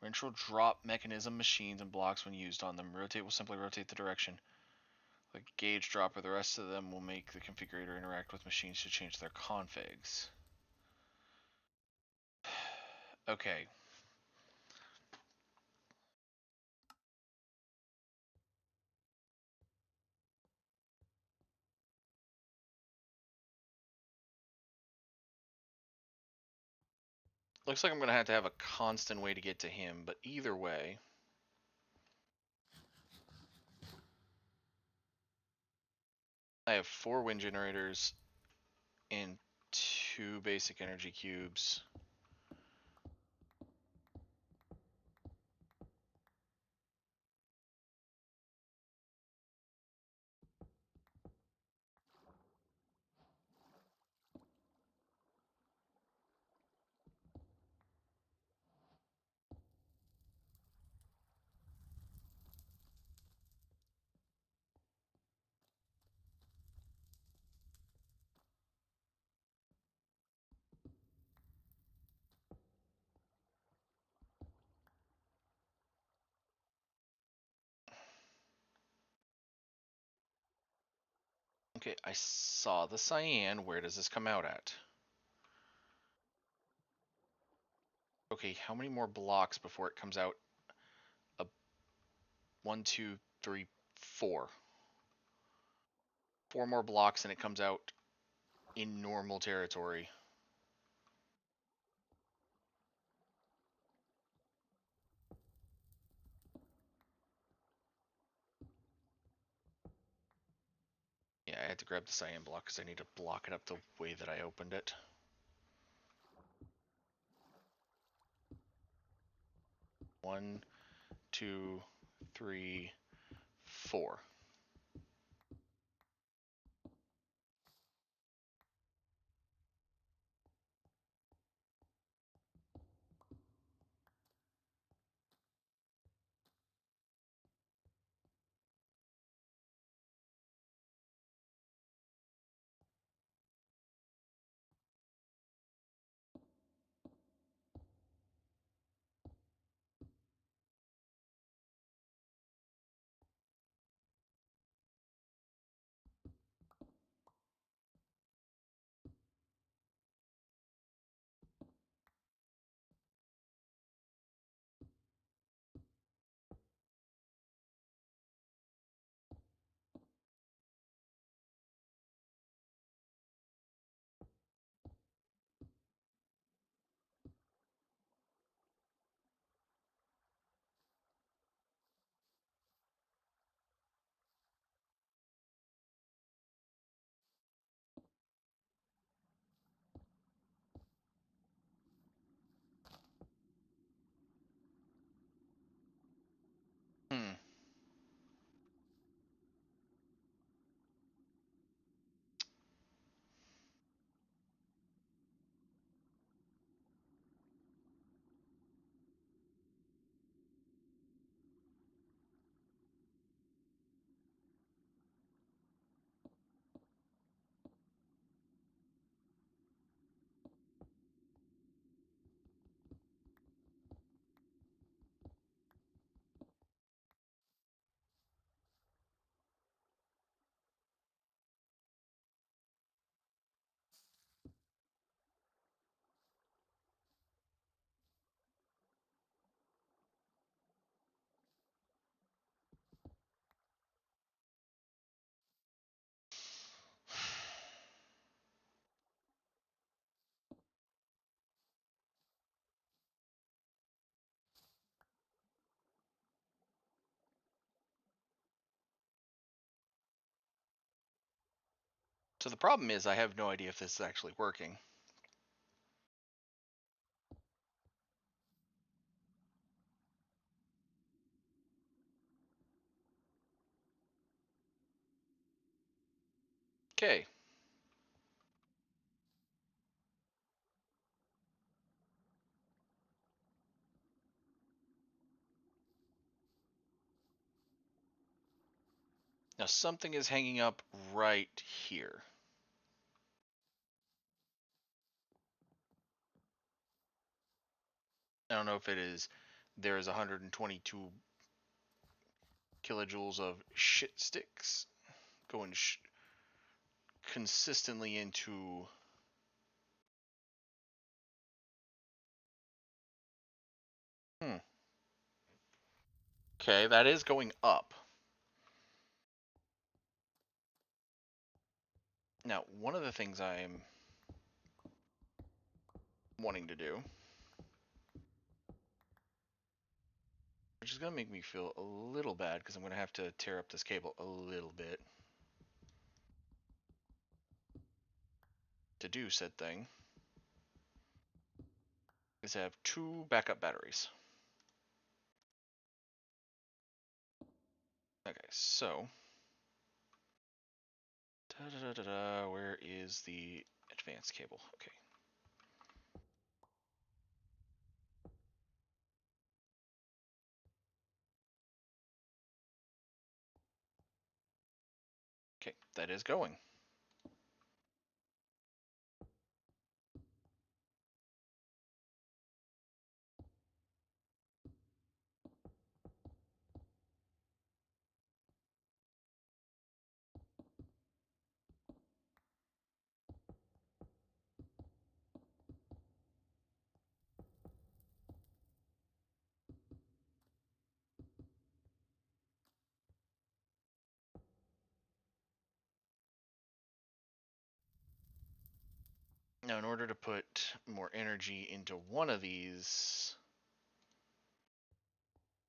Wrench will drop mechanism, machines, and blocks when used on them. Rotate will simply rotate the direction. The gauge dropper, the rest of them will make the configurator interact with machines to change their configs. Okay. Looks like I'm going to have a constant way to get to him, but either way. I have 4 wind generators and 2 basic energy cubes. Okay, I saw the cyan. Where does this come out at? Okay, how many more blocks before it comes out? 1, 2, 3, 4. 4 more blocks and it comes out in normal territory. Yeah, I had to grab the cyan block because I need to block it up the way that I opened it. 1, 2, 3, 4. So the problem is I have no idea if this is actually working. Okay. Now something is hanging up right here. I don't know if it is. There's 122 kilojoules of shit sticks going consistently into. Hmm. Okay, that is going up. Now, one of the things I'm wanting to do, which is going to make me feel a little bad because I'm going to have to tear up this cable a little bit to do said thing, is have 2 backup batteries. Okay, so where is the advanced cable? Okay. Okay, that is going. Now, in order to put more energy into one of these,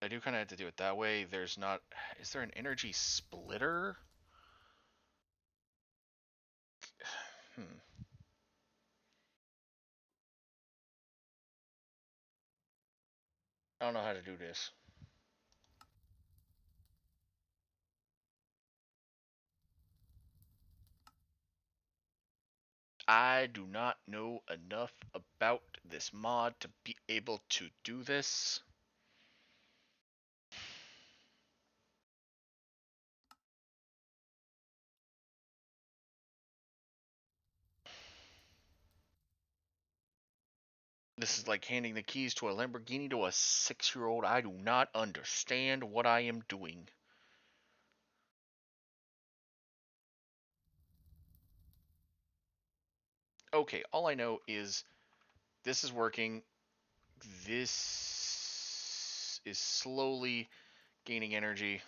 I do kind of have to do it that way. There's not. Is there an energy splitter? Hmm. I don't know how to do this. I do not know enough about this mod to be able to do this. This is like handing the keys to a Lamborghini to a 6-year-old. I do not understand what I am doing. Okay, all I know is this is working. This is slowly gaining energy.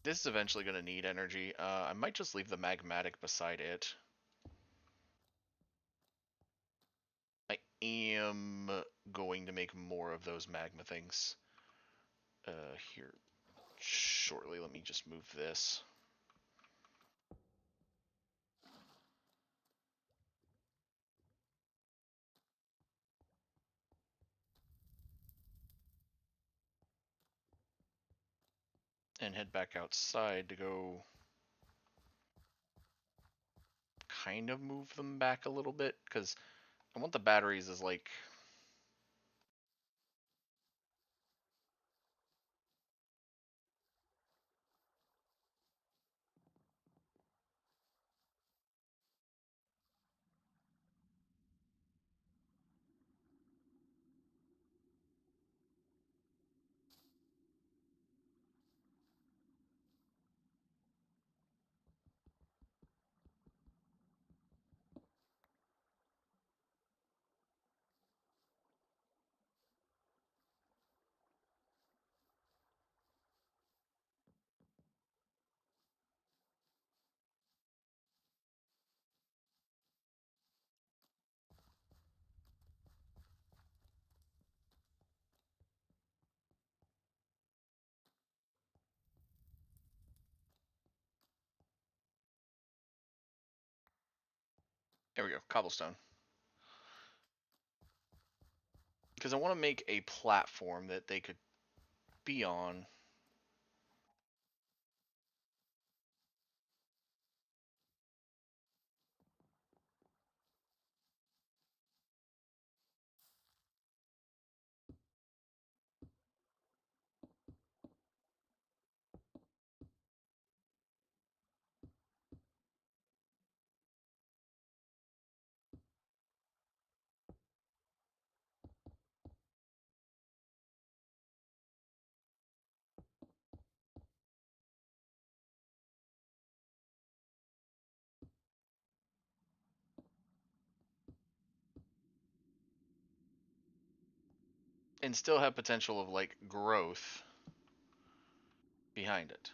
This is eventually going to need energy. I might just leave the magmatic beside it. I am going to make more of those magma things here shortly. Let me just move this. And head back outside to go kind of move them back a little bit, because I want the batteries as like... There we go, cobblestone. Because I want to make a platform that they could be on. And still have potential of like growth behind it.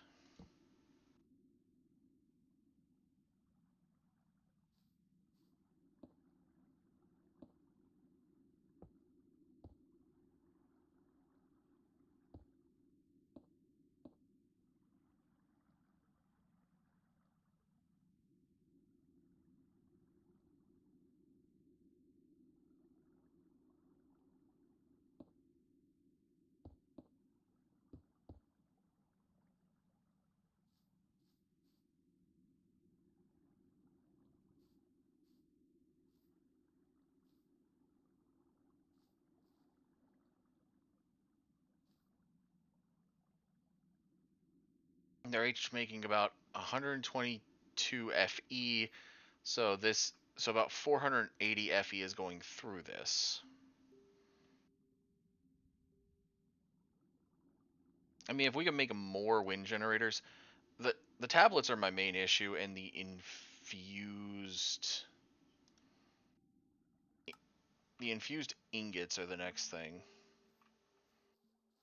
They're each making about 122 FE, so about 480 FE is going through this. I mean, if we can make more wind generators, the tablets are my main issue, and the infused ingots are the next thing,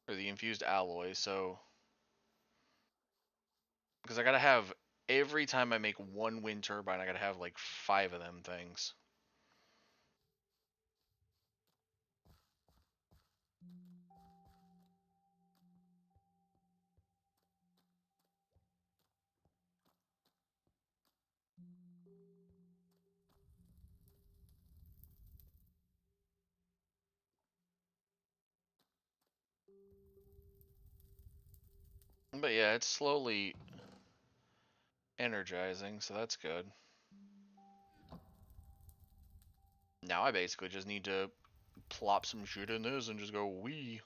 or the infused alloy. So, because I gotta have every time I make one wind turbine, I gotta have like 5 of them things. But yeah, it's slowly energizing, so that's good. Now I basically just need to plop some shit in this and just go wee.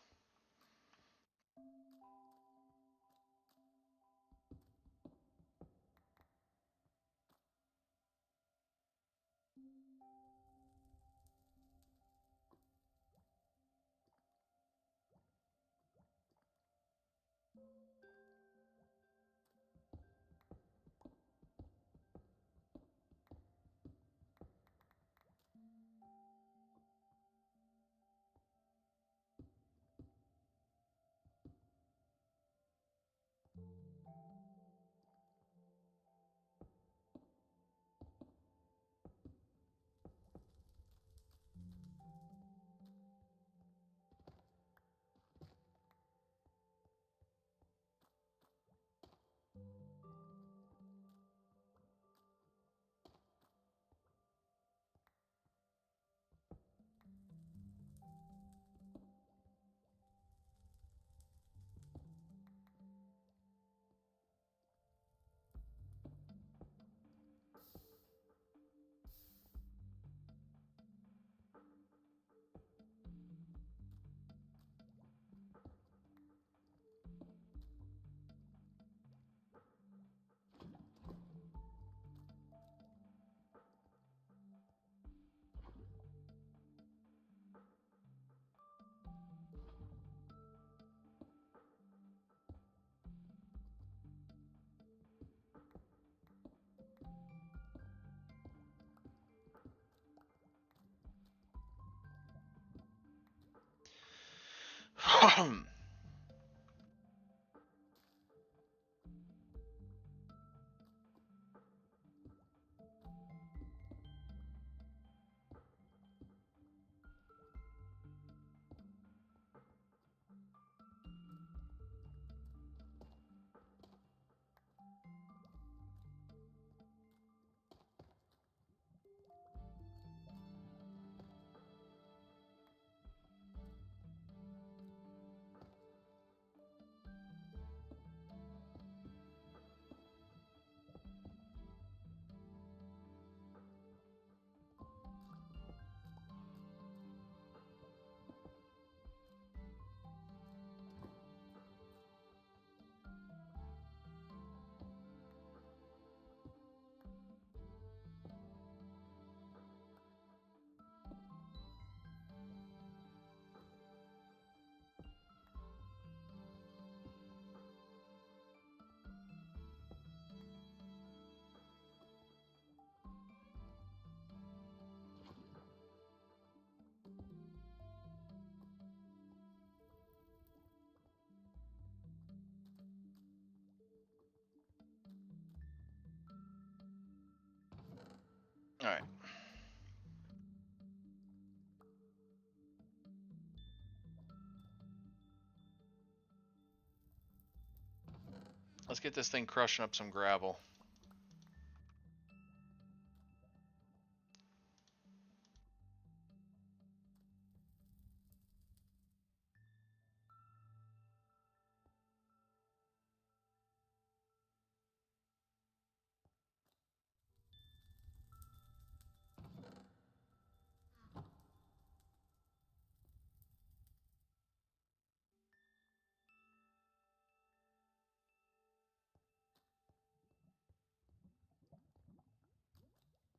let's get this thing crushing up some gravel.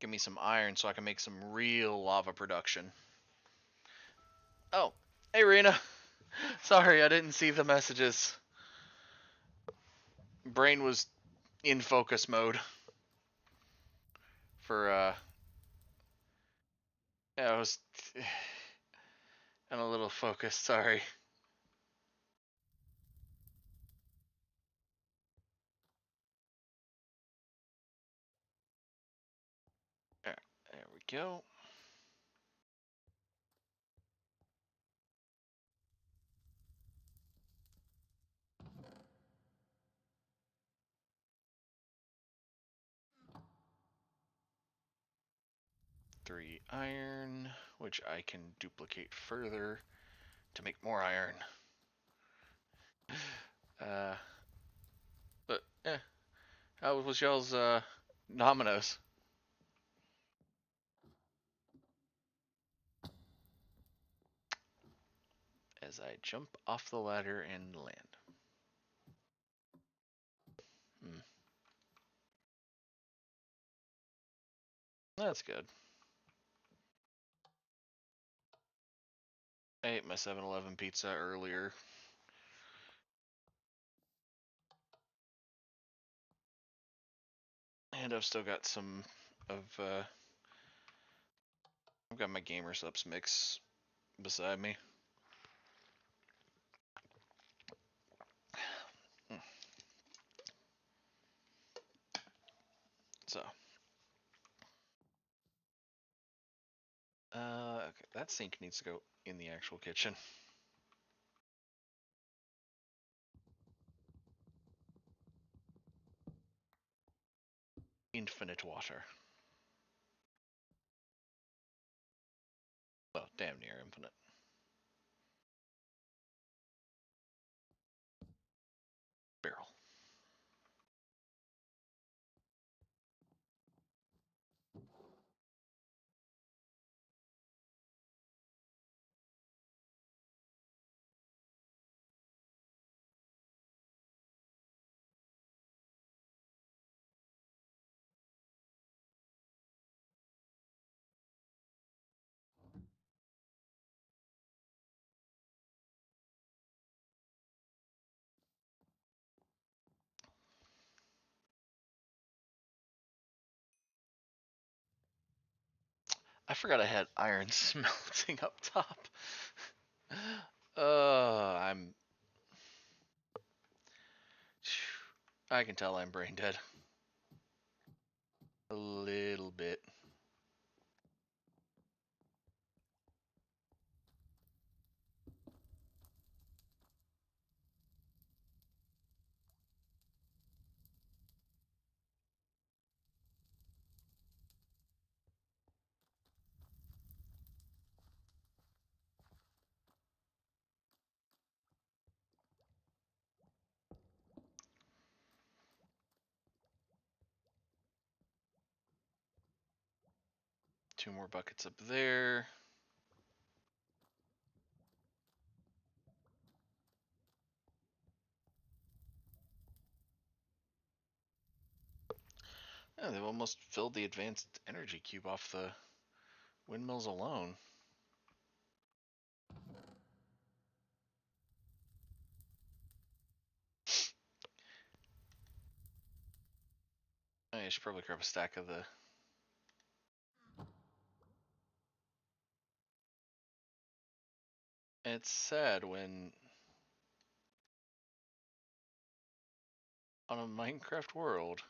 Give me some iron so I can make some real lava production. Oh, hey Rena. Sorry, I didn't see the messages. Brain was in focus mode. For, yeah, I was... I'm a little focused, sorry. There we go. Three iron, which I can duplicate further to make more iron. But, how was y'all's, Dominoes? As I jump off the ladder and land. That's good. I ate my 7-Eleven pizza earlier. And I've still got some of, I've got my Gamer Subs mix beside me. So. Okay, that sink needs to go in the actual kitchen. Infinite water. Well, damn near infinite. Barrel. I forgot I had iron smelting up top. I'm... I can tell I'm brain dead. A little bit. Two more buckets up there. Yeah, they've almost filled the advanced energy cube off the windmills alone. I should probably grab a stack of the... It's sad when... on a Minecraft world...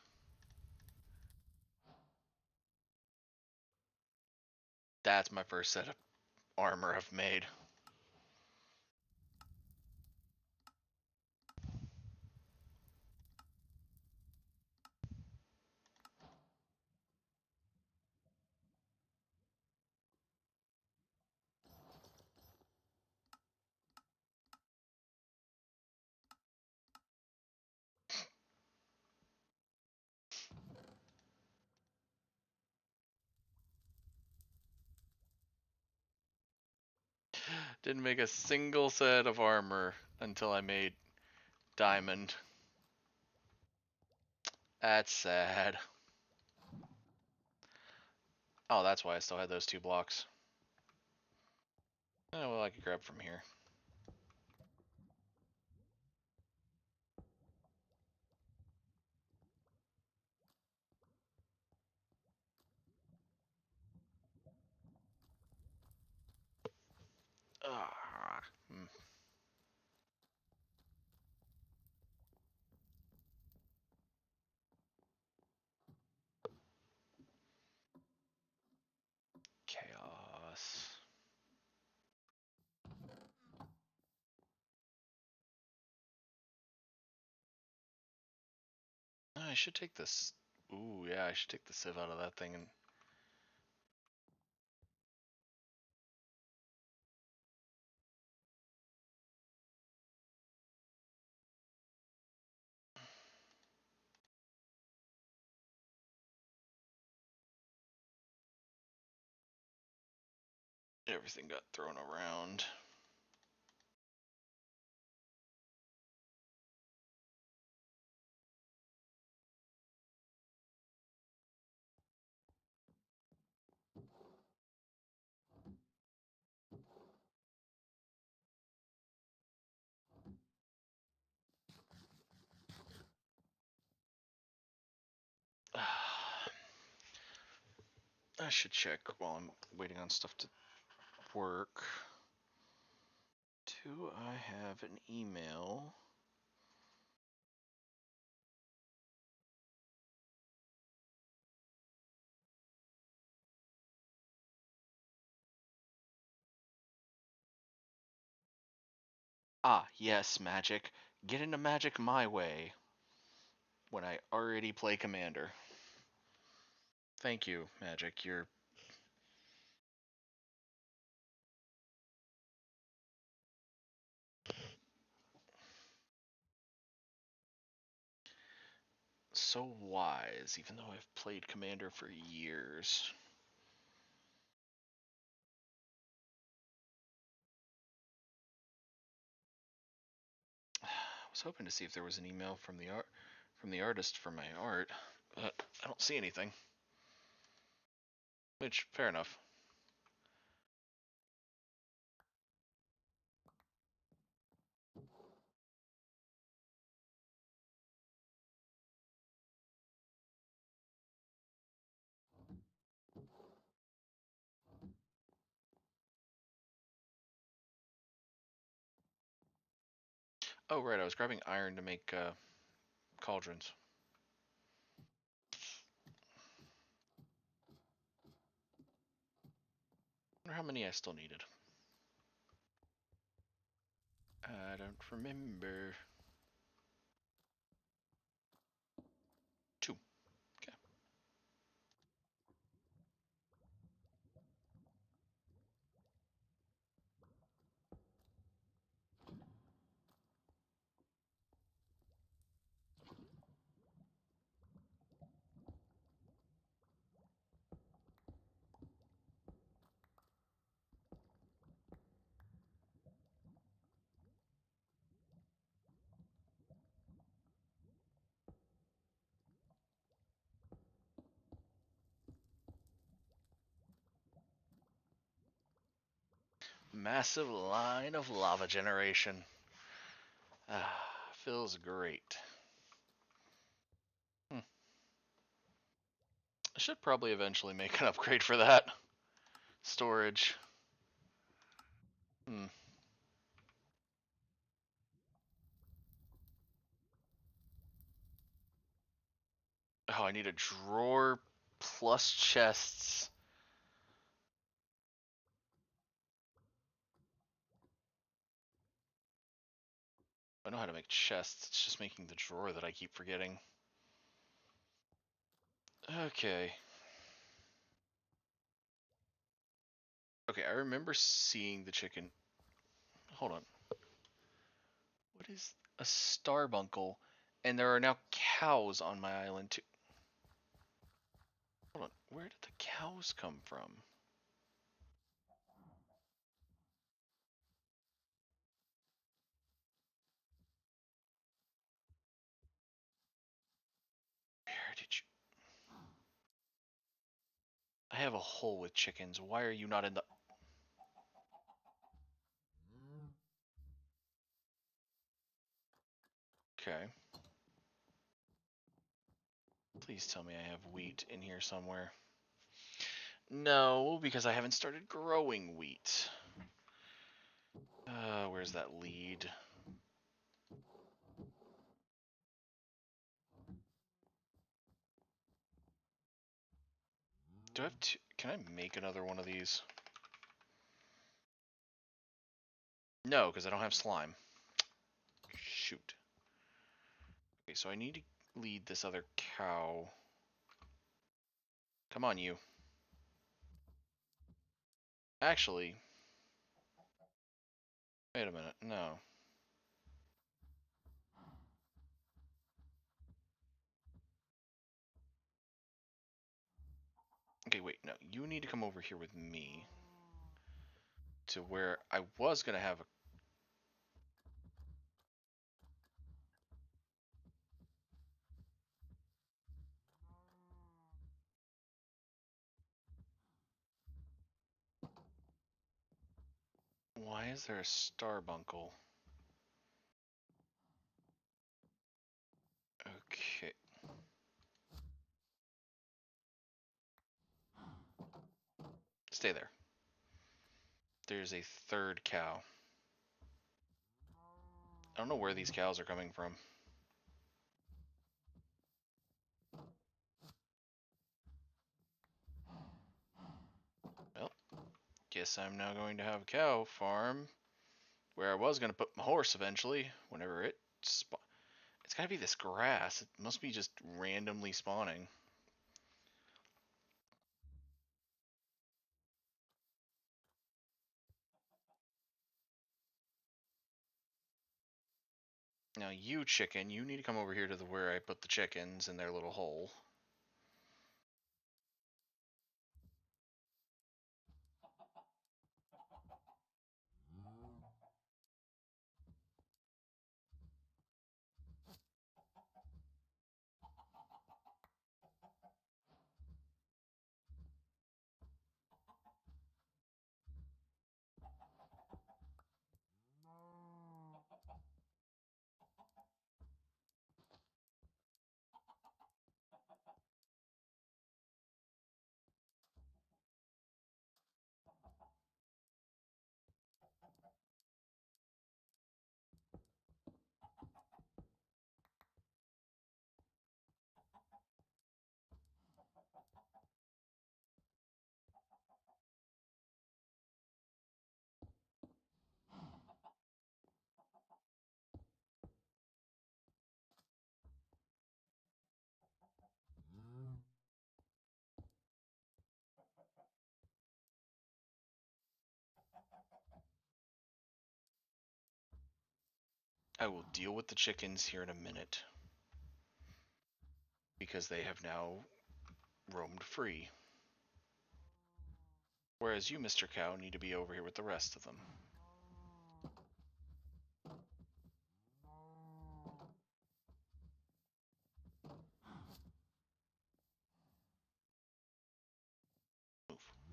That's my first set of armor I've made. Didn't make a single set of armor until I made diamond. That's sad. Oh, that's why I still had those 2 blocks. Oh, well, I could grab from here. Ah, chaos. I should take this. Ooh, yeah, I should take the sieve out of that thing and. Everything got thrown around. I should check while I'm waiting on stuff to work. Do I have an email? Ah, yes, Magic. Get into Magic my way. When I already play Commander. Thank you, Magic. You're so wise, even though I've played Commander for years. I was hoping to see if there was an email from the artist for my art, but I don't see anything. Which, fair enough. Oh, right, I was grabbing iron to make cauldrons. I wonder how many I still needed. I don't remember. 2. Okay. Massive line of lava generation. Ah, feels great. I should probably eventually make an upgrade for that. Storage. Hmm. Oh, I need a drawer plus chests. I know how to make chests, it's just making the drawer that I keep forgetting. Okay. Okay, I remember seeing the chicken. Hold on. What is a starbuncle? And there are now cows on my island too. Hold on, where did the cows come from? Where did you... I have a hole with chickens. Why are you not in the... Okay. Please tell me I have wheat in here somewhere. No, because I haven't started growing wheat. Where's that lead? Do I have to... Can I make another one of these? No, because I don't have slime. Shoot. Okay, so I need to lead this other cow. Come on, you. Actually... Wait a minute. No. Okay, wait. No. You need to come over here with me. To where I was going to have a... Why is there a starbuncle? Okay. Stay there. There's a third cow. I don't know where these cows are coming from. Well, guess I'm now going to have a cow farm where I was going to put my horse eventually, whenever it It's gotta be this grass. It must be just randomly spawning. Now you chicken, you need to come over here to where I put the chickens in their little hole. I will deal with the chickens here in a minute. Because they have now roamed free. Whereas you, Mr. Cow, need to be over here with the rest of them.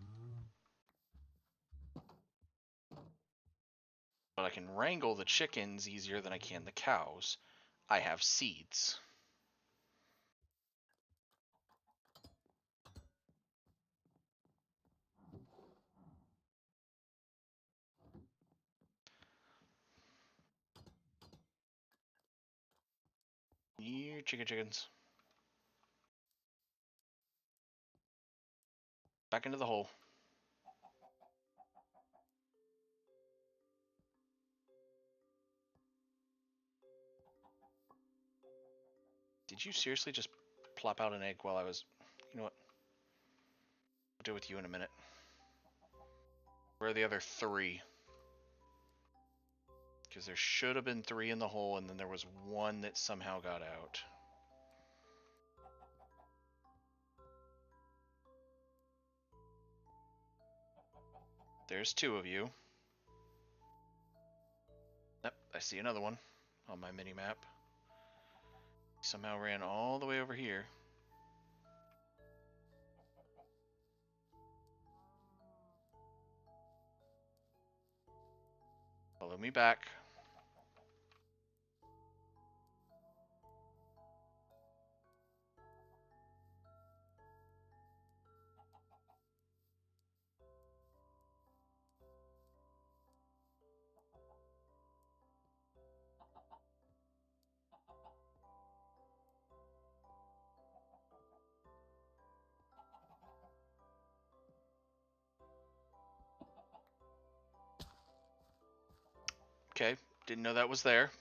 Move. But I can wrangle the chickens easier than I can the cows. I have seeds. You chickens. Back into the hole. Did you seriously just plop out an egg while I was... You know what? I'll deal with you in a minute. Where are the other three? Because there should have been three in the hole, and then there was one that somehow got out. There's two of you. Yep, I see another one on my mini-map. Somehow ran all the way over here. Follow me back. Okay, didn't know that was there.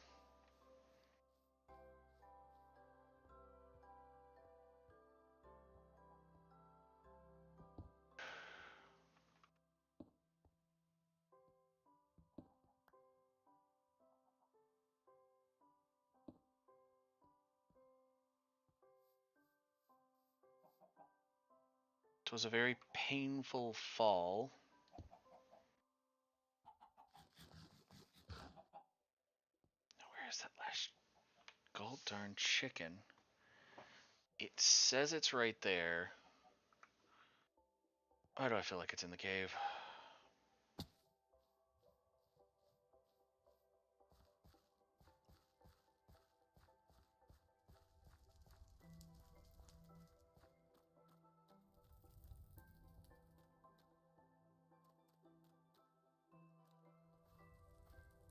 It was a very painful fall. Where is that last gold darn chicken? It says it's right there. Why do I feel like it's in the cave?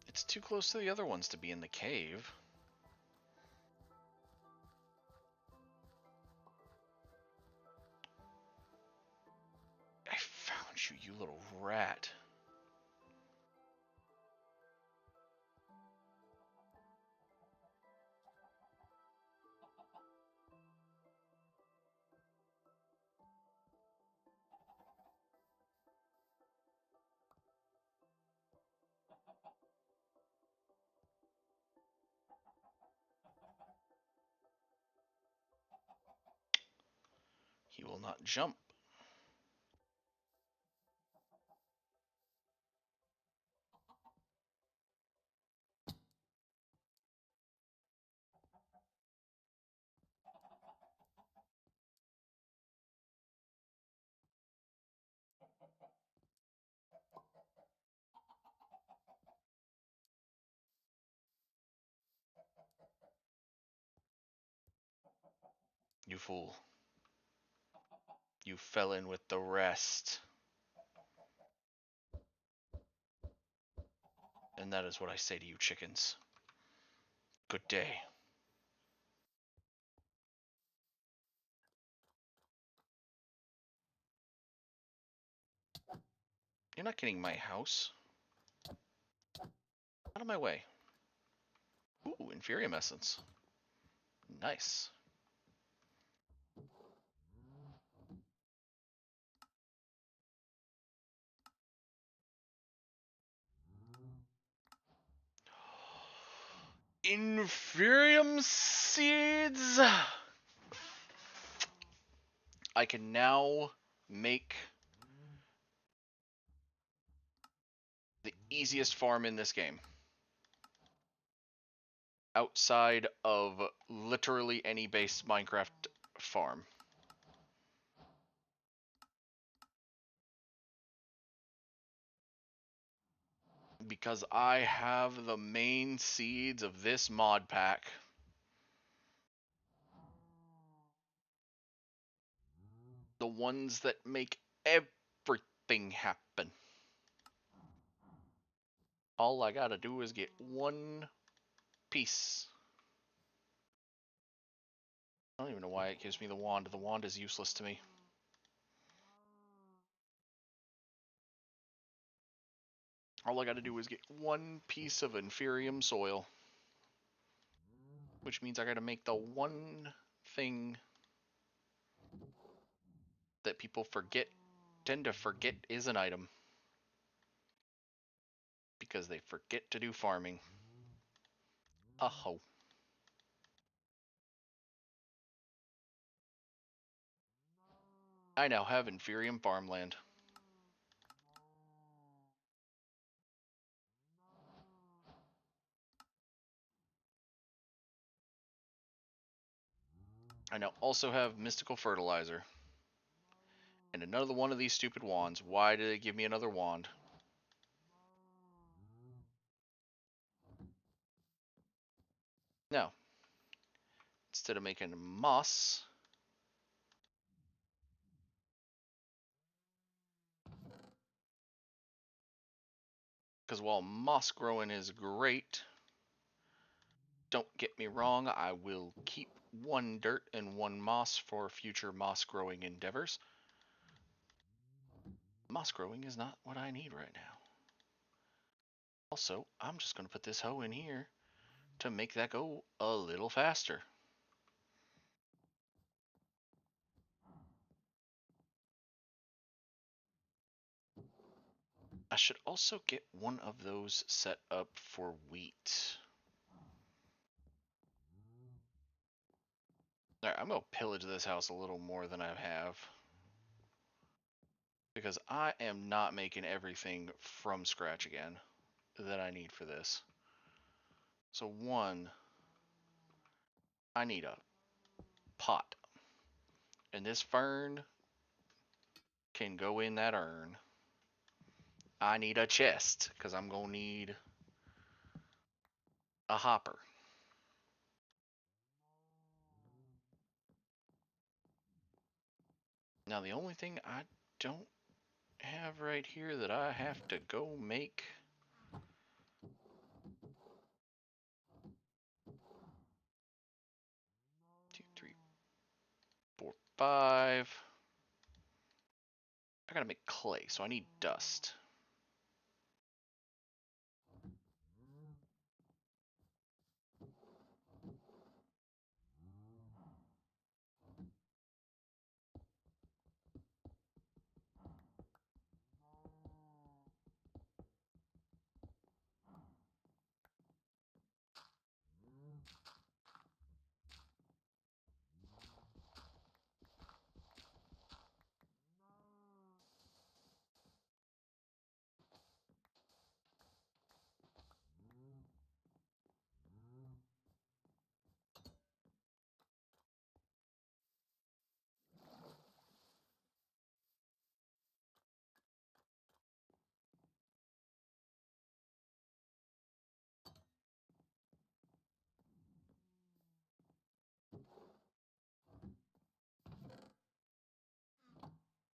It's too close to the other ones to be in the cave. I found you, you little rat. He will not jump. You fool. You fell in with the rest. And that is what I say to you chickens. Good day. You're not getting my house. Out of my way. Ooh, Inferium Essence. Nice. Inferium Seeds! I can now make the easiest farm in this game. Outside of literally any base Minecraft farm. Because I have the main seeds of this mod pack. The ones that make everything happen. All I gotta do is get one piece. I don't even know why it gives me the wand. The wand is useless to me. All I gotta do is get one piece of Inferium soil. Which means I gotta make the one thing that people tend to forget is an item. Because they forget to do farming. Uh-ho. I now have Inferium farmland. I now also have Mystical Fertilizer. And another one of these stupid wands. Why did they give me another wand? Now, instead of making moss, because while moss growing is great, don't get me wrong, I will keep one dirt and one moss for future moss growing endeavors. Moss growing is not what I need right now. Also, I'm just going to put this hoe in here to make that go a little faster. I should also get one of those set up for wheat. Alright, I'm going to pillage this house a little more than I have. Because I am not making everything from scratch again that I need for this. So one, I need a pot. And this fern can go in that urn. I need a chest, because I'm going to need a hopper. Now the only thing I don't have right here that I have to go make 2, 3, 4, 5. I gotta make clay, so I need dust.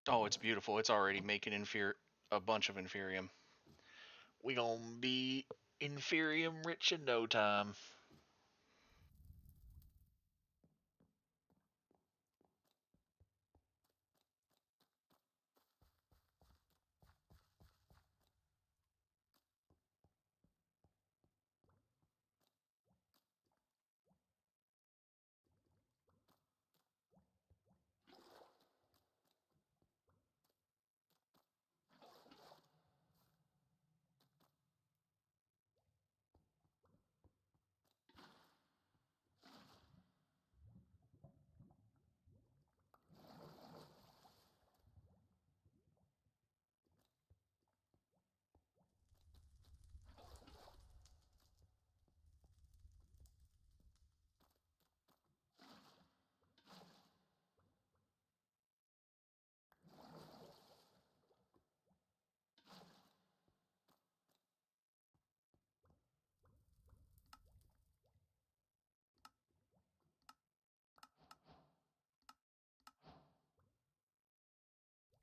Oh, it's beautiful. It's already making a bunch of inferium. We gonna be inferium rich in no time.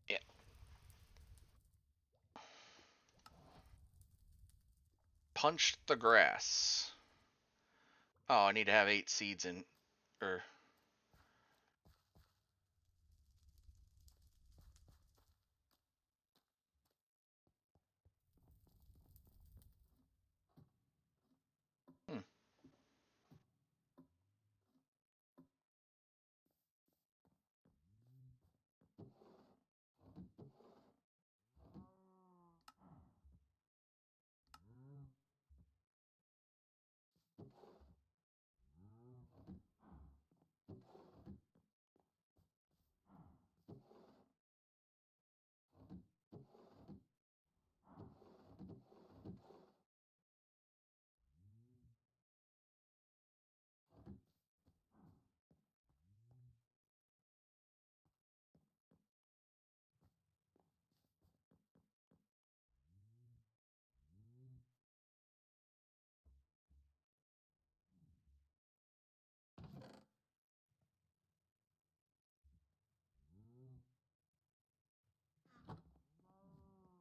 Yeah. Punch the grass. Oh, I need to have 8 seeds in, or hmm.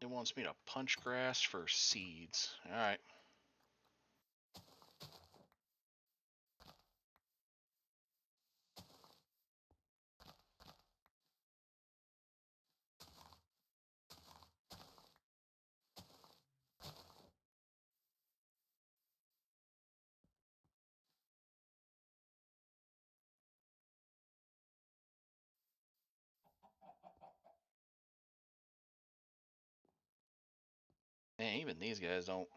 It wants me to punch grass for seeds. Alright. Man, even these guys don't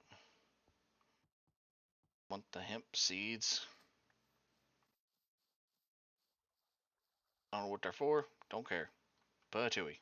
want the hemp seeds. I don't know what they're for. Don't care. Patooey.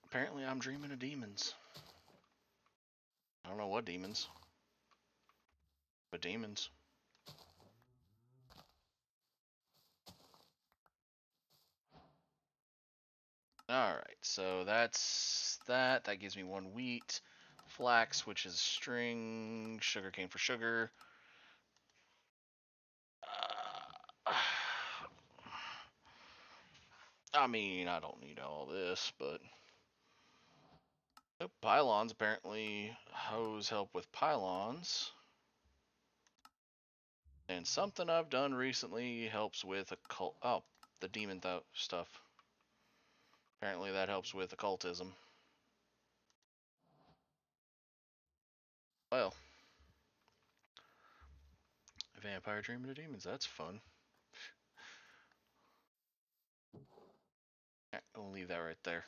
Apparently I'm dreaming of demons. I don't know what demons, but demons. Alright, so that's that. That gives me 1 wheat. Flax, which is string. Sugarcane for sugar. I mean, I don't need all this, but... Oh, pylons, apparently. Hose help with pylons. And something I've done recently helps with occult. Oh, the demon stuff. Apparently that helps with occultism. Well, vampire dreaming of demons, that's fun. We'll leave that right there.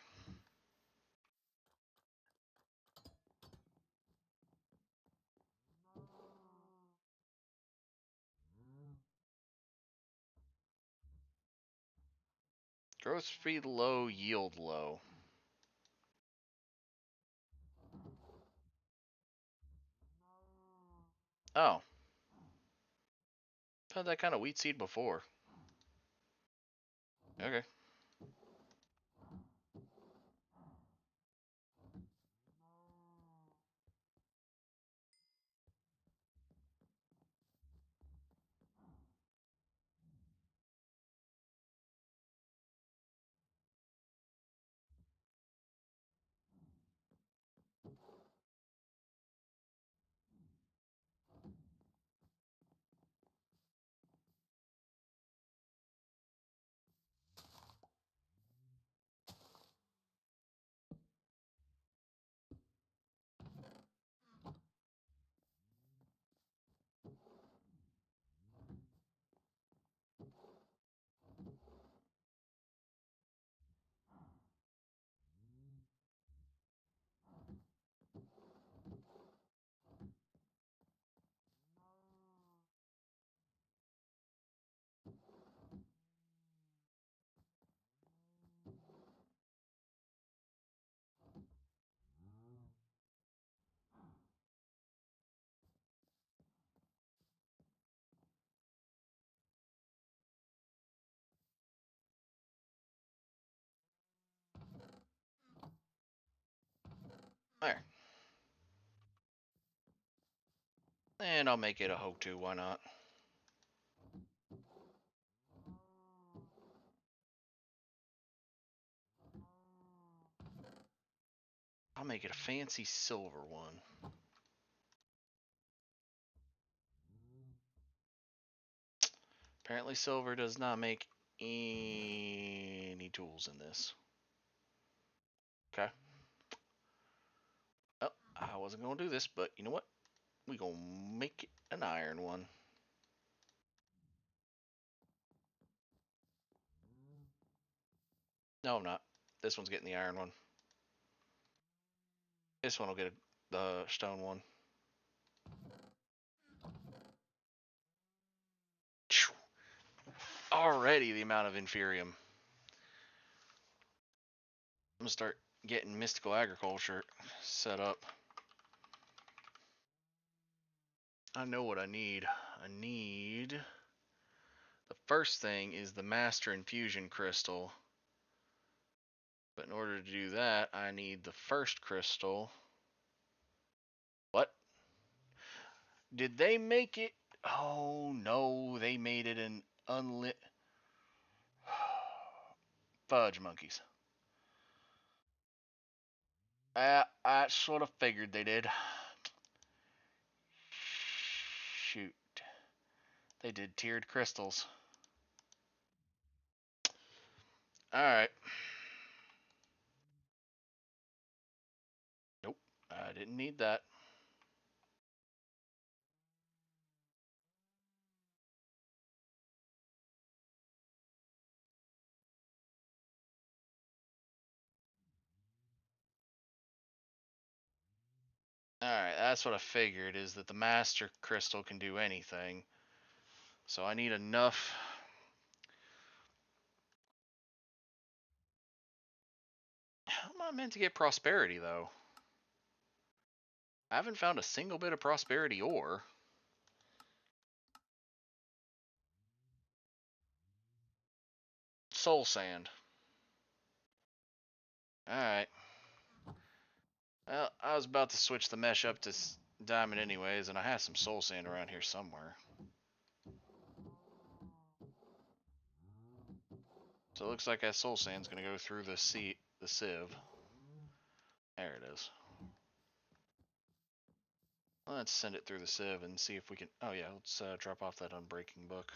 Growth speed low, yield low. Oh. I've had that kind of wheat seed before. Okay. There. And I'll make it a Hoke too, why not? I'll make it a fancy silver one. Apparently silver does not make any tools in this. Okay. Oh, I wasn't going to do this, but you know what? We going to make it an iron one. No, I'm not. This one's getting the iron one. This one will get the stone one. Already the amount of inferium. I'm gonna start getting mystical agriculture set up. I know what I need. I need... The first thing is the Master Infusion Crystal. But in order to do that, I need the first crystal. What? Did they make it? Oh, no. They made it an unlit... Fudge monkeys. I sort of figured they did. Shoot. They did tiered crystals. Alright. Nope. I didn't need that. Alright, that's what I figured, is that the Master Crystal can do anything. So I need enough... How am I meant to get prosperity, though? I haven't found a single bit of prosperity ore. Soul sand. Alright. Well, I was about to switch the mesh up to diamond anyways, and I have some soul sand around here somewhere. So it looks like that soul sand's gonna go through the sieve. There it is. Let's send it through the sieve and see if we can... Oh yeah, let's drop off that unbreaking book.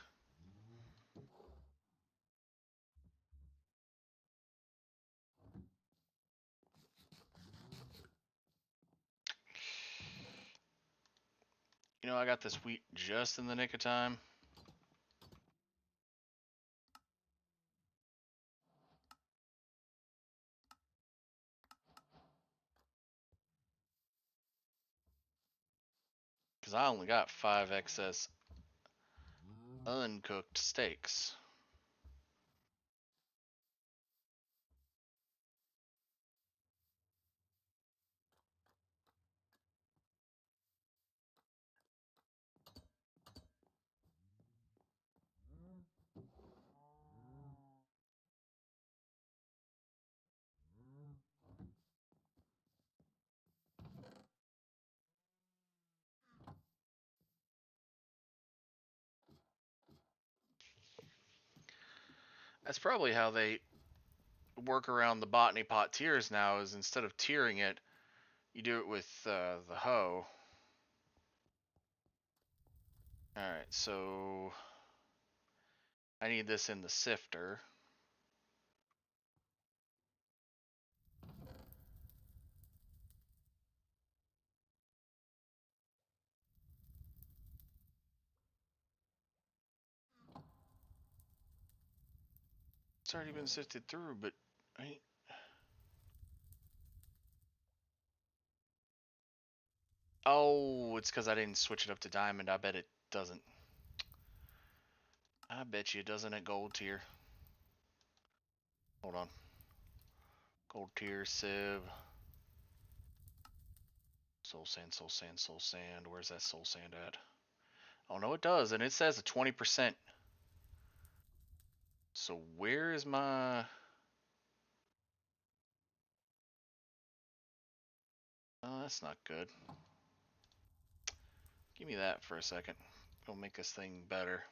You know, I got this wheat just in the nick of time. Because I only got 5 excess uncooked steaks. That's probably how they work around the botany pot tiers now, is instead of tiering it, you do it with the hoe. Alright, so I need this in the sifter. It's already been sifted through, but I... Oh, it's because I didn't switch it up to diamond. I bet it doesn't. I bet you it doesn't at gold tier. Hold on. Gold tier, sieve. Soul sand, soul sand, soul sand. Where's that soul sand at? Oh, no, it does. And it says a 20%. So where is my... Oh, that's not good. Give me that for a second. It'll make this thing better.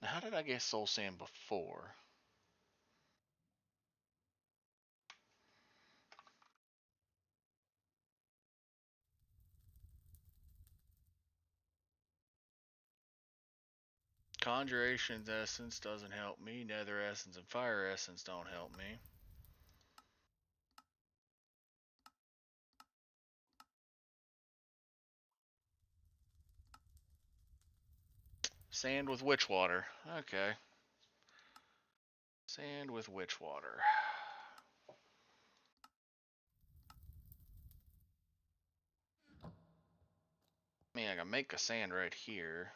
Now, how did I get soul sand before? Conjuration essence doesn't help me. Nether essence and fire essence don't help me. Sand with witch water. Okay. Sand with witch water. make a sand right here.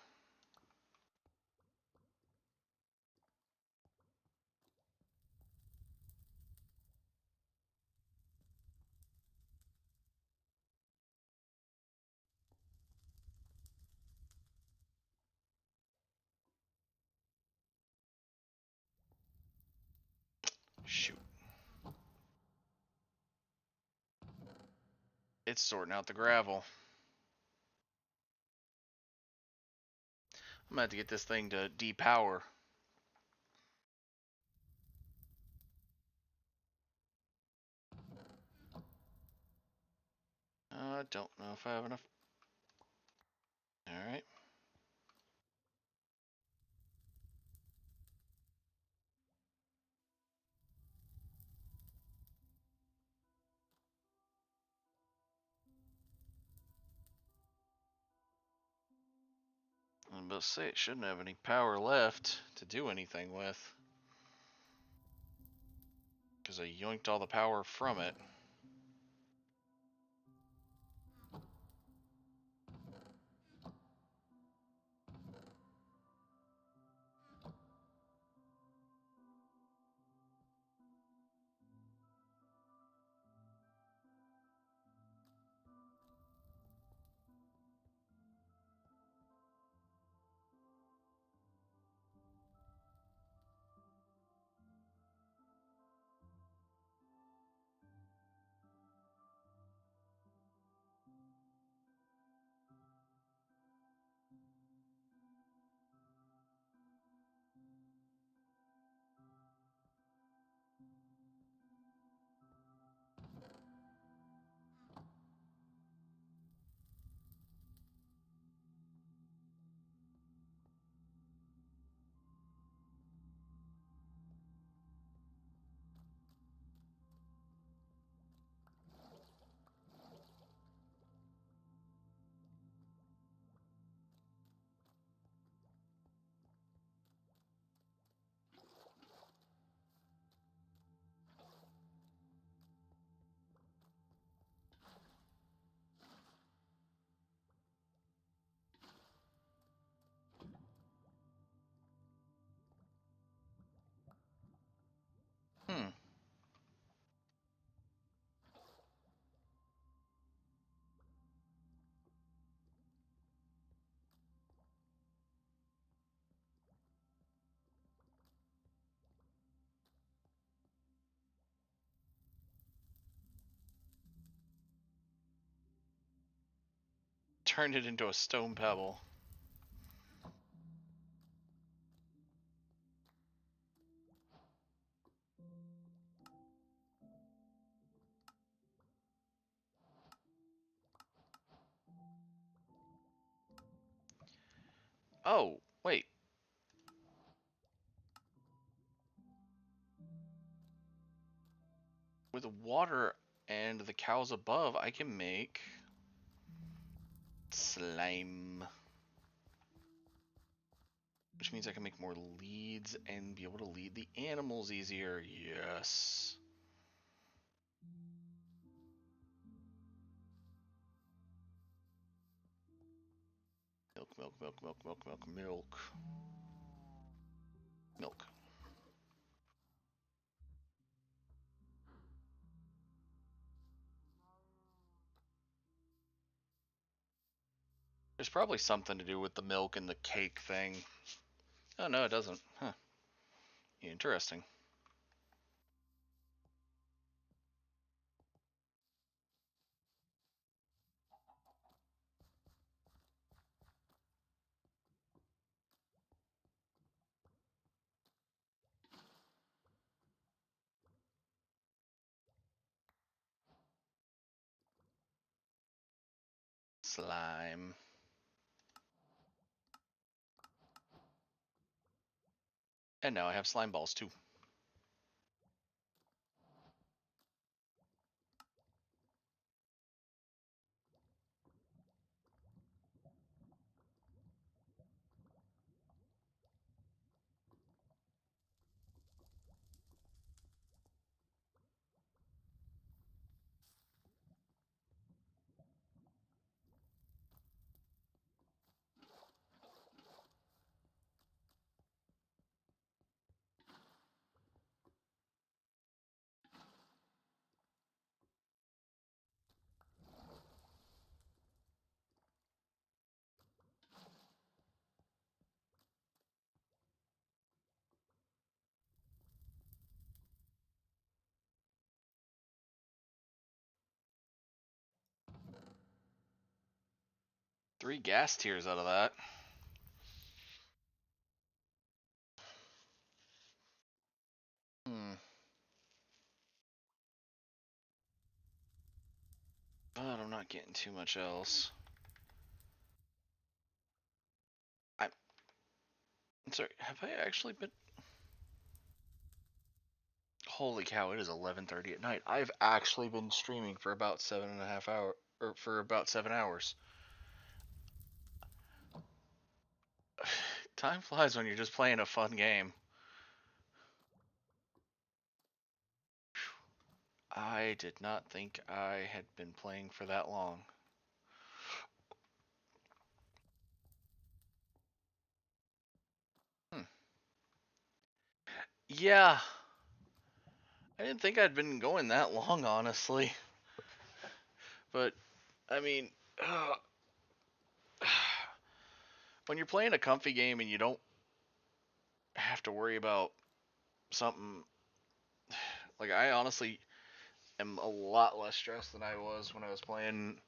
Shoot. It's sorting out the gravel. I'm gonna have to get this thing to depower. I don't know if I have enough. Alright. I'm about to say it shouldn't have any power left to do anything with. Because I yoinked all the power from it. Hmm. Turned it into a stone pebble. Oh, wait. With water and the cows above, I can make slime. Which means I can make more leads and be able to lead the animals easier. Yes. Milk, milk, milk, milk, milk, milk, milk. Milk. There's probably something to do with the milk and the cake thing. Oh, no, it doesn't. Huh. Interesting. Slime. And now I have slime balls too. 3 gas tiers out of that. But I'm not getting too much else. I'm sorry, have I actually been... Holy cow, it is 11:30 at night. I've actually been streaming for about 7.5 hours, or for about 7 hours. Time flies when you're just playing a fun game. I did not think I had been playing for that long. Yeah. I didn't think I'd been going that long, honestly. But, I mean, when you're playing a comfy game and you don't have to worry about something, like, I honestly am a lot less stressed than I was when I was playing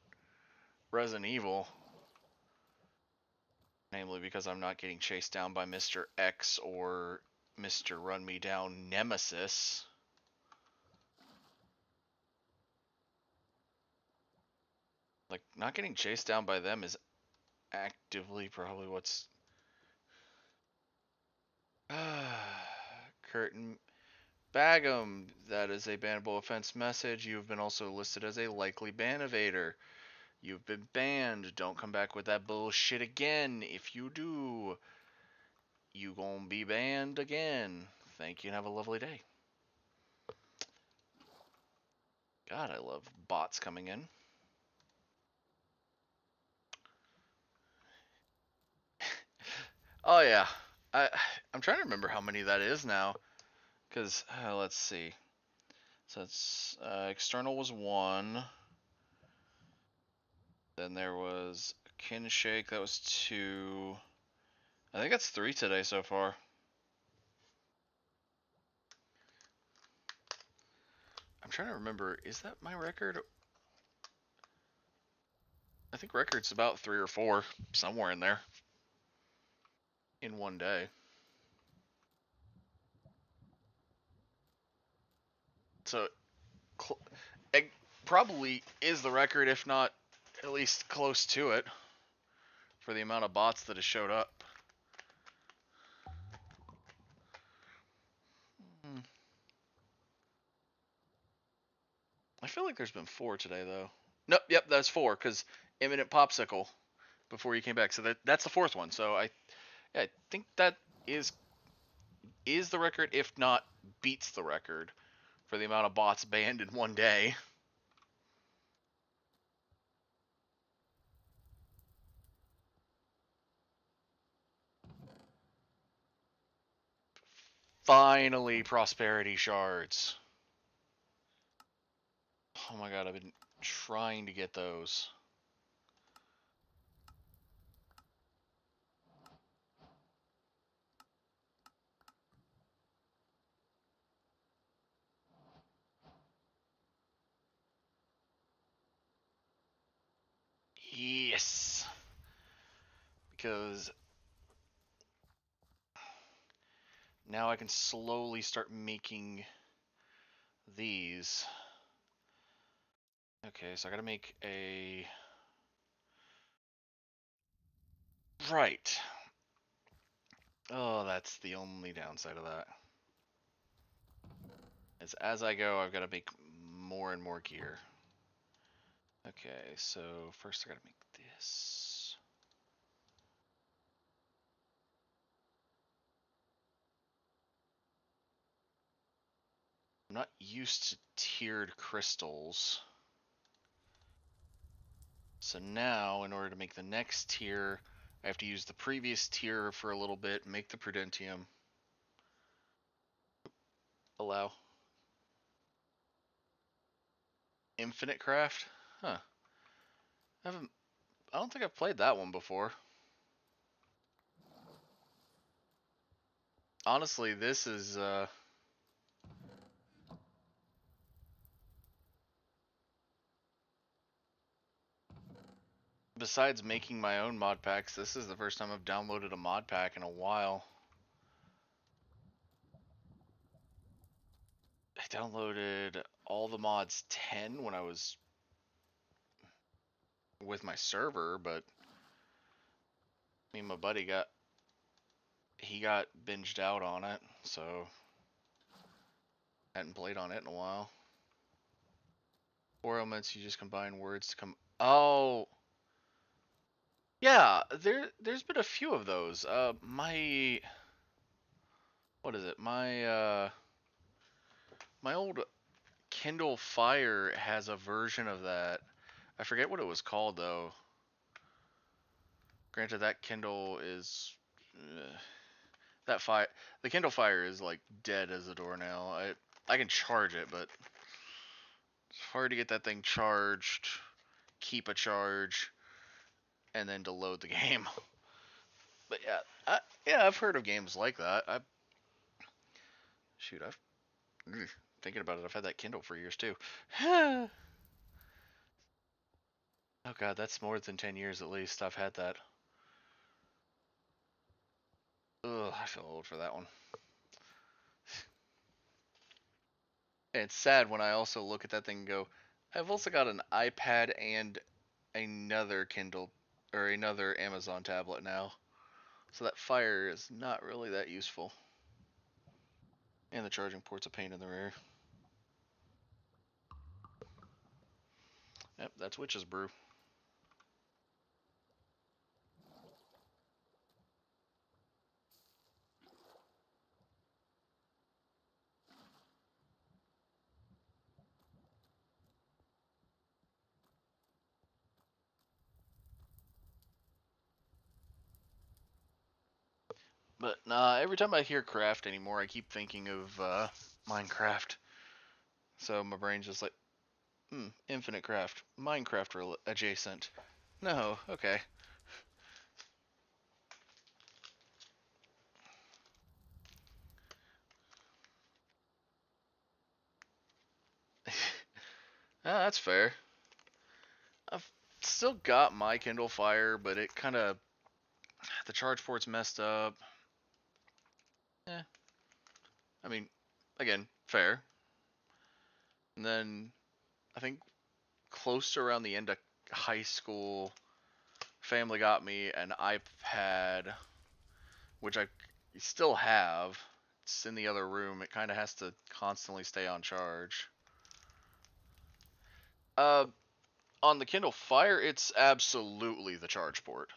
Resident Evil. Namely because I'm not getting chased down by Mr. X or Mr. Run Me Down Nemesis. Like, not getting chased down by them is actively probably what's... Curtin Bagum, that is a bannable offense message. You've been also listed as a likely ban evader. You've been banned. Don't come back with that bullshit again. If you do, you gonna be banned again. Thank you and have a lovely day. God, I love bots coming in. Oh yeah, I'm trying to remember how many that is now, because let's see. So it's external was 1. Then there was Kinshake, that was 2. I think that's 3 today so far. I'm trying to remember, is that my record? I think record's about 3 or 4, somewhere in there, in one day. So it probably is the record, if not at least close to it, for the amount of bots that have showed up. I feel like there's been 4 today, though. Nope, yep, that's 4, because Imminent Popsicle before you came back. So that's the 4th one. So I think that is the record, if not beats the record, for the amount of bots banned in one day. Finally, prosperity shards. Oh my god, I've been trying to get those. Yes. Because now I can slowly start making these. Okay, so I gotta make a... Right. Oh, that's the only downside of that. As I go, I've got to make more and more gear. Okay, so first I gotta make this. I'm not used to tiered crystals. So now, in order to make the next tier, I have to use the previous tier for a little bit, make the Prudentium. Allow. Infinite Craft? Huh. I don't think I've played that one before. Honestly, this is besides making my own mod packs, this is the first time I've downloaded a mod pack in a while. I downloaded all the mods 10 when I was with my server, but me and my buddy got binged out on it, so hadn't played on it in a while. 4 elements, you just combine words to come. Oh, yeah, there's been a few of those. My what is it? My old Kindle Fire has a version of that. I forget what it was called though. Granted, that Kindle is the Kindle Fire is like dead as a doornail. I can charge it, but it's hard to get that thing charged, keep a charge, and then to load the game. But yeah, I've heard of games like that. Thinking about it, I've had that Kindle for years too. Oh god, that's more than 10 years at least I've had that. Ugh, I feel old for that one. And it's sad when I also look at that thing and go, I've also got an iPad and another Kindle or another Amazon tablet now. So that Fire is not really that useful. And the charging port's a pain in the rear. Yep, that's Witch's Brew. But nah, every time I hear craft anymore, I keep thinking of Minecraft. So my brain's just like, Infinite Craft, Minecraft adjacent. No, okay. That's fair. I've still got my Kindle Fire, but it kind of, the charge port's messed up. I mean, again, fair. And then I think close to around the end of high school, family got me an iPad, which I still have. It's in the other room. It kind of has to constantly stay on charge. On the Kindle Fire, it's absolutely the charge port.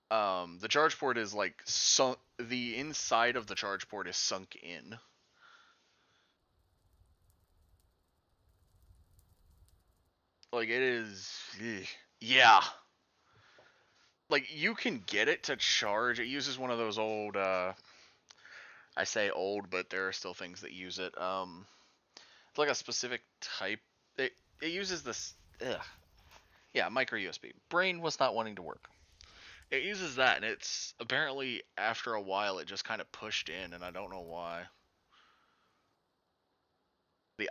The charge port is like sunk. The inside of the charge port is sunk in. Like it is. Yeah. Like you can get it to charge. It uses one of those old. I say old, but there are still things that use it. It's like a specific type. It uses this. Yeah, micro USB. Brain was not wanting to work. It uses that, and it's apparently after a while it just kind of pushed in, and I don't know why. The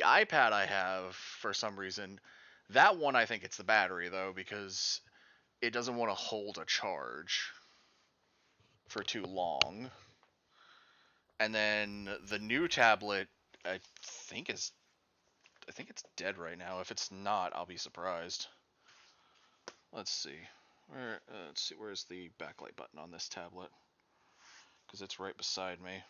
iPad I have, for some reason, that one I think it's the battery though, because it doesn't want to hold a charge for too long. And then the new tablet, I think it's dead right now. If it's not, I'll be surprised. Let's see. Let's see. Where's the backlight button on this tablet? Because it's right beside me.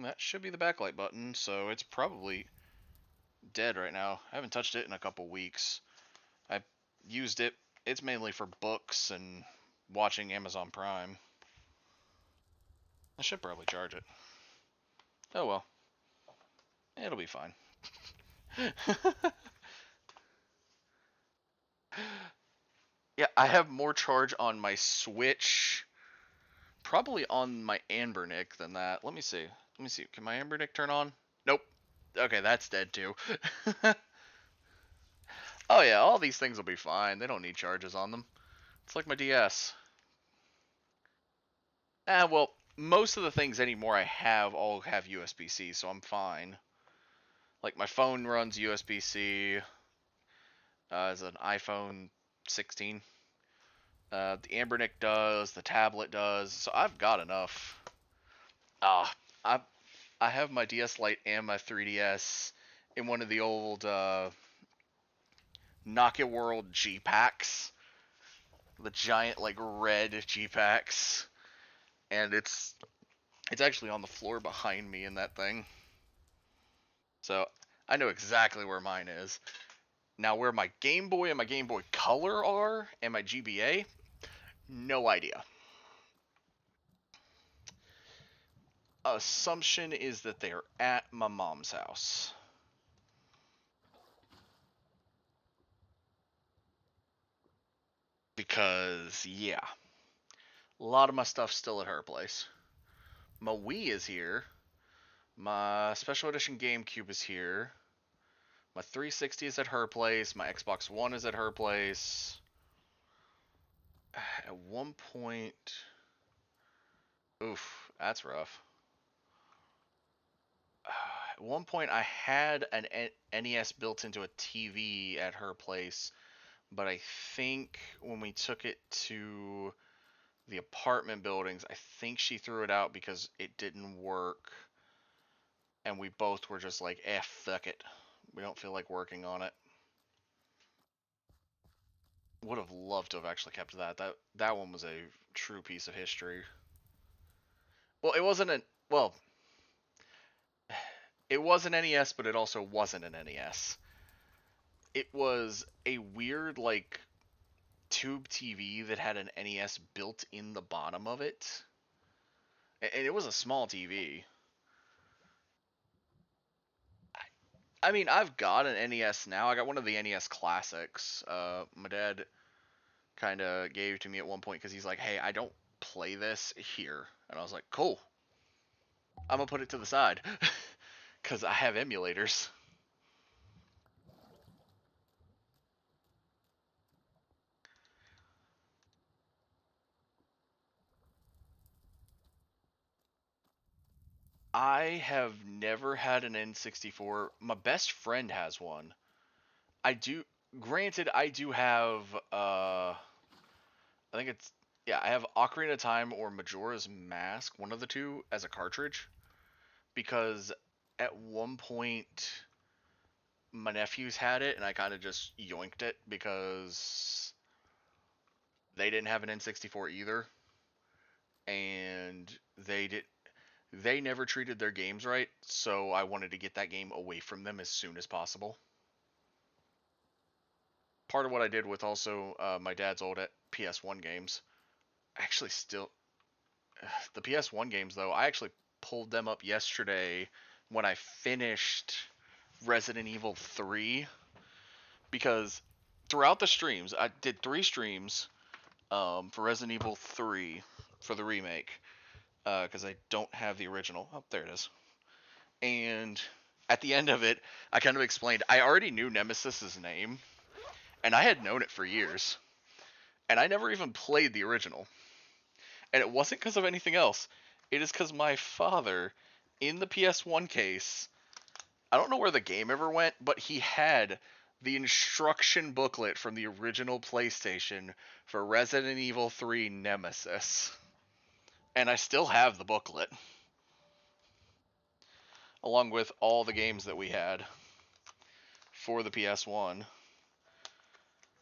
That should be the backlight button, so it's probably dead right now. I haven't touched it in a couple weeks. I used it. It's mainly for books and watching Amazon Prime. I should probably charge it. Oh well. It'll be fine. Yeah, I have more charge on my Switch, probably on my Anbernic than that. Let me see. Can my Anbernic turn on? Nope. Okay, that's dead too. Oh yeah, all these things will be fine. They don't need charges on them. It's like my DS. Well, most of the things anymore I have all have USB-C, so I'm fine. Like my phone runs USB-C. as an iPhone 16. The Anbernic does, the tablet does, so I've got enough. Ah, I I have my DS Lite and my 3DS in one of the old Nokia World G packs, the giant like red G packs, and it's actually on the floor behind me in that thing. So I know exactly where mine is. Now where my Game Boy and my Game Boy Color are and my GBA, no idea. Assumption is that they are at my mom's house. Because, yeah, a lot of my stuff's still at her place. My Wii is here. My Special Edition GameCube is here. My 360 is at her place. My Xbox One is at her place. At one point. Oof, that's rough. At one point, I had an NES built into a TV at her place, but I think when we took it to the apartment buildings, I think she threw it out because it didn't work. And we both were just like, fuck it. We don't feel like working on it. Would have loved to have actually kept that. That one was a true piece of history. Well, it wasn't an well, it was an NES, but it also wasn't an NES. It was a weird like tube TV that had an NES built in the bottom of it, and it was a small TV. I mean, I've got an NES now. I got one of the NES classics. My dad kind of gave to me at one point because he's like, "Hey, I don't play this here," and I was like, "Cool, I'm gonna put it to the side because I have emulators." I have never had an N64. My best friend has one. I do. Granted, I do have. I think it's yeah. I have Ocarina of Time or Majora's Mask, one of the two, as a cartridge because at one point my nephews had it and I kind of just yoinked it because they didn't have an N64 either, and they never treated their games right, so I wanted to get that game away from them as soon as possible. Part of what I did with also my dad's old PS1 games, actually still the PS1 games though, I actually pulled them up yesterday when I finished Resident Evil 3 because throughout the streams, I did 3 streams for Resident Evil 3 for the remake because I don't have the original. Oh, there it is. And at the end of it, I kind of explained I already knew Nemesis's name, and I had known it for years, and I never even played the original. And it wasn't because of anything else. It is because my father, in the PS1 case, I don't know where the game ever went, but he had the instruction booklet from the original PlayStation for Resident Evil 3 Nemesis. And I still have the booklet, along with all the games that we had for the PS1.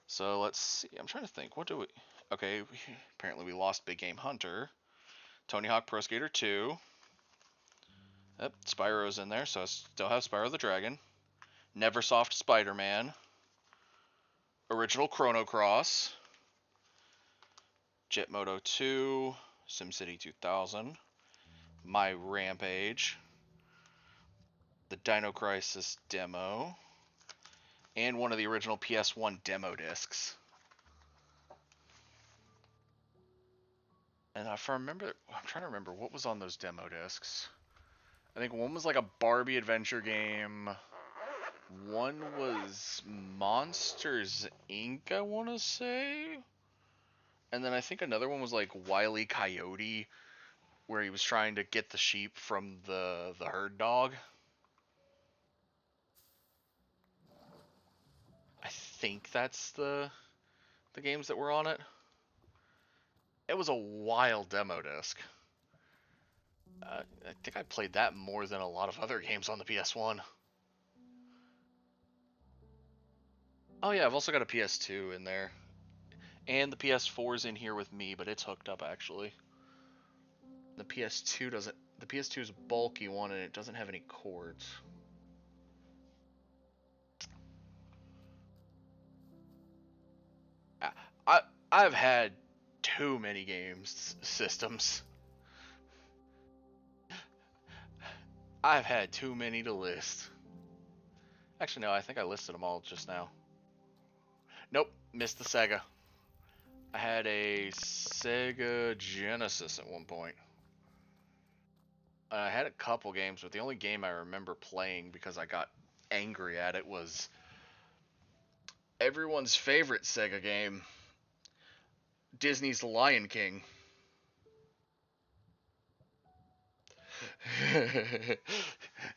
So let's see. I'm trying to think. What do we. Okay, apparently we lost Big Game Hunter. Tony Hawk Pro Skater 2. Yep, Spyro's in there, so I still have Spyro the Dragon. Neversoft Spider-Man. Original Chrono Cross. Jet Moto 2. SimCity 2000. My Rampage. The Dino Crisis demo. And one of the original PS1 demo discs. And if I remember, I'm trying to remember what was on those demo discs. I think one was like a Barbie adventure game. One was Monsters Inc., I want to say. And then I think another one was like Wile E. Coyote, where he was trying to get the sheep from the herd dog. I think that's the games that were on it. It was a wild demo disc. I think I played that more than a lot of other games on the PS1. Oh yeah, I've also got a PS2 in there. And the PS4's in here with me, but it's hooked up actually. The PS2 doesn't. The PS2 is a bulky one, and it doesn't have any cords. I I've had too many games systems. I've had too many to list. Actually, no, I think I listed them all just now. Nope, missed the Sega. I had a Sega Genesis at one point. I had a couple games, but the only game I remember playing because I got angry at it was everyone's favorite Sega game, Disney's The Lion King.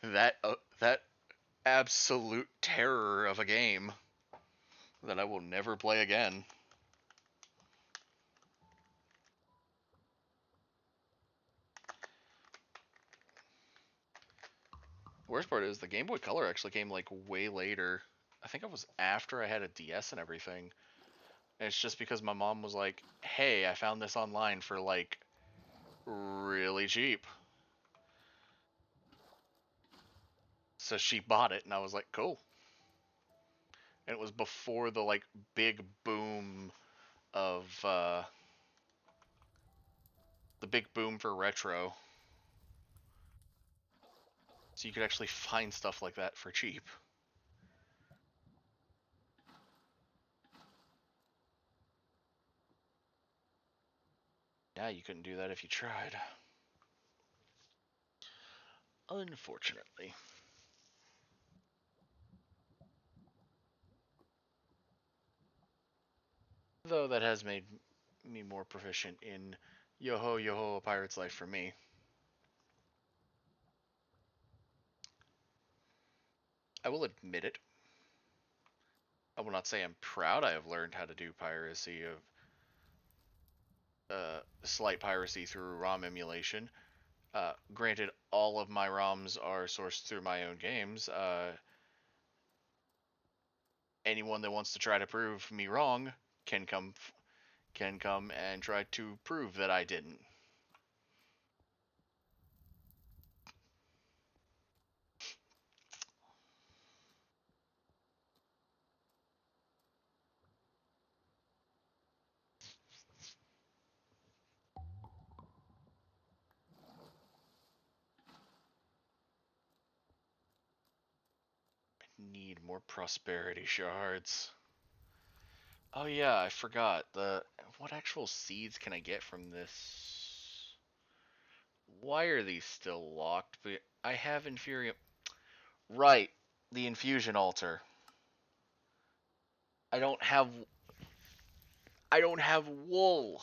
that absolute terror of a game that I will never play again. The worst part is the Game Boy Color actually came like way later. I think it was after I had a DS and everything. And it's just because my mom was like, "Hey, I found this online for like really cheap." So she bought it and I was like, "Cool." And it was before the like big boom of the big boom for retro. So you could actually find stuff like that for cheap. Yeah, you couldn't do that if you tried. Unfortunately. Though that has made me more proficient in Yo-Ho, Yo-Ho, A Pirate's Life for me. I will admit it. I will not say I'm proud I have learned how to do piracy of slight piracy through ROM emulation. Granted, all of my ROMs are sourced through my own games. Anyone that wants to try to prove me wrong can come and try to prove that I didn't. Need more prosperity shards. Oh yeah, I forgot. What actual seeds can I get from this? Why are these still locked? But I have Inferium. Right, the infusion altar. I don't have I don't have wool.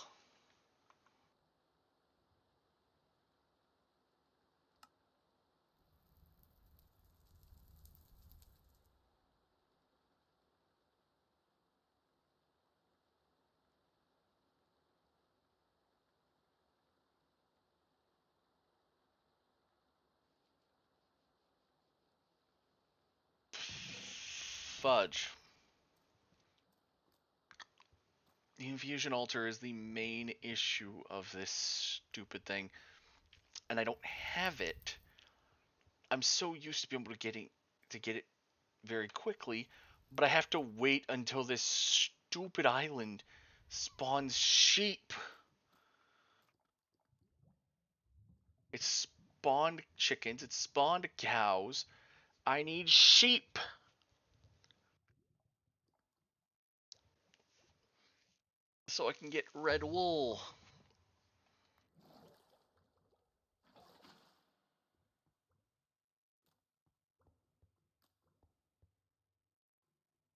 Fudge. The infusion altar is the main issue of this stupid thing, and I don't have it. I'm so used to being able to get it very quickly, but I have to wait until this stupid island spawns sheep. It spawned chickens, it spawned cows. I need sheep. So I can get red wool.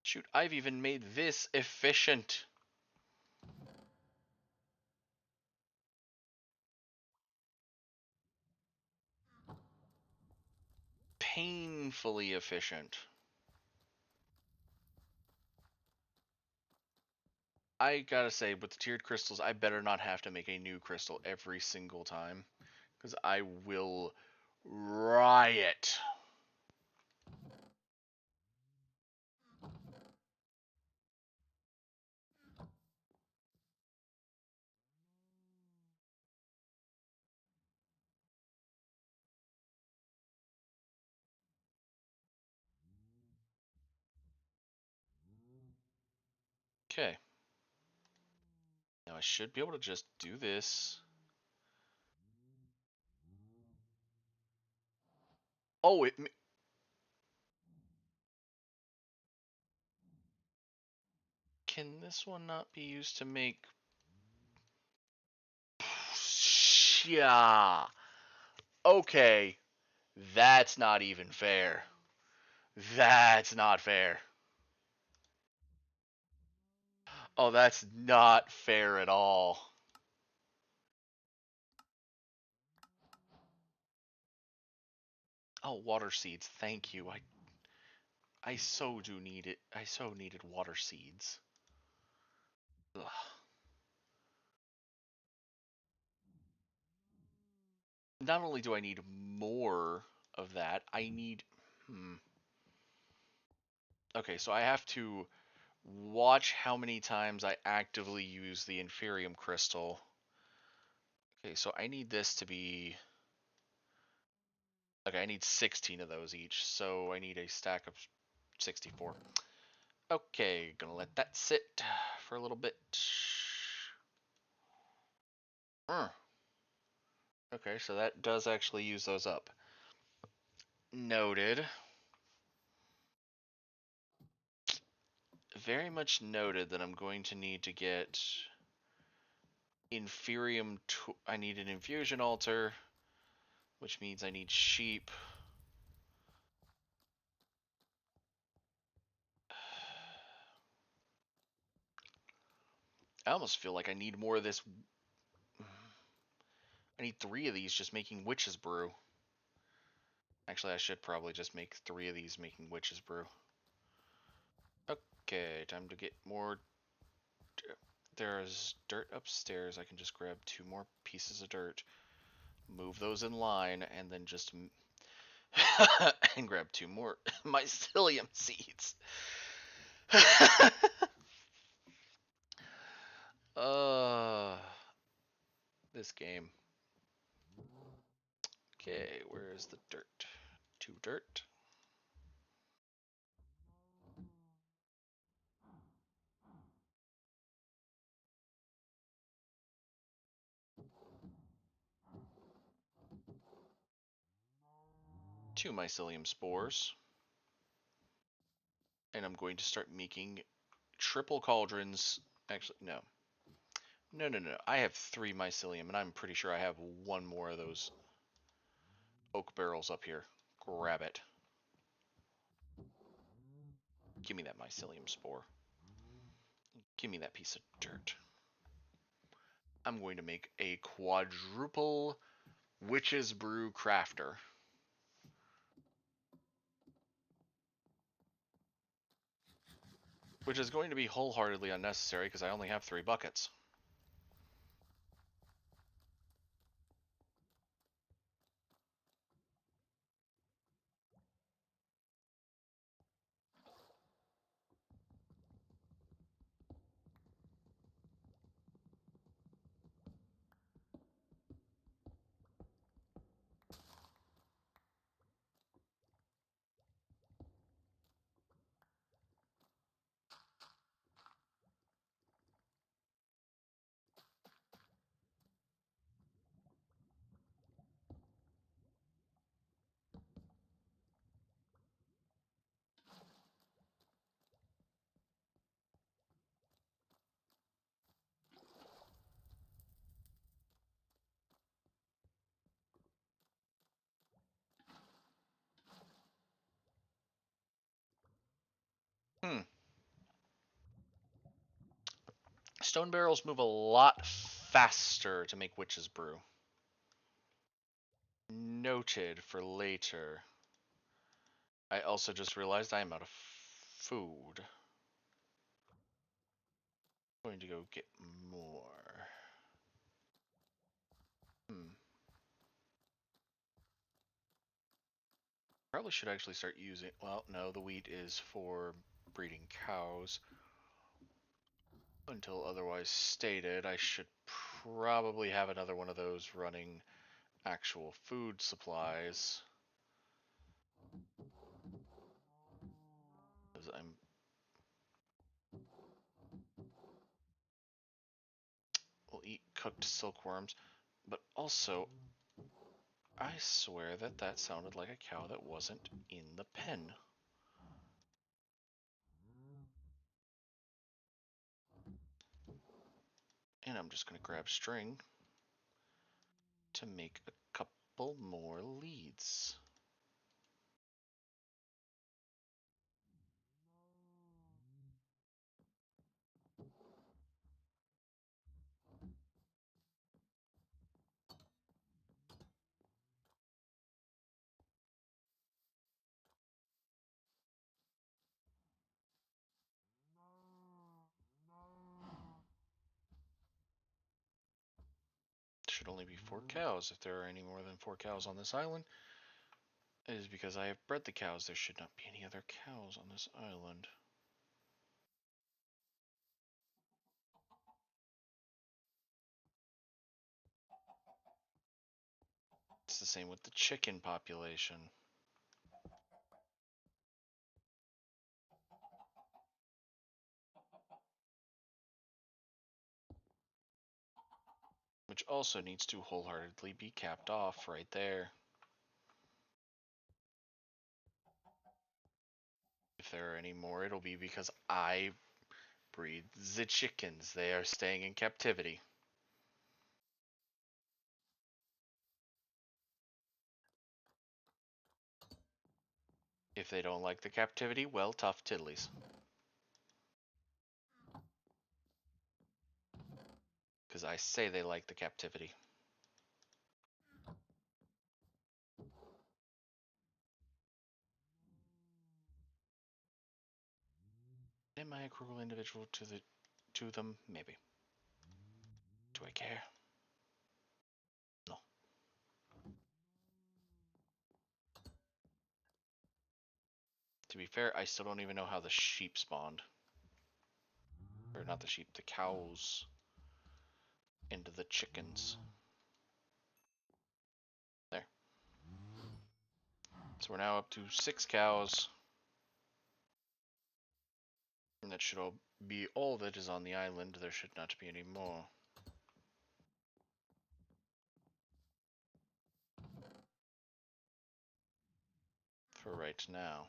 Shoot, I've even made this efficient. Painfully efficient. I gotta say, with the tiered crystals, I better not have to make a new crystal every single time, because I will riot. Okay. Now I should be able to just do this. Oh, can this one not be used to make... Yeah. Okay. That's not even fair. That's not fair. Oh, that's not fair at all. Oh, water seeds. Thank you. I so do need it. I so needed water seeds. Ugh. Not only do I need more of that, I need... Okay, so I have to watch how many times I actively use the Inferium Crystal. Okay, so I need this to be... Okay, I need 16 of those each, so I need a stack of 64. Okay, gonna let that sit for a little bit. Okay, so that does actually use those up. Noted. Very much noted that I'm going to need to get Inferium. I need an Infusion Altar, which means I need sheep. I almost feel like I need more of this. I need 3 of these just making Witch's Brew. Actually, I should probably just make 3 of these making Witch's Brew. Okay, time to get more. There's dirt upstairs. I can just grab 2 more pieces of dirt, move those in line, and then just and grab 2 more mycelium seeds. This game. Okay, where is the dirt? 2 dirt. Two mycelium spores. And I'm going to start making triple cauldrons. Actually, no. No. I have 3 mycelium, and I'm pretty sure I have 1 more of those oak barrels up here. Grab it. Give me that mycelium spore. Give me that piece of dirt. I'm going to make a quadruple Witch's Brew crafter. Which is going to be wholeheartedly unnecessary because I only have 3 buckets. Stone barrels move a lot faster to make Witch's Brew. Noted for later. I also just realized I am out of food. going to go get more. Probably should actually start using, well, no, the wheat is for breeding cows. Until otherwise stated, I should probably have another one of those running actual food supplies. Because will eat cooked silkworms, but also, I swear that that sounded like a cow that wasn't in the pen. And I'm just going to grab string to make a couple more leads. Should only be 4 cows. If there are any more than 4 cows on this island, it is because I have bred the cows. There should not be any other cows on this island. It's the same with the chicken population. Which also needs to wholeheartedly be capped off right there. If there are any more, it'll be because I breed the chickens. They are staying in captivity. If they don't like the captivity, well, tough tiddlies. Because I say they like the captivity. Am I a cruel individual to them? Maybe. Do I care? No. To be fair, I still don't even know how the sheep spawned. Or not the sheep, the cows into the chickens. There. So we're now up to 6 cows. And that should all be all that is on the island. There should not be any more. For right now.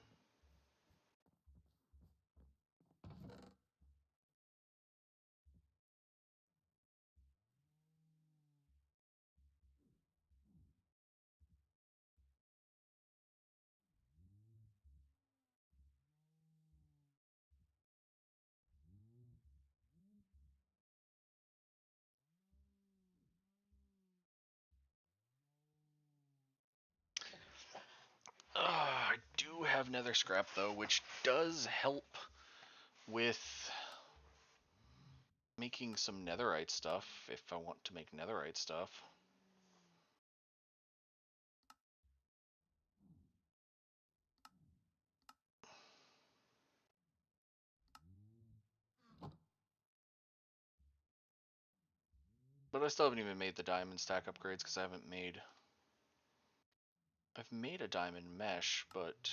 I do have nether scrap though, which does help with making some netherite stuff if I want to make netherite stuff. But I still haven't even made the diamond stack upgrades because I haven't made... I've made a diamond mesh, but...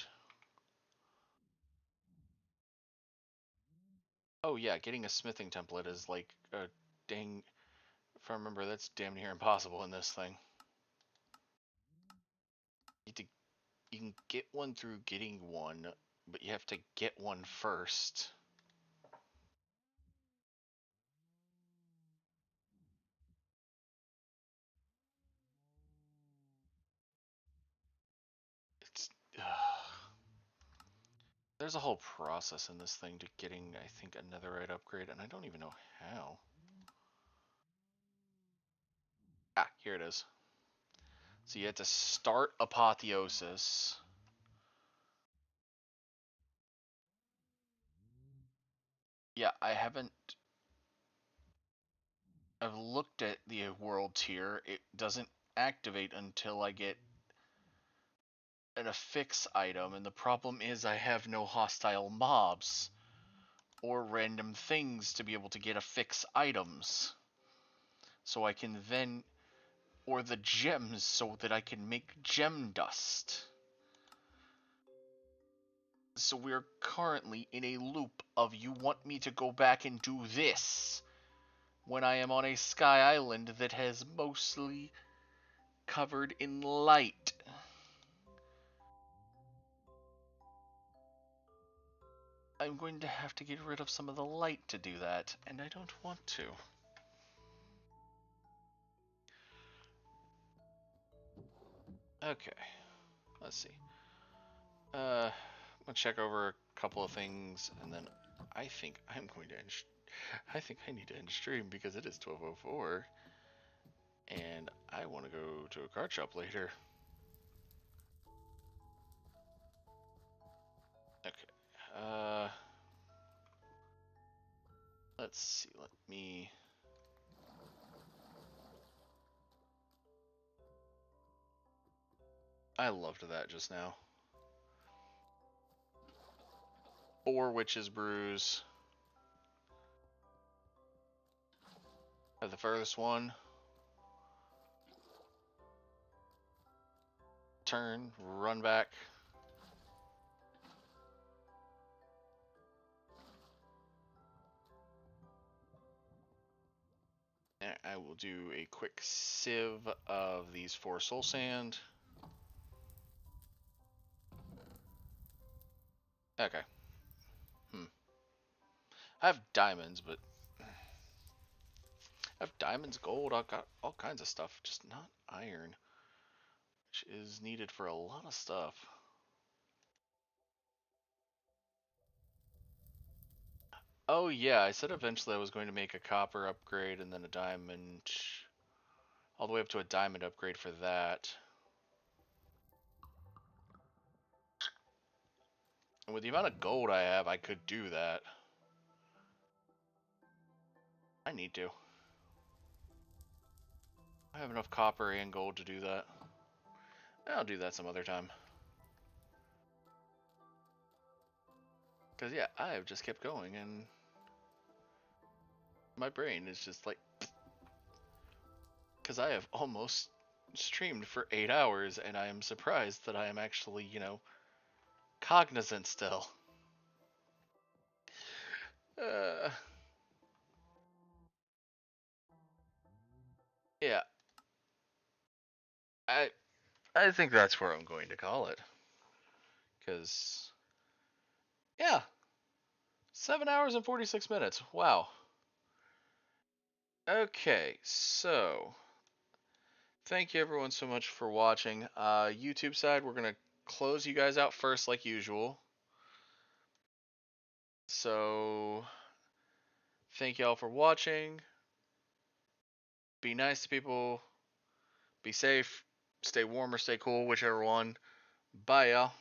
Oh yeah, getting a smithing template is like a dang... If I remember, that's damn near impossible in this thing. You can get one through getting one, but you have to get one first. It's... There's a whole process in this thing to getting, I think, a netherite upgrade, and I don't even know how. Ah, here it is. So you have to start Apotheosis. Yeah, I haven't I've looked at the world tier. It doesn't activate until I get an affix item, and the problem is I have no hostile mobs or random things to be able to get affix items. So I can then, or the gems so that I can make gem dust. So we're currently in a loop of you want me to go back and do this when I am on a sky island that has mostly covered in light. I'm going to have to get rid of some of the light to do that, and I don't want to. Okay, let's see. I'm gonna check over a couple of things, and then I think I'm going to end. I think I need to end stream because it is 12:04, and I want to go to a card shop later. Okay. Let's see. Let me. I loved that just now. 4 Witch's Brews. At the furthest one. Turn, run back. And I will do a quick sieve of these 4 soul sand. Okay. I have diamonds, but I have diamonds, gold, I've got all kinds of stuff, just not iron, which is needed for a lot of stuff. Oh yeah, I said eventually I was going to make a copper upgrade and then a diamond, all the way up to a diamond upgrade for that. And with the amount of gold I have, I could do that. I need to. I have enough copper and gold to do that. I'll do that some other time. Because yeah, I have just kept going and my brain is just like, because I have almost streamed for 8 hours and I am surprised that I am actually, cognizant still. Uh, yeah, I think that's where I'm going to call it. Because, yeah, 7 hours and 46 minutes. Wow. Okay, so thank you everyone so much for watching. YouTube side, we're going to close you guys out first like usual. So, thank you all for watching. Be nice to people. Be safe. Stay warm or stay cool, whichever one. Bye, y'all.